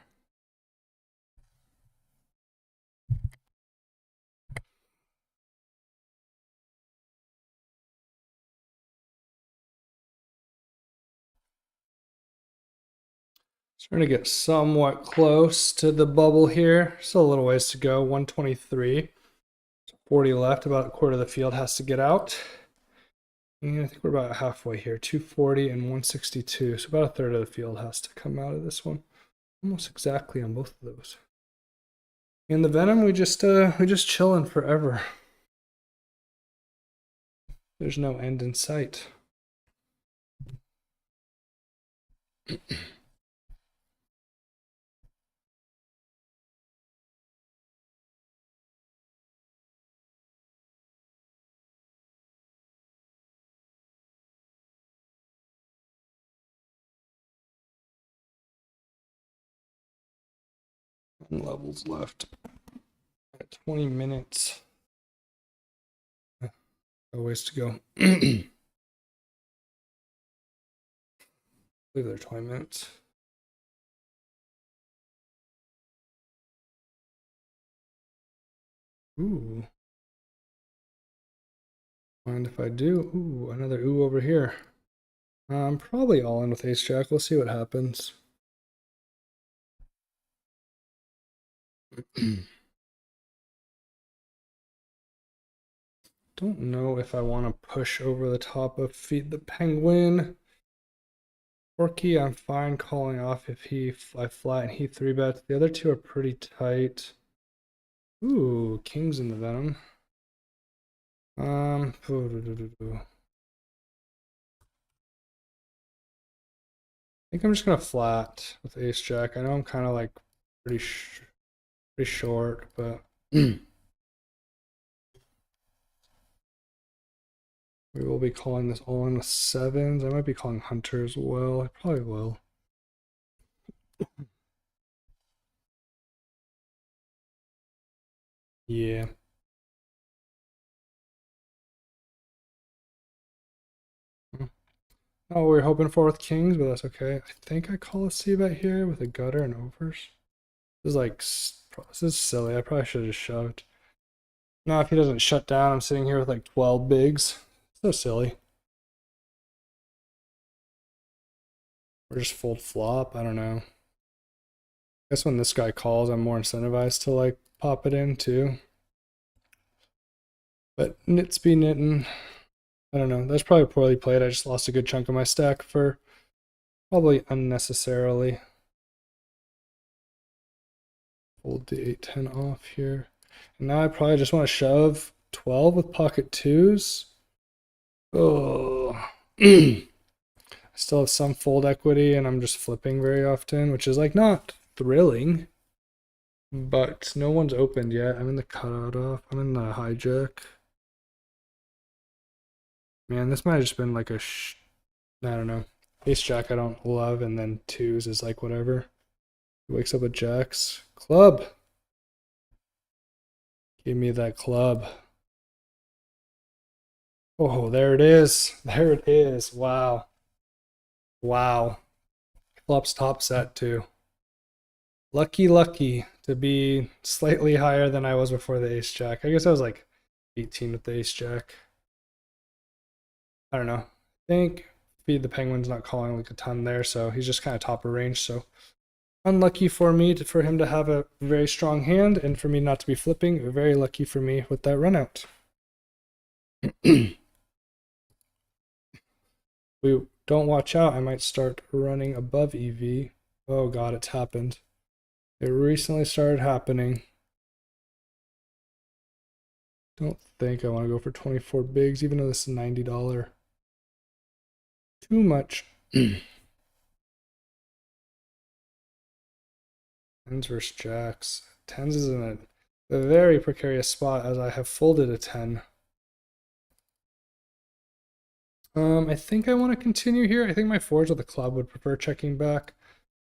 Speaker 1: Starting to get somewhat close to the bubble here. Still a little ways to go. 123. 40 left. About a quarter of the field has to get out. And I think we're about halfway here. 240 and 162. So about a third of the field has to come out of this one. Almost exactly on both of those. And the Venom, we just chilling forever. There's no end in sight. Levels left. 20 minutes. No ways to go. I believe they're 20 minutes. Ooh. Mind if I do? Ooh, another ooh over here. I'm probably all in with ace jack. We'll see what happens. Don't know if I want to push over the top of Feed the Penguin. Porky, I'm fine calling off if I flat and he 3-bets. The other two are pretty tight. Ooh, kings in the Venom. I think I'm just gonna flat with ace jack. I know I'm kind of like pretty short, but we will be calling this all in with sevens. I might be calling hunter as well. I probably will. Yeah. Oh, we were hoping for with kings, but that's okay. I think I call a c-bet here with a gutter and overs. This is like, this is silly. I probably should have just shoved. Now, if he doesn't shut down, I'm sitting here with like 12 bigs. So silly. Or just fold flop. I don't know. I guess when this guy calls, I'm more incentivized to like pop it in too. But nits be knitting. I don't know. That's probably poorly played. I just lost a good chunk of my stack for probably unnecessarily. Fold the 8-10 off here. And now I probably just want to shove 12 with pocket twos. Oh. I still have some fold equity and I'm just flipping very often, which is like not thrilling. But no one's opened yet. I'm in the cutout off. I'm in the hijack. Man, this might have just been like I don't know. Ace jack I don't love, and then twos is like whatever. He wakes up with jacks. Club. Give me that club. Oh, there it is. There it is. Wow. Wow. Flops top set too. Lucky to be slightly higher than I was before the ace jack. I guess I was like 18 with the ace jack. I don't know. I think Feed the Penguin's not calling like a ton there, so he's just kind of top of range. So unlucky for me for him to have a very strong hand and for me not to be flipping. Very lucky for me with that run out. We don't watch out, I might start running above EV. Oh god, it's happened. It recently started happening. Don't think I want to go for 24 bigs, even though this is $90. Too much. Tens versus jacks. Tens is in a very precarious spot as I have folded a 10. I think I want to continue here. I think my fours with the club would prefer checking back.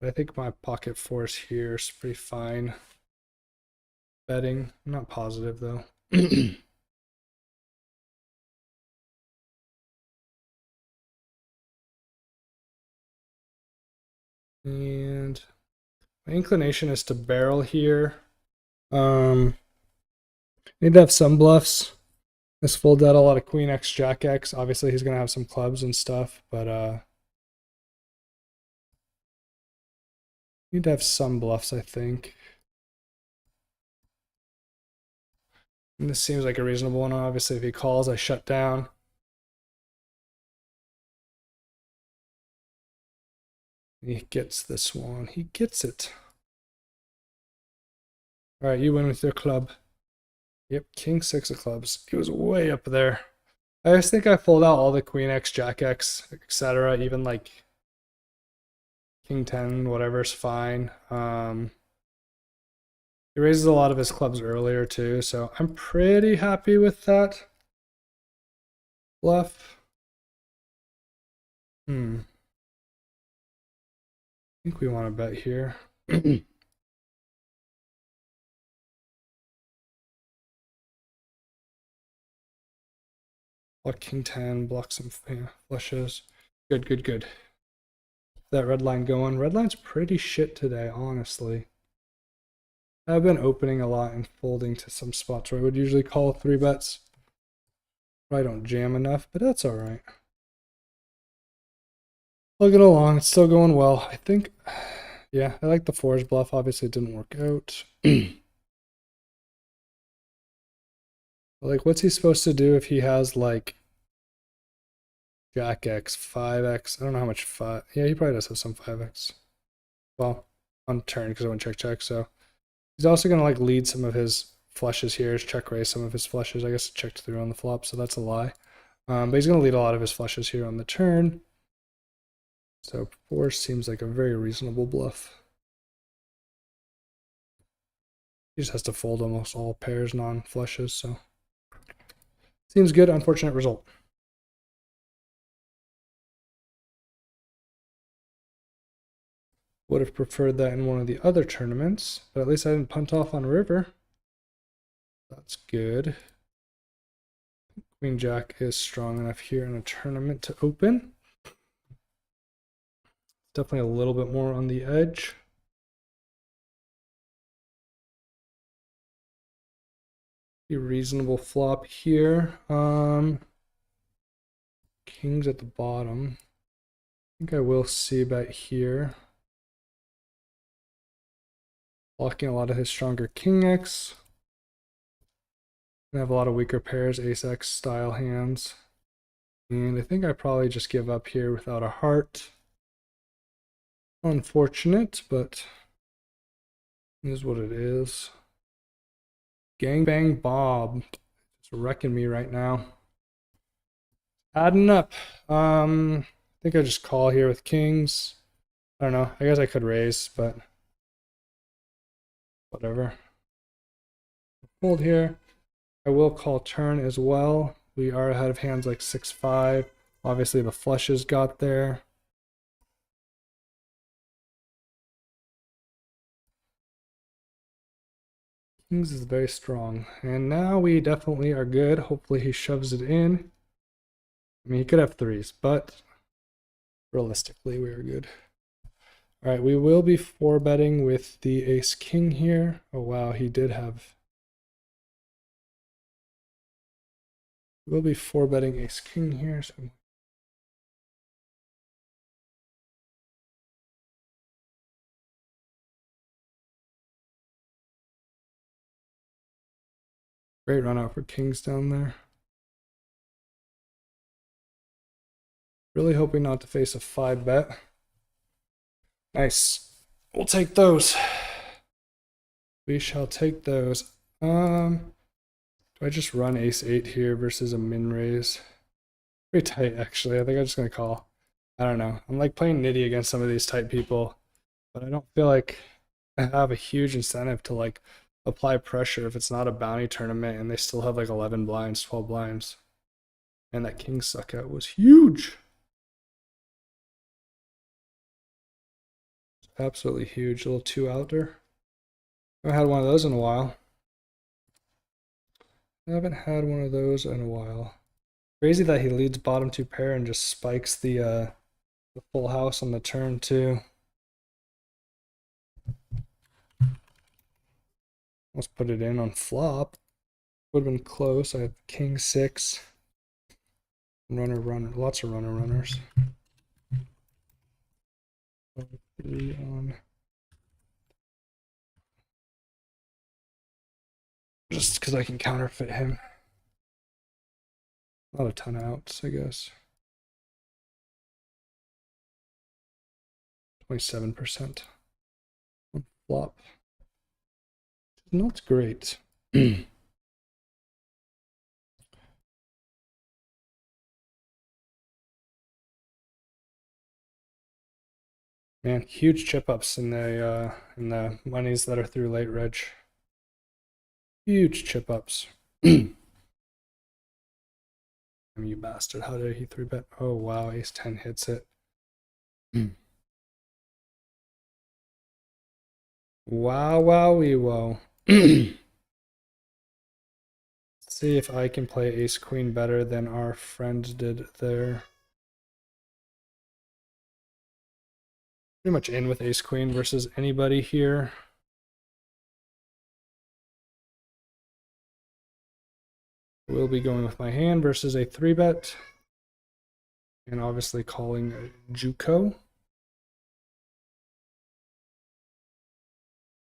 Speaker 1: But I think my pocket fours here is pretty fine. Betting. I'm not positive though. And my inclination is to barrel here. Need to have some bluffs. This folds out a lot of Queen X, Jack X. Obviously, he's gonna have some clubs and stuff, but need to have some bluffs, I think. And this seems like a reasonable one. Obviously, if he calls, I shut down. He gets this one. He gets it. All right, you win with your club. Yep, King 6 of clubs. He was way up there. I just think I fold out all the Queen X, Jack X, etc. Even like King 10, whatever's fine. He raises a lot of his clubs earlier too, so I'm pretty happy with that bluff. I think we want to bet here. Block King 10, block some flushes. Good, good, good. That red line going. Red line's pretty shit today, honestly. I've been opening a lot and folding to some spots where I would usually call 3 bets. Probably don't jam enough, but that's all right. Plug it along. It's still going well. I think, yeah, I like the 4s bluff. Obviously, it didn't work out. Like, what's he supposed to do if he has, like, Jack X, 5X? I don't know how much 5. Yeah, he probably does have some 5X. Well, on turn because I went check, check, so. He's also going to, like, lead some of his flushes here, check raise some of his flushes. I guess checked through on the flop, so that's a lie. But he's going to lead a lot of his flushes here on the turn. So 4 seems like a very reasonable bluff. He just has to fold almost all pairs, non-flushes, so. Seems good, unfortunate result. Would have preferred that in one of the other tournaments, but at least I didn't punt off on river. That's good. Queen Jack is strong enough here in a tournament to open. Definitely a little bit more on the edge. A reasonable flop here. King's at the bottom. I think I will see bet here. Blocking a lot of his stronger King X. I have a lot of weaker pairs, Ace X style hands. And I think I probably just give up here without a heart. Unfortunate, but it is what it is. Gangbang Bob. It's wrecking me right now. Adding up. I think I just call here with kings. I don't know. I guess I could raise, but whatever. Fold here. I will call turn as well. We are ahead of hands like 6-5. Obviously the flushes got there. Kings is very strong. And now we definitely are good. Hopefully he shoves it in. I mean, he could have 3s, but realistically we are good. All right, we will be 4-betting with the ace king here. Oh wow, he did have. We'll be 4-betting ace king here. So great run out for kings down there. Really hoping not to face a 5-bet. Nice. We'll take those. We shall take those. Do I just run ace-8 here versus a min raise? Pretty tight, actually. I think I'm just gonna call. I don't know. I'm like playing nitty against some of these tight people, but I don't feel like I have a huge incentive to like apply pressure if it's not a bounty tournament and they still have like 11 blinds, 12 blinds. And that king suck out was huge. Absolutely huge. A little 2-outer. I haven't had one of those in a while. I haven't had one of those in a while. Crazy that he leads bottom 2 pair and just spikes the full house on the turn too. Almost put it in on flop. Would have been close. I had king six. Runner, lots of runners. 3 on. Just because I can counterfeit him. Not a ton of outs, I guess. 27% on flop. Not great. Man, huge chip ups in the monies that are through late reg. Huge chip ups. You bastard! How did he 3-bet? Oh wow, ace 10 hits it. Wow, wowie, whoa. See if I can play ace queen better than our friend did there. Pretty much in with ace queen versus anybody here. We'll be going with my hand versus a 3-bet. And obviously calling Juco.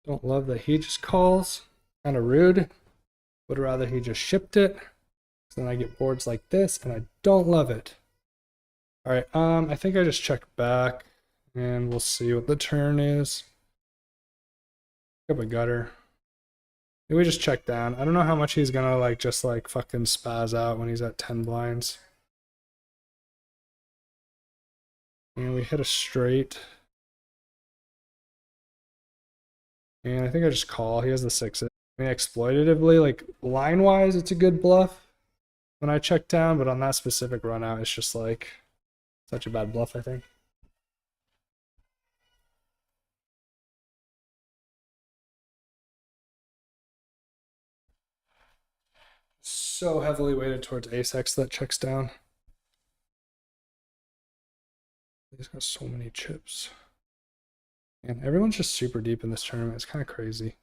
Speaker 1: Don't love that he just calls. Kind of rude. Would rather he just shipped it. So then I get boards like this, and I don't love it. All right, I think I just check back, and we'll see what the turn is. Pick up a gutter. Maybe we just check down. I don't know how much he's gonna like just like fucking spaz out when he's at 10 blinds. And we hit a straight. And I think I just call. He has the 6s. I mean, exploitatively, like line-wise, it's a good bluff when I check down, but on that specific run out, it's just like such a bad bluff, I think. So heavily weighted towards ace-x that checks down. He's got so many chips. And everyone's just super deep in this tournament. It's kind of crazy.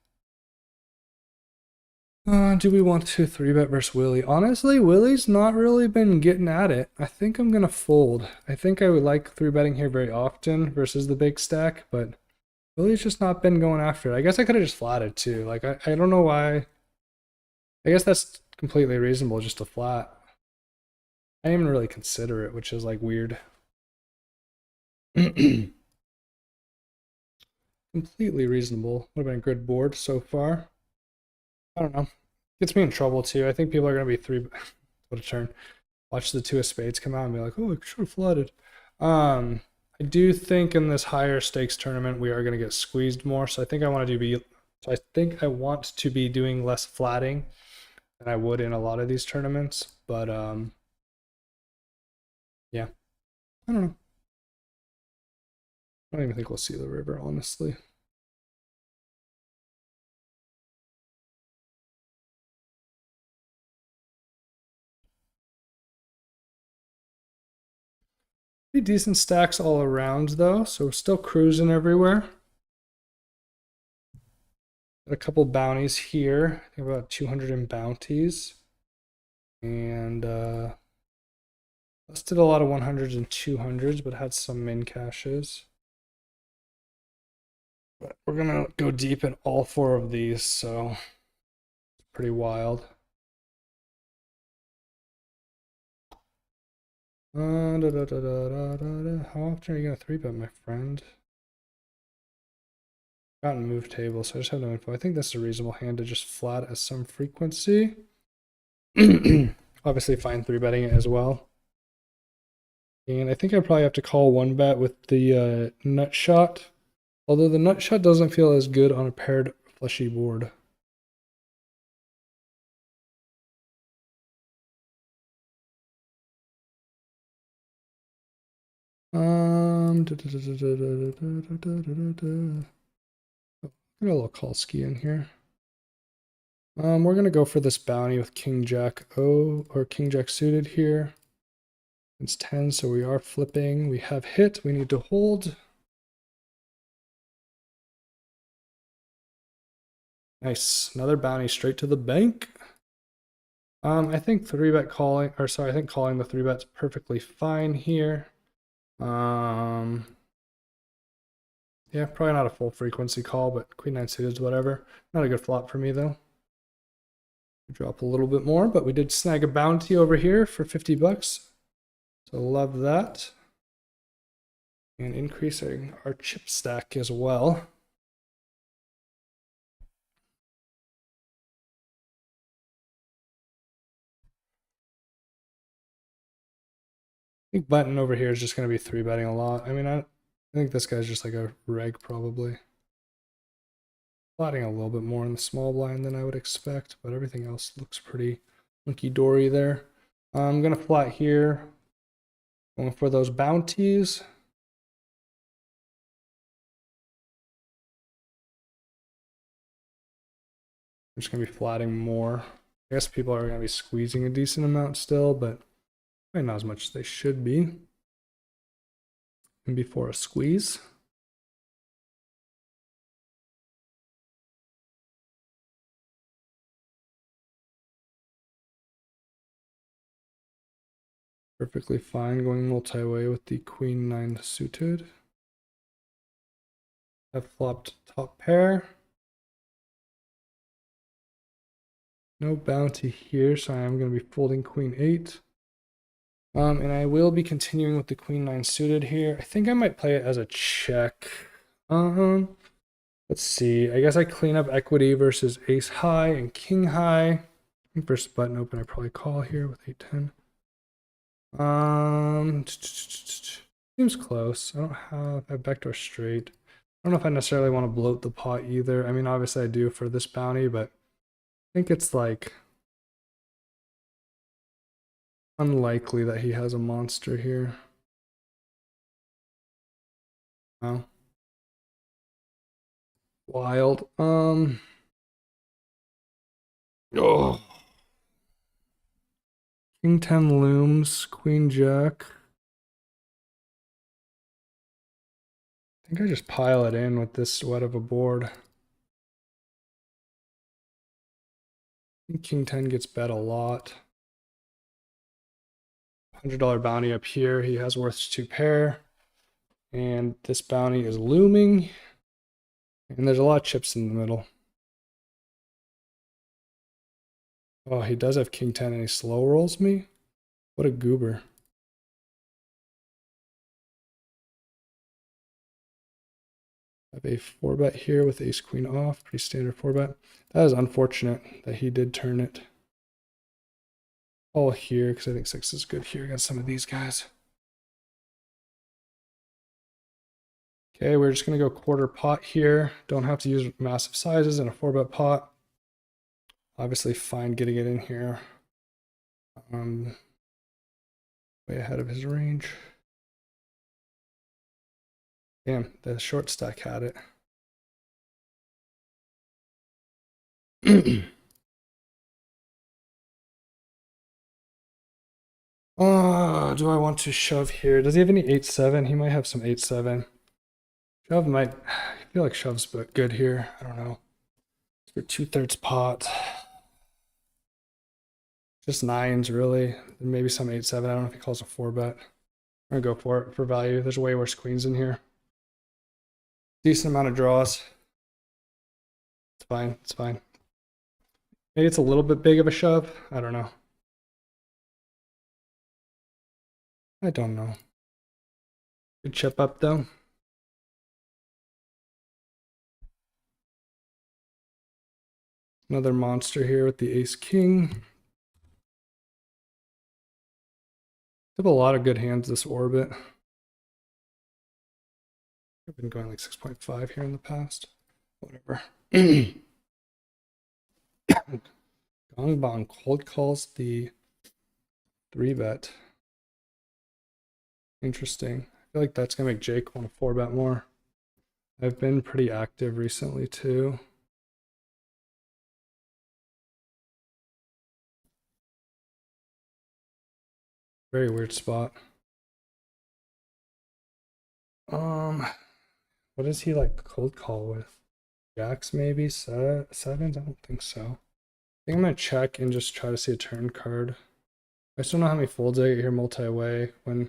Speaker 1: Do we want to 3-bet versus Willie? Honestly, Willie's not really been getting at it. I think I'm going to fold. I think I would like 3-betting here very often versus the big stack, but Willie's just not been going after it. I guess I could have just flatted too. Like, I don't know why. I guess that's completely reasonable just to flat. I didn't even really consider it, which is like weird. Completely reasonable. Would have been a good board so far. I don't know. Gets me in trouble too. I think people are gonna be what a turn. Watch the 2 of spades come out and be like, oh, I should have flooded. I do think in this higher stakes tournament we are gonna get squeezed more. So I think I want to be doing less flatting than I would in a lot of these tournaments. But yeah. I don't know. I don't even think we'll see the river, honestly. Pretty decent stacks all around though, so we're still cruising everywhere. Got a couple bounties here. I think about 200 in bounties. And listed a lot of 100s and 200s, but had some min caches. But we're gonna go deep in all 4 of these, so it's pretty wild. How often are you gonna 3-bet, my friend? Gotten move table, so I just have no info. I think that's a reasonable hand to just flat at some frequency. Obviously fine 3-betting it as well. And I think I probably have to call 1-bet with the nut shot. Although the nut shot doesn't feel as good on a paired fleshy board. Got a little call ski in here. We're gonna go for this bounty with King Jack O or King Jack suited here. It's 10, so we are flipping. We have hit. We need to hold. Nice. Another bounty straight to the bank. I think I think calling the 3-bet's perfectly fine here. Yeah, probably not a full frequency call, but queen 9 suited is whatever. Not a good flop for me though. Drop a little bit more, but we did snag a bounty over here for 50 bucks. So love that. And increasing our chip stack as well. I think button over here is just going to be 3-betting a lot. I mean, I think this guy's just like a reg probably. Plotting a little bit more in the small blind than I would expect, but everything else looks pretty hunky-dory there. I'm going to flat here, going for those bounties. I'm just going to be flatting more. I guess people are going to be squeezing a decent amount still, but probably not as much as they should be. And before a squeeze. Perfectly fine going multi-way with the queen 9 suited. I've flopped top pair. No bounty here, so I am going to be folding queen 8. And I will be continuing with the queen 9 suited here. I think I might play it as a check. Let's see. I guess I clean up equity versus ace high and king high. I think versus button open, I probably call here with 8-10. Seems close. I have backdoor straight. I don't know if I necessarily want to bloat the pot either. I mean, obviously I do for this bounty, but I think it's like unlikely that he has a monster here. Oh. Wild. Oh. King 10 looms, queen jack. I think I just pile it in with this sweat of a board. I think king 10 gets bet a lot. $100 bounty up here. He has worth 2 pair. And this bounty is looming. And there's a lot of chips in the middle. Oh, he does have king 10 and he slow rolls me? What a goober. I have a 4-bet here with ace queen off. Pretty standard 4-bet. That is unfortunate that he did turn it all here because I think 6 is good here against some of these guys. Okay, we're just going to go quarter pot here. Don't have to use massive sizes in a 4-bet pot. Obviously fine getting it in here. Way ahead of his range. Damn, the short stack had it. Do I want to shove here? Does he have any 8-7? He might have some 8-7. Shove might, I feel like shove's good here. I don't know. For 2/3 pot. Just 9s really. Maybe some 8-7. I don't know if he calls a 4-bet. I'm gonna go for it for value. There's way worse queens in here. Decent amount of draws. It's fine. It's fine. Maybe it's a little bit big of a shove. I don't know. I don't know. Good chip up though. Another monster here with the ace king. Have a lot of good hands this orbit. I've been going like 6.5 here in the past. Whatever. Gong Bong cold calls the 3-bet. Interesting. I feel like that's gonna make Jake want to 4-bet more. I've been pretty active recently too. Very weird spot. What does he like cold call with? Jacks maybe, sevens? I don't think so. I think I'm gonna check and just try to see a turn card. I just don't know how many folds I get here multi-way when I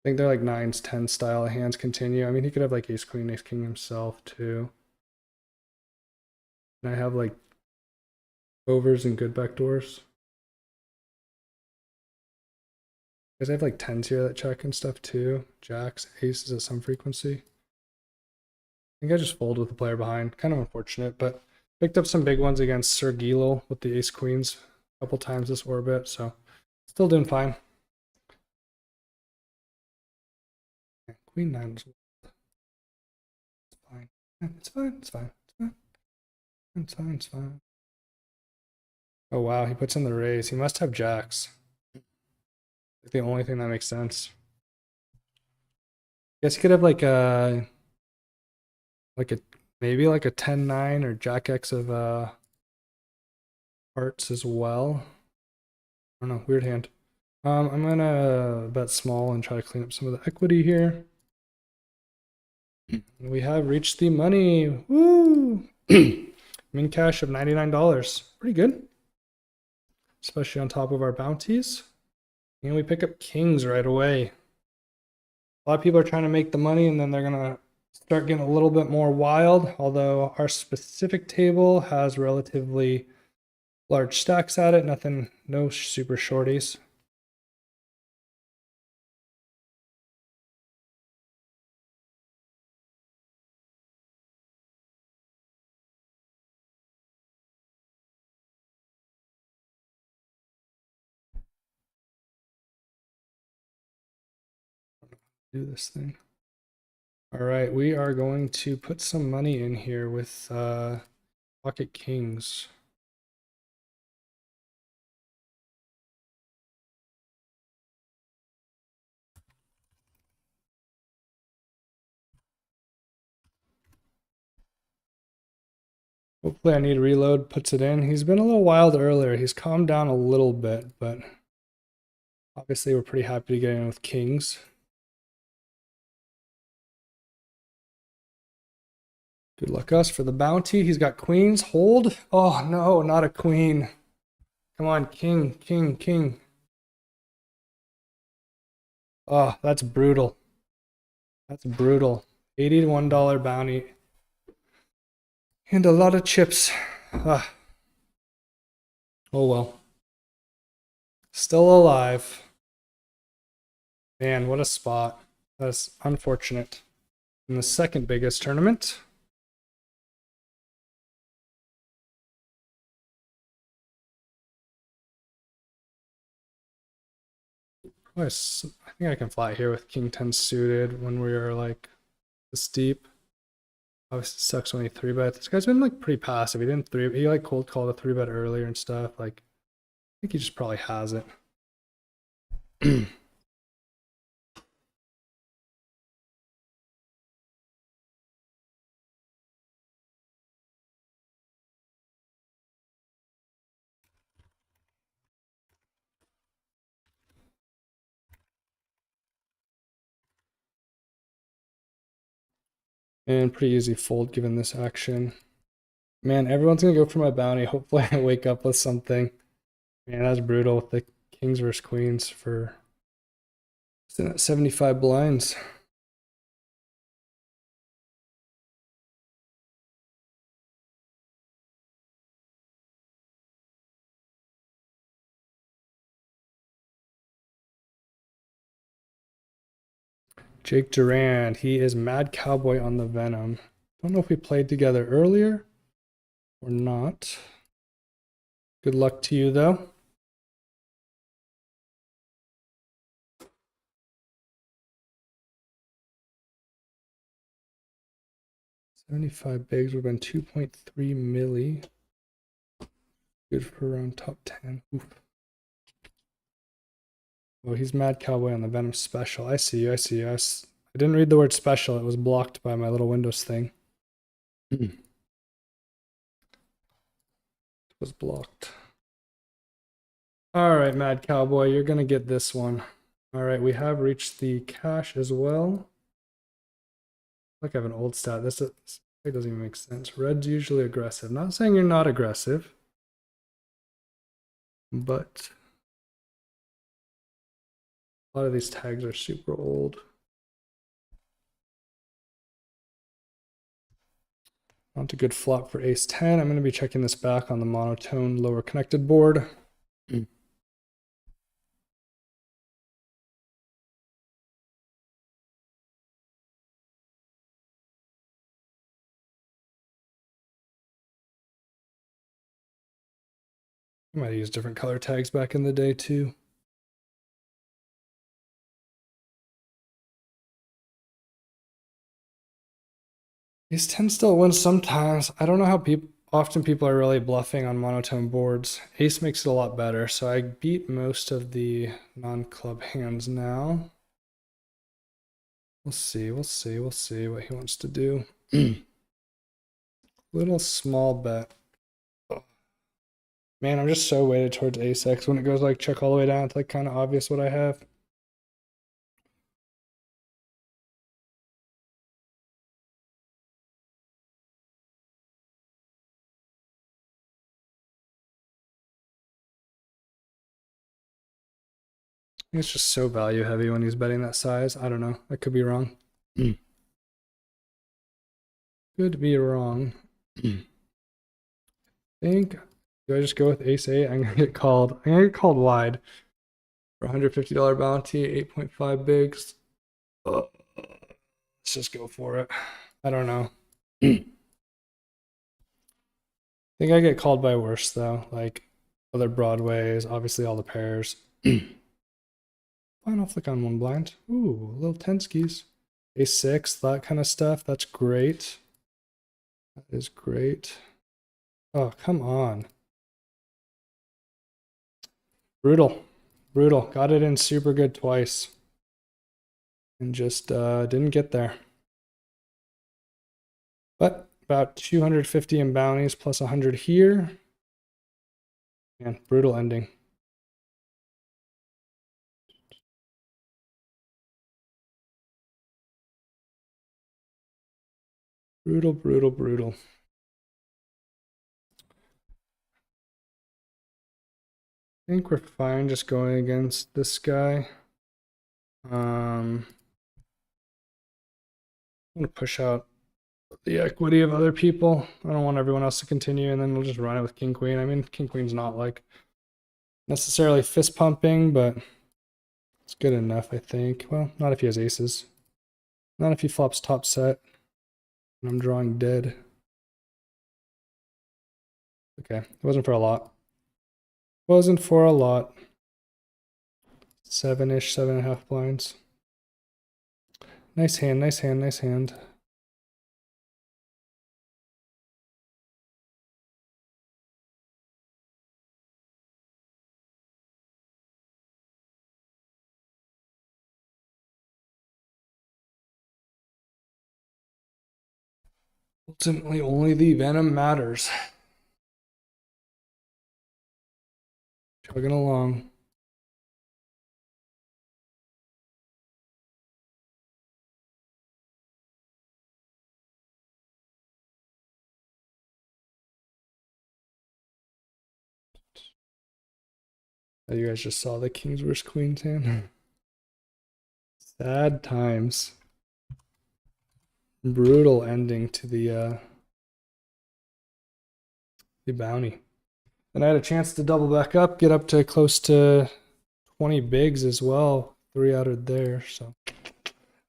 Speaker 1: think they're like 9s, 10 style of hands continue. I mean, he could have like ace queen, ace king himself too. And I have like overs and good backdoors. Because I have like 10s here that check and stuff too. Jacks, aces at some frequency. I think I just fold with the player behind. Kind of unfortunate, but picked up some big ones against Sir Gilo with the ace queens a couple times this orbit, so still doing fine. Queen 9 was it's fine. It's fine. It's fine. It's fine. It's fine. It's fine. Oh wow, he puts in the raise. He must have jacks. The only thing that makes sense. I guess he could have like a maybe like a 10-9 or jack X of hearts as well. I don't know, weird hand. I'm gonna bet small and try to clean up some of the equity here. We have reached the money. Woo! Min cash of $99. Pretty good. Especially on top of our bounties. And we pick up kings right away. A lot of people are trying to make the money and then they're gonna start getting a little bit more wild, although our specific table has relatively large stacks at it, no super shorties. Do this thing. All right, we are going to put some money in here with pocket kings. Hopefully I need to reload, puts it in. He's been a little wild earlier. He's calmed down a little bit, but obviously we're pretty happy to get in with kings. Good luck us for the bounty. He's got queens. Hold. Oh no, not a queen. Come on, king, king, king. Oh, that's brutal. That's brutal. $81 bounty. And a lot of chips. Ah. Oh well. Still alive. Man, what a spot. That's unfortunate. In the second biggest tournament. I think I can fly here with king 10 suited when we are like this deep. Obviously sucks when he 3-bet. This guy's been like pretty passive. He like cold called a 3-bet earlier and stuff. Like I think he just probably has it. And pretty easy fold given this action. Man, everyone's gonna go for my bounty. Hopefully I wake up with something. Man, that's brutal with the kings versus queens for 75 blinds. Jake Durand, he is Mad Cowboy on the Venom. Don't know if we played together earlier or not. Good luck to you though. $75 bigs would have been 2.3 milli. Good for around top 10. Oof. Oh, he's Mad Cowboy on the Venom special. I see you. I see you. I didn't read the word special. It was blocked by my little Windows thing. It was blocked. All right, Mad Cowboy, you're going to get this one. All right, we have reached the cash as well. Look, I have an old stat. This That doesn't even make sense. Red's usually aggressive. Not saying you're not aggressive, but a lot of these tags are super old. Not a good flop for ace 10. I'm going to be checking this back on the monotone lower connected board. I might use different color tags back in the day too. Ace 10 still wins sometimes. I don't know how often people are really bluffing on monotone boards. Ace makes it a lot better, so I beat most of the non-club hands now. We'll see what he wants to do. Little small bet. Man, I'm just so weighted towards ace X. When it goes like check all the way down, it's like kind of obvious what I have. It's just so value heavy when he's betting that size. I don't know. I could be wrong. Could be wrong. Think, do I just go with ace 8? I'm gonna get called. I'm gonna get called wide for $150 bounty, 8.5 bigs. Let's just go for it. I don't know. I think I get called by worse though, like other broadways, obviously all the pairs. Fine, I'll flick on one blind. Ooh, little 10 skis. Ace 6, that kind of stuff. That's great. That is great. Oh, come on. Brutal. Brutal. Got it in super good twice. And just didn't get there. But about 250 in bounties plus 100 here. And brutal ending. Brutal, brutal, brutal. I think we're fine just going against this guy. I'm gonna push out the equity of other people. I don't want everyone else to continue, and then we'll just run it with king queen. I mean, king queen's not like necessarily fist pumping, but it's good enough, I think. Well, not if he has aces. Not if he flops top set and I'm drawing dead. Okay, it wasn't for a lot. Wasn't for a lot. 7-ish, 7.5 blinds. Nice hand, nice hand, nice hand. Ultimately, only the Venom matters. Chugging along. Oh, you guys just saw the kings versus queens hand. Sad times. Brutal ending to the bounty. And I had a chance to double back up, get up to close to 20 bigs as well. 3 out of there. So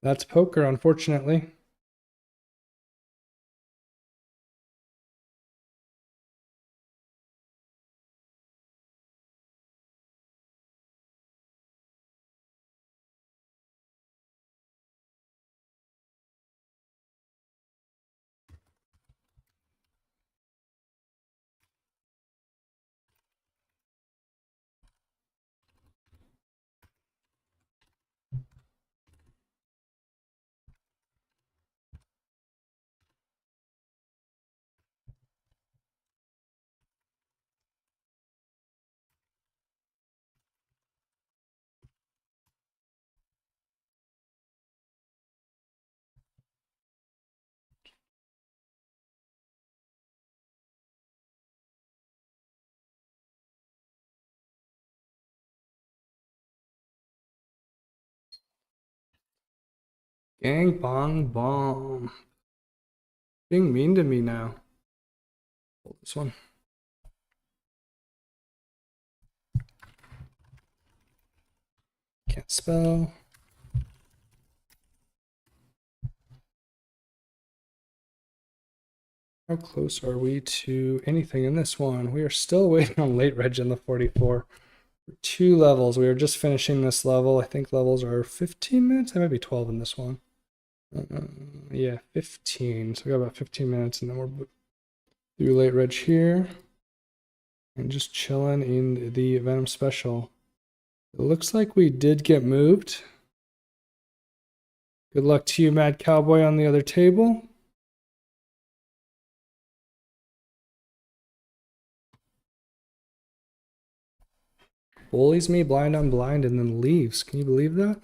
Speaker 1: that's poker, unfortunately. Gang bong bomb. Being mean to me now. Hold this one. Can't spell. How close are we to anything in this one? We are still waiting on late reg in the 44. 2 levels. We are just finishing this level. I think levels are 15 minutes. It might be 12 in this one. Yeah, 15. So we got about 15 minutes, and then we're through late reg here. And just chilling in the Venom special. It looks like we did get moved. Good luck to you, Mad Cowboy, on the other table. Bullies me blind on blind and then leaves. Can you believe that?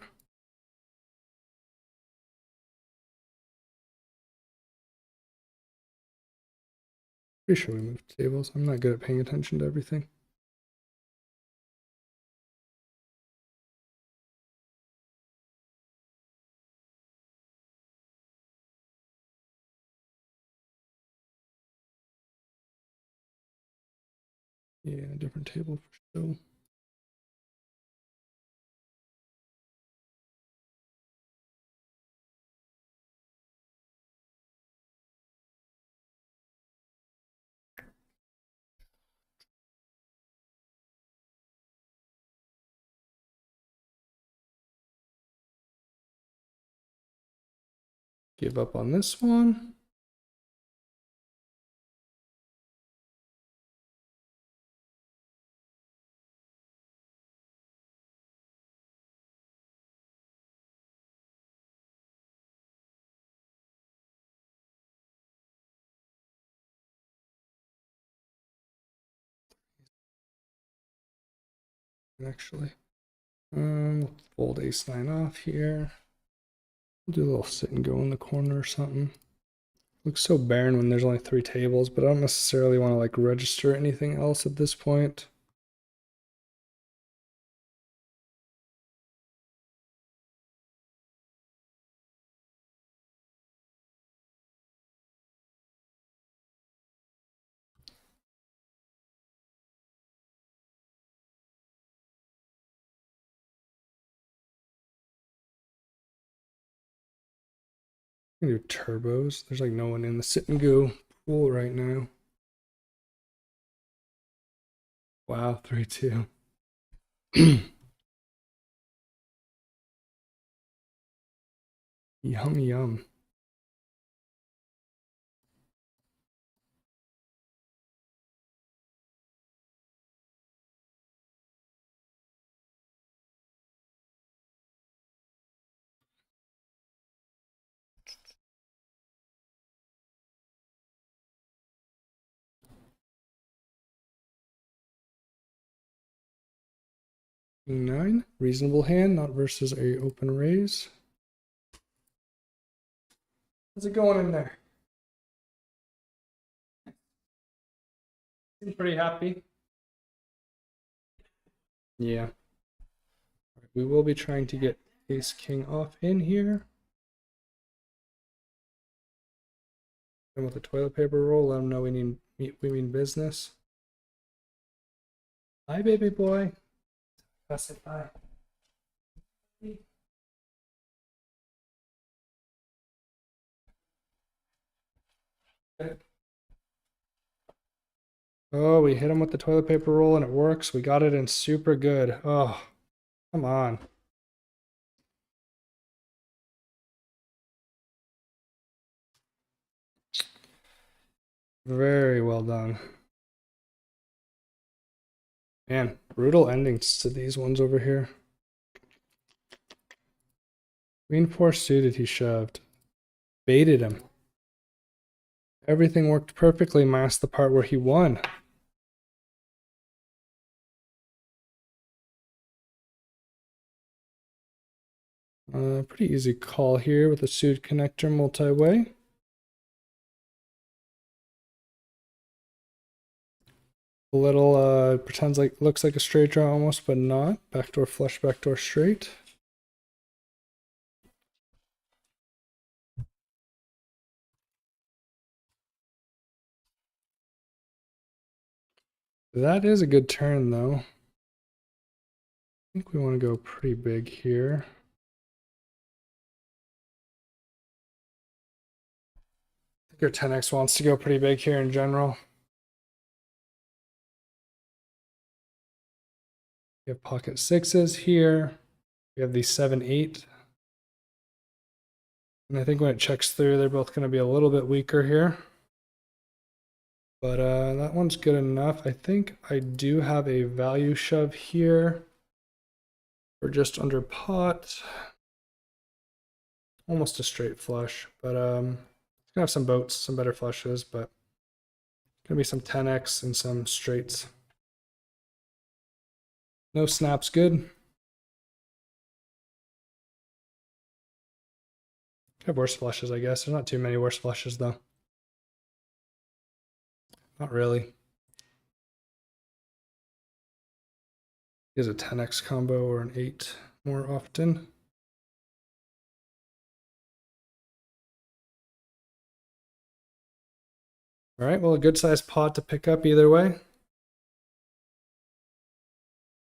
Speaker 1: Pretty sure we moved tables. I'm not good at paying attention to everything. Yeah, different table for sure. Give up on this one. Actually, fold ace-9 off here. We'll do a little sit and go in the corner or something. Looks so barren when there's only 3 tables, but I don't necessarily want to like register anything else at this point. I'm gonna do turbos. There's like no one in the sit and go pool right now. Wow, 3-2. Yum yum. King-9, reasonable hand, not versus a open raise. How's it going in there? Seems pretty happy. Yeah. We will be trying to get ace king off in here. And with the toilet paper roll, let them know we mean business. Hi, baby boy. Pass it by. Oh, we hit him with the toilet paper roll and it works. We got it in super good. Oh, come on. Very well done. Man, brutal endings to these ones over here. Queen 4 suited, he shoved. Baited him. Everything worked perfectly, minus the part where he won. Pretty easy call here with a suited connector multi-way. A little pretends like looks like a straight draw almost, but not. Backdoor flush, backdoor straight. That is a good turn, though. I think we want to go pretty big here. I think our 10x wants to go pretty big here in general. We have pocket sixes here. We have the 7-8. And I think when it checks through, they're both going to be a little bit weaker here. But that one's good enough. I think I do have a value shove here. We're just under pot. Almost a straight flush, but it's gonna have some boats, some better flushes, but gonna be some 10x and some straights. No snaps, good. Have worse flushes, I guess. There's not too many worse flushes though. Not really. Is a 10x combo or an 8 more often. All right, well, a good sized pot to pick up either way.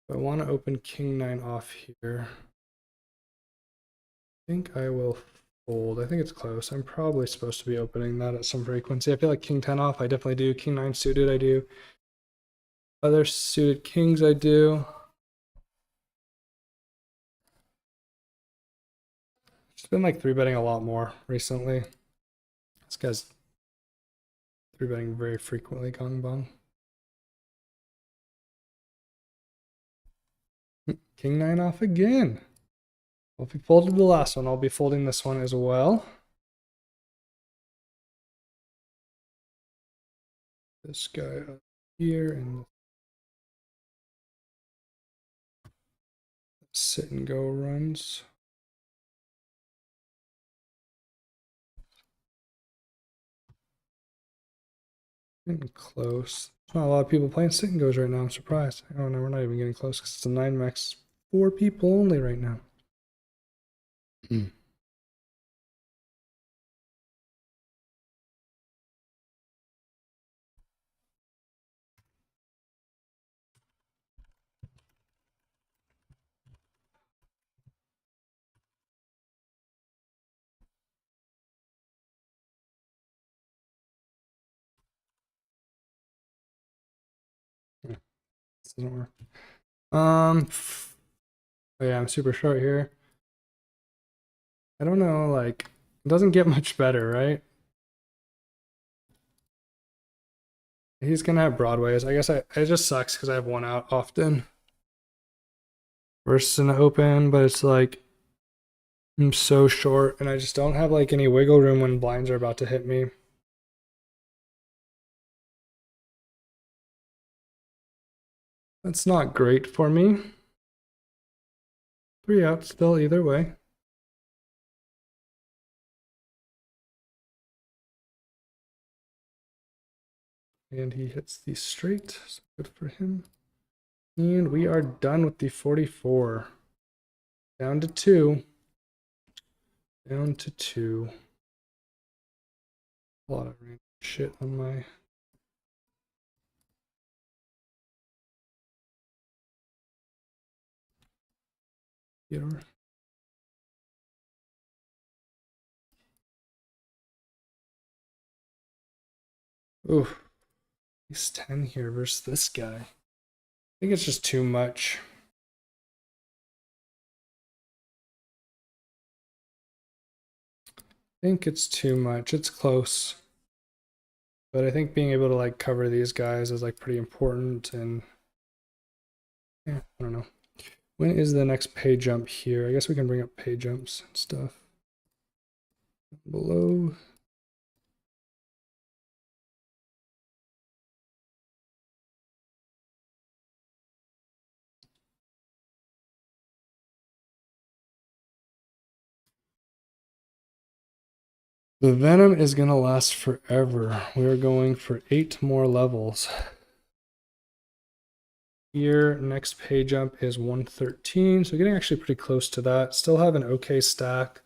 Speaker 1: I want to open king 9 off here. I think I will fold. I think it's close. I'm probably supposed to be opening that at some frequency. I feel like king 10 off, I definitely do. King 9 suited, I do. Other suited kings, I do. It's been like 3-betting a lot more recently. This guy's 3-betting very frequently, Gong Bong. King 9 off again. Well, if he folded the last one, I'll be folding this one as well. This guy up here and sit and go runs. Getting close. There's not a lot of people playing sit and goes right now. I'm surprised. Oh no, we're not even getting close because it's a 9 max. 4 people only right now. This doesn't work. Oh yeah, I'm super short here. I don't know, like, it doesn't get much better, right? He's gonna have broadways. I guess it just sucks because I have one out often. Versus an open, but it's like I'm so short and I just don't have like any wiggle room when blinds are about to hit me. That's not great for me. 3 out still either way. And he hits the straight, so good for him. And we are done with the 44. Down to 2. Down to 2. A lot of random shit on my computer. Ooh, he's 10 here versus this guy. I think it's just too much. I think it's too much. It's close. But I think being able to like cover these guys is like pretty important, and yeah, I don't know. When is the next pay jump here? I guess we can bring up pay jumps and stuff. Below. The Venom is going to last forever. We are going for 8 more levels. Here, next pay jump is 113. So getting actually pretty close to that. Still have an okay stack.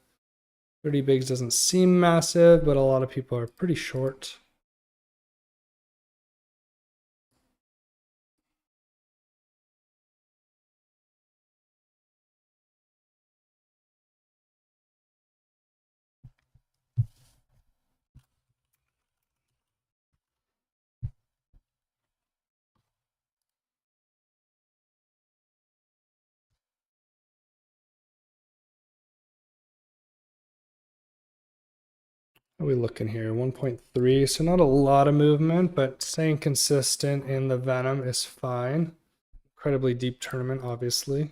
Speaker 1: 30 bigs doesn't seem massive, but a lot of people are pretty short. How are we looking here? 1.3. So not a lot of movement, but staying consistent in the Venom is fine. Incredibly deep tournament, obviously.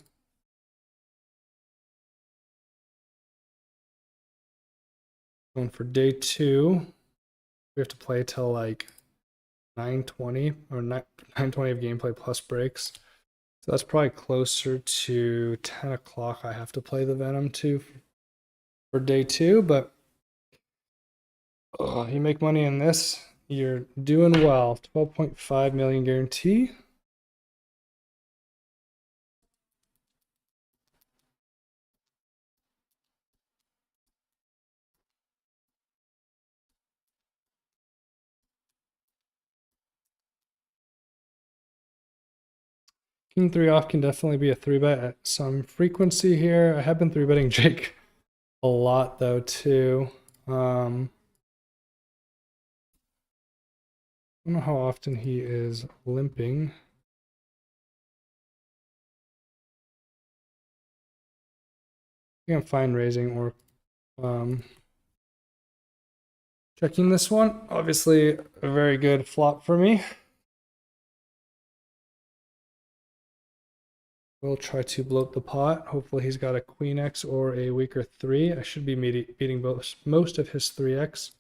Speaker 1: Going for day 2. We have to play till like 9:20 or 9:20 of gameplay plus breaks. So that's probably closer to 10 o'clock. I have to play the Venom 2 for day 2, but you make money in this, you're doing well. 12.5 million guarantee. King 3 off can definitely be a 3-bet at some frequency here. I have been 3-betting Jake a lot though too. I don't know how often he is limping. I think I'm fine raising or checking this one. Obviously a very good flop for me. We'll try to bloat the pot. Hopefully he's got a Queen X or a weaker 3. I should be beating most of his 3X.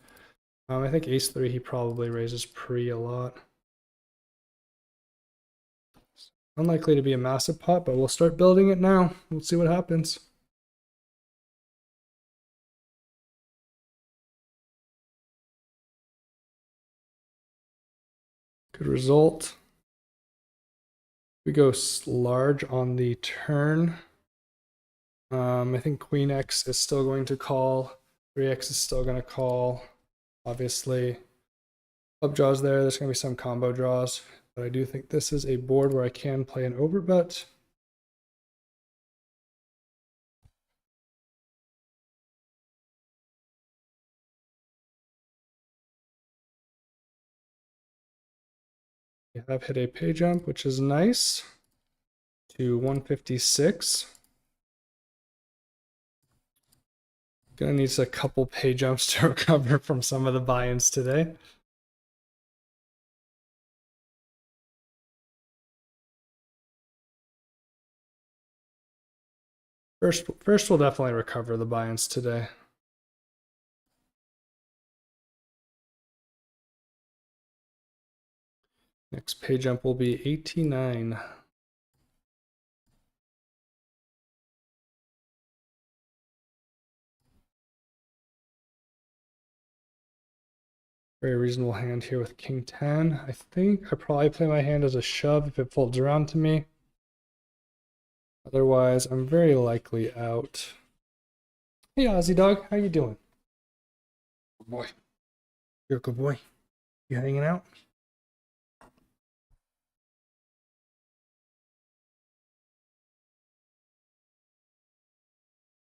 Speaker 1: I think Ace 3 he probably raises pre a lot. Unlikely to be a massive pot, but we'll start building it now. We'll see what happens. Good result. We go large on the turn. I think Queen X is still going to call. 3X is still going to call. Obviously, club draws there. There's going to be some combo draws. But I do think this is a board where I can play an overbet. We have hit a pay jump, which is nice, to 156. Gonna need a couple pay jumps to recover from some of the buy-ins today. First we'll definitely recover the buy-ins today. Next pay jump will be 89. Very reasonable hand here with King 10. I think I probably play my hand as a shove if it folds around to me. Otherwise, I'm very likely out. Hey, Aussie dog, how you doing? Good boy. You're a good boy. You hanging out?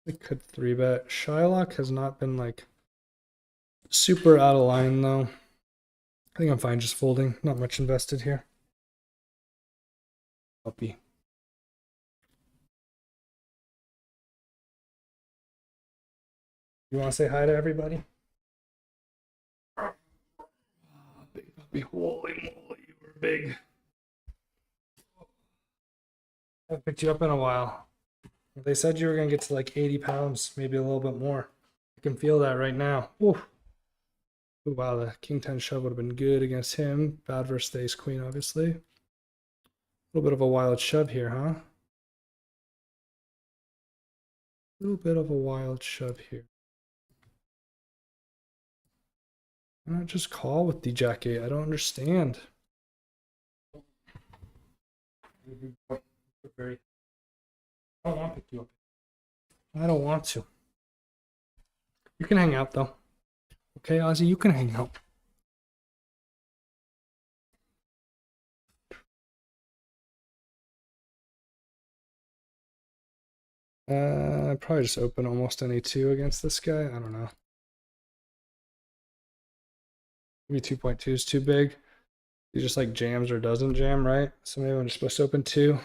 Speaker 1: I could 3-bet. Shylock has not been like super out of line though. I think I'm fine just folding. Not much invested here. Puppy. You want to say hi to everybody? Big puppy. Holy moly, you were big. I haven't picked you up in a while. They said you were going to get to like 80 pounds, maybe a little bit more. I can feel that right now. Ooh. Ooh, wow, the King 10 shove would have been good against him. Bad versus the Ace Queen, obviously. A little bit of a wild shove here, huh? A little bit of a wild shove here. Why not just call with the Jack 8? I don't understand. I don't want to pick you up. I don't want to. You can hang out though. Okay, Ozzy, you can hang out. Probably just open almost any 2 against this guy. I don't know. Maybe 2.2 is too big. He just like jams or doesn't jam, right? So maybe I'm just supposed to open 2.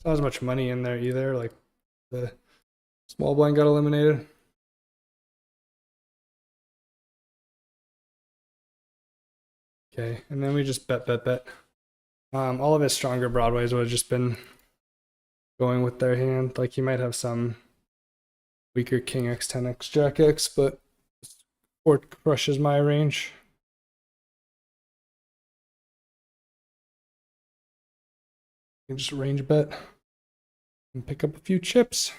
Speaker 1: Not as much money in there either. Like the small blind got eliminated. Okay, and then we just bet. All of his stronger broadways would have just been going with their hand. Like he might have some weaker king x, 10x, jack x, but Fort crushes my range. You can just range bet and pick up a few chips.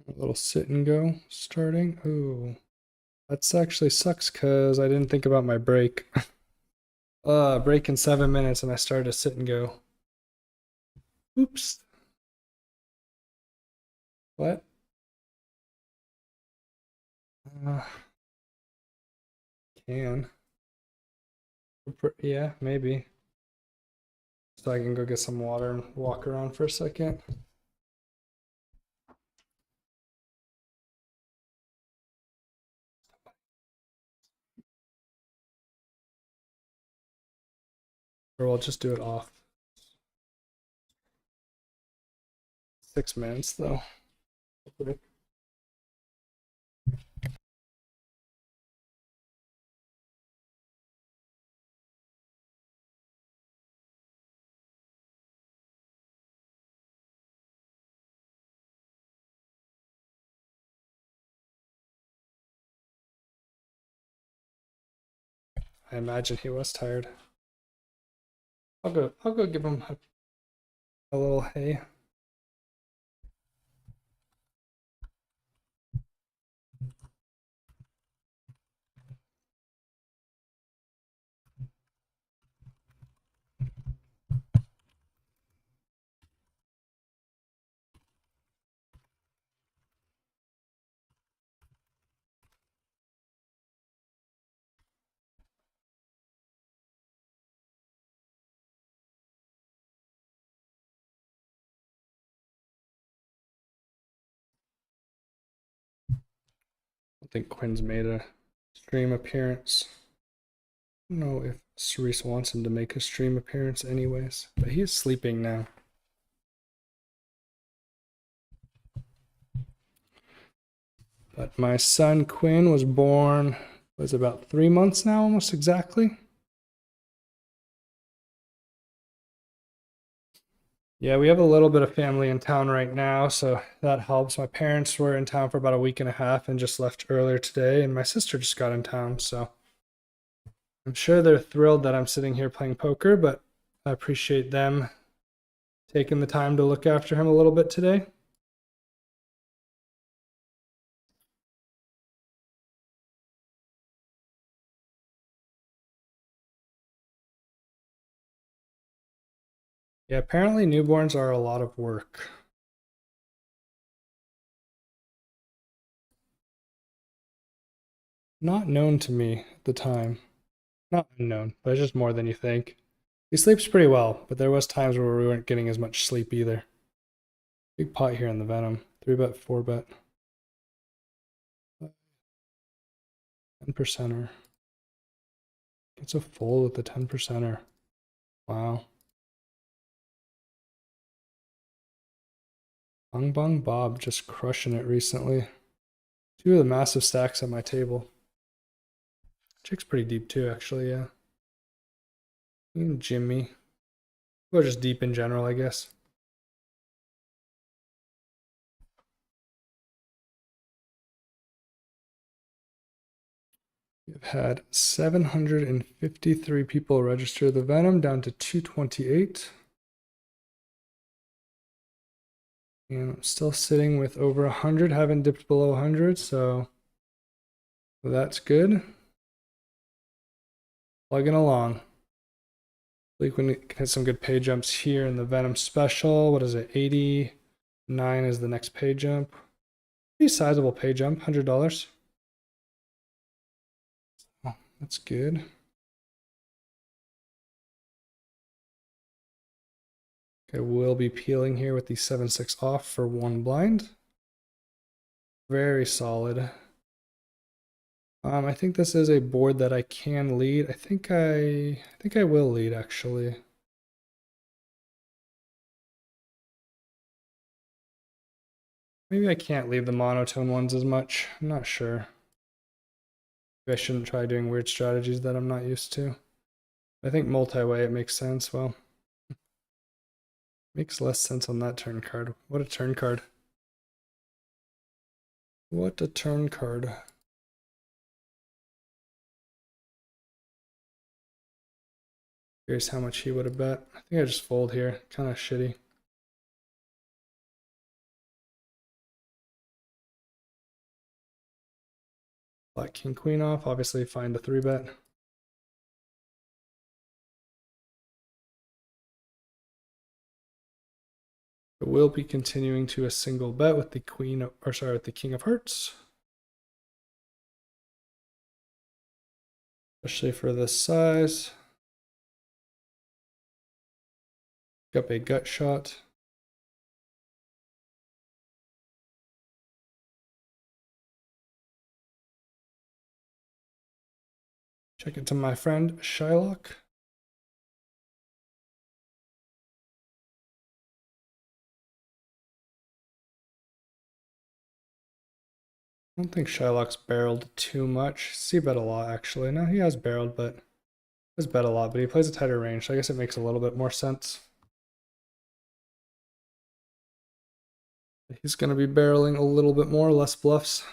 Speaker 1: A little sit and go starting. Ooh, that's actually sucks because I didn't think about my break. Break in 7 minutes and I started to sit and go. Oops. What? Uh, can. Yeah, maybe. So I can go get some water and walk around for a second. Or we'll just do it off. 6 minutes though. Okay. I imagine he was tired. I'll go give him a little hay. I think Quinn's made a stream appearance. I don't know if Cerise wants him to make a stream appearance anyways, but he's sleeping now. But my son Quinn was born, was about 3 months now, almost exactly. Yeah, we have a little bit of family in town right now, so that helps. My parents were in town for about a week and a half and just left earlier today, and my sister just got in town, so I'm sure they're thrilled that I'm sitting here playing poker, but I appreciate them taking the time to look after him a little bit today. Yeah, apparently newborns are a lot of work. Not known to me at the time. Not unknown, but it's just more than you think. He sleeps pretty well, but there was times where we weren't getting as much sleep either. Big pot here in the Venom. 3-bet, 4-bet. 10%er. It's a fold with the 10%er. Wow. Bong Bong Bob just crushing it recently. 2 of the massive stacks at my table. Chick's pretty deep too, actually, yeah. And Jimmy. Or just deep in general, I guess. We've had 753 people register the Venom, down to 228. And I'm still sitting with over 100, haven't dipped below 100, so that's good. Plugging along. We can hit some good pay jumps here in the Venom special. What is it? 89 is the next pay jump. Pretty sizable pay jump, $100. Oh, that's good. I will be peeling here with the 7-6 off for 1 blind. Very solid. I think this is a board that I can lead. I think I will lead actually. Maybe I can't leave the monotone ones as much. I'm not sure. Maybe I shouldn't try doing weird strategies that I'm not used to. I think multi-way it makes sense. Well, makes less sense on that turn card. What a turn card. What a turn card. Curious how much he would have bet. I think I just fold here. Kind of shitty. Black king queen off. Obviously find a 3-bet. But we'll be continuing to a single bet with the queen, or sorry, with the king of hearts. Especially for this size. Got a gut shot. Check it to my friend Shylock. I don't think Shylock's barreled too much. See bet a lot actually. No, he has barreled, but has bet a lot, but he plays a tighter range, so I guess it makes a little bit more sense. He's going to be barreling a little bit more, less bluffs.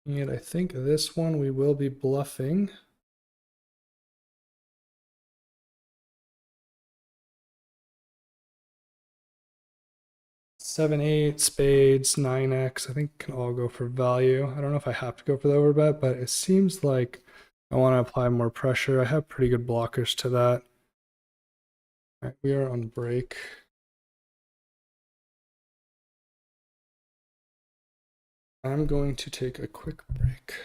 Speaker 1: And I think this one we will be bluffing. Seven, eight, spades, 9x. I think can all go for value. I don't know if I have to go for the overbet, but it seems like I want to apply more pressure. I have pretty good blockers to that. All right, we are on break. I'm going to take a quick break.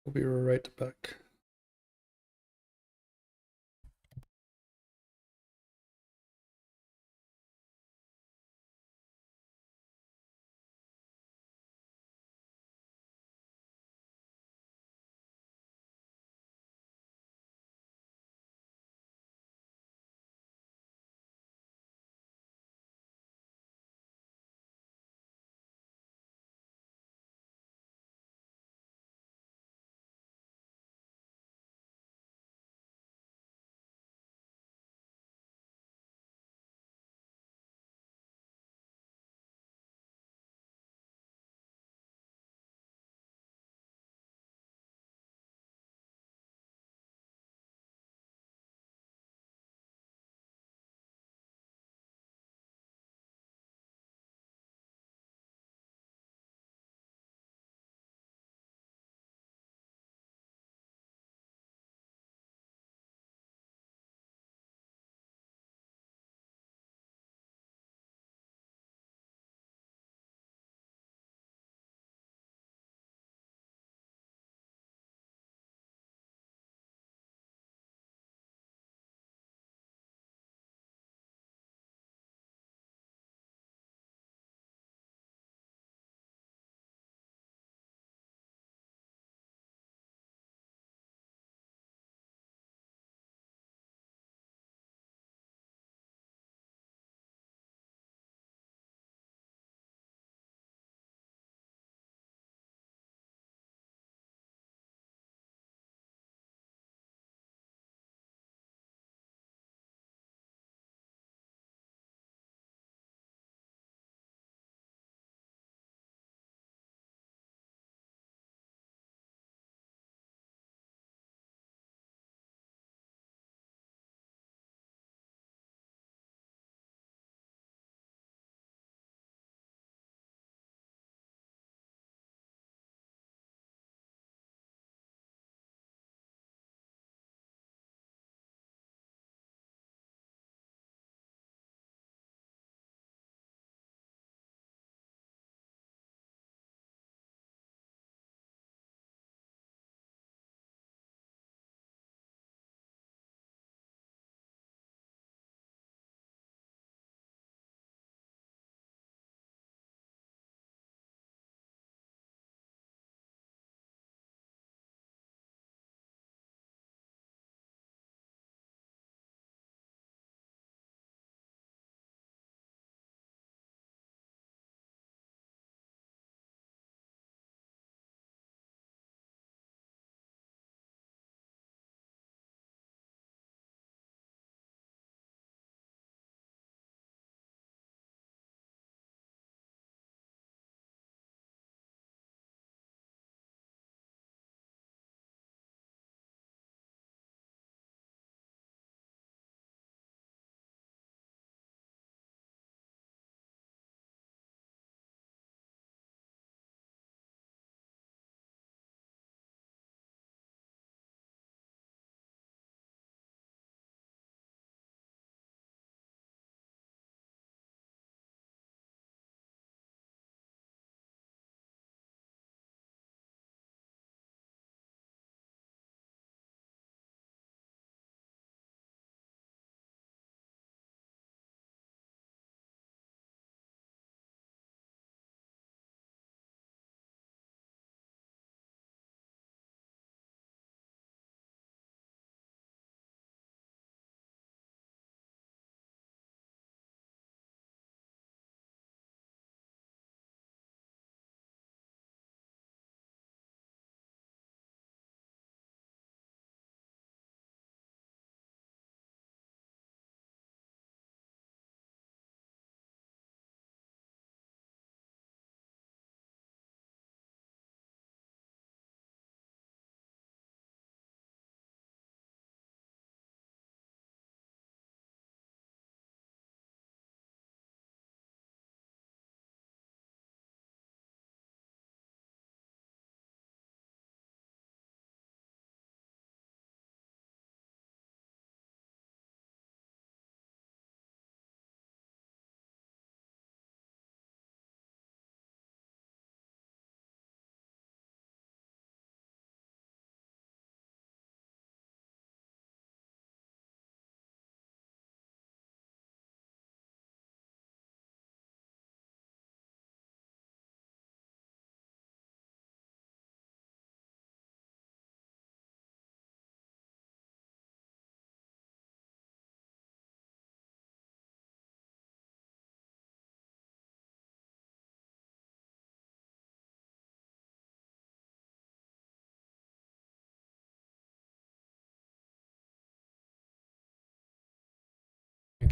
Speaker 1: We'll be right back.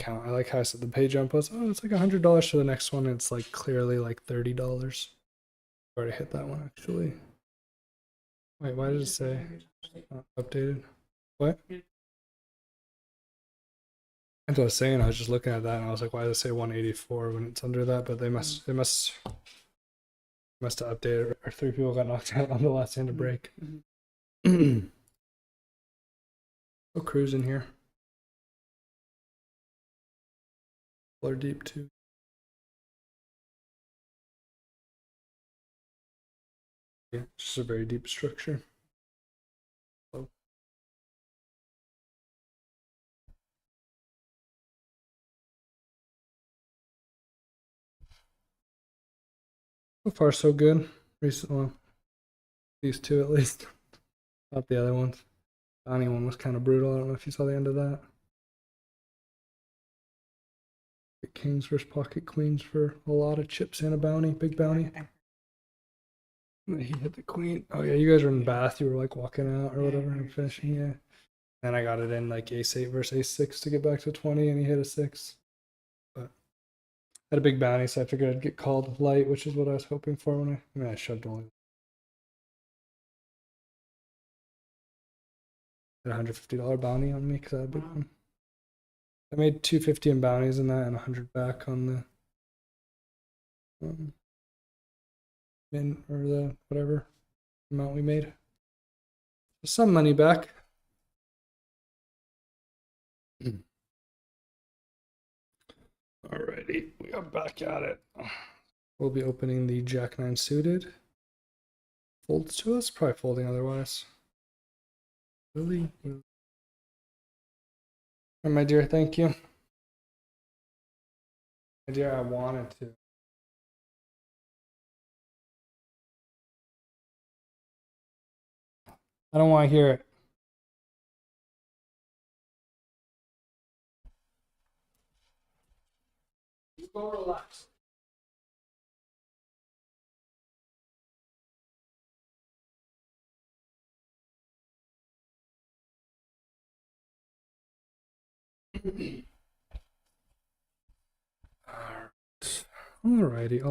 Speaker 1: count. I like how I said the pay jump was, oh, it's like $100 for the next one. It's like clearly like $30. Already hit that one actually. Wait, why did it say not updated? What? That's what I was saying. I was just looking at that and I was like, why does it say 184 when it's under that? But they must have updated, or 3 people got knocked out on the last hand of break. Go cruising here. Are deep too. Yeah, it's just a very deep structure. So far, so good. Recently, these two at least. Not the other ones. The Donnie one was kind of brutal. I don't know if you saw the end of that. Kings versus pocket queens for a lot of chips and a bounty, big bounty. He hit the queen. Oh yeah, you guys were in Bath. You were like walking out or whatever and finishing. Yeah. And I got it in like ace 8 versus ace 6 to get back to 20, and he hit a 6. But had a big bounty, so I figured I'd get called light, which is what I was hoping for when I shoved only. Had a $150 bounty on me because I had a big one. I made $250 in bounties in that and 100 back on the min or the whatever amount we made. So some money back. Alrighty, we are back at it. We'll be opening the Jack 9 suited. Folds to us, probably folding otherwise. Really? Oh, my dear, thank you. My dear, I wanted to. I don't want to hear it. You go relax. Alrighty.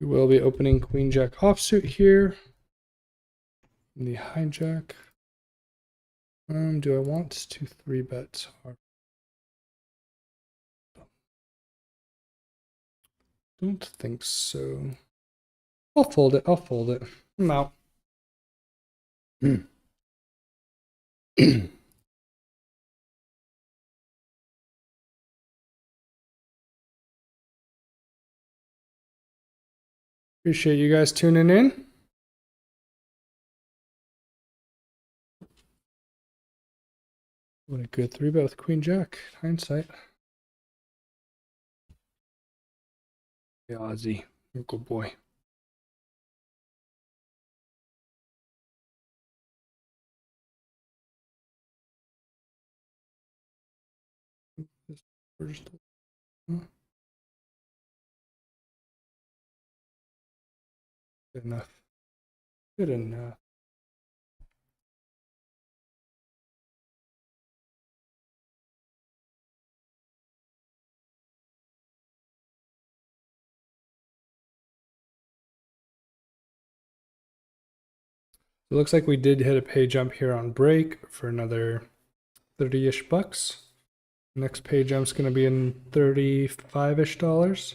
Speaker 1: We will be opening Queen Jack offsuit here. The hijack. Do I want to 3-bet? Don't think so. I'll fold it. I'm out. Appreciate you guys tuning in. What a good 3-bet with Queen Jack. Hindsight. Yeah, Ozzy. You're a good boy. First. Good enough. Good enough. It looks like we did hit a pay jump here on break for another 30-ish bucks. Next pay jump's going to be in $35-ish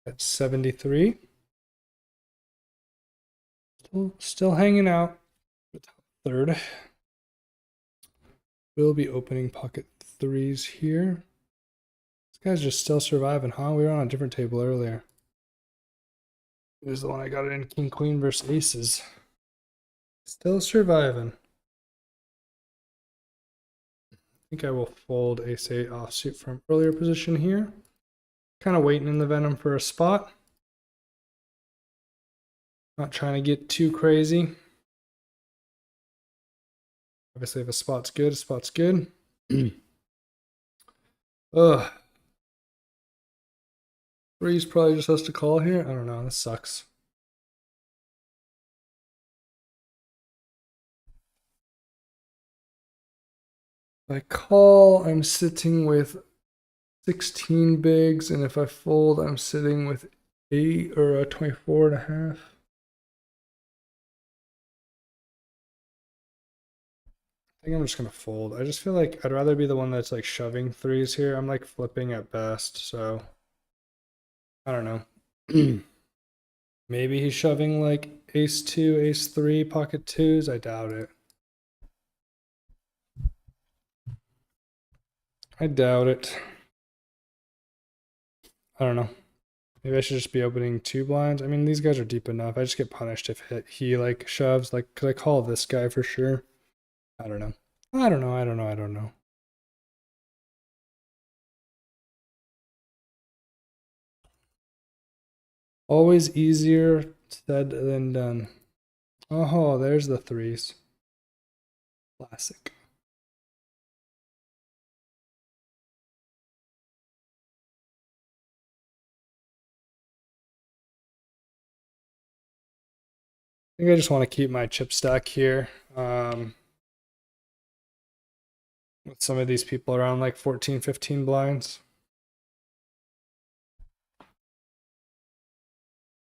Speaker 1: at 73. Still hanging out. Third. We'll be opening pocket 3s here. This guy's just still surviving, huh? We were on a different table earlier. Here's the one I got it in King Queen versus Aces. Still surviving. I think I will fold Ace 8 offsuit from earlier position here. Kind of waiting in the Venom for a spot. Not trying to get too crazy. Obviously, if a spot's good, a spot's good. Ugh. Breeze probably just has to call here. I don't know. This sucks. If I call, I'm sitting with 16 bigs, and if I fold, I'm sitting with 8 or 24 and a half. I think I'm just gonna fold. I just feel like I'd rather be the one that's like shoving threes here. I'm like flipping at best, so I don't know. Maybe he's shoving like ace two, ace three, pocket twos. I doubt it. I doubt it. I don't know. Maybe I should just be opening 2 blinds. I mean, these guys are deep enough. I just get punished if he like shoves. Like, could I call this guy for sure? I don't know. I don't know. I don't know. I don't know. Always easier said than done. Oh, there's the threes. Classic. I think I just want to keep my chip stack here. With some of these people around like 14, 15 blinds.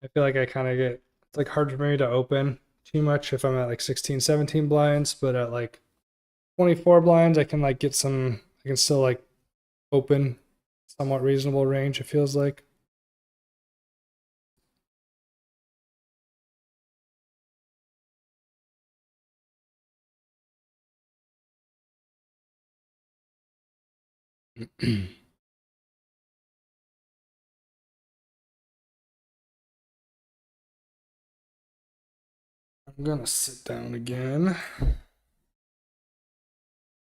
Speaker 1: I feel like I kind of get, it's like hard for me to open too much if I'm at like 16, 17 blinds, but at like 24 blinds, I can like get some, I can still like open somewhat reasonable range, it feels like. I'm gonna sit down again.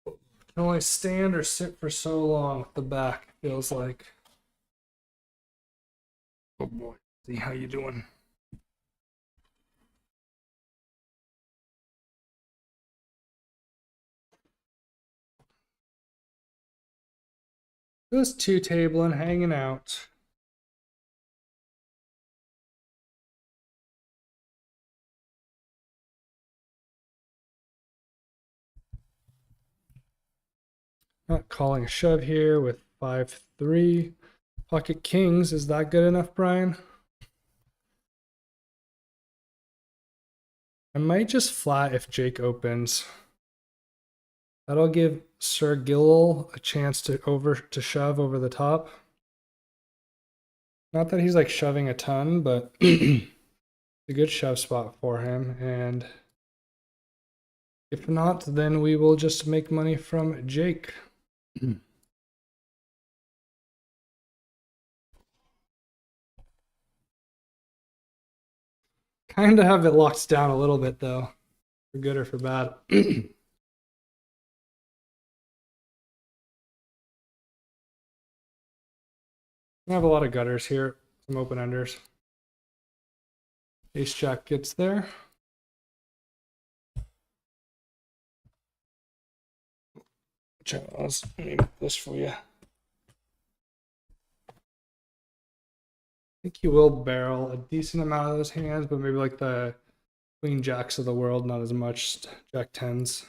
Speaker 1: Can only stand or sit for so long with the back, feels like. Oh boy. See how you doing? Just two tabling, hanging out. Not calling a shove here with 5-3. Pocket kings, is that good enough, Brian? I might just flat if Jake opens. That'll give Sir Gil a chance to shove over the top. Not that he's like shoving a ton, but it's a good shove spot for him. And if not, then we will just make money from Jake. Kind of have it locked down a little bit though, for good or for bad. I have a lot of gutters here, some open enders. Ace Jack gets there. Let me make this for you. I think he will barrel a decent amount of those hands, but maybe like the Queen Jacks of the world, not as much. Jack tens.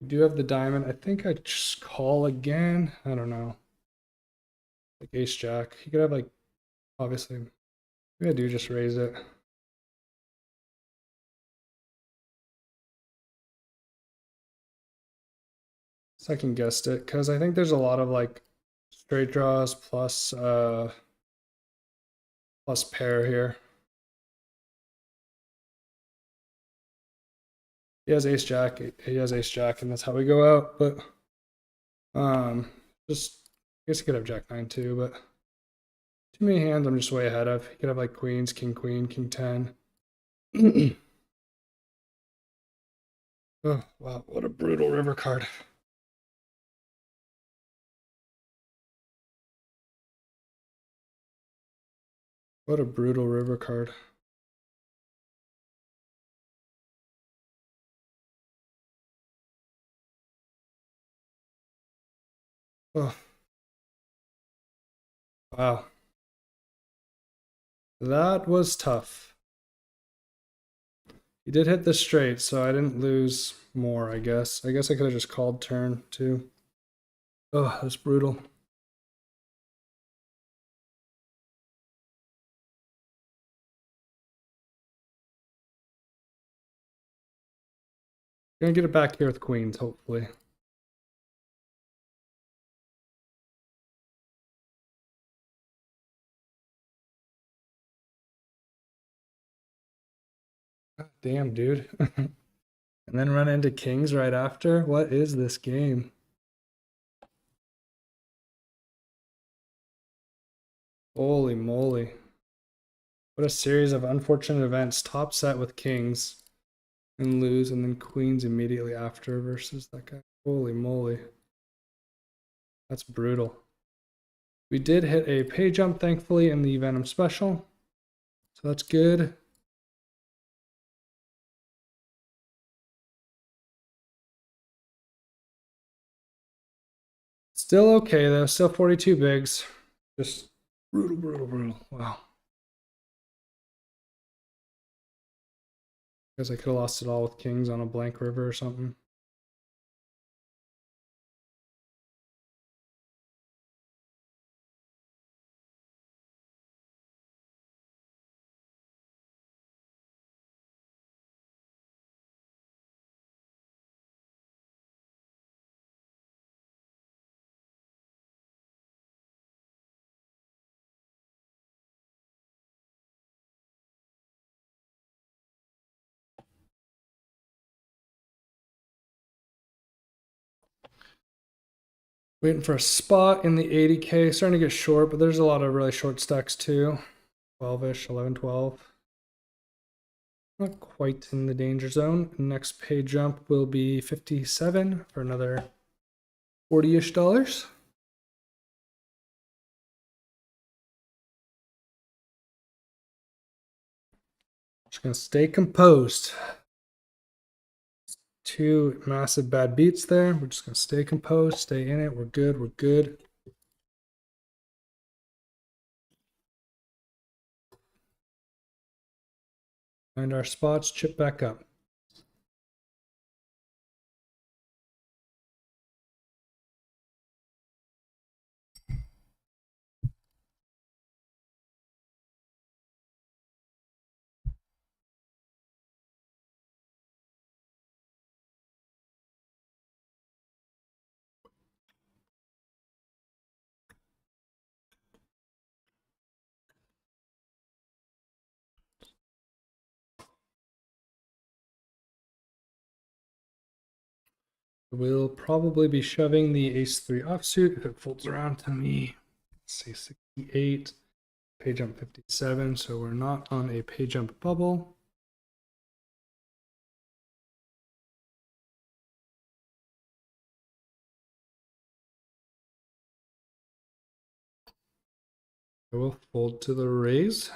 Speaker 1: We do have the diamond. I think I just call again. I don't know. Like Ace Jack. He could have like, obviously. Maybe I do just raise it. Second guessed it because I think there's a lot of like straight draws plus plus pair here. He has ace jack. He has ace jack, and that's how we go out. But just I guess he could have jack nine too, but too many hands. I'm just way ahead of. He could have like queens, king, queen, king 10. Oh wow, what a brutal river card. What a brutal river card. Oh. Wow. That was tough. He did hit the straight, so I didn't lose more, I guess. I guess I could have just called turn too. Oh, that's brutal. Gonna get it back here with queens, hopefully. God damn, dude. And then run into kings right after? What is this game? Holy moly. What a series of unfortunate events. Top set with kings and lose, and then queens immediately after versus that guy. Holy moly. That's brutal. We did hit a pay jump, thankfully, in the Venom special. So that's good. Still okay, though. Still 42 bigs. Just brutal, brutal, brutal. Wow. Guess I could have lost it all with kings on a blank river or something. Waiting for a spot in the 80K. Starting to get short, but there's a lot of really short stacks too. 12-ish, 11, 12. Not quite in the danger zone. Next pay jump will be 57 for another 40-ish dollars. Just gonna stay composed. Two massive bad beats there. We're just gonna stay composed, stay in it. We're good, we're good. Find our spots, chip back up. We'll probably be shoving the ace-3 offsuit if it folds around to me. Let's see, 68, pay jump 57, so we're not on a pay jump bubble. I will fold to the raise.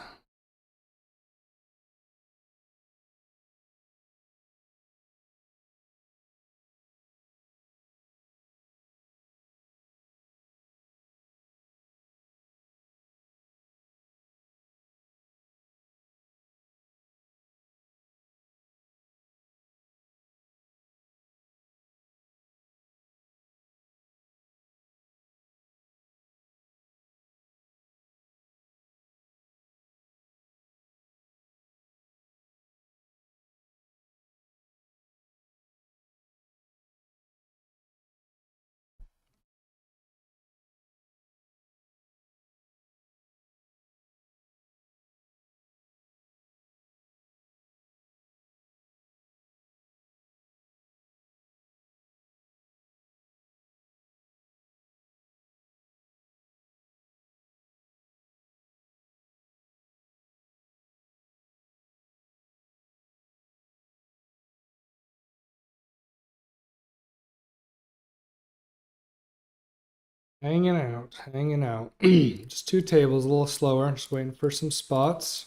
Speaker 1: Hanging out, hanging out. Just 2 tables, a little slower. Just waiting for some spots.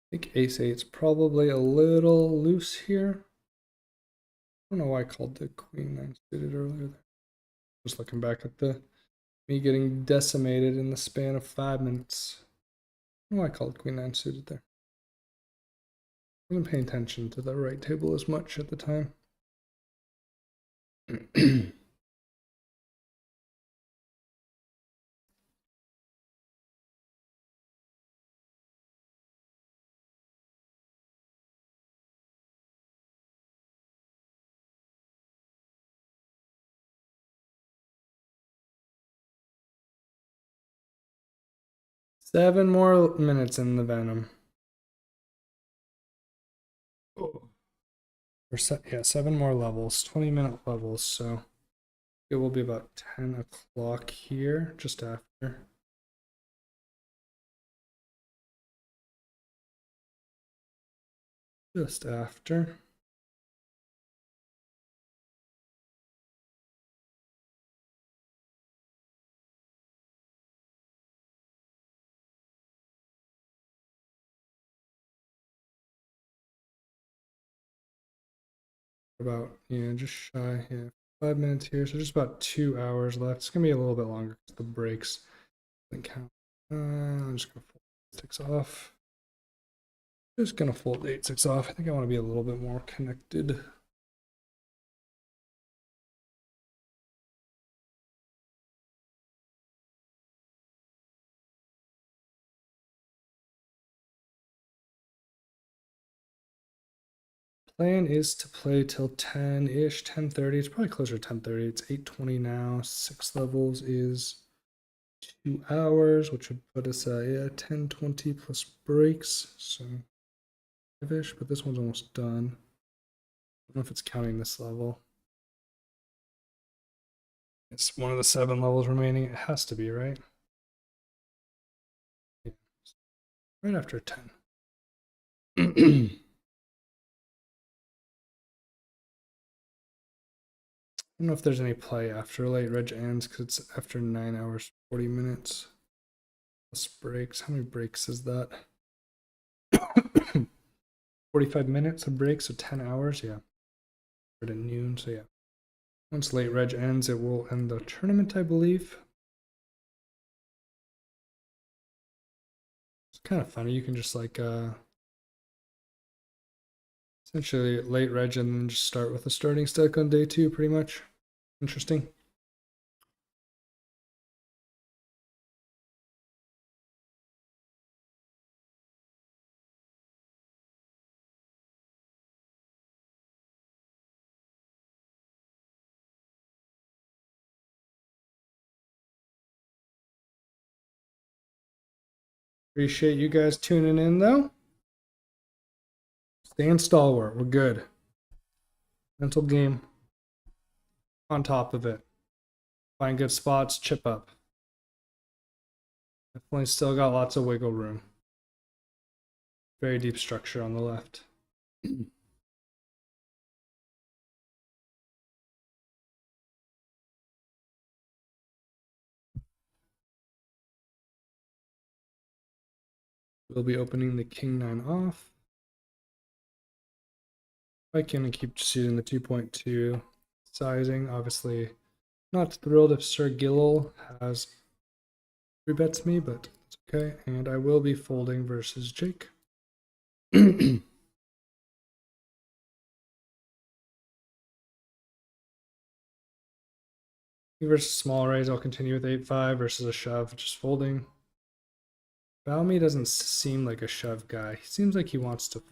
Speaker 1: I think ace eight's probably a little loose here. I don't know why I called the queen nine suited earlier. Just looking back at the me getting decimated in the span of 5 minutes. I don't know why I called queen nine suited there. I wasn't paying attention to the right table as much at the time. 7 more minutes in the Venom. Or yeah, 7 more levels, 20-minute levels. So it will be about 10 o'clock here, just after. Just after. About, yeah, just shy, yeah, 5 minutes here. So just about 2 hours left. It's gonna be a little bit longer because the breaks didn't count. I'm just gonna fold 6 off. Just gonna fold 8-6 off. I think I want to be a little bit more connected. Plan is to play till 10-ish, 10:30. It's probably closer to 10:30. It's 8:20 now. 6 levels is 2 hours, which would put us at, yeah, 10:20 plus breaks. So 5-ish, but this one's almost done. I don't know if it's counting this level. It's one of the 7 levels remaining. It has to be, right? Yeah. Right after 10. I don't know if there's any play after late reg ends because it's after 9 hours, 40 minutes. Plus breaks. How many breaks is that? 45 minutes of break, so 10 hours, yeah. At noon, so yeah. Once late reg ends, it will end the tournament, I believe. It's kind of funny. You can just like essentially late reg and then just start with a starting stack on day 2, pretty much. Interesting. Appreciate you guys tuning in though. Staying stalwart. We're good. Mental game. On top of it. Find good spots, chip up. Definitely still got lots of wiggle room. Very deep structure on the left. We'll be opening the king 9 off. I can keep just using the 2.2 sizing. Obviously, not thrilled if Sir Gillel has 3-bets me, but it's okay. And I will be folding versus Jake. Versus small raise, I'll continue with 8-5 versus a shove, just folding. Valmy doesn't seem like a shove guy. He seems like he wants to.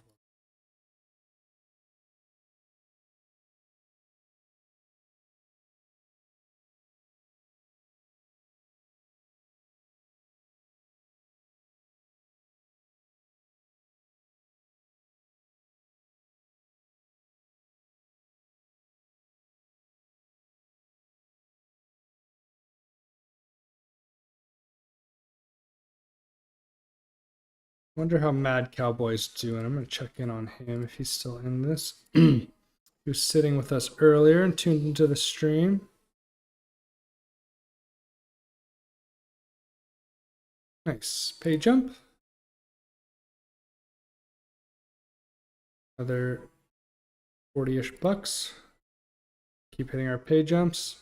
Speaker 1: Wonder how Mad Cowboy's doing. I'm gonna check in on him if he's still in this. He was sitting with us earlier and tuned into the stream. Nice. Pay jump. Another 40-ish bucks. Keep hitting our pay jumps.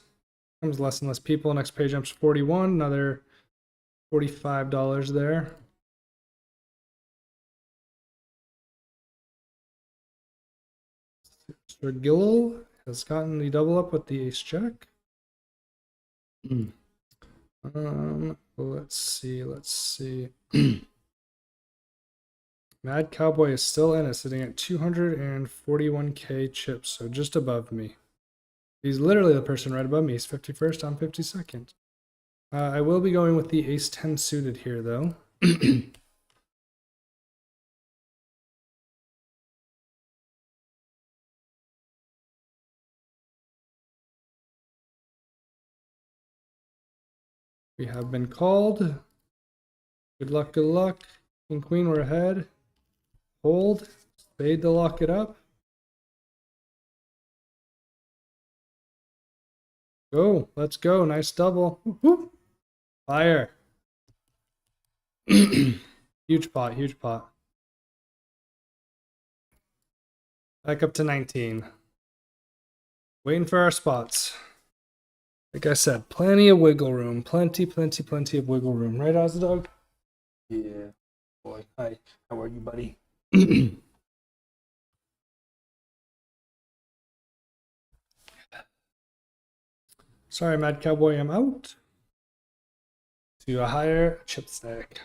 Speaker 1: Comes less and less people. Next pay jump's 41. Another $45 there. Sir Gillo has gotten the double up with the ace jack. Let's see. Mad Cowboy is still in it, sitting at 241k chips, so just above me. He's literally the person right above me. He's 51st, I'm 52nd. I will be going with the ace 10 suited here, though. We have been called. Good luck, good luck. King, queen, we're ahead. Hold. Spade to lock it up. Go. Let's go. Nice double. Woo-hoo. Fire. Huge pot, huge pot. Back up to 19. Waiting for our spots. Like I said, plenty of wiggle room. Plenty of wiggle room. Right, Ozdog?
Speaker 3: Yeah. Boy, hi. How are you, buddy?
Speaker 1: Sorry, Mad Cowboy, I'm out. To a higher chip stack.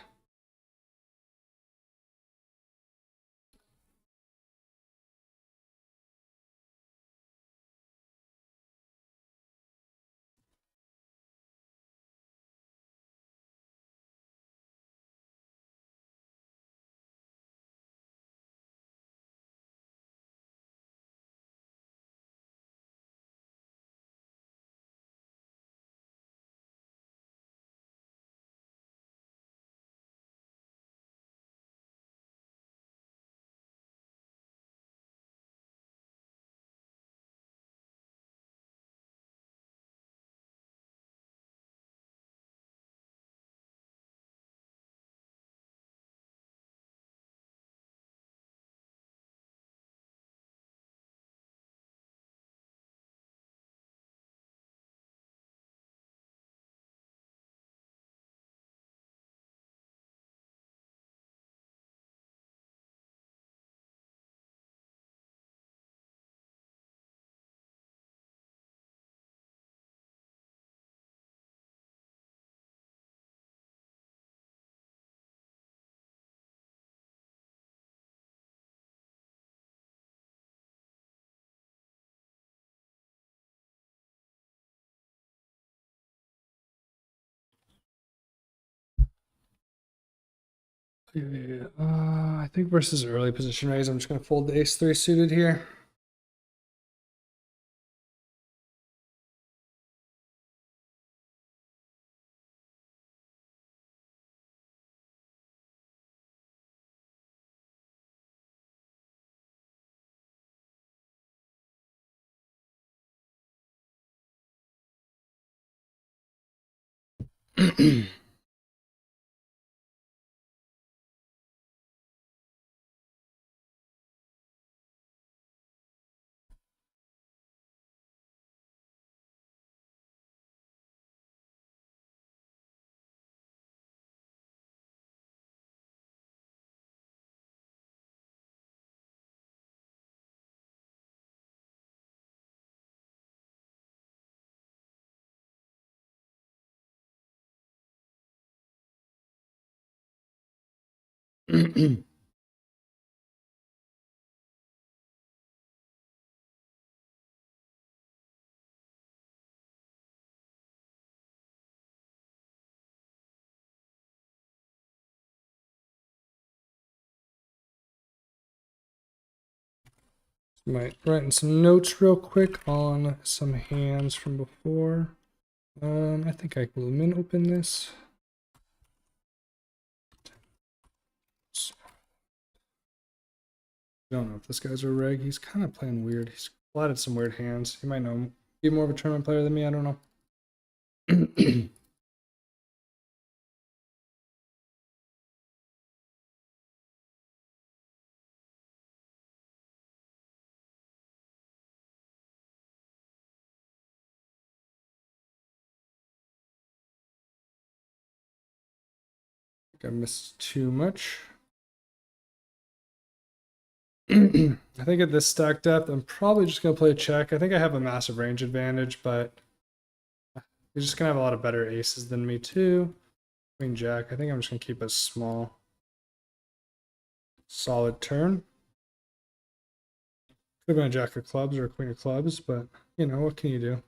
Speaker 1: Yeah, I think versus early position raise, I'm just going to fold the ace 3 suited here. Might write in some notes real quick on some hands from before. I think I will min open this. Don't know if this guy's a reg. He's kind of playing weird. He's flatted some weird hands. He might know, be more of a tournament player than me. I don't know. I missed too much. I think at this stack depth, I'm probably just going to play a check. I think I have a massive range advantage, but he's just going to have a lot of better aces than me too. Queen jack. I think I'm just going to keep a small, solid turn. Could have been a jack of clubs or a queen of clubs, but you know, what can you do?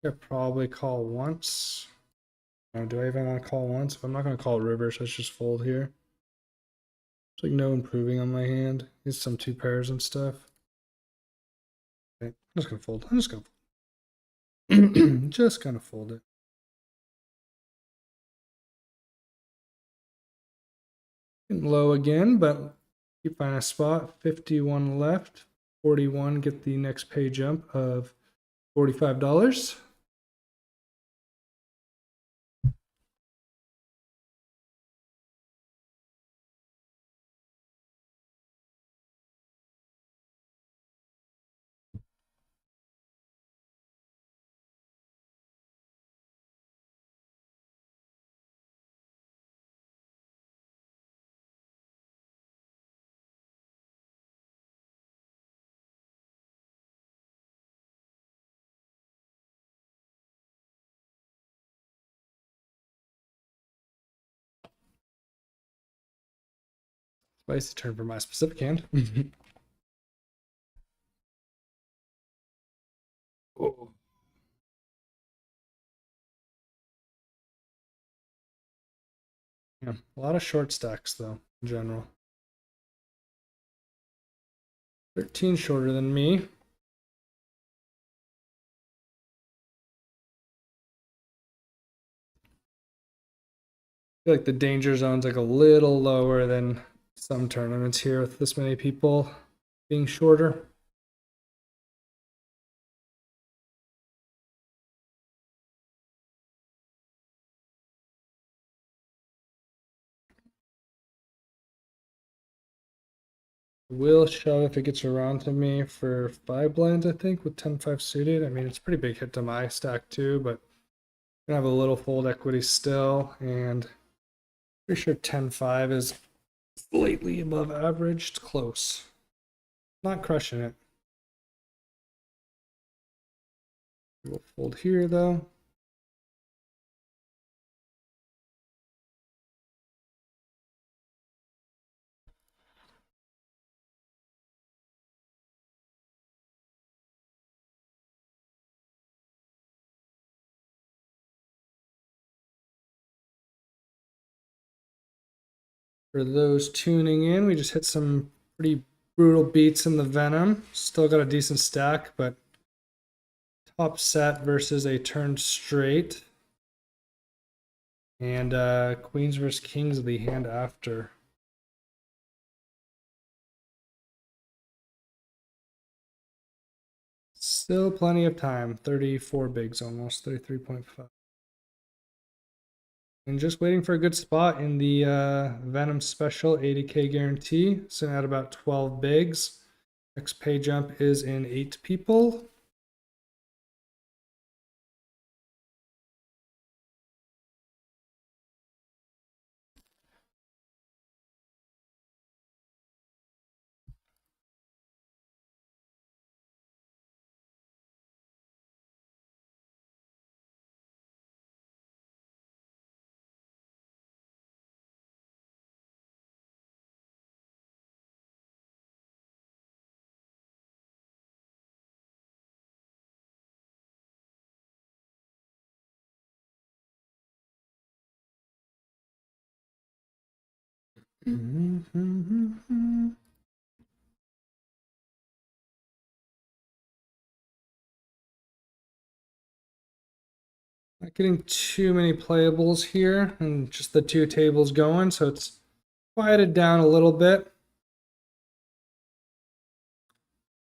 Speaker 1: I probably call once. Oh, do I even want to call once? If I'm not going to call reverse, let's just fold here. It's like no improving on my hand. It's some two pairs and stuff. Okay, I'm just going to fold. I'm just going to fold. Just going to fold it. Getting low again, but keep finding a spot. 51 left. 41, get the next pay jump of $45. Spicy turn for my specific hand. Oh. Yeah, a lot of short stacks though, in general. 13 shorter than me. I feel like the danger zone's like a little lower than some tournaments here with this many people being shorter. Will shove if it gets around to me for 5 blinds, I think, with 10-5 suited. I mean, it's a pretty big hit to my stack too, but gonna have a little fold equity still, and pretty sure 10-5 is slightly above average. It's close. Not crushing it. We'll fold here though. For those tuning in, we just hit some pretty brutal beats in the Venom. Still got a decent stack, but top set versus a turned straight. And queens versus kings of the hand after. Still plenty of time. 34 bigs almost, 33.5. And just waiting for a good spot in the Venom special 80K guarantee. Sitting at about 12 bigs. Next pay jump is in 8 people. Not getting too many playables here, and just the two tables going, so it's quieted down a little bit.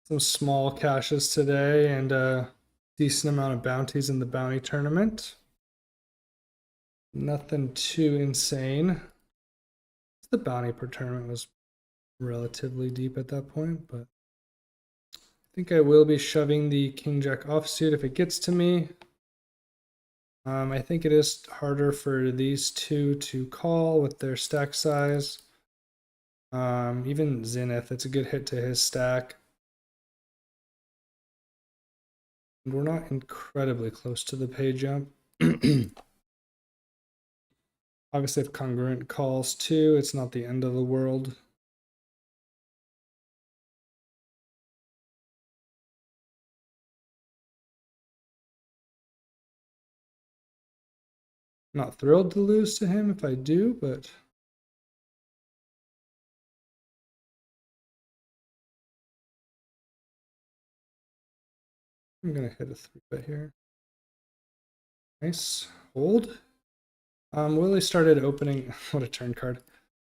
Speaker 1: Some small caches today, and a decent amount of bounties in the bounty tournament. Nothing too insane. The bounty per tournament was relatively deep at that point, but I think I will be shoving the King Jack offsuit if it gets to me. I think it is harder for these two to call with their stack size. Even Zenith, it's a good hit to his stack. And we're not incredibly close to the pay jump. Obviously, if congruent calls too, it's not the end of the world. Not thrilled to lose to him if I do, but I'm gonna hit a 3-bet here. Nice. Hold. Willie started opening. What a turn card.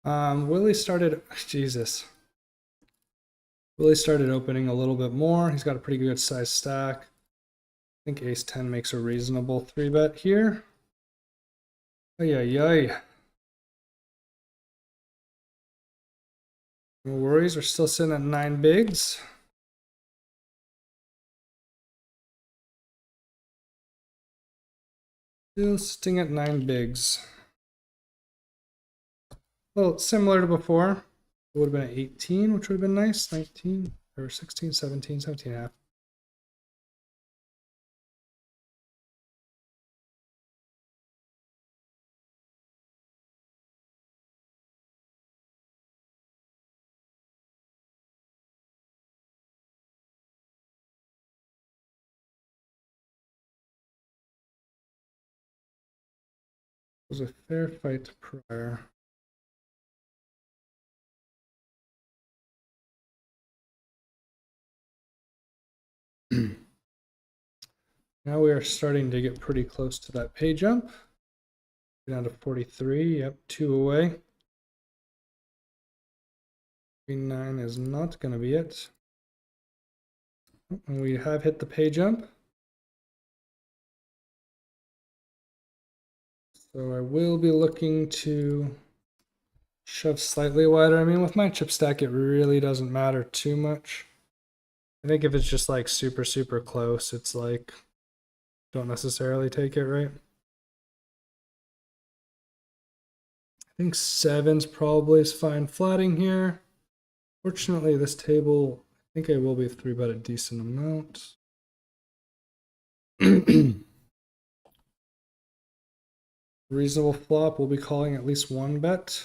Speaker 1: Willie started. Jesus. Willie started opening a little bit more. He's got a pretty good size stack. I think ace 10 makes a reasonable 3-bet here. Ay, ay, ay. No worries. We're still sitting at 9 bigs. Still sitting at 9 bigs. Well, similar to before. It would have been 18, which would have been nice. 19 or 16, 17, 17 and a half. It was a fair fight prior. Now we are starting to get pretty close to that pay jump. Down to 43. Yep, 2 away. 9 is not going to be it. And we have hit the pay jump. So I will be looking to shove slightly wider. I mean, with my chip stack, it really doesn't matter too much. I think if it's just like super, super close, it's like, don't necessarily take it, right? I think 7's probably is fine flatting here. Fortunately, this table, I think I will be 3-bet a decent amount. Reasonable flop, we'll be calling at least 1 bet.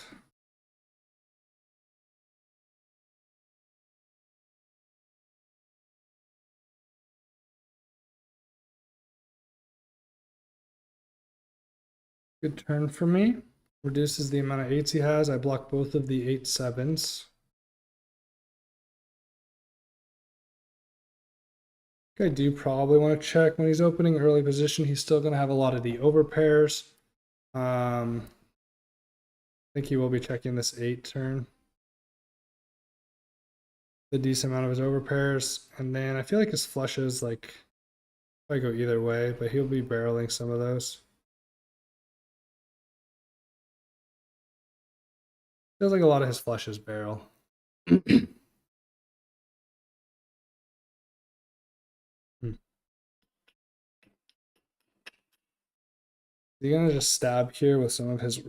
Speaker 1: Good turn for me. Reduces the amount of 8s he has. I block both of the 8-7s. I do probably want to check when he's opening early position. He's still going to have a lot of the overpairs. I think he will be checking this 8 turn. The decent amount of his overpairs. And then I feel like his flushes, like, I go either way, but he'll be barreling some of those. Feels like a lot of his flushes barrel. Is he gonna just stab here with some of his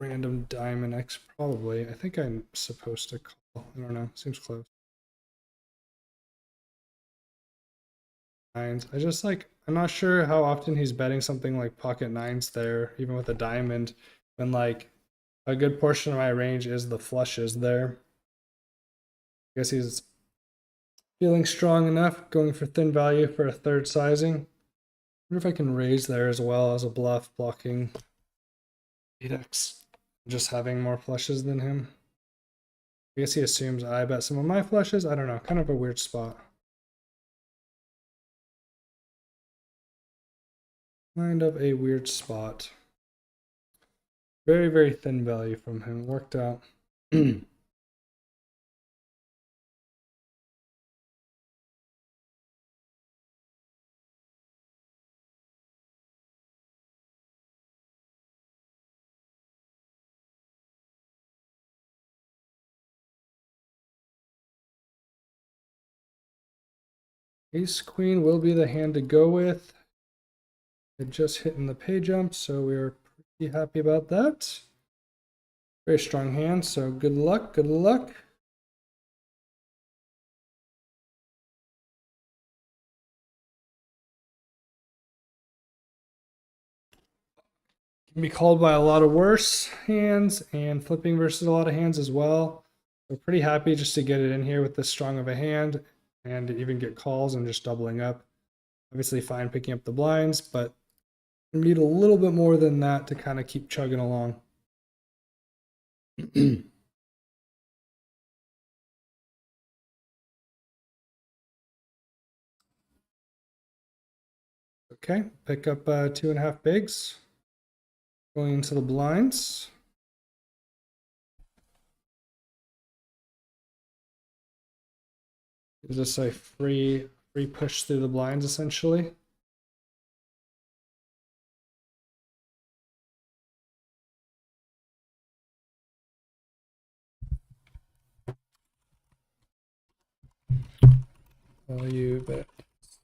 Speaker 1: random diamond X? Probably. I think I'm supposed to call. I don't know. Seems close. 9s. I just like, I'm not sure how often he's betting something like pocket 9s there, even with a diamond, when like a good portion of my range is the flushes there. I guess he's feeling strong enough, going for thin value for a 3rd sizing. I wonder if I can raise there as well as a bluff, blocking 8x, just having more flushes than him. I guess he assumes I bet some of my flushes. I don't know. Kind of a weird spot. Kind of a weird spot. Very, very thin value from him. Worked out. Ace Queen will be the hand to go with. It just hitting the pay jump, so we're pretty happy about that. Very strong hand, so good luck, good luck. Can be called by a lot of worse hands and flipping versus a lot of hands as well. So pretty happy just to get it in here with this strong of a hand and even get calls and just doubling up. Obviously fine picking up the blinds, but we need a little bit more than that to kind of keep chugging along. Okay, pick up 2.5 bigs. Going into the blinds. Is this a free push through the blinds essentially? Value bet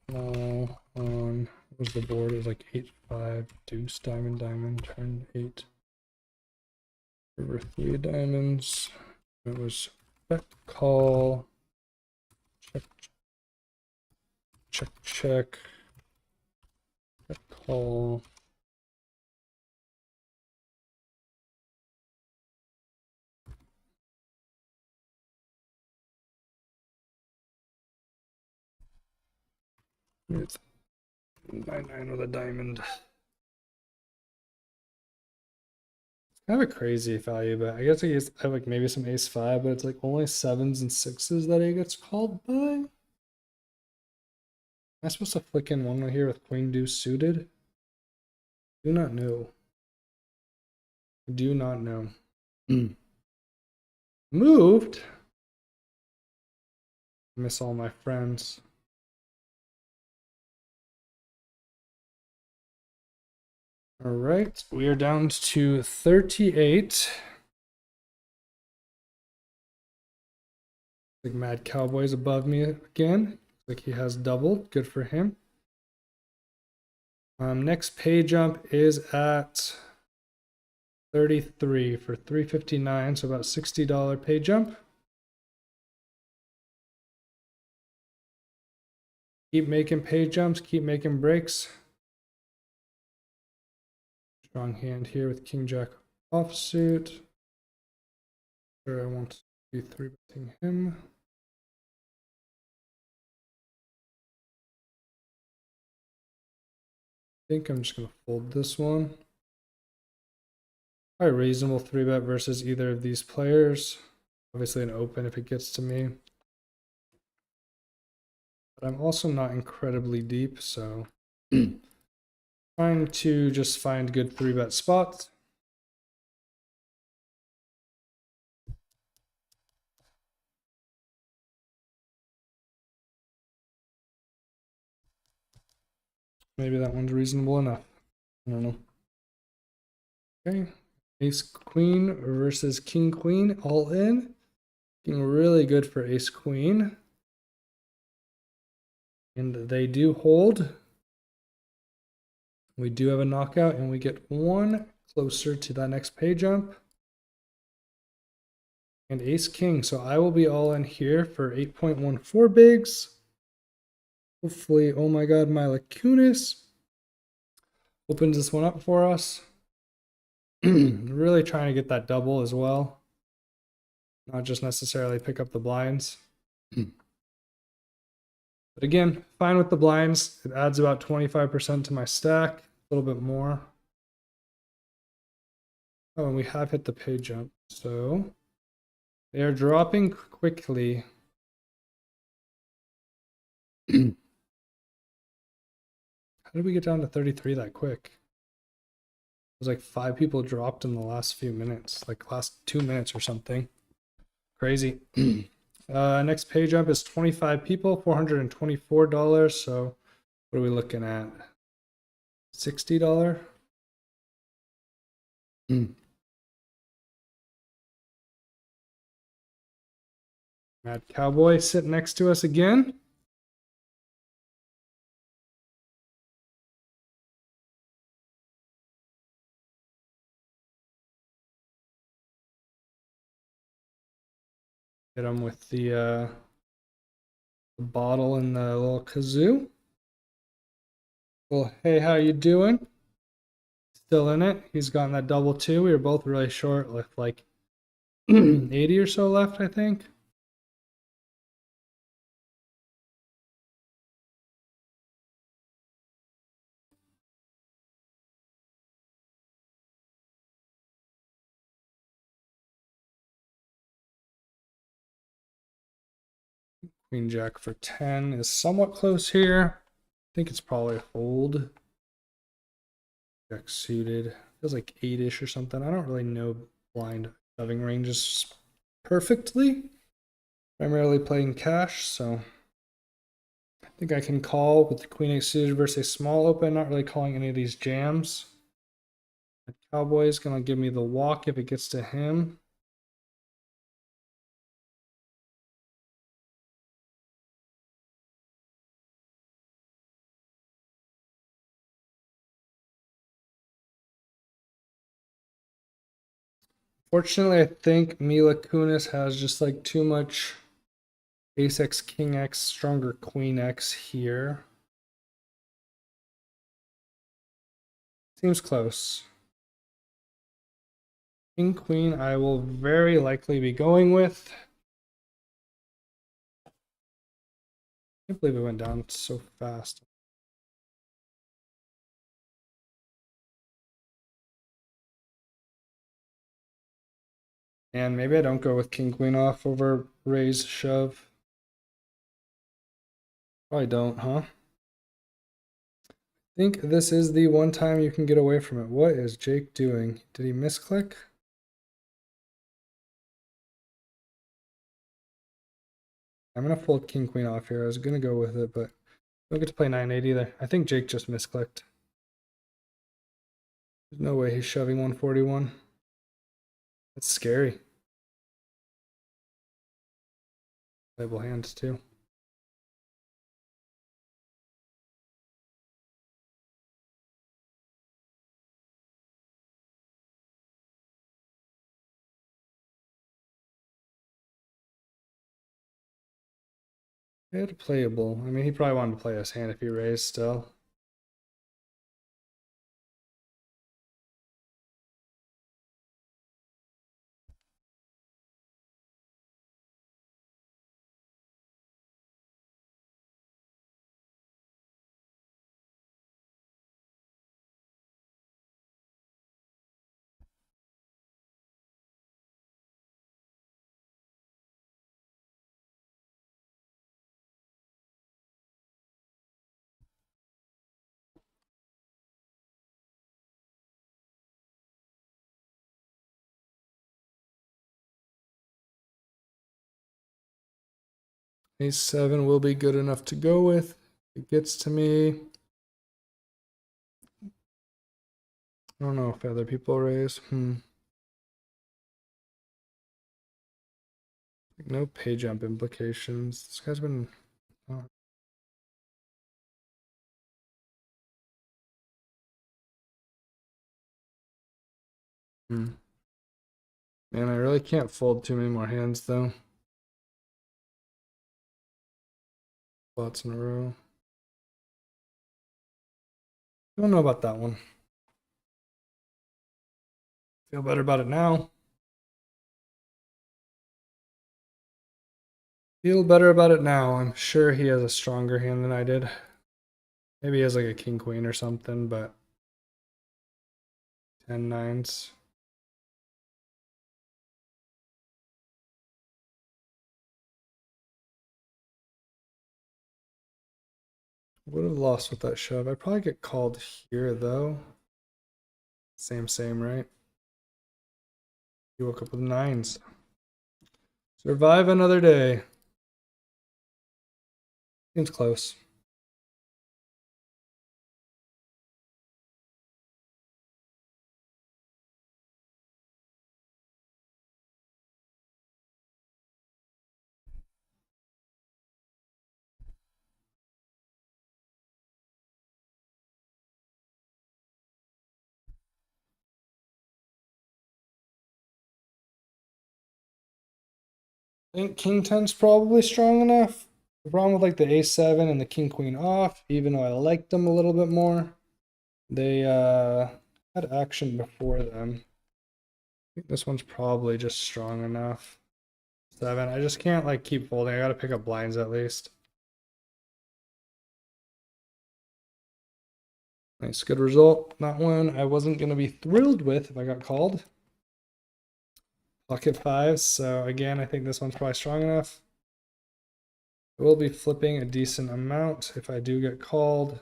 Speaker 1: small on, what was the board? It was like 8-5 deuce diamond diamond turn 8 river 3 diamonds. It was bet call check check check bet call. It's 9-9 with a diamond. Kind of a crazy value, but I guess I have like maybe some ace 5, but it's like only 7s and 6s that he gets called by. Am I supposed to flick in one here with queen deuce suited? Do not know. Do not know. Moved. Miss all my friends. All right, we are down to 38. Like Mad Cowboy's above me again. Like he has doubled. Good for him. Next pay jump is at 33 for 359, so about $60 pay jump. Keep making pay jumps, keep making breaks. Strong hand here with King Jack offsuit. Sure, I want to be 3-betting him. I think I'm just going to fold this one. Probably reasonable 3-bet versus either of these players. Obviously an open if it gets to me. But I'm also not incredibly deep, so trying to just find good 3-bet spots. Maybe that one's reasonable enough. I don't know. Okay. Ace Queen versus King Queen, all in. Looking really good for Ace Queen. And they do hold. We do have a knockout, and we get one closer to that next pay jump. And Ace King. So I will be all in here for 8.14 bigs. Hopefully, oh my god, Mila Kunis opens this one up for us. Really trying to get that double as well. Not just necessarily pick up the blinds. But again, fine with the blinds. It adds about 25% to my stack, a little bit more. Oh, and we have hit the pay jump. So They are dropping quickly. How did we get down to 33 that quick? It was like 5 people dropped in the last few minutes, like last 2 minutes or something. Crazy. Next page up is 25 people, $424. So what are we looking at? $60? Mad Cowboy sitting next to us again. Hit him with the bottle and the little kazoo. Well, hey, how you doing? Still in it. He's gotten that double too. We were both really short with like 80 or so left, I think. Queen Jack for 10 is somewhat close here. I think it's probably a fold. Jack suited. Feels like 8-ish or something. I don't really know blind shoving ranges perfectly. Primarily playing cash, so I think I can call with the Queen 8 suited versus a small open. Not really calling any of these jams. The Cowboy's gonna give me the walk if it gets to him. Fortunately, I think Mila Kunis has just like too much Ace X, King X, stronger Queen X here. Seems close. King Queen, I will very likely be going with. I can't believe it went down so fast. And maybe I don't go with King Queen off over raise shove. Probably don't, huh? I think this is the one time you can get away from it. What is Jake doing? Did he misclick? I'm gonna fold King Queen off here. I was gonna go with it, but don't get to play 9-8 either. I think Jake just misclicked. There's no way he's shoving 141. That's scary. Playable hands too. It's playable. I mean, he probably wanted to play his hand if he raised still. Ace 7 will be good enough to go with. It gets to me. I don't know if other people raise. No pay jump implications. This guy's been. Oh. Man, I really can't fold too many more hands though. Lots in a row. Don't know about that one. Feel better about it now. Feel better about it now. I'm sure he has a stronger hand than I did. Maybe he has like a king queen or something, but 10 nines. Would have lost with that shove. I'd probably get called here though. Same, right? You woke up with nines. Survive another day. Seems close. I think King 10's probably strong enough. The problem with like the A7 and the King Queen off, even though I liked them a little bit more, they had action before them. I think this one's probably just strong enough. 7. I just can't like keep folding. I gotta pick up blinds at least. Nice, good result. Not one I wasn't gonna be thrilled with if I got called. Pocket 5s, so again, I think this one's probably strong enough. I will be flipping a decent amount if I do get called.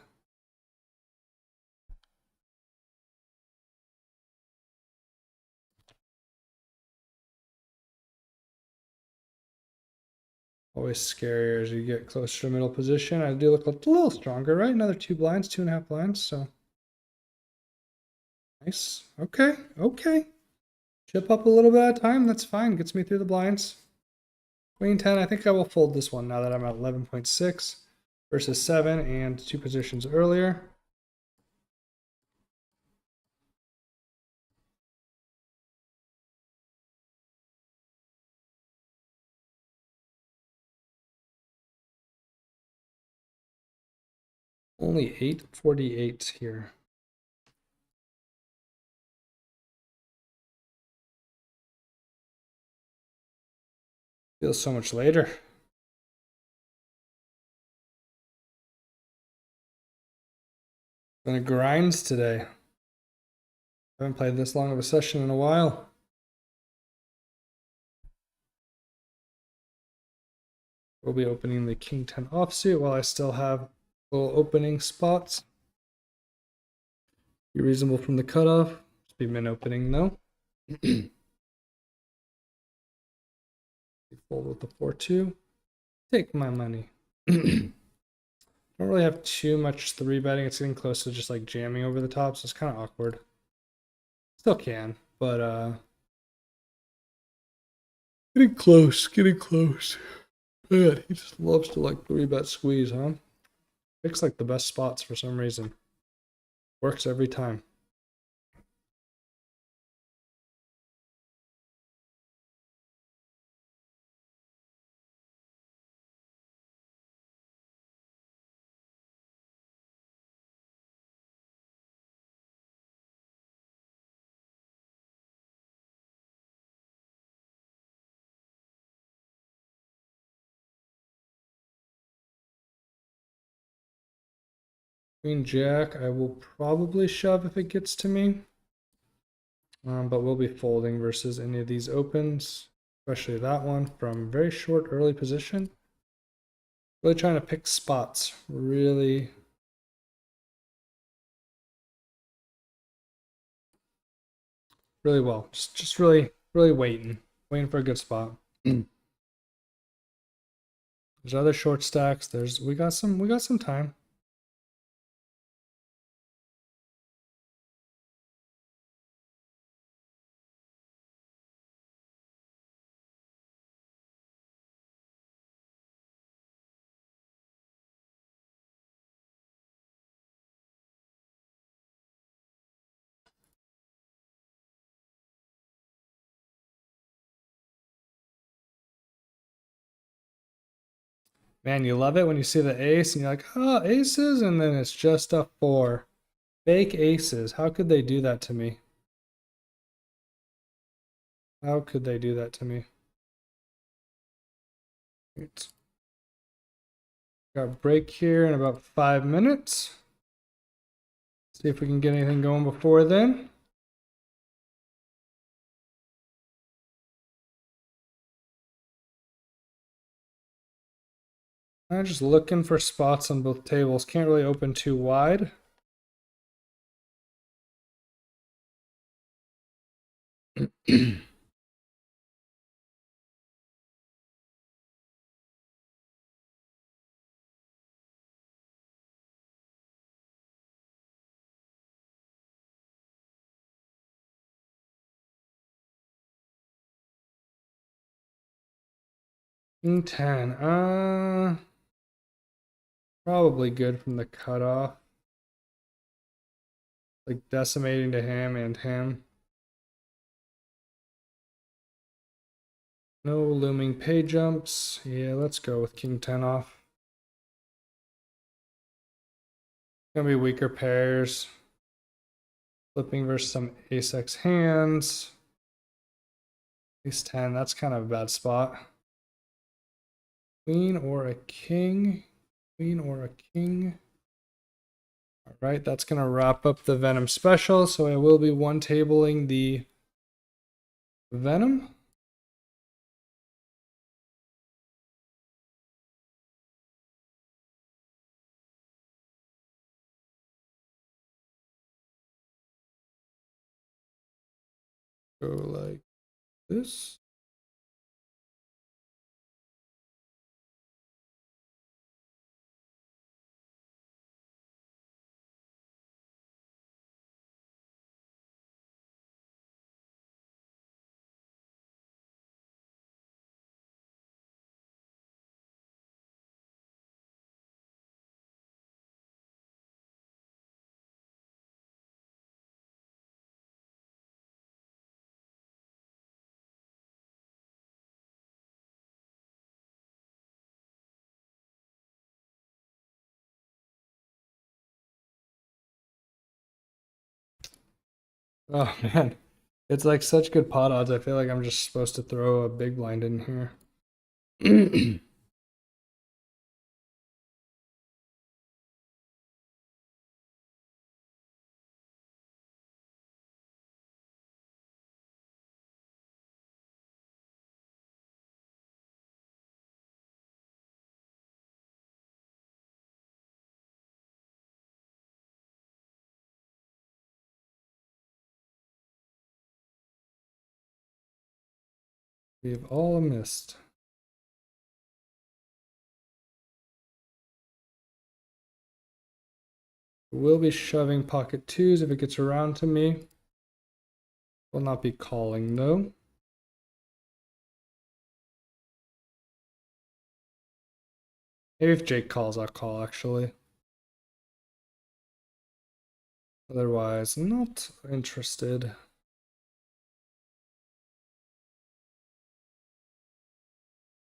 Speaker 1: Always scarier as you get closer to middle position. I do look a little stronger, right? Another 2 blinds, 2.5 blinds, so. Nice, okay, okay. Chip up a little bit at a time, that's fine, gets me through the blinds. Queen 10, I think I will fold this one now that I'm at 11.6 versus 7 and 2 positions earlier. Only 8:48 here. Feels so much later. Been a grind today. Haven't played this long of a session in a while. We'll be opening the King 10 offsuit while I still have little opening spots. Be reasonable from the cutoff. Just be min opening though. Fold with the 4-2. Take my money. Don't really have too much 3 betting. It's getting close to just like jamming over the top, so it's kind of awkward. Still can, but getting close, getting close. Man, he just loves to like 3-bet squeeze, huh? Picks like the best spots for some reason. Works every time. Queen Jack, I will probably shove if it gets to me. But we'll be folding versus any of these opens, especially that one from very short early position. Really trying to pick spots really well. Just really waiting for a good spot. There's other short stacks. We got some time. Man, you love it when you see the ace and you're like, oh, aces, and then it's just a 4. Fake aces. How could they do that to me? How could they do that to me? Right. Got break here in about 5 minutes. See if we can get anything going before then. I'm just looking for spots on both tables. Can't really open too wide. King 10. Probably good from the cutoff. Like decimating to him and him. No looming pay jumps. Yeah, let's go with King 10 off. Gonna be weaker pairs. Flipping versus some ace X hands. Ace 10, that's kind of a bad spot. Queen or a king. Queen or a king. All right, that's gonna wrap up the Venom special. So I will be one tabling the Venom. Go like this. Oh man, it's like such good pot odds. I feel like I'm just supposed to throw a big blind in here. We've all missed. We'll be shoving pocket twos if it gets around to me. Will not be calling though. Maybe if Jake calls, I'll call actually. Otherwise, not interested.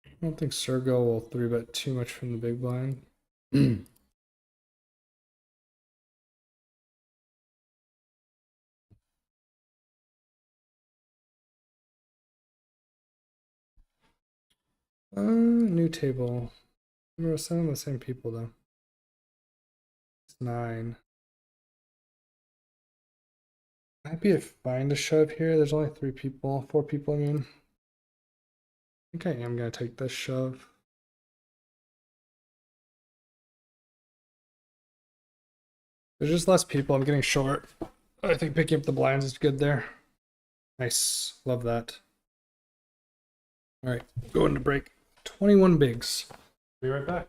Speaker 1: I don't think Sergo will 3-bet too much from the big blind. New table. We're sending the same people though. It's 9. Happy to find a shove here. There's only 3 people, 4 people, I mean. I think I am gonna take this shove. There's just less people. I'm getting short. I think picking up the blinds is good there. Nice. Love that. All right, going to break 21 bigs. Be right back.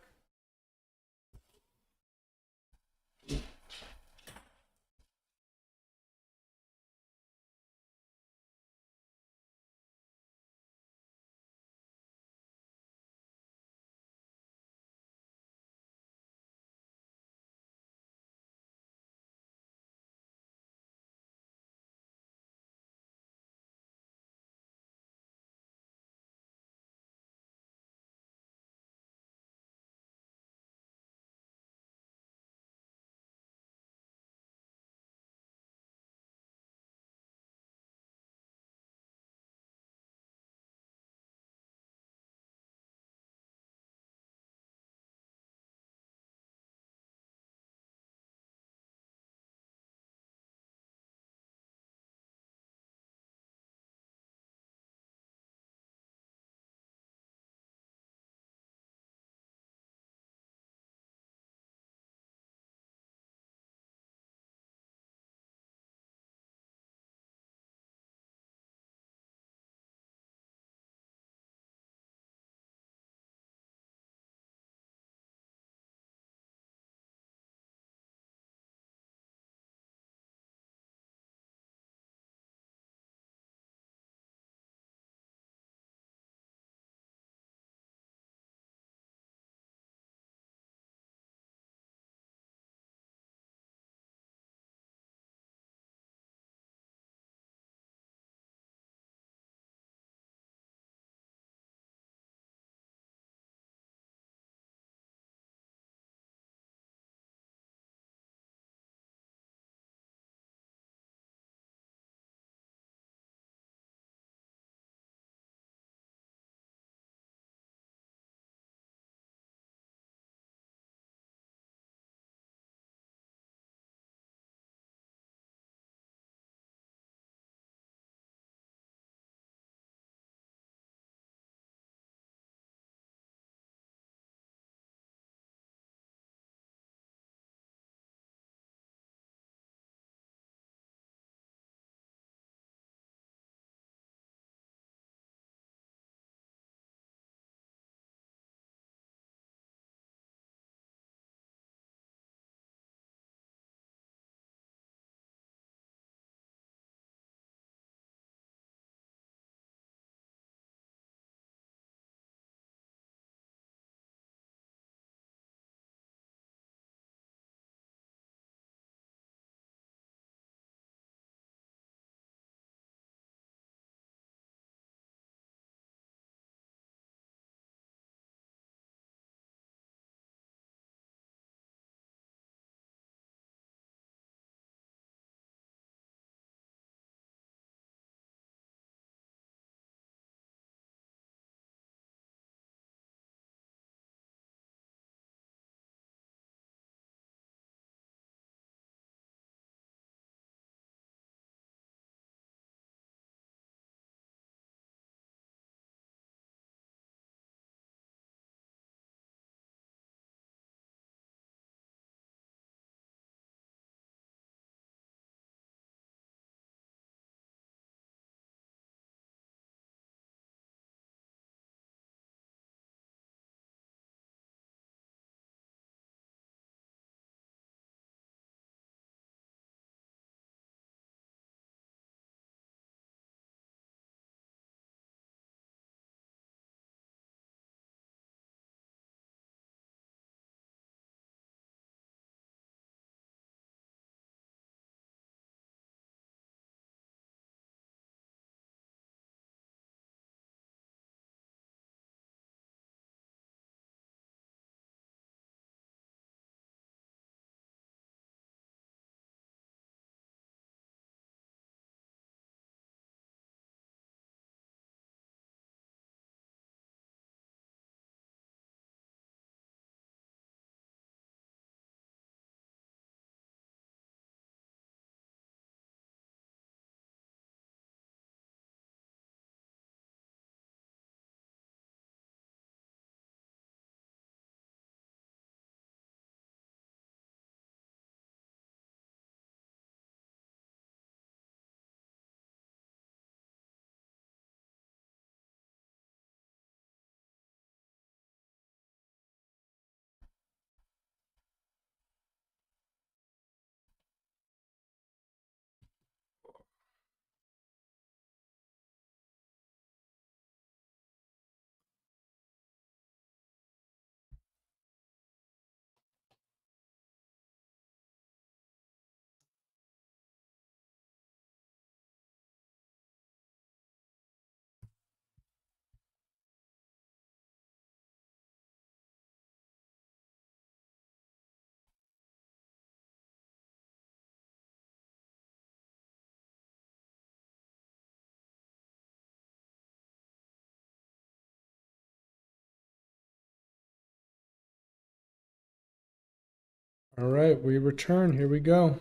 Speaker 1: All right, we return. Here we go.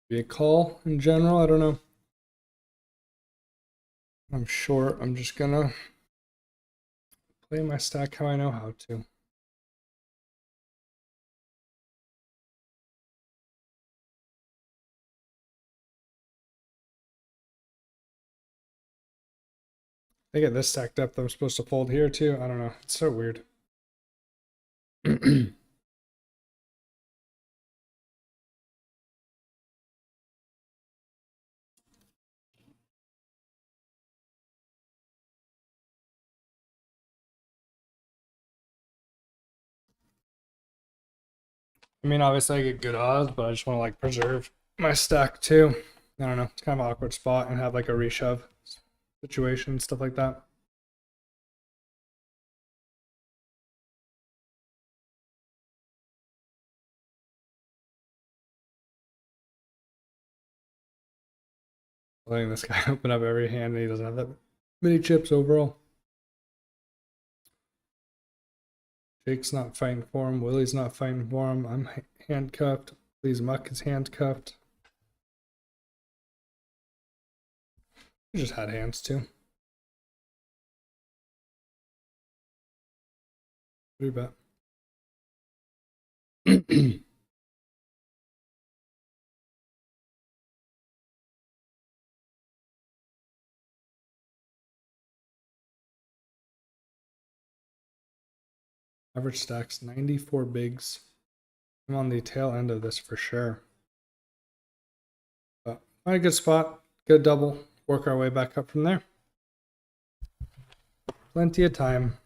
Speaker 1: Be a call in general. I don't know. I'm short. I'm just gonna play my stack how I know how to. I get this stack depth I'm supposed to fold here too. I don't know. It's so weird. I mean, obviously I get good odds, but I just want to like preserve my stack too. I don't know. It's kind of an awkward spot and have like a reshove situation, stuff like that. Letting this guy open up every hand and he doesn't have that many chips overall. Jake's not fighting for him. Willie's not fighting for him. I'm handcuffed. Please, Muck is handcuffed. We just had hands too. Pretty bad. Average stacks 94 bigs. I'm on the tail end of this for sure. But find a good spot, good double, work our way back up from there. Plenty of time.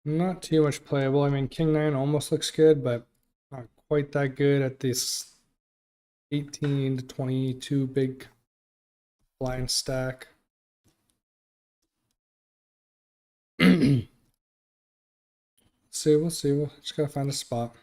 Speaker 1: Not too much playable. I mean, King 9 almost looks good, but not quite that good at this 18 to 22 big blind stack. See, we'll see. We'll just gotta find a spot.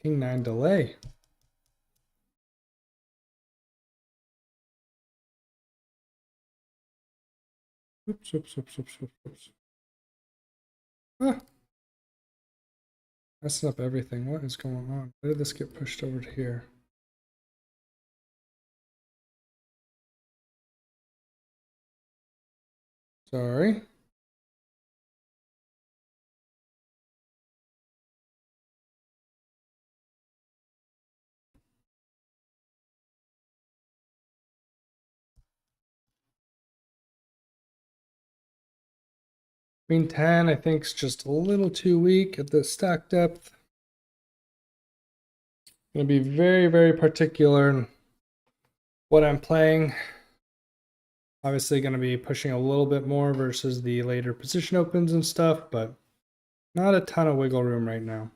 Speaker 1: King 9 delay. Oops, oops, oops, oops, oops, oops. Ah. Messing up everything. What is going on? Why did this get pushed over to here? Sorry. Queen 10, I think, is just a little too weak at the stack depth. Gonna be very, very particular in what I'm playing. Obviously gonna be pushing a little bit more versus the later position opens and stuff, but not a ton of wiggle room right now.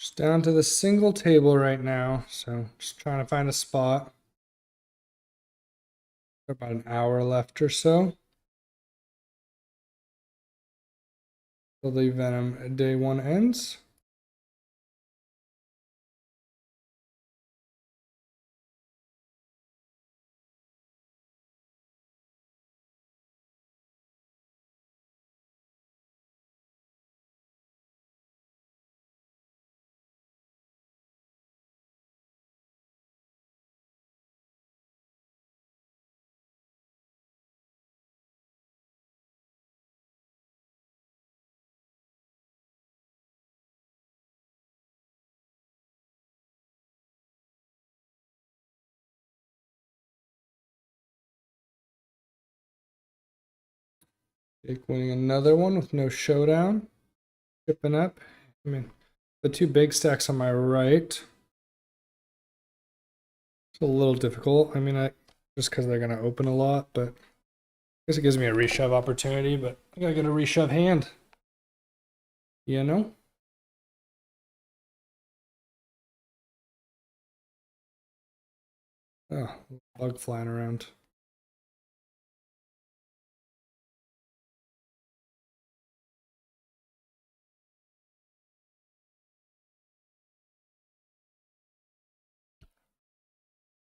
Speaker 1: Just down to the single table right now, so just trying to find a spot. About an hour left or so. Till the Venom day 1 ends. Jake winning another one with no showdown. Chipping up. I mean, the two big stacks on my right. It's a little difficult. I mean, just because they're going to open a lot, but I guess it gives me a reshove opportunity, but I got to get a reshove hand. You know? Oh, bug flying around.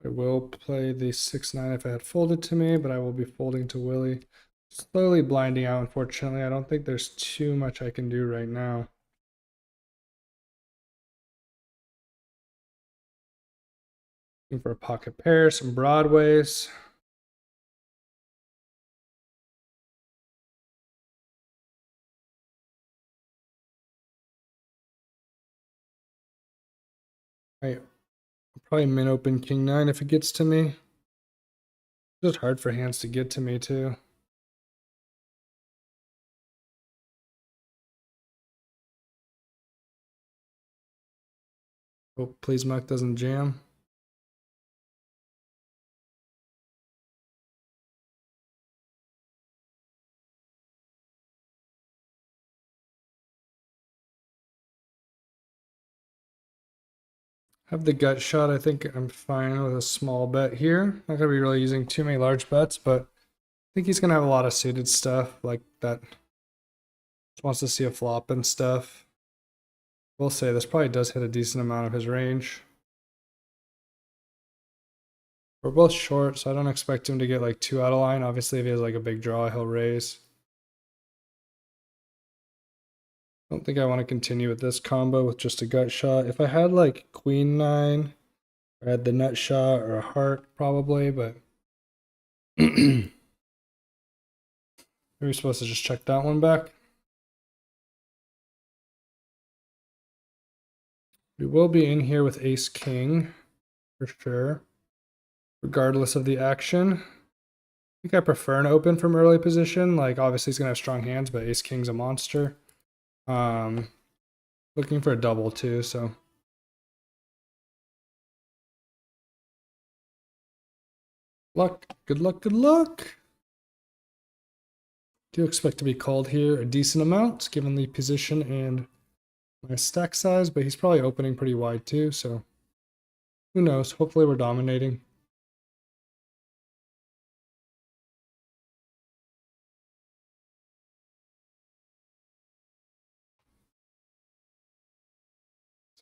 Speaker 1: I will play the 6-9 if it had folded to me, but I will be folding to Willie. Slowly blinding out, unfortunately. I don't think there's too much I can do right now. Looking for a pocket pair, some broadways. I'll probably min open king 9 if it gets to me. It's just hard for hands to get to me too. Hope please muck doesn't jam. Have the gut shot. I think I'm fine with a small bet here. Not gonna be really using too many large bets, but I think he's gonna have a lot of suited stuff like that. Just wants to see a flop and stuff. We'll say this probably does hit a decent amount of his range. We're both short, so I don't expect him to get like too out of line. Obviously, if he has like a big draw, he'll raise. I don't think I want to continue with this combo with just a gut shot. If I had like queen 9, I had the nut shot or a heart probably, but maybe we're supposed to just check that one back. We will be in here with ace king for sure, regardless of the action. I think I prefer an open from early position. Like obviously he's gonna have strong hands, but ace king's a monster. Looking for a double too, so. Luck, good luck, good luck. Do expect to be called here a decent amount given the position and my stack size, but he's probably opening pretty wide too, so who knows? Hopefully we're dominating.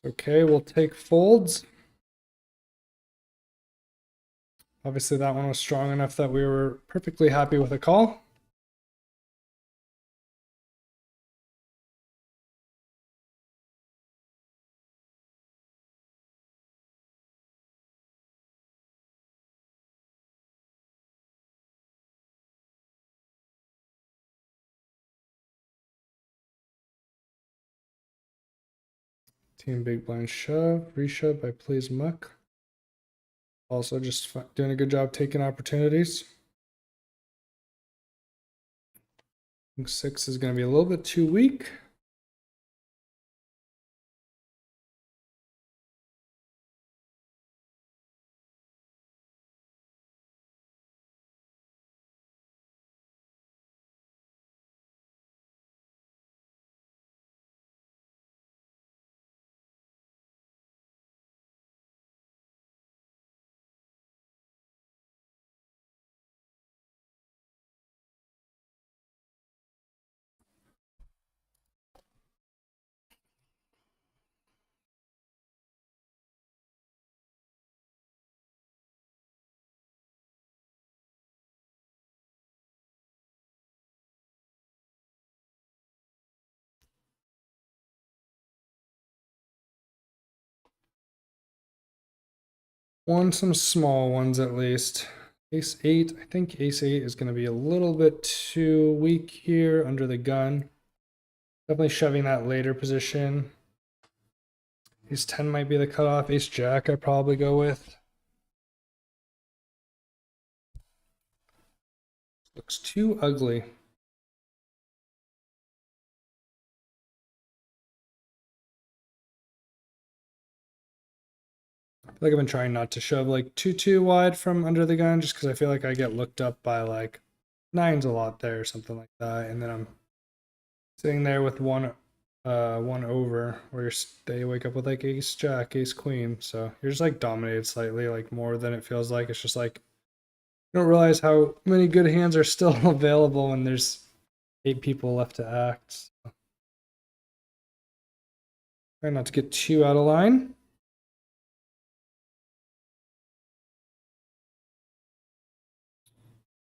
Speaker 1: Okay, we'll take folds. Obviously that one was strong enough that we were perfectly happy with a call. Team big blind shove, reshove by Please Muck. Also just doing a good job taking opportunities. I think 6 is going to be a little bit too weak. won some small ones at least. Ace 8, I think Ace 8 is going to be a little bit too weak here under the gun. Definitely shoving that later position. Ace 10 might be the cutoff. Ace Jack I'd probably go with. Looks too ugly. I feel like I've been trying not to shove like too wide from under the gun just because I feel like I get looked up by like nines a lot there or something like that, and then I'm sitting there with one over where they wake up with like ace jack, ace queen, so you're just like dominated slightly, like more than it feels like. It's just like you don't realize how many good hands are still available when there's 8 people left to act. So try not to get too out of line.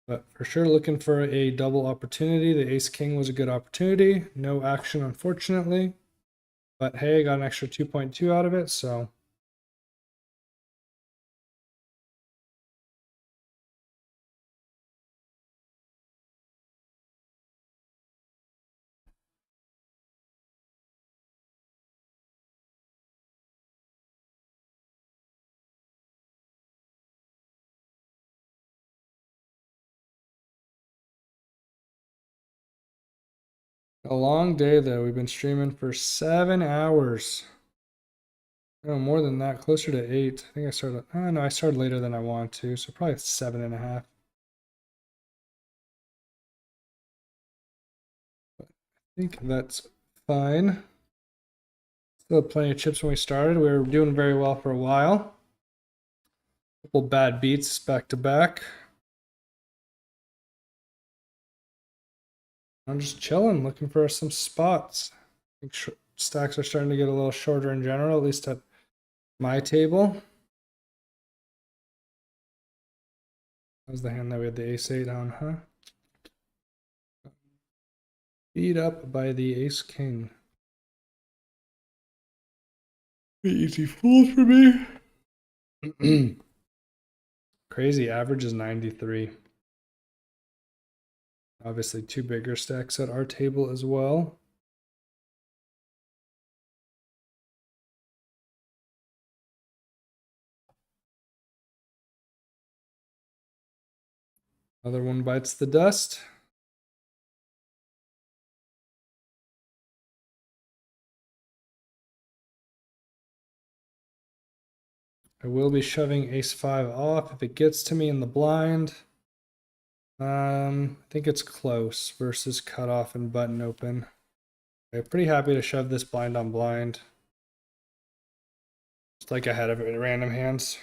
Speaker 1: But for sure looking for a double opportunity. The ace king was a good opportunity. No action, unfortunately. But hey, I got an extra 2.2 out of it, so. A long day though. We've been streaming for 7 hours. No, more than that, closer to 8. I think I started, oh no, I started later than I want to, so probably 7.5. But I think that's fine. Still have plenty of chips when we started. We were doing very well for a while. Couple bad beats back to back. I'm just chilling, looking for some spots. I think stacks are starting to get a little shorter in general, at least at my table. That was the hand that we had the ace 8 on, huh? Beat up by the ace king. Easy fold for me. Crazy, average is 93. Obviously 2 bigger stacks at our table as well. Another one bites the dust. I will be shoving ace 5 off if it gets to me in the blind. I think it's close versus cutoff and button open. Okay, pretty happy to shove this blind on blind. Just like ahead of it, random hands.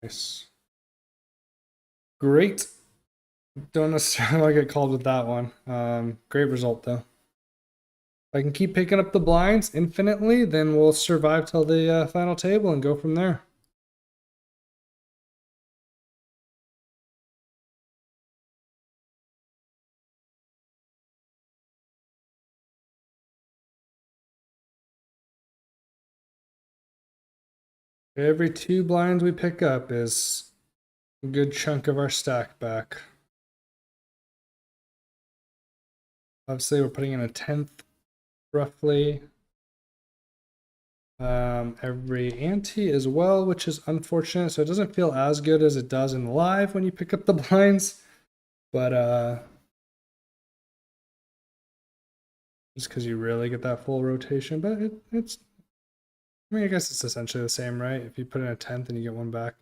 Speaker 1: Nice. Great. Don't necessarily get called with that one. Great result though. If I can keep picking up the blinds infinitely, then we'll survive till the final table and go from there. Every 2 blinds we pick up is a good chunk of our stack back. Obviously, we're putting in a 10th roughly every ante as well, which is unfortunate. So it doesn't feel as good as it does in live when you pick up the blinds, but just because you really get that full rotation. But it's, I mean, I guess it's essentially the same, right? If you put in a 10th and you get one back,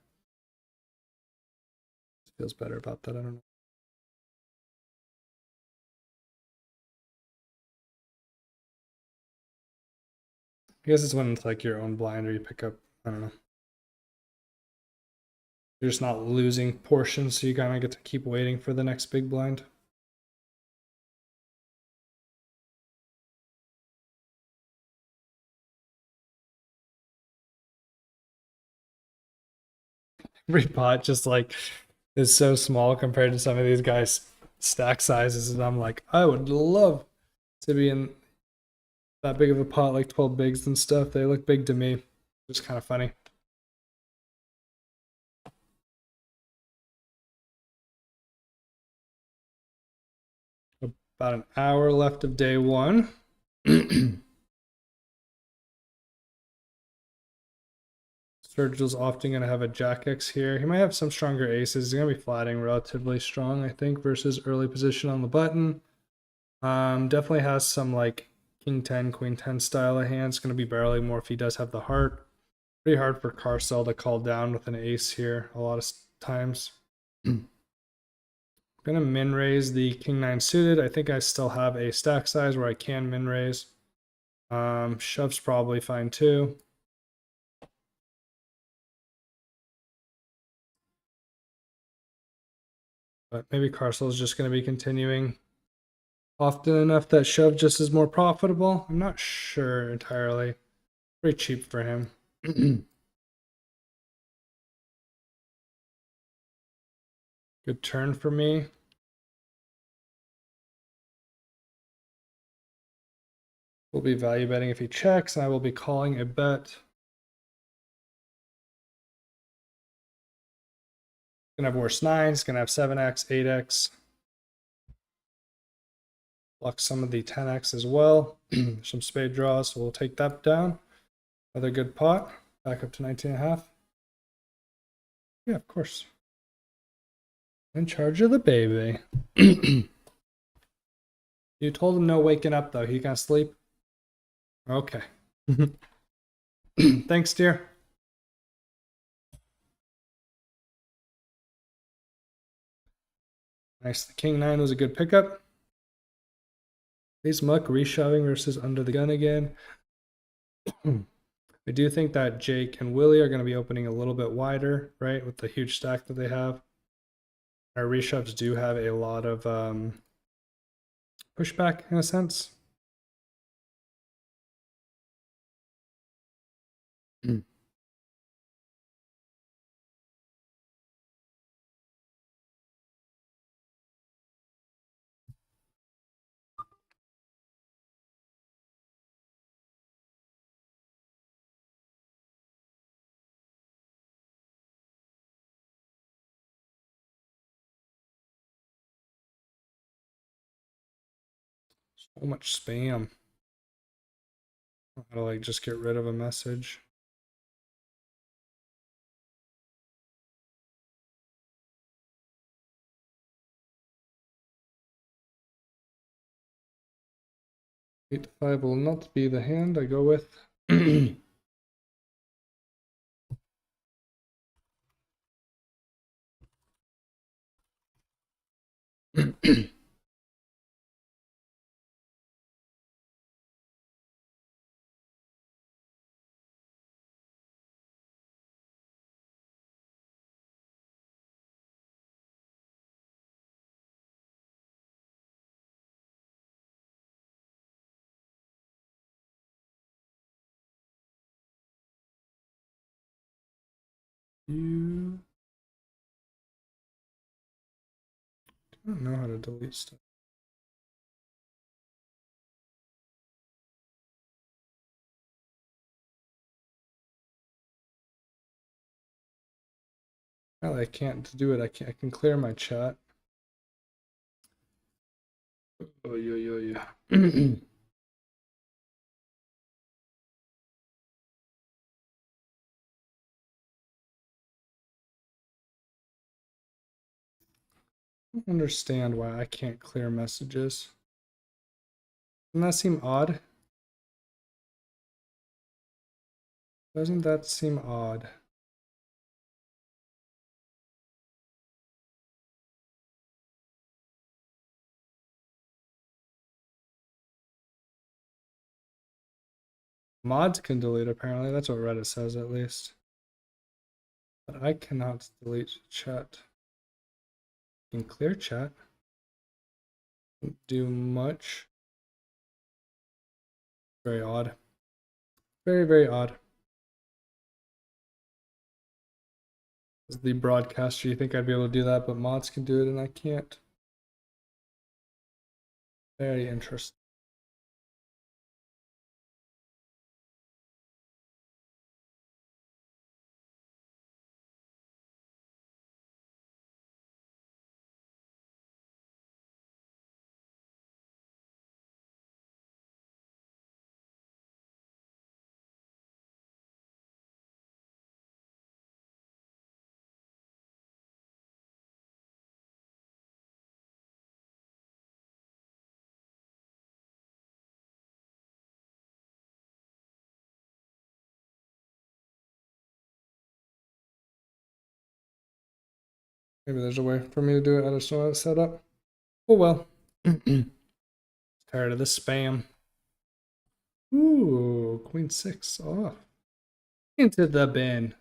Speaker 1: it feels better about that. I don't know. I guess it's when it's like your own blind or you pick up, I don't know. You're just not losing portions, so you kind of get to keep waiting for the next big blind. Every pot just like is so small compared to some of these guys' stack sizes, and I'm like, I would love to be in that big of a pot, like 12 bigs and stuff. They look big to me. Just kind of funny. About an hour left of day one. Sturgill's often going to have a Jack X here. He might have some stronger aces. He's going to be flatting relatively strong, I think, versus early position on the button. Definitely has some like King 10, Queen 10 style of hands. Going to be barreling more if he does have the heart. Pretty hard for Carcel to call down with an ace here a lot of times. Gonna min raise the King 9 suited. I think I still have a stack size where I can min raise. Shove's probably fine too. But maybe Carcel is just going to be continuing often enough that shove just is more profitable. I'm not sure entirely. Pretty cheap for him. Good turn for me. We'll be value betting if he checks, and I will be calling a bet. Gonna have worse nines, gonna have 7x, 8x. Block some of the 10x as well. Some spade draws, so we'll take that down. Another good pot. Back up to 19.5. Yeah, of course. In charge of the baby. You told him no waking up though. He can sleep. Okay. Thanks, dear. Nice. The King 9 was a good pickup. These muck reshoving versus under the gun again. I do think that Jake and Willie are going to be opening a little bit wider, right, with the huge stack that they have. Our reshoves do have a lot of pushback in a sense. So much spam. How to like just get rid of a message. Eight to 5 will not be the hand I go with. You don't know how to delete stuff. Well, I can't do it. I can clear my chat. Oh yeah. I don't understand why I can't clear messages. Doesn't that seem odd? Doesn't that seem odd? Mods can delete apparently. That's what Reddit says at least. But I cannot delete chat. I can clear chat. Don't do much. Very odd. Very, very odd. As the broadcaster, you think I'd be able to do that, but mods can do it and I can't. Very interesting. Maybe there's a way for me to do it. I just don't know how to set up. Oh well. Tired of this spam. Ooh, queen 6 off. Into the bin.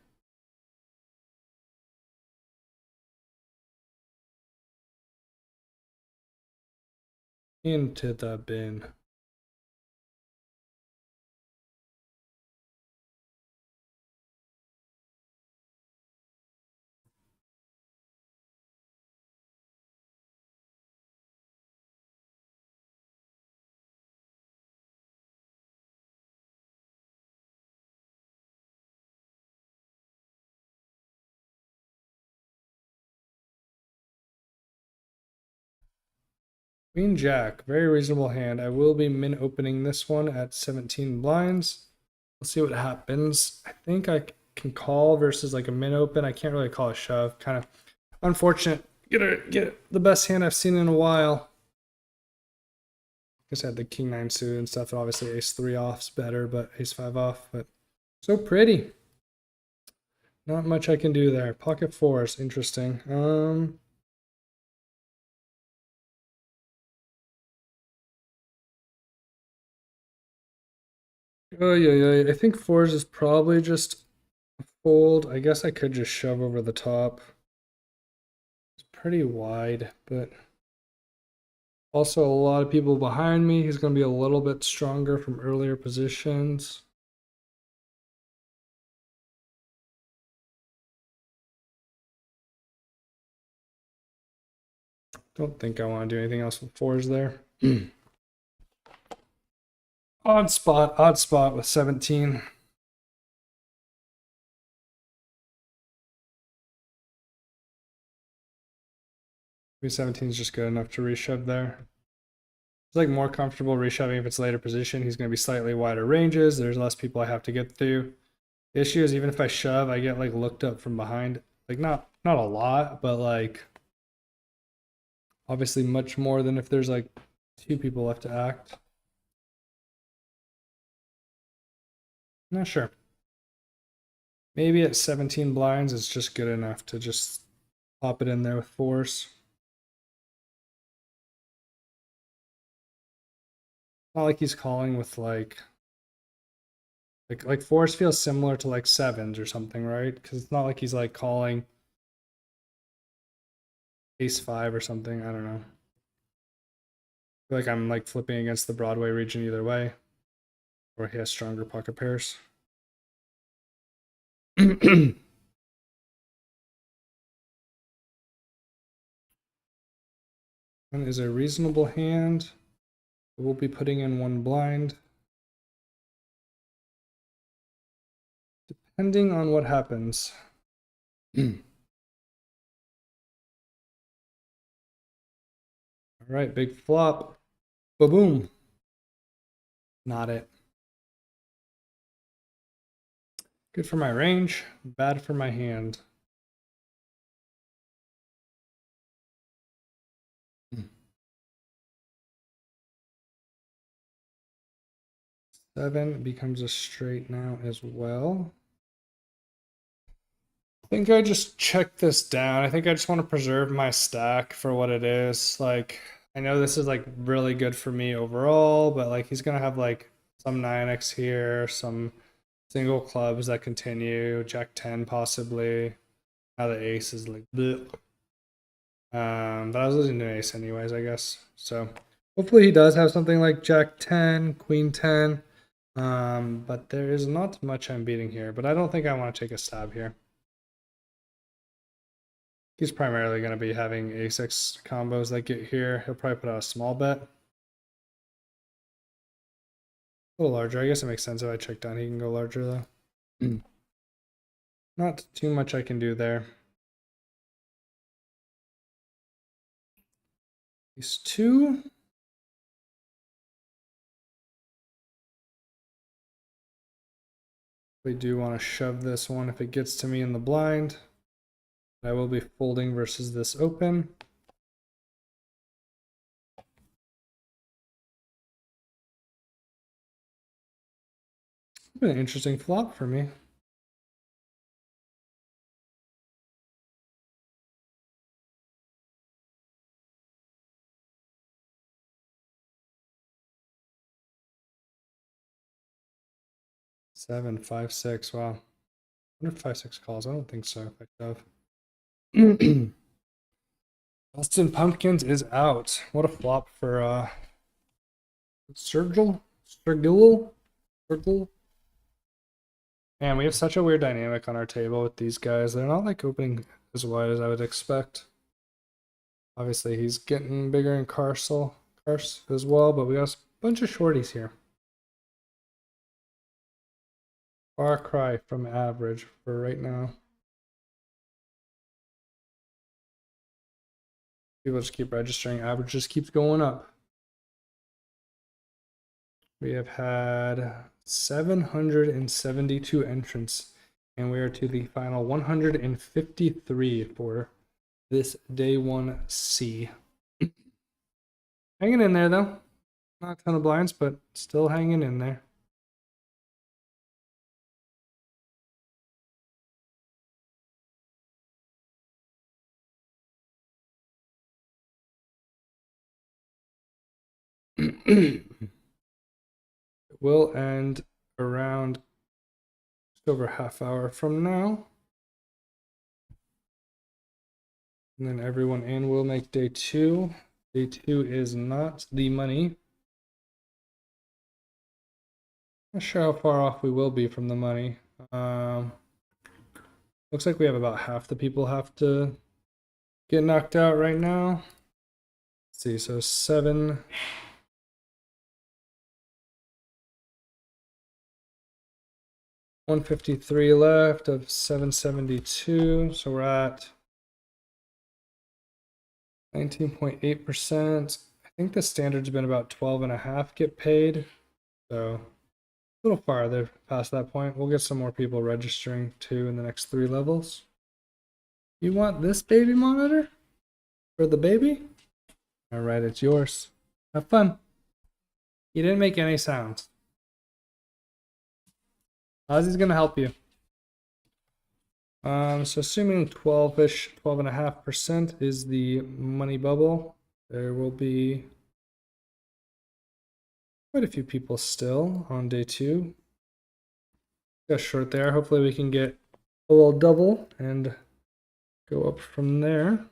Speaker 1: Into the bin. Queen Jack, very reasonable hand. I will be min opening this one at 17 blinds. We'll see what happens. I think I can call versus like a min open. I can't really call a shove. Kind of unfortunate. Get the best hand I've seen in a while. I guess I had the king 9 suit and stuff, and obviously ace 3 off's better, but ace 5 off. But so pretty. Not much I can do there. Pocket 4s, interesting. Oh yeah. I think 4s is probably just a fold. I guess I could just shove over the top. It's pretty wide, but also a lot of people behind me. He's going to be a little bit stronger from earlier positions. Don't think I want to do anything else with 4s there. Odd spot with 17. Maybe 17 is just good enough to reshove there. It's like more comfortable reshoving if it's later position. He's going to be slightly wider ranges. There's less people I have to get through. The issue is even if I shove, I get like looked up from behind. Like not a lot, but like obviously much more than if there's like 2 people left to act. Not sure. Maybe at 17 blinds, it's just good enough to just pop it in there with force. Not like he's calling with like force feels similar to like 7s or something, right? Because it's not like he's like calling ace 5 or something. I don't know. I feel like I'm like flipping against the Broadway region either way, or he has stronger pocket pairs. And is a reasonable hand. We'll be putting in 1 blind. Depending on what happens. All right, big flop. Ba-boom. Not it. Good for my range, bad for my hand. Seven becomes a straight now as well. I think I just check this down. I think I just want to preserve my stack for what it is. Like, I know this is like really good for me overall, but like he's gonna have like some 9x here, some single clubs that continue, Jack 10 possibly. Now the ace is like bleh. But I was losing to an ace anyways, I guess. So hopefully he does have something like Jack 10, Queen 10. But there is not much I'm beating here, but I don't think I want to take a stab here. He's primarily going to be having a6 combos that get here. He'll probably put out a small bet. A little larger. I guess it makes sense if I check down. He can go larger though. Not too much I can do there. Ace 2. We do want to shove this one if it gets to me in the blind. I will be folding versus this open. Been an interesting flop for me. 7, 5, 6. Wow. I wonder if 5, 6 calls. I don't think so. If I shove. Boston Pumpkins is out. What a flop for Sergil? Sergil? Sergil? Man, we have such a weird dynamic on our table with these guys. They're not like opening as wide as I would expect. Obviously, he's getting bigger in Cars as well, but we got a bunch of shorties here. Far cry from average for right now. People just keep registering. Average just keeps going up. We have had 772 entrants, and we are to the final 153 for this day 1C. Hanging in there though. Not a ton of blinds, but still hanging in there. It will end around just over half hour from now. And then everyone in will make day 2. Day 2 is not the money. Not sure how far off we will be from the money. Looks like we have about half the people have to get knocked out right now. Let's see, so 7. 153 left of 772, so we're at 19.8%. I think the standard's been about 12.5 get paid, so a little farther past that point. We'll get some more people registering too in the next 3 levels. You want this baby monitor for the baby? All right, it's yours. Have fun. You didn't make any sounds. Ozzy's gonna help you. So assuming 12-ish, 12.5% is the money bubble, there will be quite a few people still on day 2. Got short there. Hopefully we can get a little double and go up from there.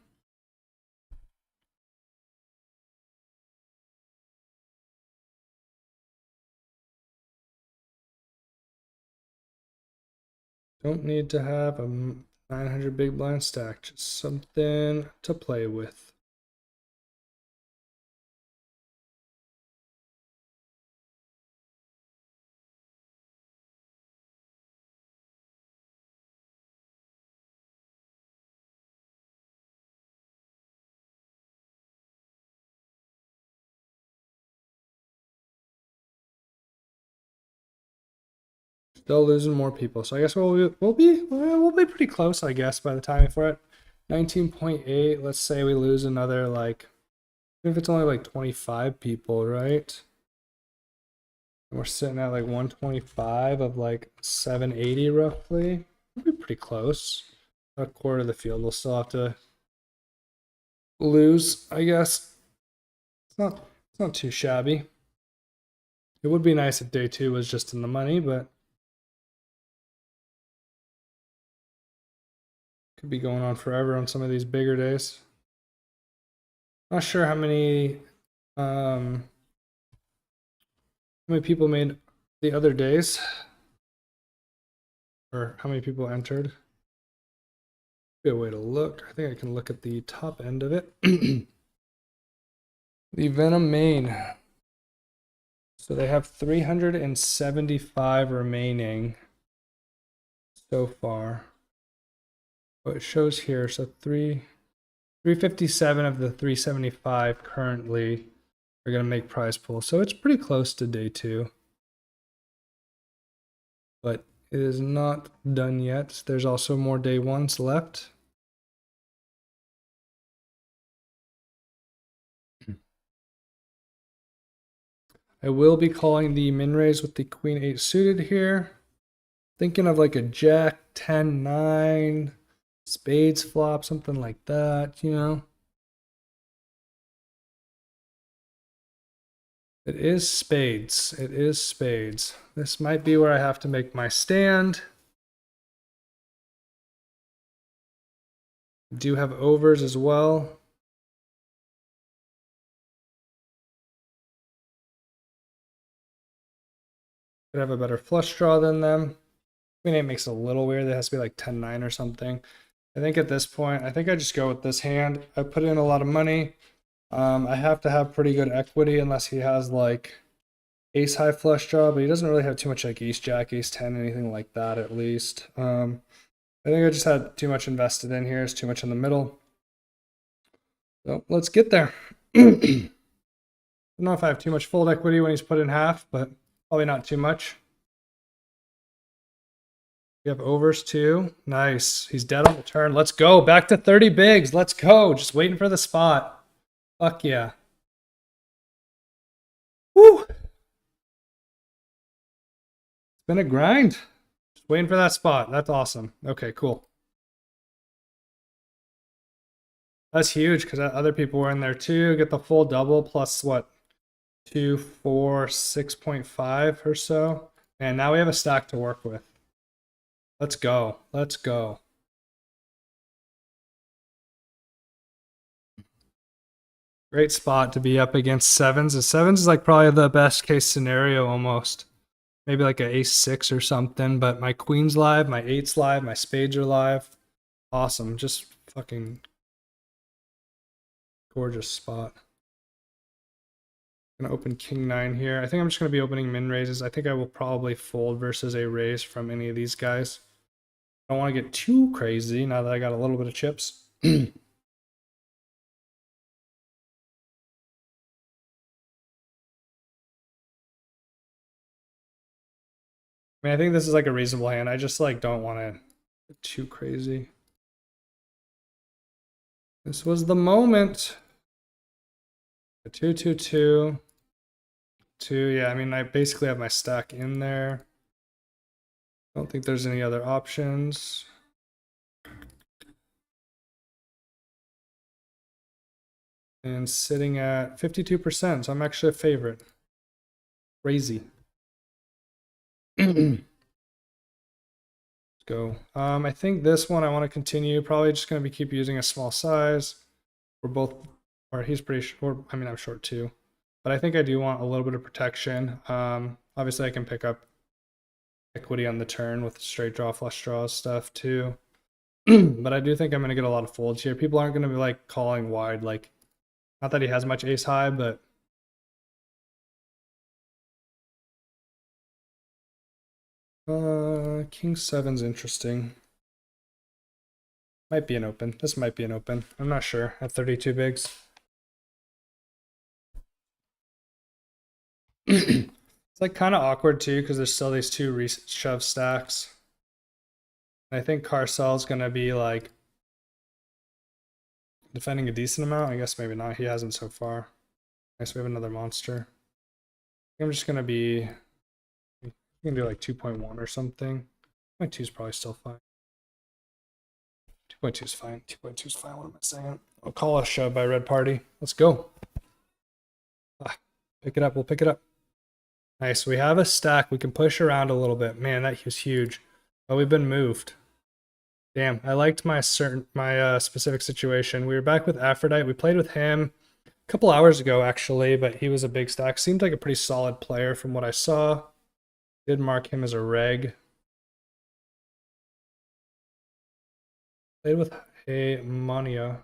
Speaker 1: Don't need to have a 900 big blind stack, just something to play with. Still losing more people, so I guess we'll be pretty close. I guess by the time if we're at 19.8, let's say we lose another like, if it's only like 25 people, right? And we're sitting at like 125 of like 780 roughly. We'll be pretty close. A quarter of the field we'll still have to lose, I guess. It's not too shabby. It would be nice if day 2 was just in the money, but could be going on forever on some of these bigger days. Not sure how many people made the other days, or how many people entered. Be a way to look. I think I can look at the top end of it. The Venom main. So they have 375 remaining so far. What it shows here, so 357 of the 375 currently are going to make prize pool. So it's pretty close to day 2. But it is not done yet. There's also more day 1s left. I will be calling the min raise with the Queen 8 suited here. Thinking of like a Jack 10-9, spades flop, something like that, you know. It is spades. It is spades. This might be where I have to make my stand. Do have overs as well. Could have a better flush draw than them. Queen 8 makes it a little weird. It has to be like 10-9 or something. I think at this point, I think I just go with this hand. I put in a lot of money. I have to have pretty good equity unless he has like ace high flush draw, but he doesn't really have too much like ace jack, ace 10, anything like that at least. I think I just had too much invested in here. It's too much in the middle. So let's get there. I don't know if I have too much fold equity when he's put in half, but probably not too much. We have overs too. Nice. He's dead on the turn. Let's go. Back to 30 bigs. Let's go. Just waiting for the spot. Fuck yeah. Woo. It's been a grind. Just waiting for that spot. That's awesome. Okay, cool. That's huge because other people were in there too. Get the full double plus what? 2, 4, 6.5 or so. And now we have a stack to work with. Let's go. Let's go. Great spot to be up against sevens. The sevens is like probably the best case scenario almost. Maybe like an ace 6 or something, but my queen's live, my 8's live, my spades are live. Awesome. Just fucking gorgeous spot. I'm gonna open king 9 here. I think I'm just gonna be opening min raises. I think I will probably fold versus a raise from any of these guys. I don't want to get too crazy now that I got a little bit of chips. I mean, I think this is like a reasonable hand. I just like don't want to get too crazy. This was the moment. 2, 2, 2. 2, yeah, I mean, I basically have my stack in there. I don't think there's any other options. And sitting at 52%, so I'm actually a favorite. Crazy. Let's go. I think this one I want to continue. Probably just going to be keep using a small size. We're both, or he's pretty short. I mean, I'm short too. But I think I do want a little bit of protection. Obviously, I can pick up equity on the turn with straight draw, flush draw stuff too. But I do think I'm going to get a lot of folds here. People aren't going to be like calling wide. Like, not that he has much ace high, but king 7's interesting. Might be an open. This might be an open. I'm not sure at 32 bigs. It's like kind of awkward too because there's still these two shove stacks. And I think Carcel's gonna be like defending a decent amount. I guess maybe not. He hasn't so far. Nice, we have another monster. I'm just gonna be. I'm gonna do like 2.1 or something. 2.2 is probably still fine. 2.2 is fine. 2.2 is fine. What am I saying? I'll call a shove by red party. Let's go. Pick it up. We'll pick it up. Nice. We have a stack. We can push around a little bit. Man, that was huge. But we've been moved. Damn. I liked my specific situation. We were back with Aphrodite. We played with him a couple hours ago, actually, but he was a big stack. Seemed like a pretty solid player from what I saw. Did mark him as a reg. Played with a Mania.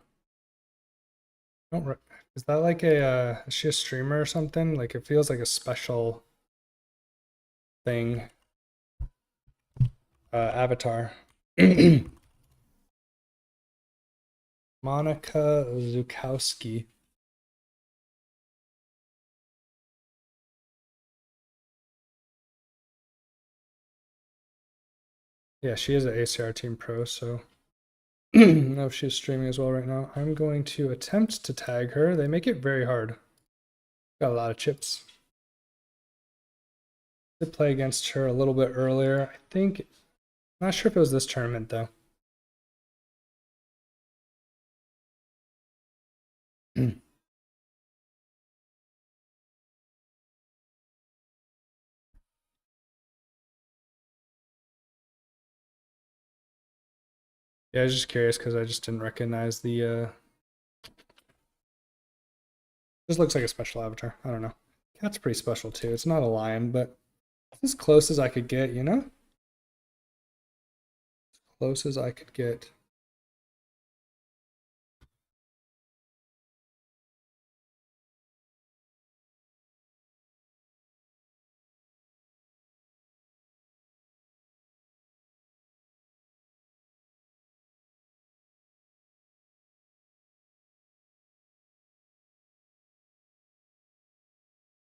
Speaker 1: Is that like a is she a streamer or something? Like it feels like a special thing. Avatar. Monica Zukowski. Yeah, she is an ACR Team Pro, so I don't know if she's streaming as well right now. I'm going to attempt to tag her. They make it very hard. Got a lot of chips. Did play against her a little bit earlier. I think, not sure if it was this tournament though. Yeah, I was just curious because I just didn't recognize the. This looks like a special avatar. I don't know. Cat's pretty special too. It's not a lion, but as close as I could get, you know? As close as I could get.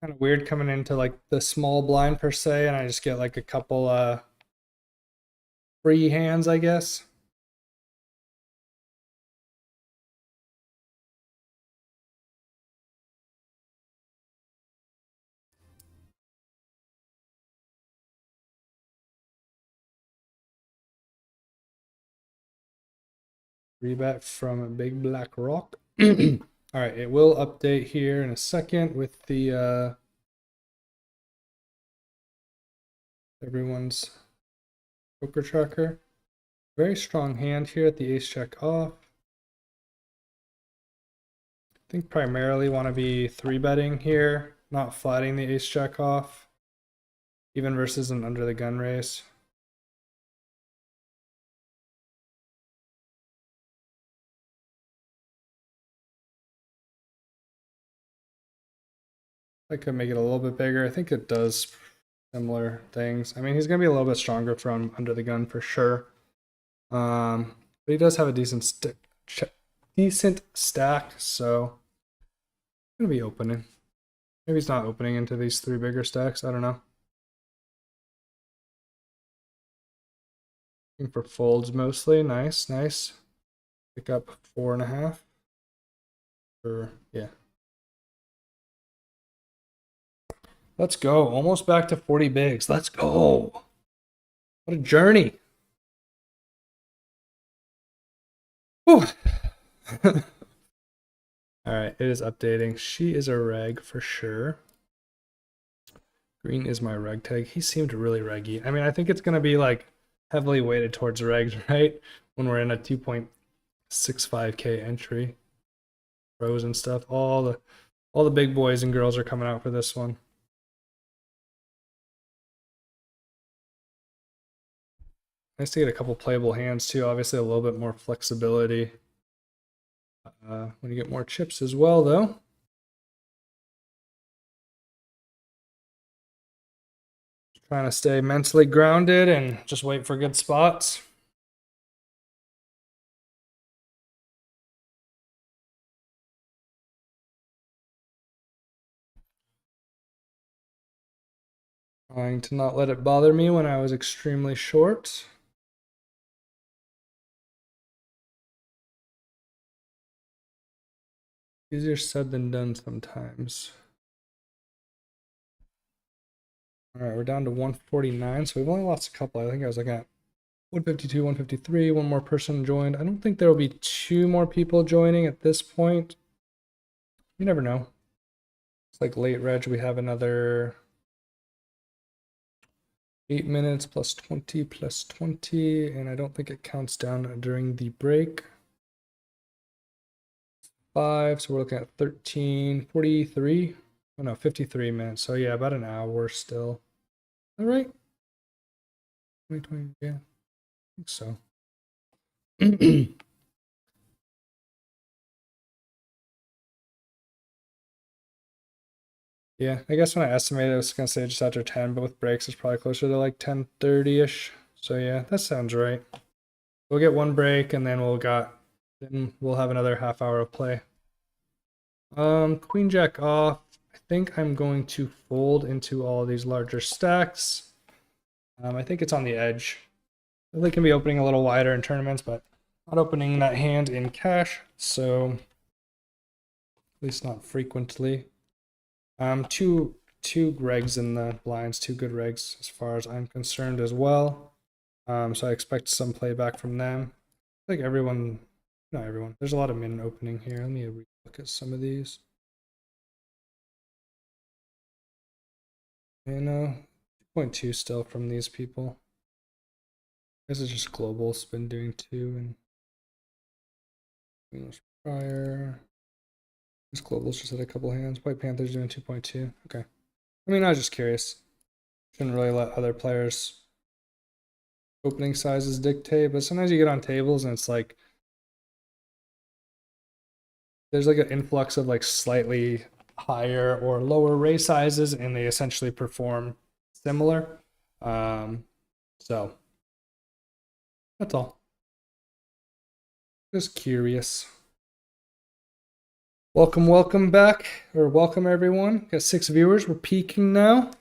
Speaker 1: Kind of weird coming into like the small blind per se, and I just get like a couple free hands, I guess. Rebet from a Big Black Rock. All right, it will update here in a second with the everyone's poker tracker. Very strong hand here at the ace check off. I think primarily want to be 3-betting here, not flatting the ace jack off, even versus an under the gun race. I could make it a little bit bigger. I think it does similar things. I mean, he's gonna be a little bit stronger from under the gun for sure. But he does have a decent stack, so I'm gonna be opening. Maybe he's not opening into these 3 bigger stacks. I don't know. Looking for folds mostly. Nice, nice. Pick up 4.5. Or yeah. Let's go. Almost back to 40 bigs. Let's go. What a journey. Whew. All right, it is updating. She is a reg for sure. Green is my reg tag. He seemed really reggy. I mean, I think it's going to be like heavily weighted towards regs, right? When we're in a 2.65K entry. Pros and stuff. All the big boys and girls are coming out for this one. Nice to get a couple playable hands too. Obviously a little bit more flexibility when you get more chips as well though. Trying to stay mentally grounded and just wait for good spots. Trying to not let it bother me when I was extremely short. Easier said than done sometimes. All right, we're down to 149, so we've only lost a couple. I think I was looking at 152, 153. One more person joined. I don't think there will be 2 more people joining at this point. You never know. It's like late reg. We have another 8 minutes plus 20 plus 20, and I don't think it counts down during the break. 5, so we're looking at 13:43. Oh no, 53 minutes. So yeah, about an hour still. All right. 2020, yeah, I think so. Yeah, I guess when I estimated, I was gonna say just after 10, but with breaks, it's probably closer to like 10:30-ish. So yeah, that sounds right. We'll get 1 break, and then we'll have another half hour of play. Queen jack off. I think I'm going to fold into all these larger stacks. I think it's on the edge. They can be opening a little wider in tournaments, but not opening that hand in cash, so at least not frequently. Two regs in the blinds, 2 good regs as far as I'm concerned as well. So I expect some playback from them. I think everyone, not everyone. There's a lot of min opening here. Let me look at some of these. And 2.2 still from these people. This is just global's been doing 2 and Prior. This global's just had a couple hands. White Panther's doing 2.2. Okay. I mean, I was just curious. Shouldn't really let other players' opening sizes dictate, but sometimes you get on tables and it's like there's like an influx of like slightly higher or lower raise sizes, and they essentially perform similar. So that's all. Just curious. Welcome back, or welcome everyone. Got 6 viewers. We're peaking now.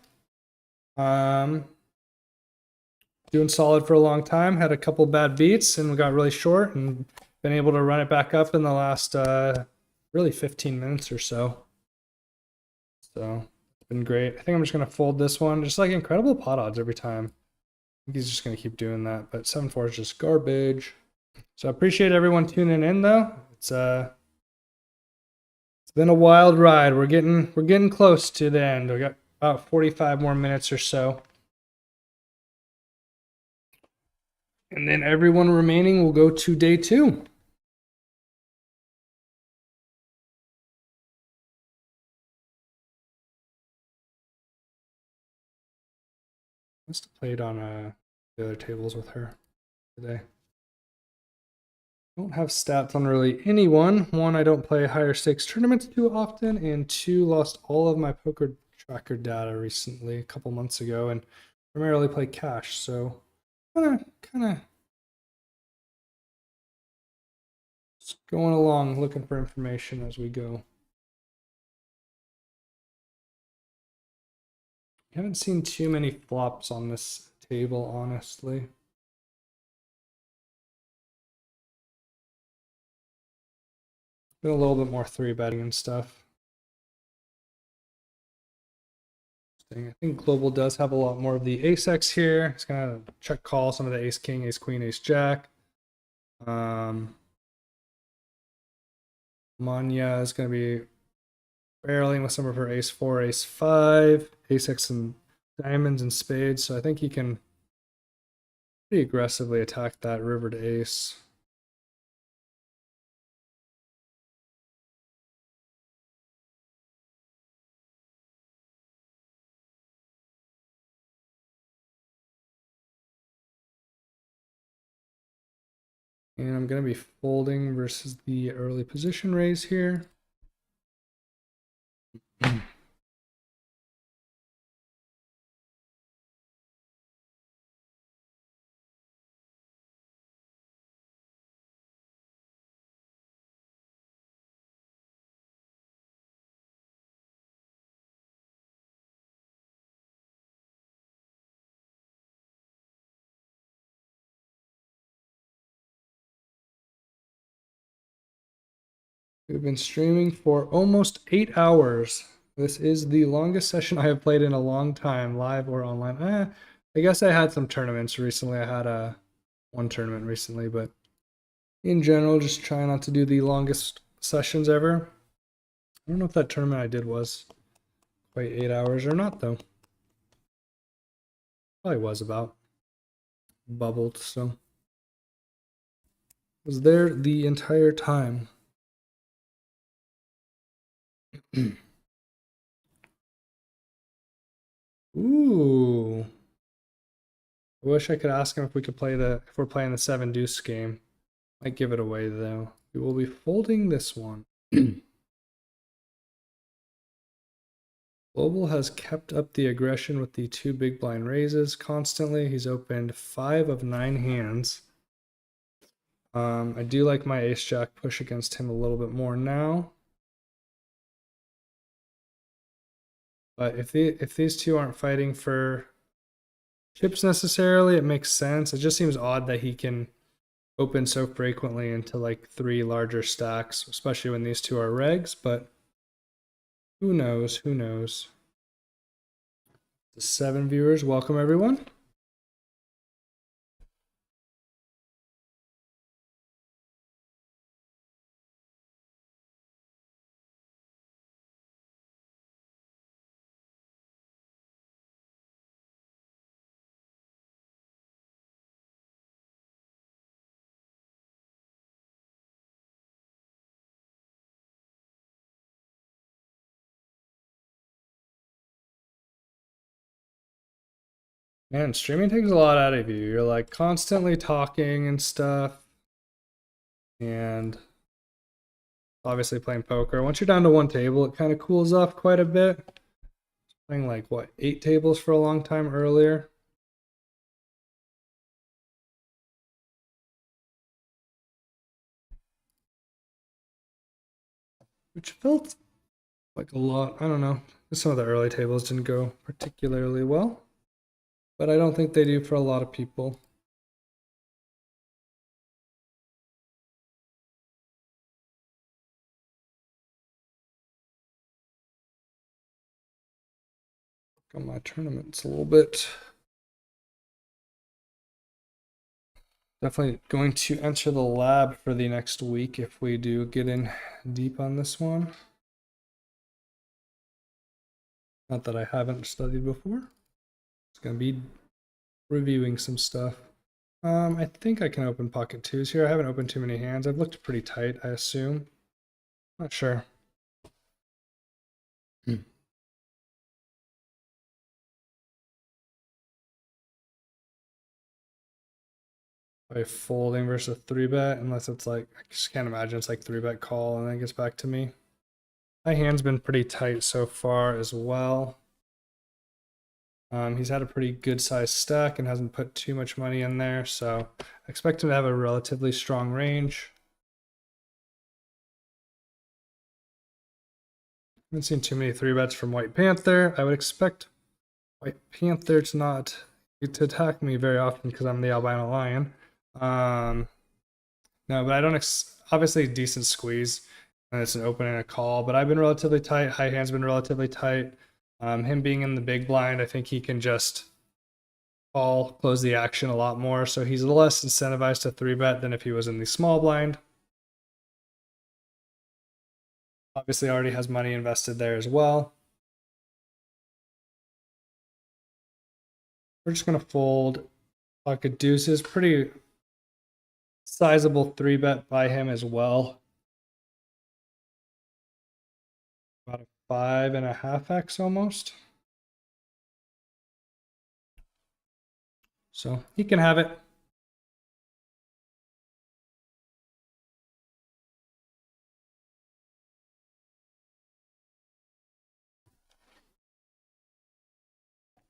Speaker 1: Doing solid for a long time. Had a couple bad beats and we got really short, and been able to run it back up in the last really 15 minutes or so. So it's been great. I think I'm just gonna fold this one. Just like incredible pot odds every time. I think he's just gonna keep doing that. But 7-4 is just garbage. So I appreciate everyone tuning in though. It's been a wild ride. We're getting close to the end. We got about 45 more minutes or so. And then everyone remaining will go to day 2. Must have played on the other tables with her today. Don't have stats on really anyone. 1, I don't play higher stakes tournaments too often, and 2, lost all of my poker tracker data recently, a couple months ago, and primarily play cash. So kind of just going along, looking for information as we go. Haven't seen too many flops on this table, honestly. Been a little bit more 3-betting and stuff. I think Global does have a lot more of the ace-x here. It's gonna check call some of the ace-king, ace-queen, ace-jack. Manya is gonna be barreling with some of her ace-4, ace-5, ace-x and diamonds and spades. So I think he can pretty aggressively attack that river to ace. And I'm going to be folding versus the early position raise here. We've been streaming for almost 8 hours. This is the longest session I have played in a long time, live or online. I guess I had some tournaments recently. I had one tournament recently, but in general, just try not to do the longest sessions ever. I don't know if that tournament I did was quite 8 hours or not, though. Probably was about. Bubbled, so. Was there the entire time. Ooh. I wish I could ask him if we could play if we're playing the 7 deuce game. Might give it away though. We will be folding this one. Global has kept up the aggression with the 2 big blind raises constantly. He's opened 5 of 9 hands. I do like my ace jack push against him a little bit more now. But if these two aren't fighting for chips necessarily, it makes sense. It just seems odd that he can open so frequently into like 3 larger stacks, especially when these two are regs, but who knows? Who knows? The 7 viewers, welcome everyone. Man, streaming takes a lot out of you. You're like constantly talking and stuff. And obviously playing poker. Once you're down to one table, it kind of cools off quite a bit. Playing like what, 8 tables for a long time earlier. Which felt like a lot. I don't know. Some of the early tables didn't go particularly well. But I don't think they do for a lot of people. On my tournaments a little bit. Definitely going to enter the lab for the next week if we do get in deep on this one. Not that I haven't studied before. It's going to be reviewing some stuff. I think I can open pocket twos here. I haven't opened too many hands. I've looked pretty tight, I assume. Not sure. By folding versus a 3-bet, unless it's like, I just can't imagine it's like 3-bet call and then it gets back to me. My hand's been pretty tight so far as well. He's had a pretty good sized stack and hasn't put too much money in there, so I expect him to have a relatively strong range. Haven't seen too many 3-bets from White Panther. I would expect White Panther to not to attack me very often because I'm the albino lion. No, but I don't obviously decent squeeze, and it's an open and a call, but I've been relatively tight. High hand's been relatively tight. Him being in the big blind, I think he can just call, close the action a lot more, so he's less incentivized to 3-bet than if he was in the small blind. Obviously already has money invested there as well. We're just going to fold pocket deuces. Pretty sizable 3-bet by him as well. About a 5.5x almost. So he can have it.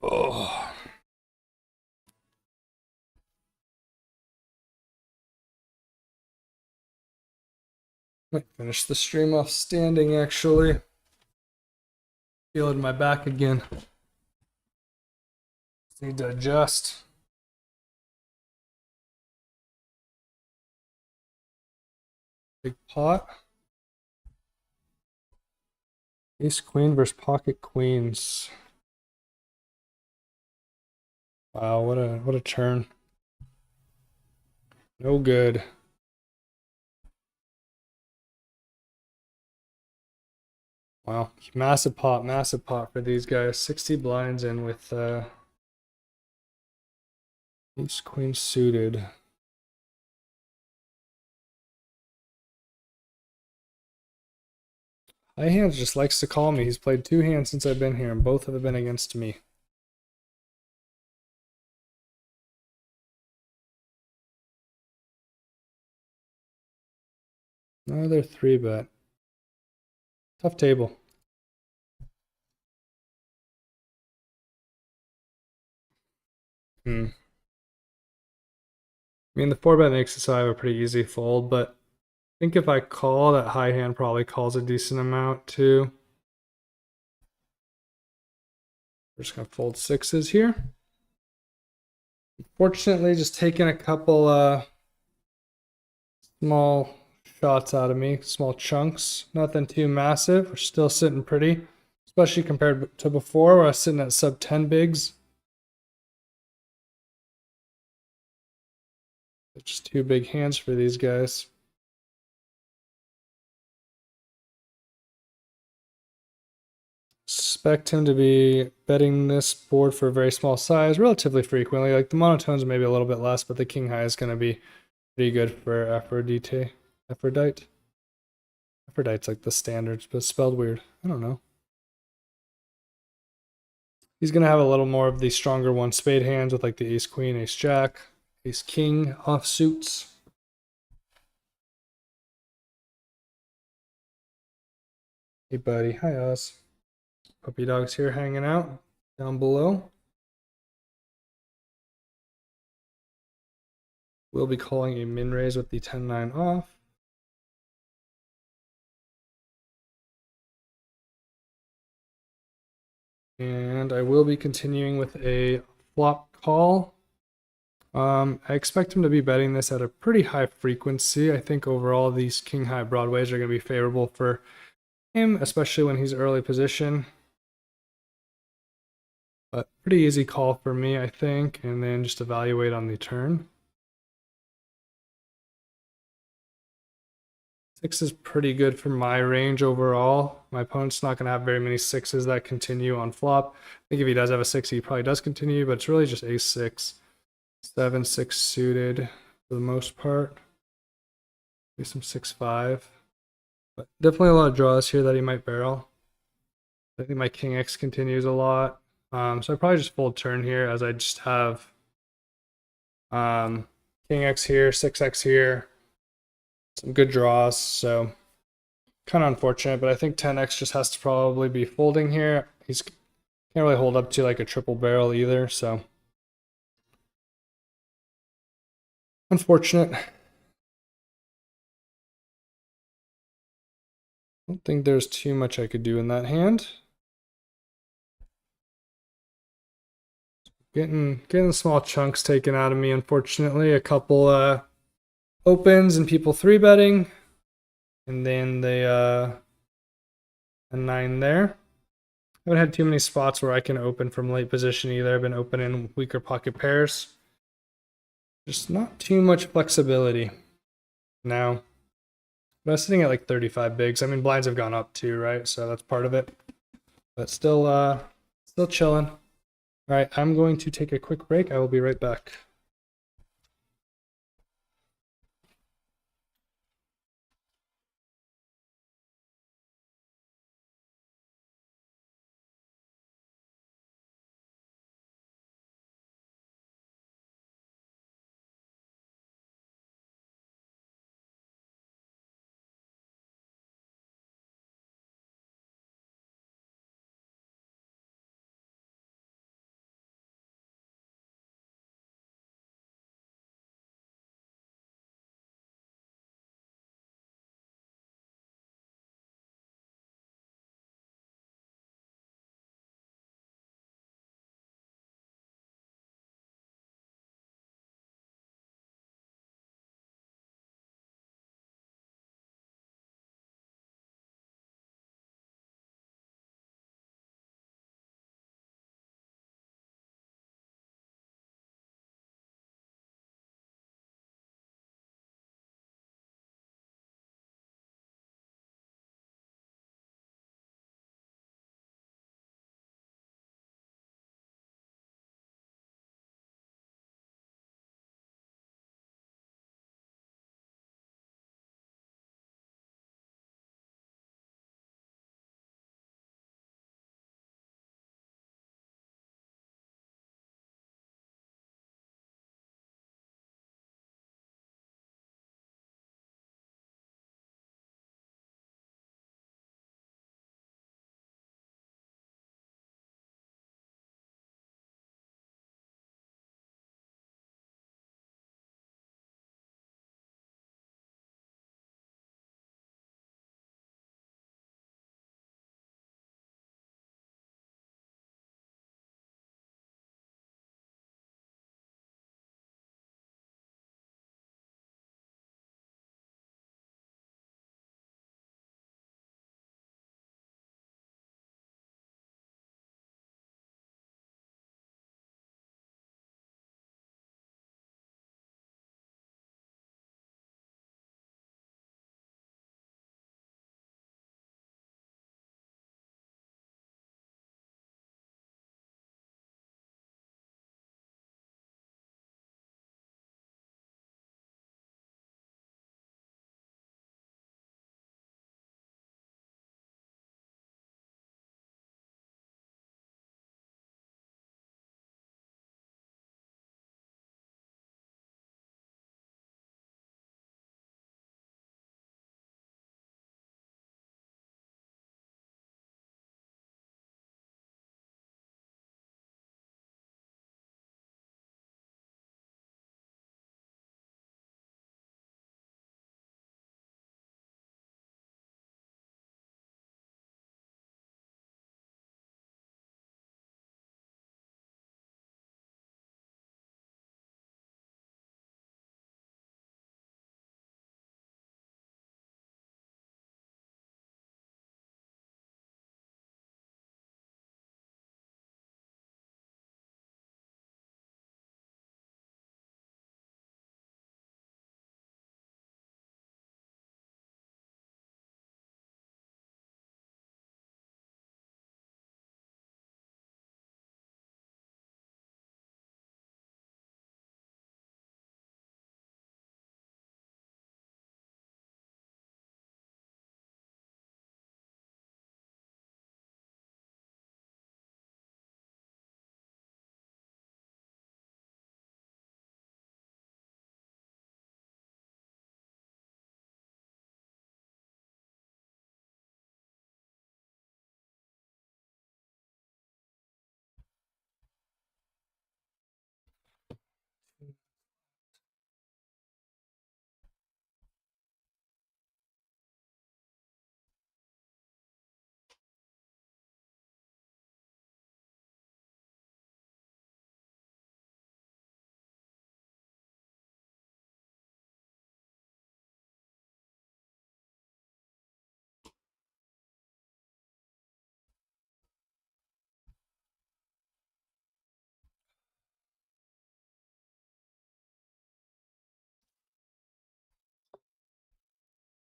Speaker 1: Oh. Might finish the stream off standing actually. Feeling my back again. Need to adjust. Big pot. Ace queen versus pocket queens. Wow, what a turn. No good. Wow, massive pot for these guys. 60 blinds in with ace queen suited. High hands just likes to call me. He's played 2 hands since I've been here, and both have been against me. Another 3-bet. Tough table. I mean, the 4-bet makes it so I have a pretty easy fold, but I think if I call, that high hand probably calls a decent amount too. We're just going to fold 6s here. Unfortunately, just taking a couple small shots out of me, small chunks. Nothing too massive. We're still sitting pretty, especially compared to before where I was sitting at sub 10 bigs. Just 2 big hands for these guys. Expect him to be betting this board for a very small size relatively frequently. Like the monotones maybe a little bit less, but the king high is going to be pretty good for Aphrodite. Aphrodite? Aphrodite's like the standards, but spelled weird. I don't know. He's going to have a little more of the stronger one spade hands with like the ace queen, ace jack, ace king offsuits. Hey buddy, hi Oz. Puppy dog's here hanging out down below. We'll be calling a min raise with the 10-9 off. And I will be continuing with a flop call. I expect him to be betting this at a pretty high frequency. I think overall these king high broadways are going to be favorable for him, especially when he's early position. But pretty easy call for me, I think, and then just evaluate on the turn. 6 is pretty good for my range overall. My opponent's not going to have very many 6s that continue on flop. I think if he does have a 6, he probably does continue, but it's really just ace 6, 7, 6 suited for the most part. Maybe some 6, 5. But definitely a lot of draws here that he might barrel. I think my king X continues a lot. So I probably just fold turn here as I just have king X here, 6X here, some good draws. So kind of unfortunate, but I think 10X just has to probably be folding here. He's can't really hold up to like a triple barrel either, so unfortunate. I don't think there's too much I could do in that hand. Getting small chunks taken out of me, unfortunately. A couple opens and people 3-betting. And then they a 9 there. I haven't had too many spots where I can open from late position either. I've been opening weaker pocket pairs. Just not too much flexibility now. But I was sitting at like 35 bigs. I mean, blinds have gone up too, right? So that's part of it. But still chilling. All right, I'm going to take a quick break. I will be right back.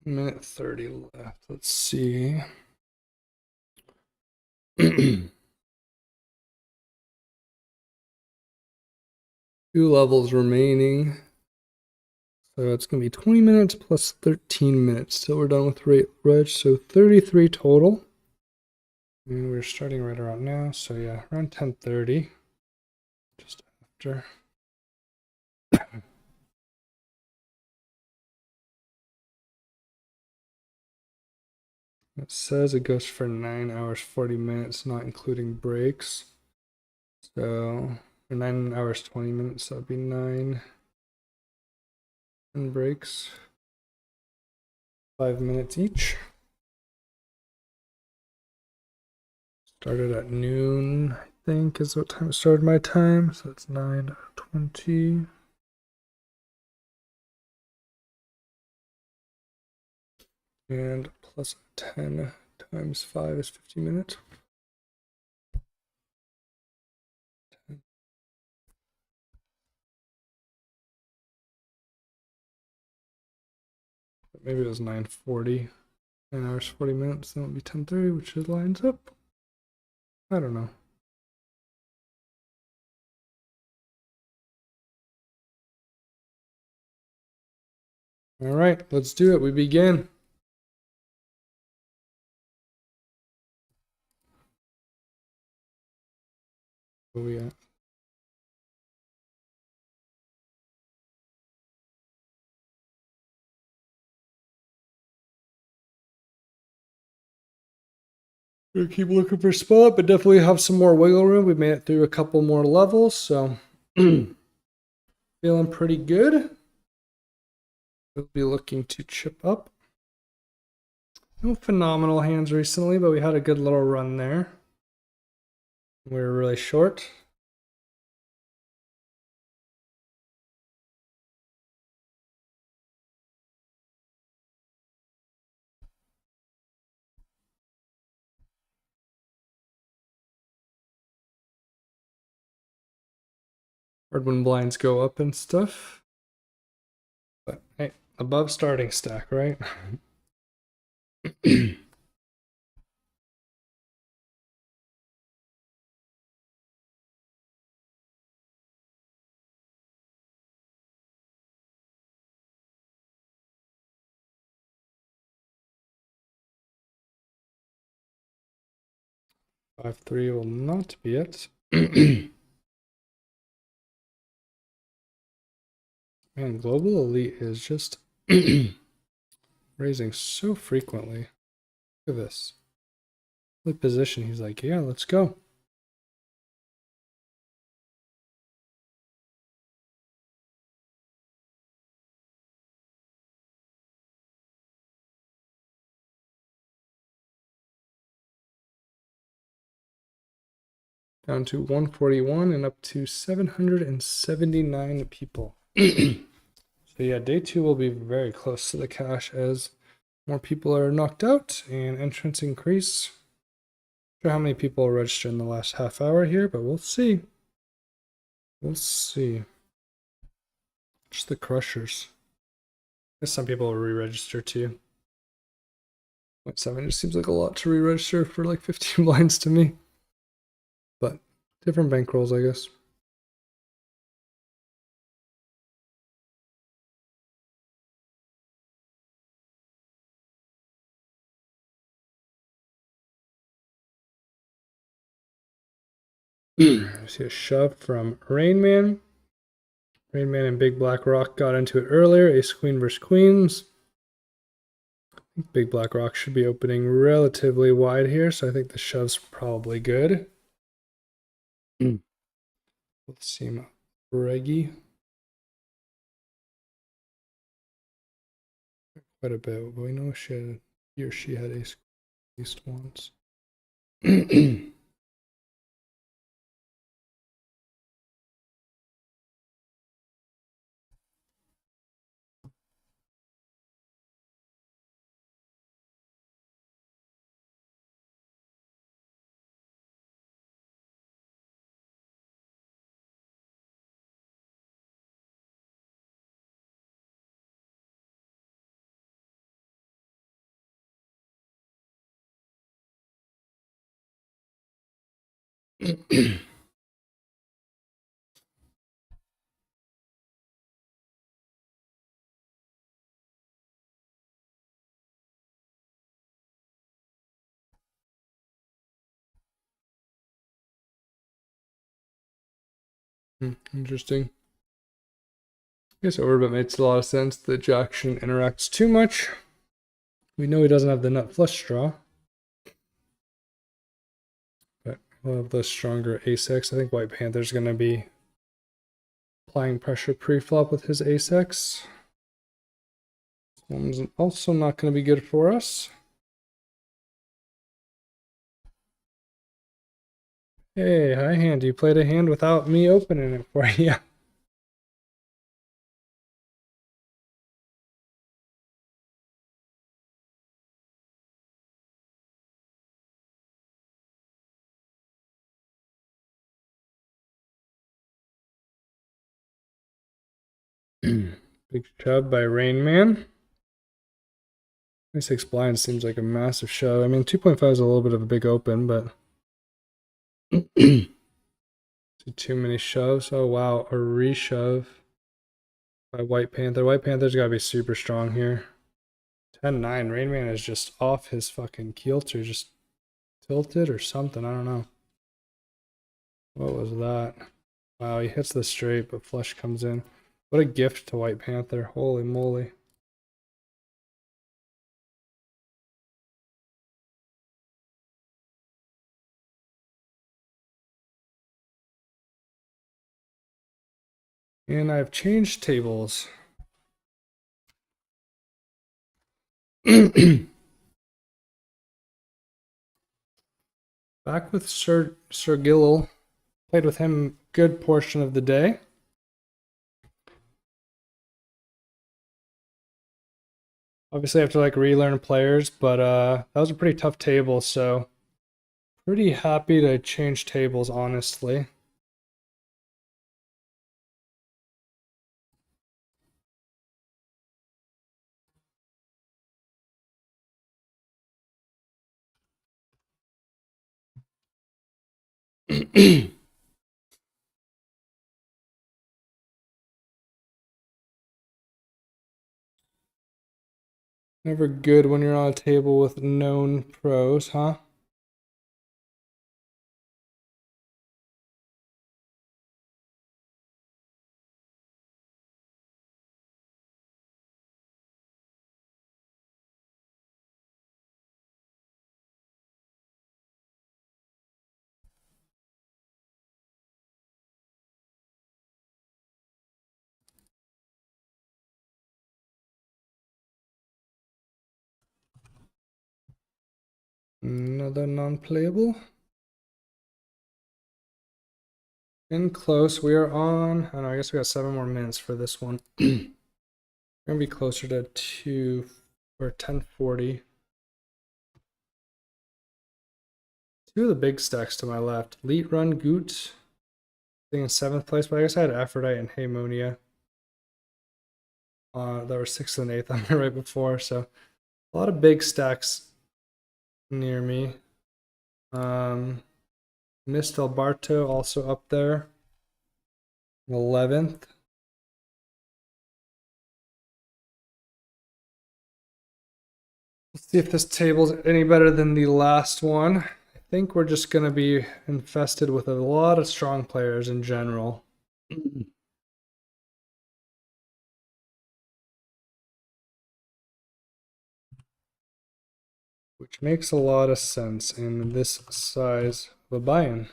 Speaker 1: Minute 30 left. Let's see. 2 levels remaining. So it's going to be 20 minutes plus 13 minutes till we're done with reg. So 33 total. And we're starting right around now. So yeah, around 10:30. Just after. It says it goes for 9 hours 40 minutes, not including breaks. So 9 hours 20 minutes, that'd be 9 and breaks. 5 minutes each. Started at noon, I think, is what time it started my time. So it's 9:20. And plus 10 times 5 is 50 minutes. Maybe it was 9:40. 9 hours 40 minutes, then it would be 10:30, which lines up. I don't know. All right, let's do it. We begin. Where we at? We're gonna keep looking for a spot, but definitely have some more wiggle room. We made it through a couple more levels, so feeling pretty good. We'll be looking to chip up. No phenomenal hands recently, but we had a good little run there. We were really short. Hard when blinds go up and stuff. But hey, above starting stack, right? 5-3 will not be it. Man, Global Elite is just raising so frequently. Look at this. The position, he's like, yeah, let's go. Down to 141 and up to 779 people. So yeah, day 2 will be very close to the cash as more people are knocked out and entrants increase. Not sure how many people will register in the last half hour here, but we'll see. We'll see. Just the crushers. I guess some people will re-register too. 0.7 just seems like a lot to re-register for like 15 blinds to me. But different bankrolls, I guess. I see a shove from Rain Man. Rain Man and Big Black Rock got into it earlier. Ace Queen versus Queens. I think Big Black Rock should be opening relatively wide here, so I think the shove's probably good. Let's see, Reggie. Quite a bit, but we know he or she had ace at least once. Interesting. I guess overbet makes a lot of sense. The jack shouldn't interact too much. We know he doesn't have the nut flush draw. But we'll have the stronger a6. I think White Panther's going to be applying pressure pre-flop with his a6. This one's also not going to be good for us. Hey, high hand. You played a hand without me opening it for you. Big shove by Rain Man. 26 blinds seems like a massive shove. I mean, 2.5 is a little bit of a big open, but too many shoves. Oh wow, a reshove by White Panther. White Panther's gotta be super strong here. 10-9. Rain Man is just off his fucking kilter, just tilted or something. I don't know. What was that? Wow, he hits the straight, but flush comes in. What a gift to White Panther. Holy moly. And I've changed tables. Back with Sir Gillel. Played with him good portion of the day. Obviously I have to like relearn players, but that was a pretty tough table, so pretty happy to change tables, honestly. Never good when you're on a table with known pros, huh? Another non-playable. In close, we are on, I don't know, I guess we got 7 more minutes for this one. We're gonna be closer to 2 or 1040. Two of the big stacks to my left. Elite Run Goot, I think in 7th place, but I guess I had Aphrodite and Haymonia. That were 6th and 8th on me right before, so a lot of big stacks near me. Missed Alberto also up there. 11th. Let's see if this table's any better than the last one. I think we're just going to be infested with a lot of strong players in general. Which makes a lot of sense in this size of a buy-in.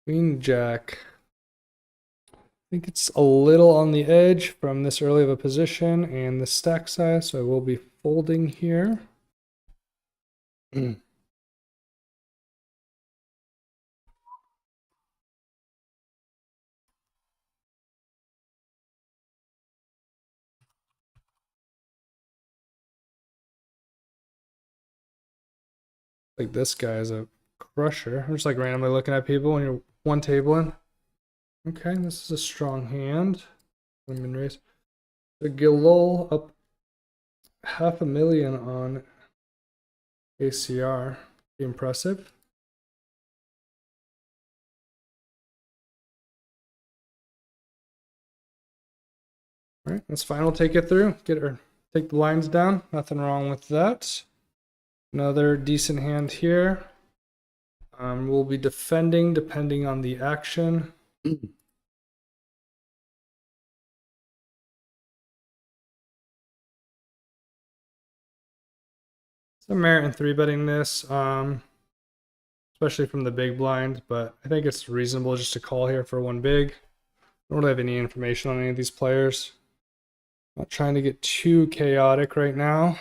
Speaker 1: Queen Jack. I think it's a little on the edge from this early of a position and the stack size, so I will be folding here. Like this guy is a crusher. I'm just like randomly looking at people when you're one table in. Okay, this is a strong hand. Min raise. The Gilol up 500,000 on ACR. Pretty impressive. All right, that's fine. We'll take it through. Take the lines down. Nothing wrong with that. Another decent hand here. We'll be defending depending on the action. Some merit in 3-betting this, especially from the big blind, but I think it's reasonable just to call here for one big. I don't really have any information on any of these players. Not trying to get too chaotic right now.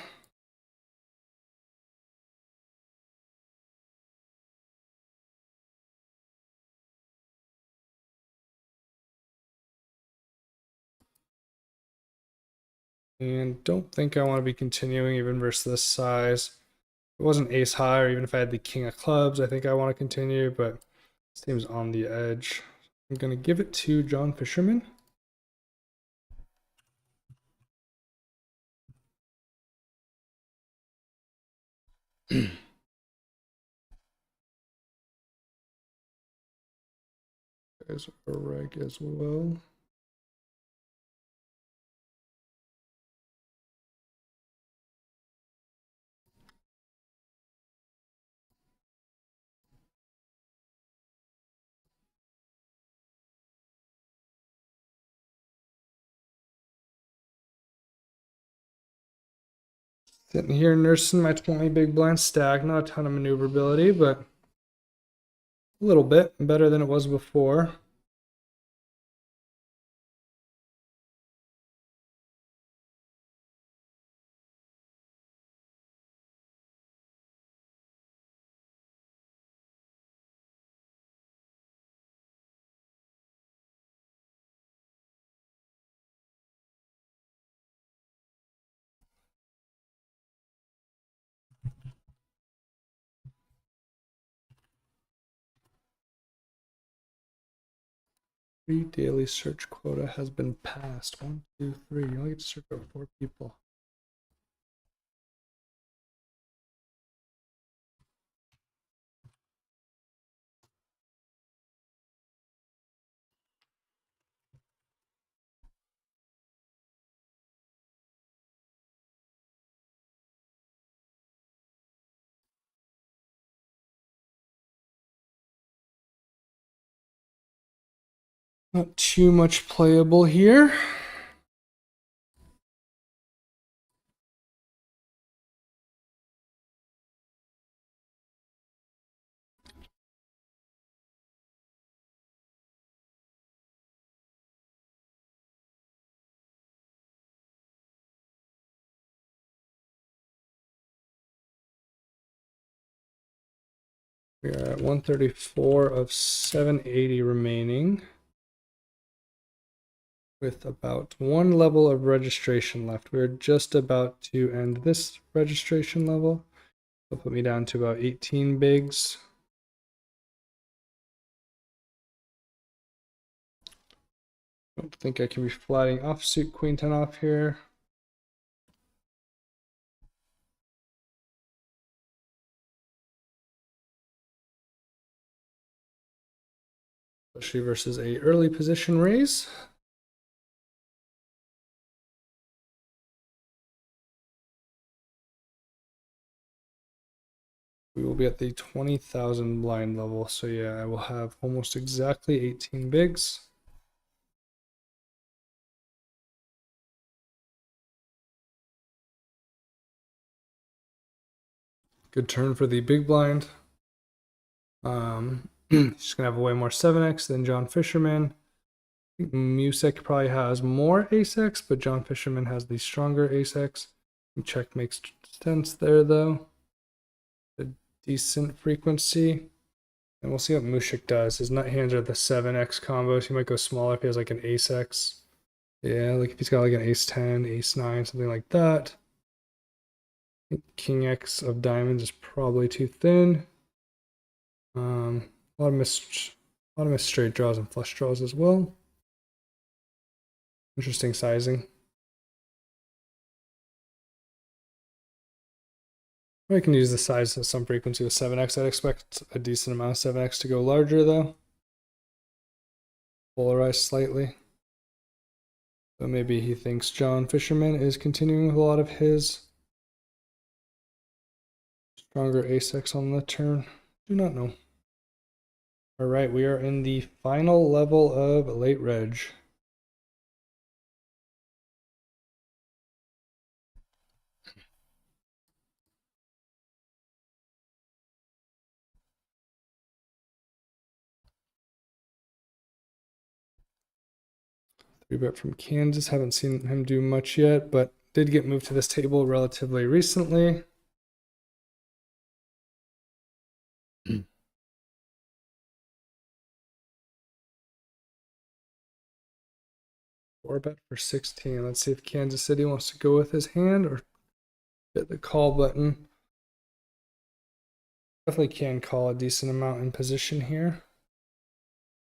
Speaker 1: And don't think I want to be continuing even versus this size. If it wasn't ace high, or even if I had the king of clubs, I think I want to continue, but this team's on the edge. I'm going to give it to John Fisherman. Guys are reg as well. Sitting here nursing my 20 big blind stack. Not a ton of maneuverability, but a little bit better than it was before. Free daily search quota has been passed. 1, 2, 3. You only get to search out 4 people. Not too much playable here. We are at 134 of 780 remaining, with about 1 level of registration left. We're just about to end this registration level. That'll put me down to about 18 bigs. Don't think I can be flatting offsuit queen 10 off here. Especially versus a early position raise. We will be at the 20,000 blind level. So yeah, I will have almost exactly 18 bigs. Good turn for the big blind. He's gonna have way more 7x than John Fisherman. I think Musek probably has more ace-x, but John Fisherman has the stronger ace-x. Check makes sense there though. A decent frequency. And we'll see what Mushik does. His nut hands are the 7x combos. He might go smaller if he has like an ace-x. Yeah, like if he's got like an ace-10, ace-9, something like that. King X of diamonds is probably too thin. A lot of missed straight draws and flush draws as well. Interesting sizing. I can use the size at some frequency with 7x. I'd expect a decent amount of 7x to go larger though. Polarized slightly. But maybe he thinks John Fisherman is continuing with a lot of his stronger ace-x on the turn. Do not know. All right, we are in the final level of late reg. Three bet from Kansas. Haven't seen him do much yet, but did get moved to this table relatively recently. Four bet for 16. Let's see if Kansas City wants to go with his hand or hit the call button. Definitely can call a decent amount in position here.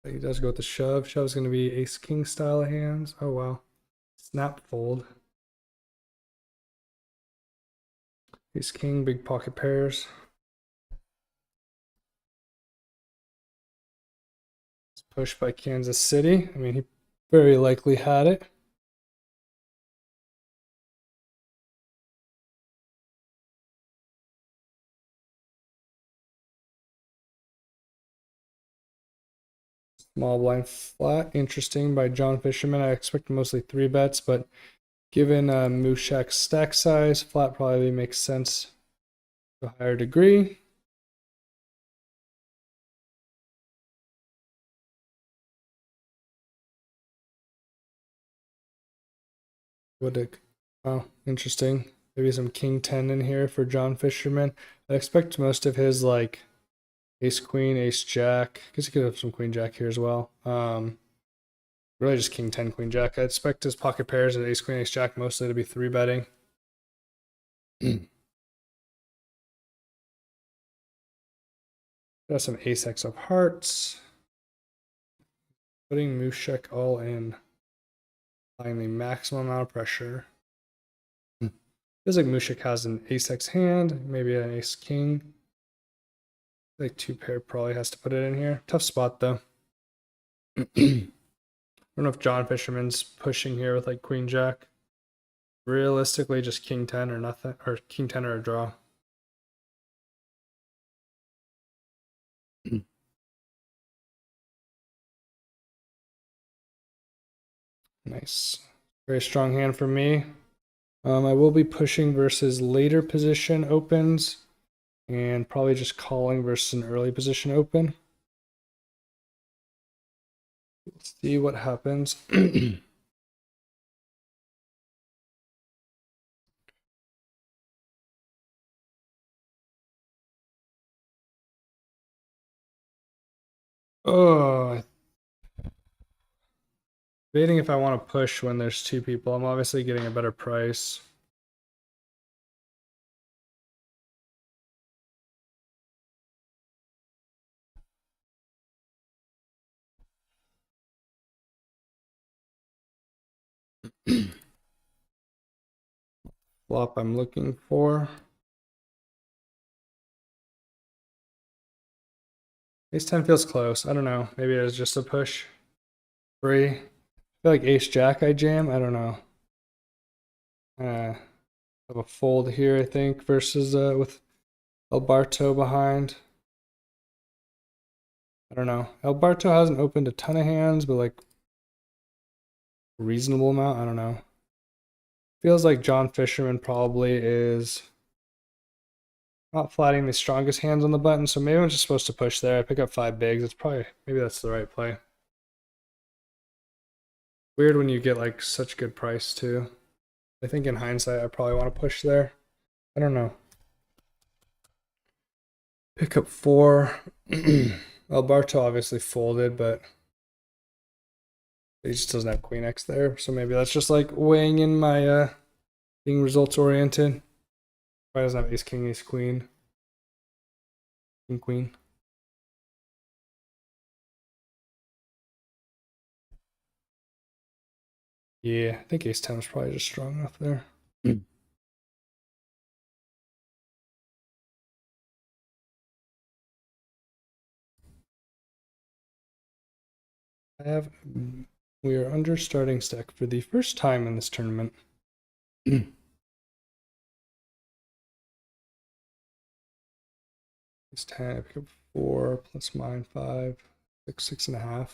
Speaker 1: But he does go with the shove. Shove's going to be ace king style of hands. Oh wow. Snap fold. Ace king, big pocket pairs. It's pushed by Kansas City. I mean, he very likely had it. Small blind flat, interesting by John Fisherman. I expect mostly three bets, but given Mushak's stack size, flat probably makes sense to a higher degree. Oh, interesting. Maybe some king 10 in here for John Fisherman. I expect most of his like ace queen, ace jack. I guess he could have some queen jack here as well. Really just king 10, queen jack. I expect his pocket pairs and ace queen, ace jack mostly to be three betting. Got some ace x of hearts. Putting Mushak all in. Applying the maximum amount of pressure. Feels like Mushak has an ace x hand, maybe an ace king. Like two pair probably has to put it in here. Tough spot though. I don't know if John Fisherman's pushing here with like queen jack. Realistically, just king 10 or nothing, or king 10 or a draw. Nice. Very strong hand for me. I will be pushing versus later position opens and probably just calling versus an early position open. Let's see what happens. Oh, debating if I want to push when there's two people. I'm obviously getting a better price. Flop I'm looking for. Ace 10 feels close. I don't know. Maybe it's just a push. Free. I feel like ace jack I jam. I don't know. Have a fold here, I think, versus with Alberto behind. I don't know. Alberto hasn't opened a ton of hands, but like a reasonable amount. I don't know. Feels like John Fisherman probably is not flatting the strongest hands on the button, so maybe I'm just supposed to push there. I pick up 5 bigs. It's probably, maybe that's the right play. Weird when you get like such good price too. I think in hindsight, I probably want to push there. I don't know. Pick up 4. Alberto obviously folded, but he just doesn't have queen X there. So maybe that's just like weighing in my being results oriented. Why doesn't have ace king, ace queen? King queen. Yeah, I think ace 10 is probably just strong enough there. We are under starting stack for the first time in this tournament. Ace 10, I pick up 4 plus mine 5, 6, 6.5.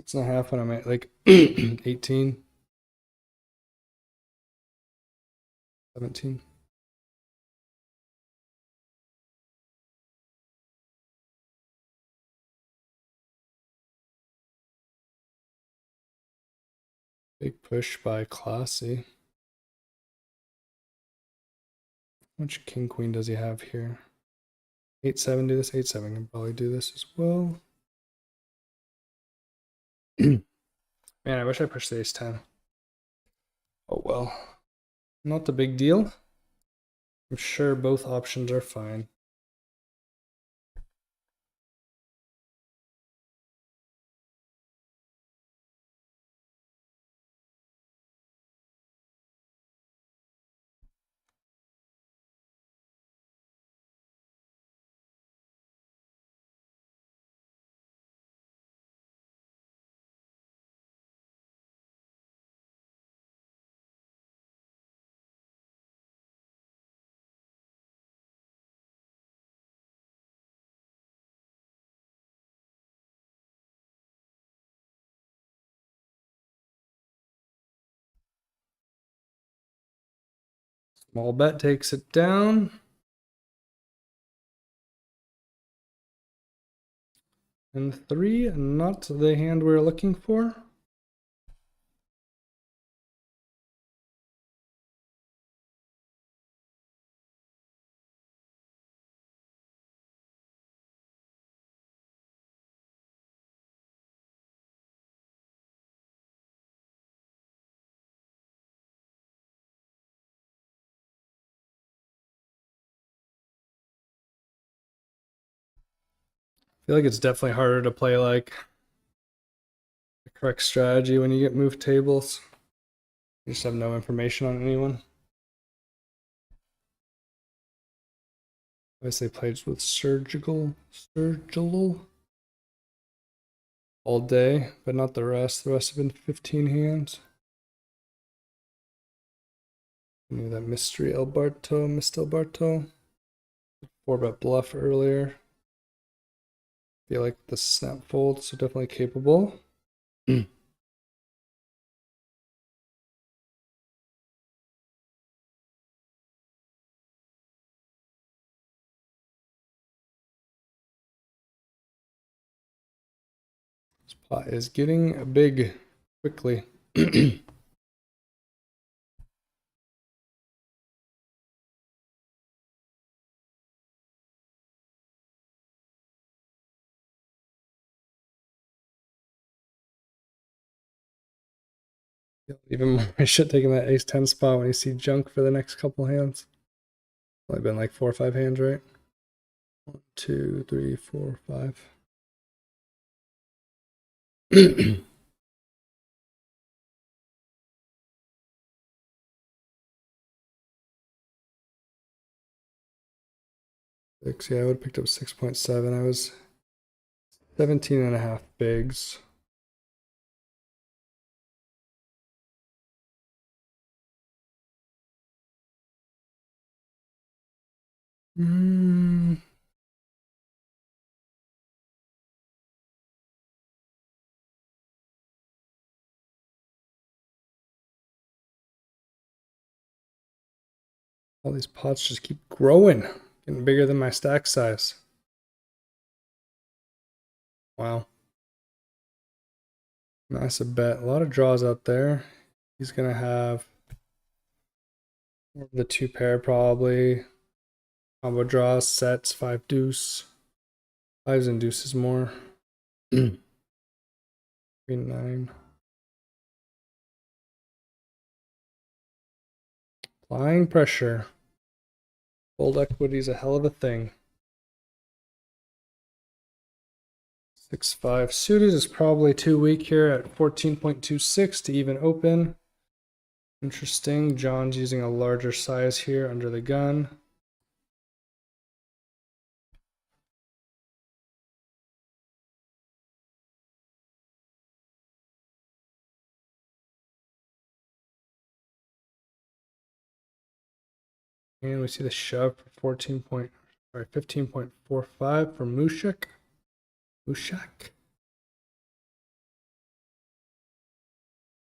Speaker 1: 6.5 when I'm at like 18, 17. Big push by Classy. How much king queen does he have here? 8-7 do this. 8-7 can probably do this as well. Man, I wish I pushed the ace 10. Oh well. Not the big deal. I'm sure both options are fine. Small bet takes it down. And 3, not the hand we're looking for. I feel like it's definitely harder to play like the correct strategy when you get moved tables. You just have no information on anyone. Obviously played with surgical all day, but not the rest. The rest have been 15 hands. I knew that mystery Alberto, missed Alberto. 4-bet bluff earlier. Feel like the snap fold, so definitely capable. This pot is getting big quickly. Even more shit taking that ace 10 spot when you see junk for the next couple hands. Only been like 4 or 5 hands, right? 1, 2, 3, 4, 5. Six, yeah, I would have picked up 6.7. I was 17.5 bigs. All these pots just keep growing, getting bigger than my stack size. Wow. Massive bet. A lot of draws out there. He's going to have the 2 pair probably. Combo draws, sets, 5 deuce. 5s and deuces more. Queen 9. Applying pressure. Fold equity is a hell of a thing. 6-5 suited is probably too weak here at 14.26 to even open. Interesting. John's using a larger size here under the gun. And we see the shove for 15.45 for Mushak. I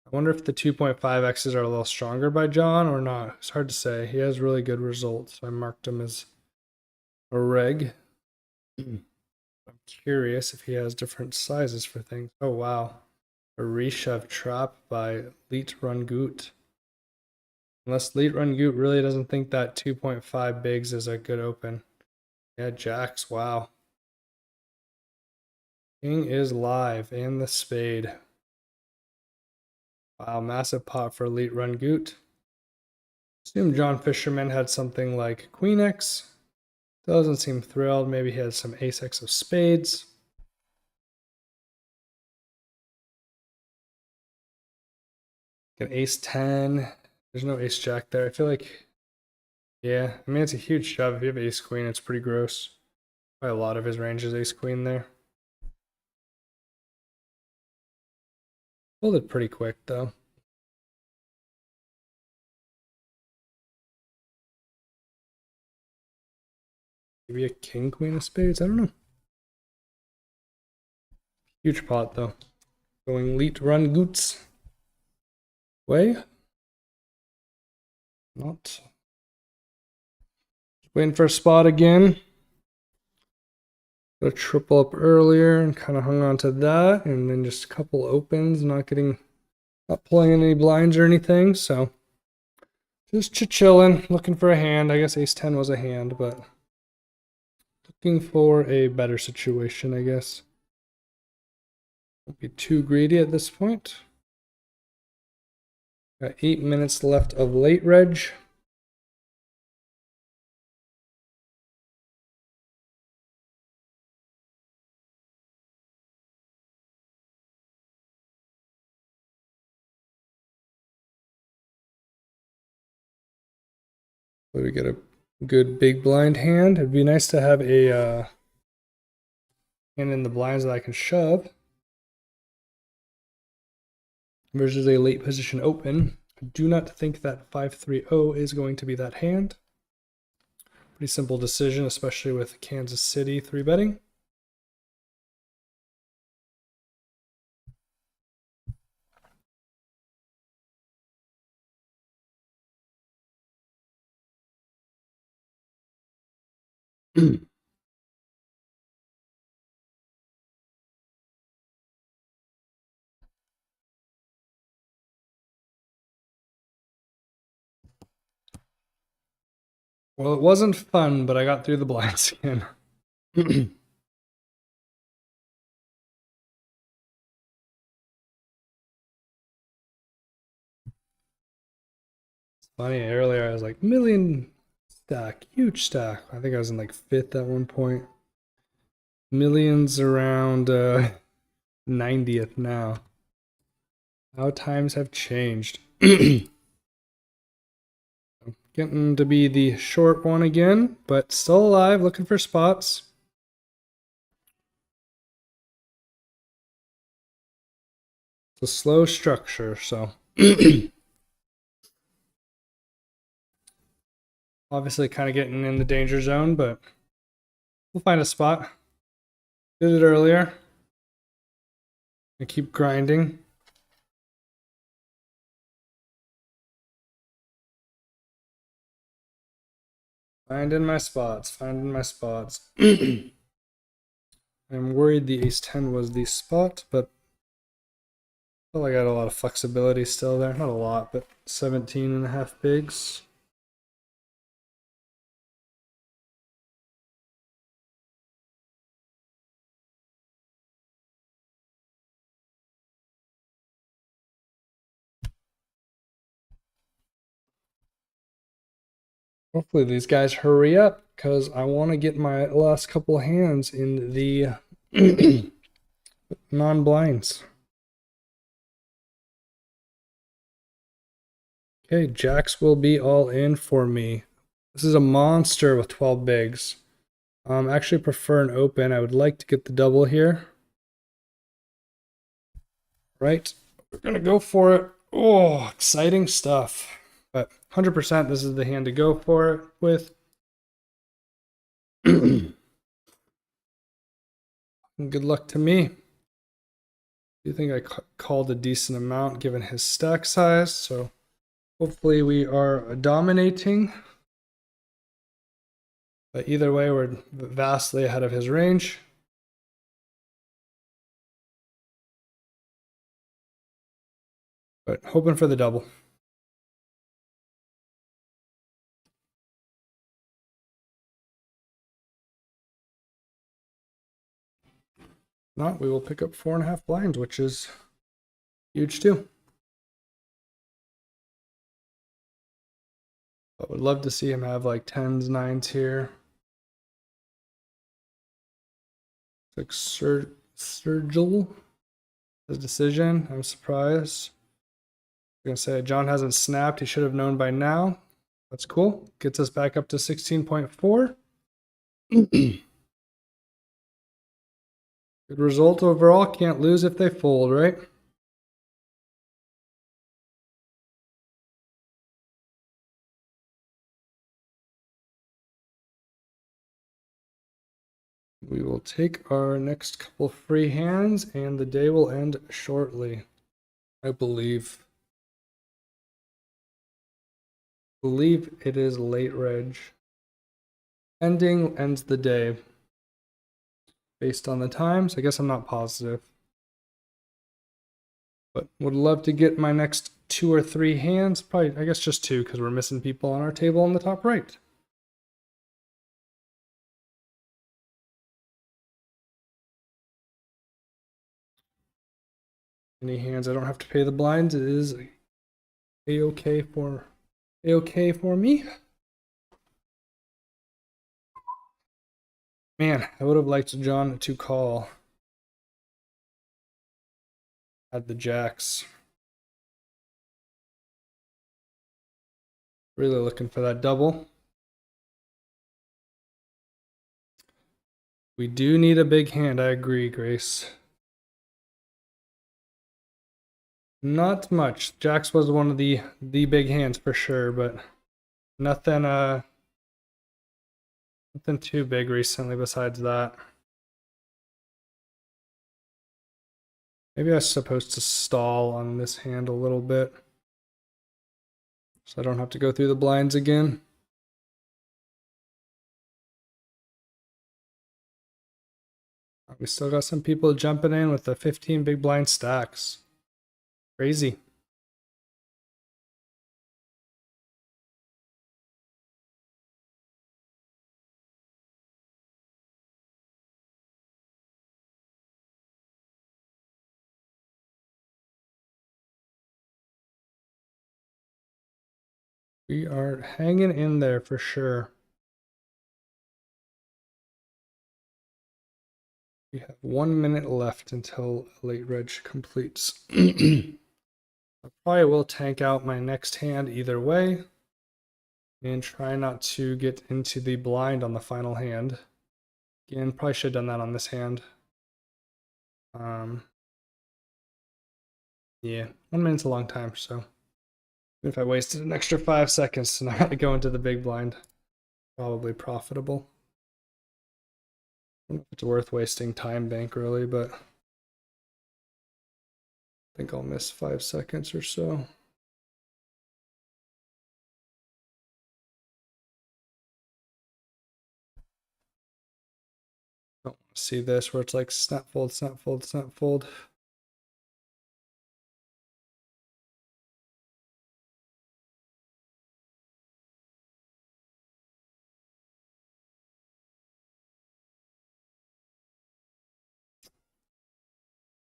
Speaker 1: wonder if the 2.5x's are a little stronger by John or not. It's hard to say. He has really good results. I marked him as a reg. I'm curious if he has different sizes for things. Oh, wow. A reshove trap by Leet Rungoot. Unless Leet Rungoot really doesn't think that 2.5 bigs is a good open. Yeah, jacks. Wow. King is live and the spade. Wow, massive pot for Elite Rungoot. Assume John Fisherman had something like Queen X. Doesn't seem thrilled. Maybe he has some Ace X of spades. An Ace 10. There's no Ace Jack there. I feel like, yeah, I mean, it's a huge shove. If you have Ace Queen, it's pretty gross. Probably a lot of his range is Ace Queen there. Folded pretty quick, though. Maybe a King Queen of spades. I don't know. Huge pot, though. Going Leet Rungoots way. Not. Waiting for a spot again. Got a triple up earlier and kind of hung on to that, and then just a couple opens, not pulling any blinds or anything, so just chilling, looking for a hand. I guess Ace 10 was a hand, but looking for a better situation, I guess. Don't be too greedy at this point. Got 8 minutes left of late reg. So we get a good big blind hand. It'd be nice to have a hand in the blinds that I can shove versus a late position open. I do not think that 5-3-0 is going to be that hand. Pretty simple decision, especially with Kansas City 3-betting. Well, it wasn't fun, but I got through the blinds again. It's funny, earlier I was like, million stack, huge stack. I think I was in like 5th at one point. Millions around 90th now. How times have changed. Getting to be the short one again, but still alive, looking for spots. It's a slow structure, so obviously kind of getting in the danger zone, but we'll find a spot. Did it earlier. I keep grinding. Finding my spots, finding my spots. I'm worried the Ace 10 was the spot, but I feel like I got a lot of flexibility still there. Not a lot, but 17.5 bigs. Hopefully these guys hurry up because I want to get my last couple hands in the non-blinds. Okay, jacks will be all in for me. This is a monster with 12 bigs. Actually prefer an open. I would like to get the double here. Right, we're gonna go for it. Oh, exciting stuff. But 100% this is the hand to go for it with. Good luck to me. I think I called a decent amount given his stack size, so hopefully we are dominating. But either way, we're vastly ahead of his range. But hoping for the double. Not, we will pick up 4.5 blinds, which is huge too. But would love to see him have like 10s, 9s here. Like Sergil, his decision. I'm surprised. I'm gonna say John hasn't snapped. He should have known by now. That's cool. Gets us back up to 16.4. Good result overall. Can't lose if they fold, right? We will take our next couple free hands and the day will end shortly. I believe it is late reg. Ending ends the day. Based on the times, I guess I'm not positive. But would love to get my next 2 or 3 hands. Probably, I guess just 2 because we're missing people on our table on the top right. Any hands I don't have to pay the blinds, it is a-okay for me. Man, I would have liked John to call. Had the jacks. Really looking for that double. We do need a big hand, I agree, Grace. Not much. Jacks was one of the big hands for sure, but nothing nothing too big recently besides that. Maybe I was supposed to stall on this hand a little bit, so I don't have to go through the blinds again. We still got some people jumping in with the 15 big blind stacks. Crazy. We are hanging in there for sure. We have 1 minute left until late reg completes. I probably will tank out my next hand either way and try not to get into the blind on the final hand. Again, probably should have done that on this hand. Yeah, 1 minute's a long time, so if I wasted an extra 5 seconds to not go into the big blind, probably profitable. I don't know if it's worth wasting time bank really, but I think I'll miss 5 seconds or so. Don't want to see this where it's like snap fold, snap fold, snap fold.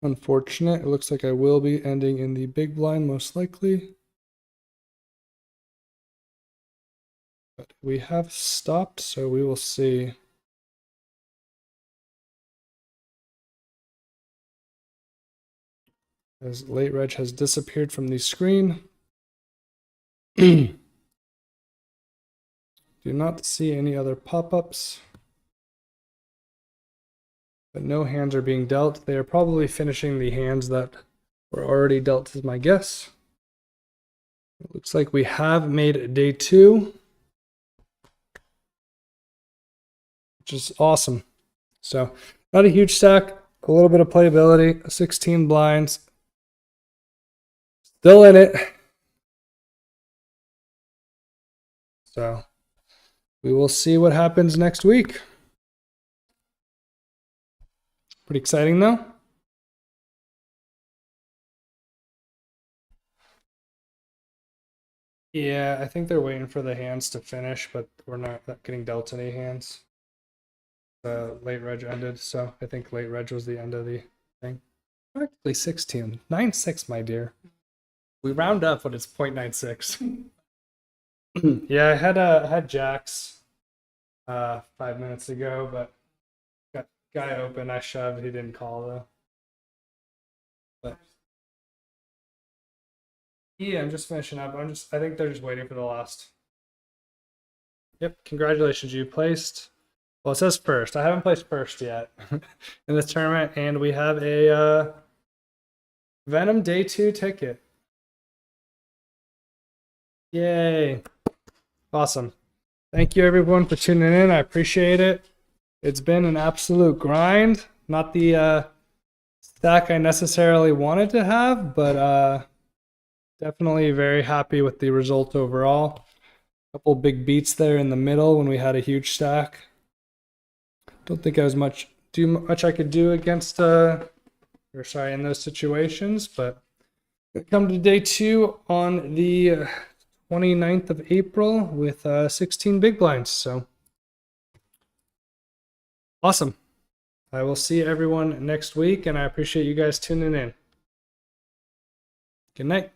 Speaker 1: Unfortunate. It looks like I will be ending in the big blind most likely. But we have stopped, so we will see. As late reg has disappeared from the screen. Do not see any other pop-ups. But no hands are being dealt. They are probably finishing the hands that were already dealt, is my guess. It looks like we have made day 2, which is awesome. So not a huge stack, a little bit of playability, 16 blinds. Still in it. So we will see what happens next week. Pretty exciting though. Yeah, I think they're waiting for the hands to finish, but we're not getting dealt any hands. Late reg ended, so I think late reg was the end of the thing. Practically 16. 9.6, my dear. We round up when it's 0.96. Yeah, I had jacks 5 minutes ago, but got guy open. I shoved. He didn't call though. But yeah, I'm just finishing up. I think they're just waiting for the last. Yep, congratulations, you placed. Well, it says first. I haven't placed first yet in this tournament, and we have a Venom Day 2 ticket. Yay. Awesome. Thank you, everyone, for tuning in. I appreciate it. It's been an absolute grind. Not the stack I necessarily wanted to have, but definitely very happy with the result overall. A couple big beats there in the middle when we had a huge stack. Don't think I was much I could do against in those situations, but come to day 2 on the 29th of April with 16 big blinds. So awesome. I will see everyone next week, and I appreciate you guys tuning in. Good night.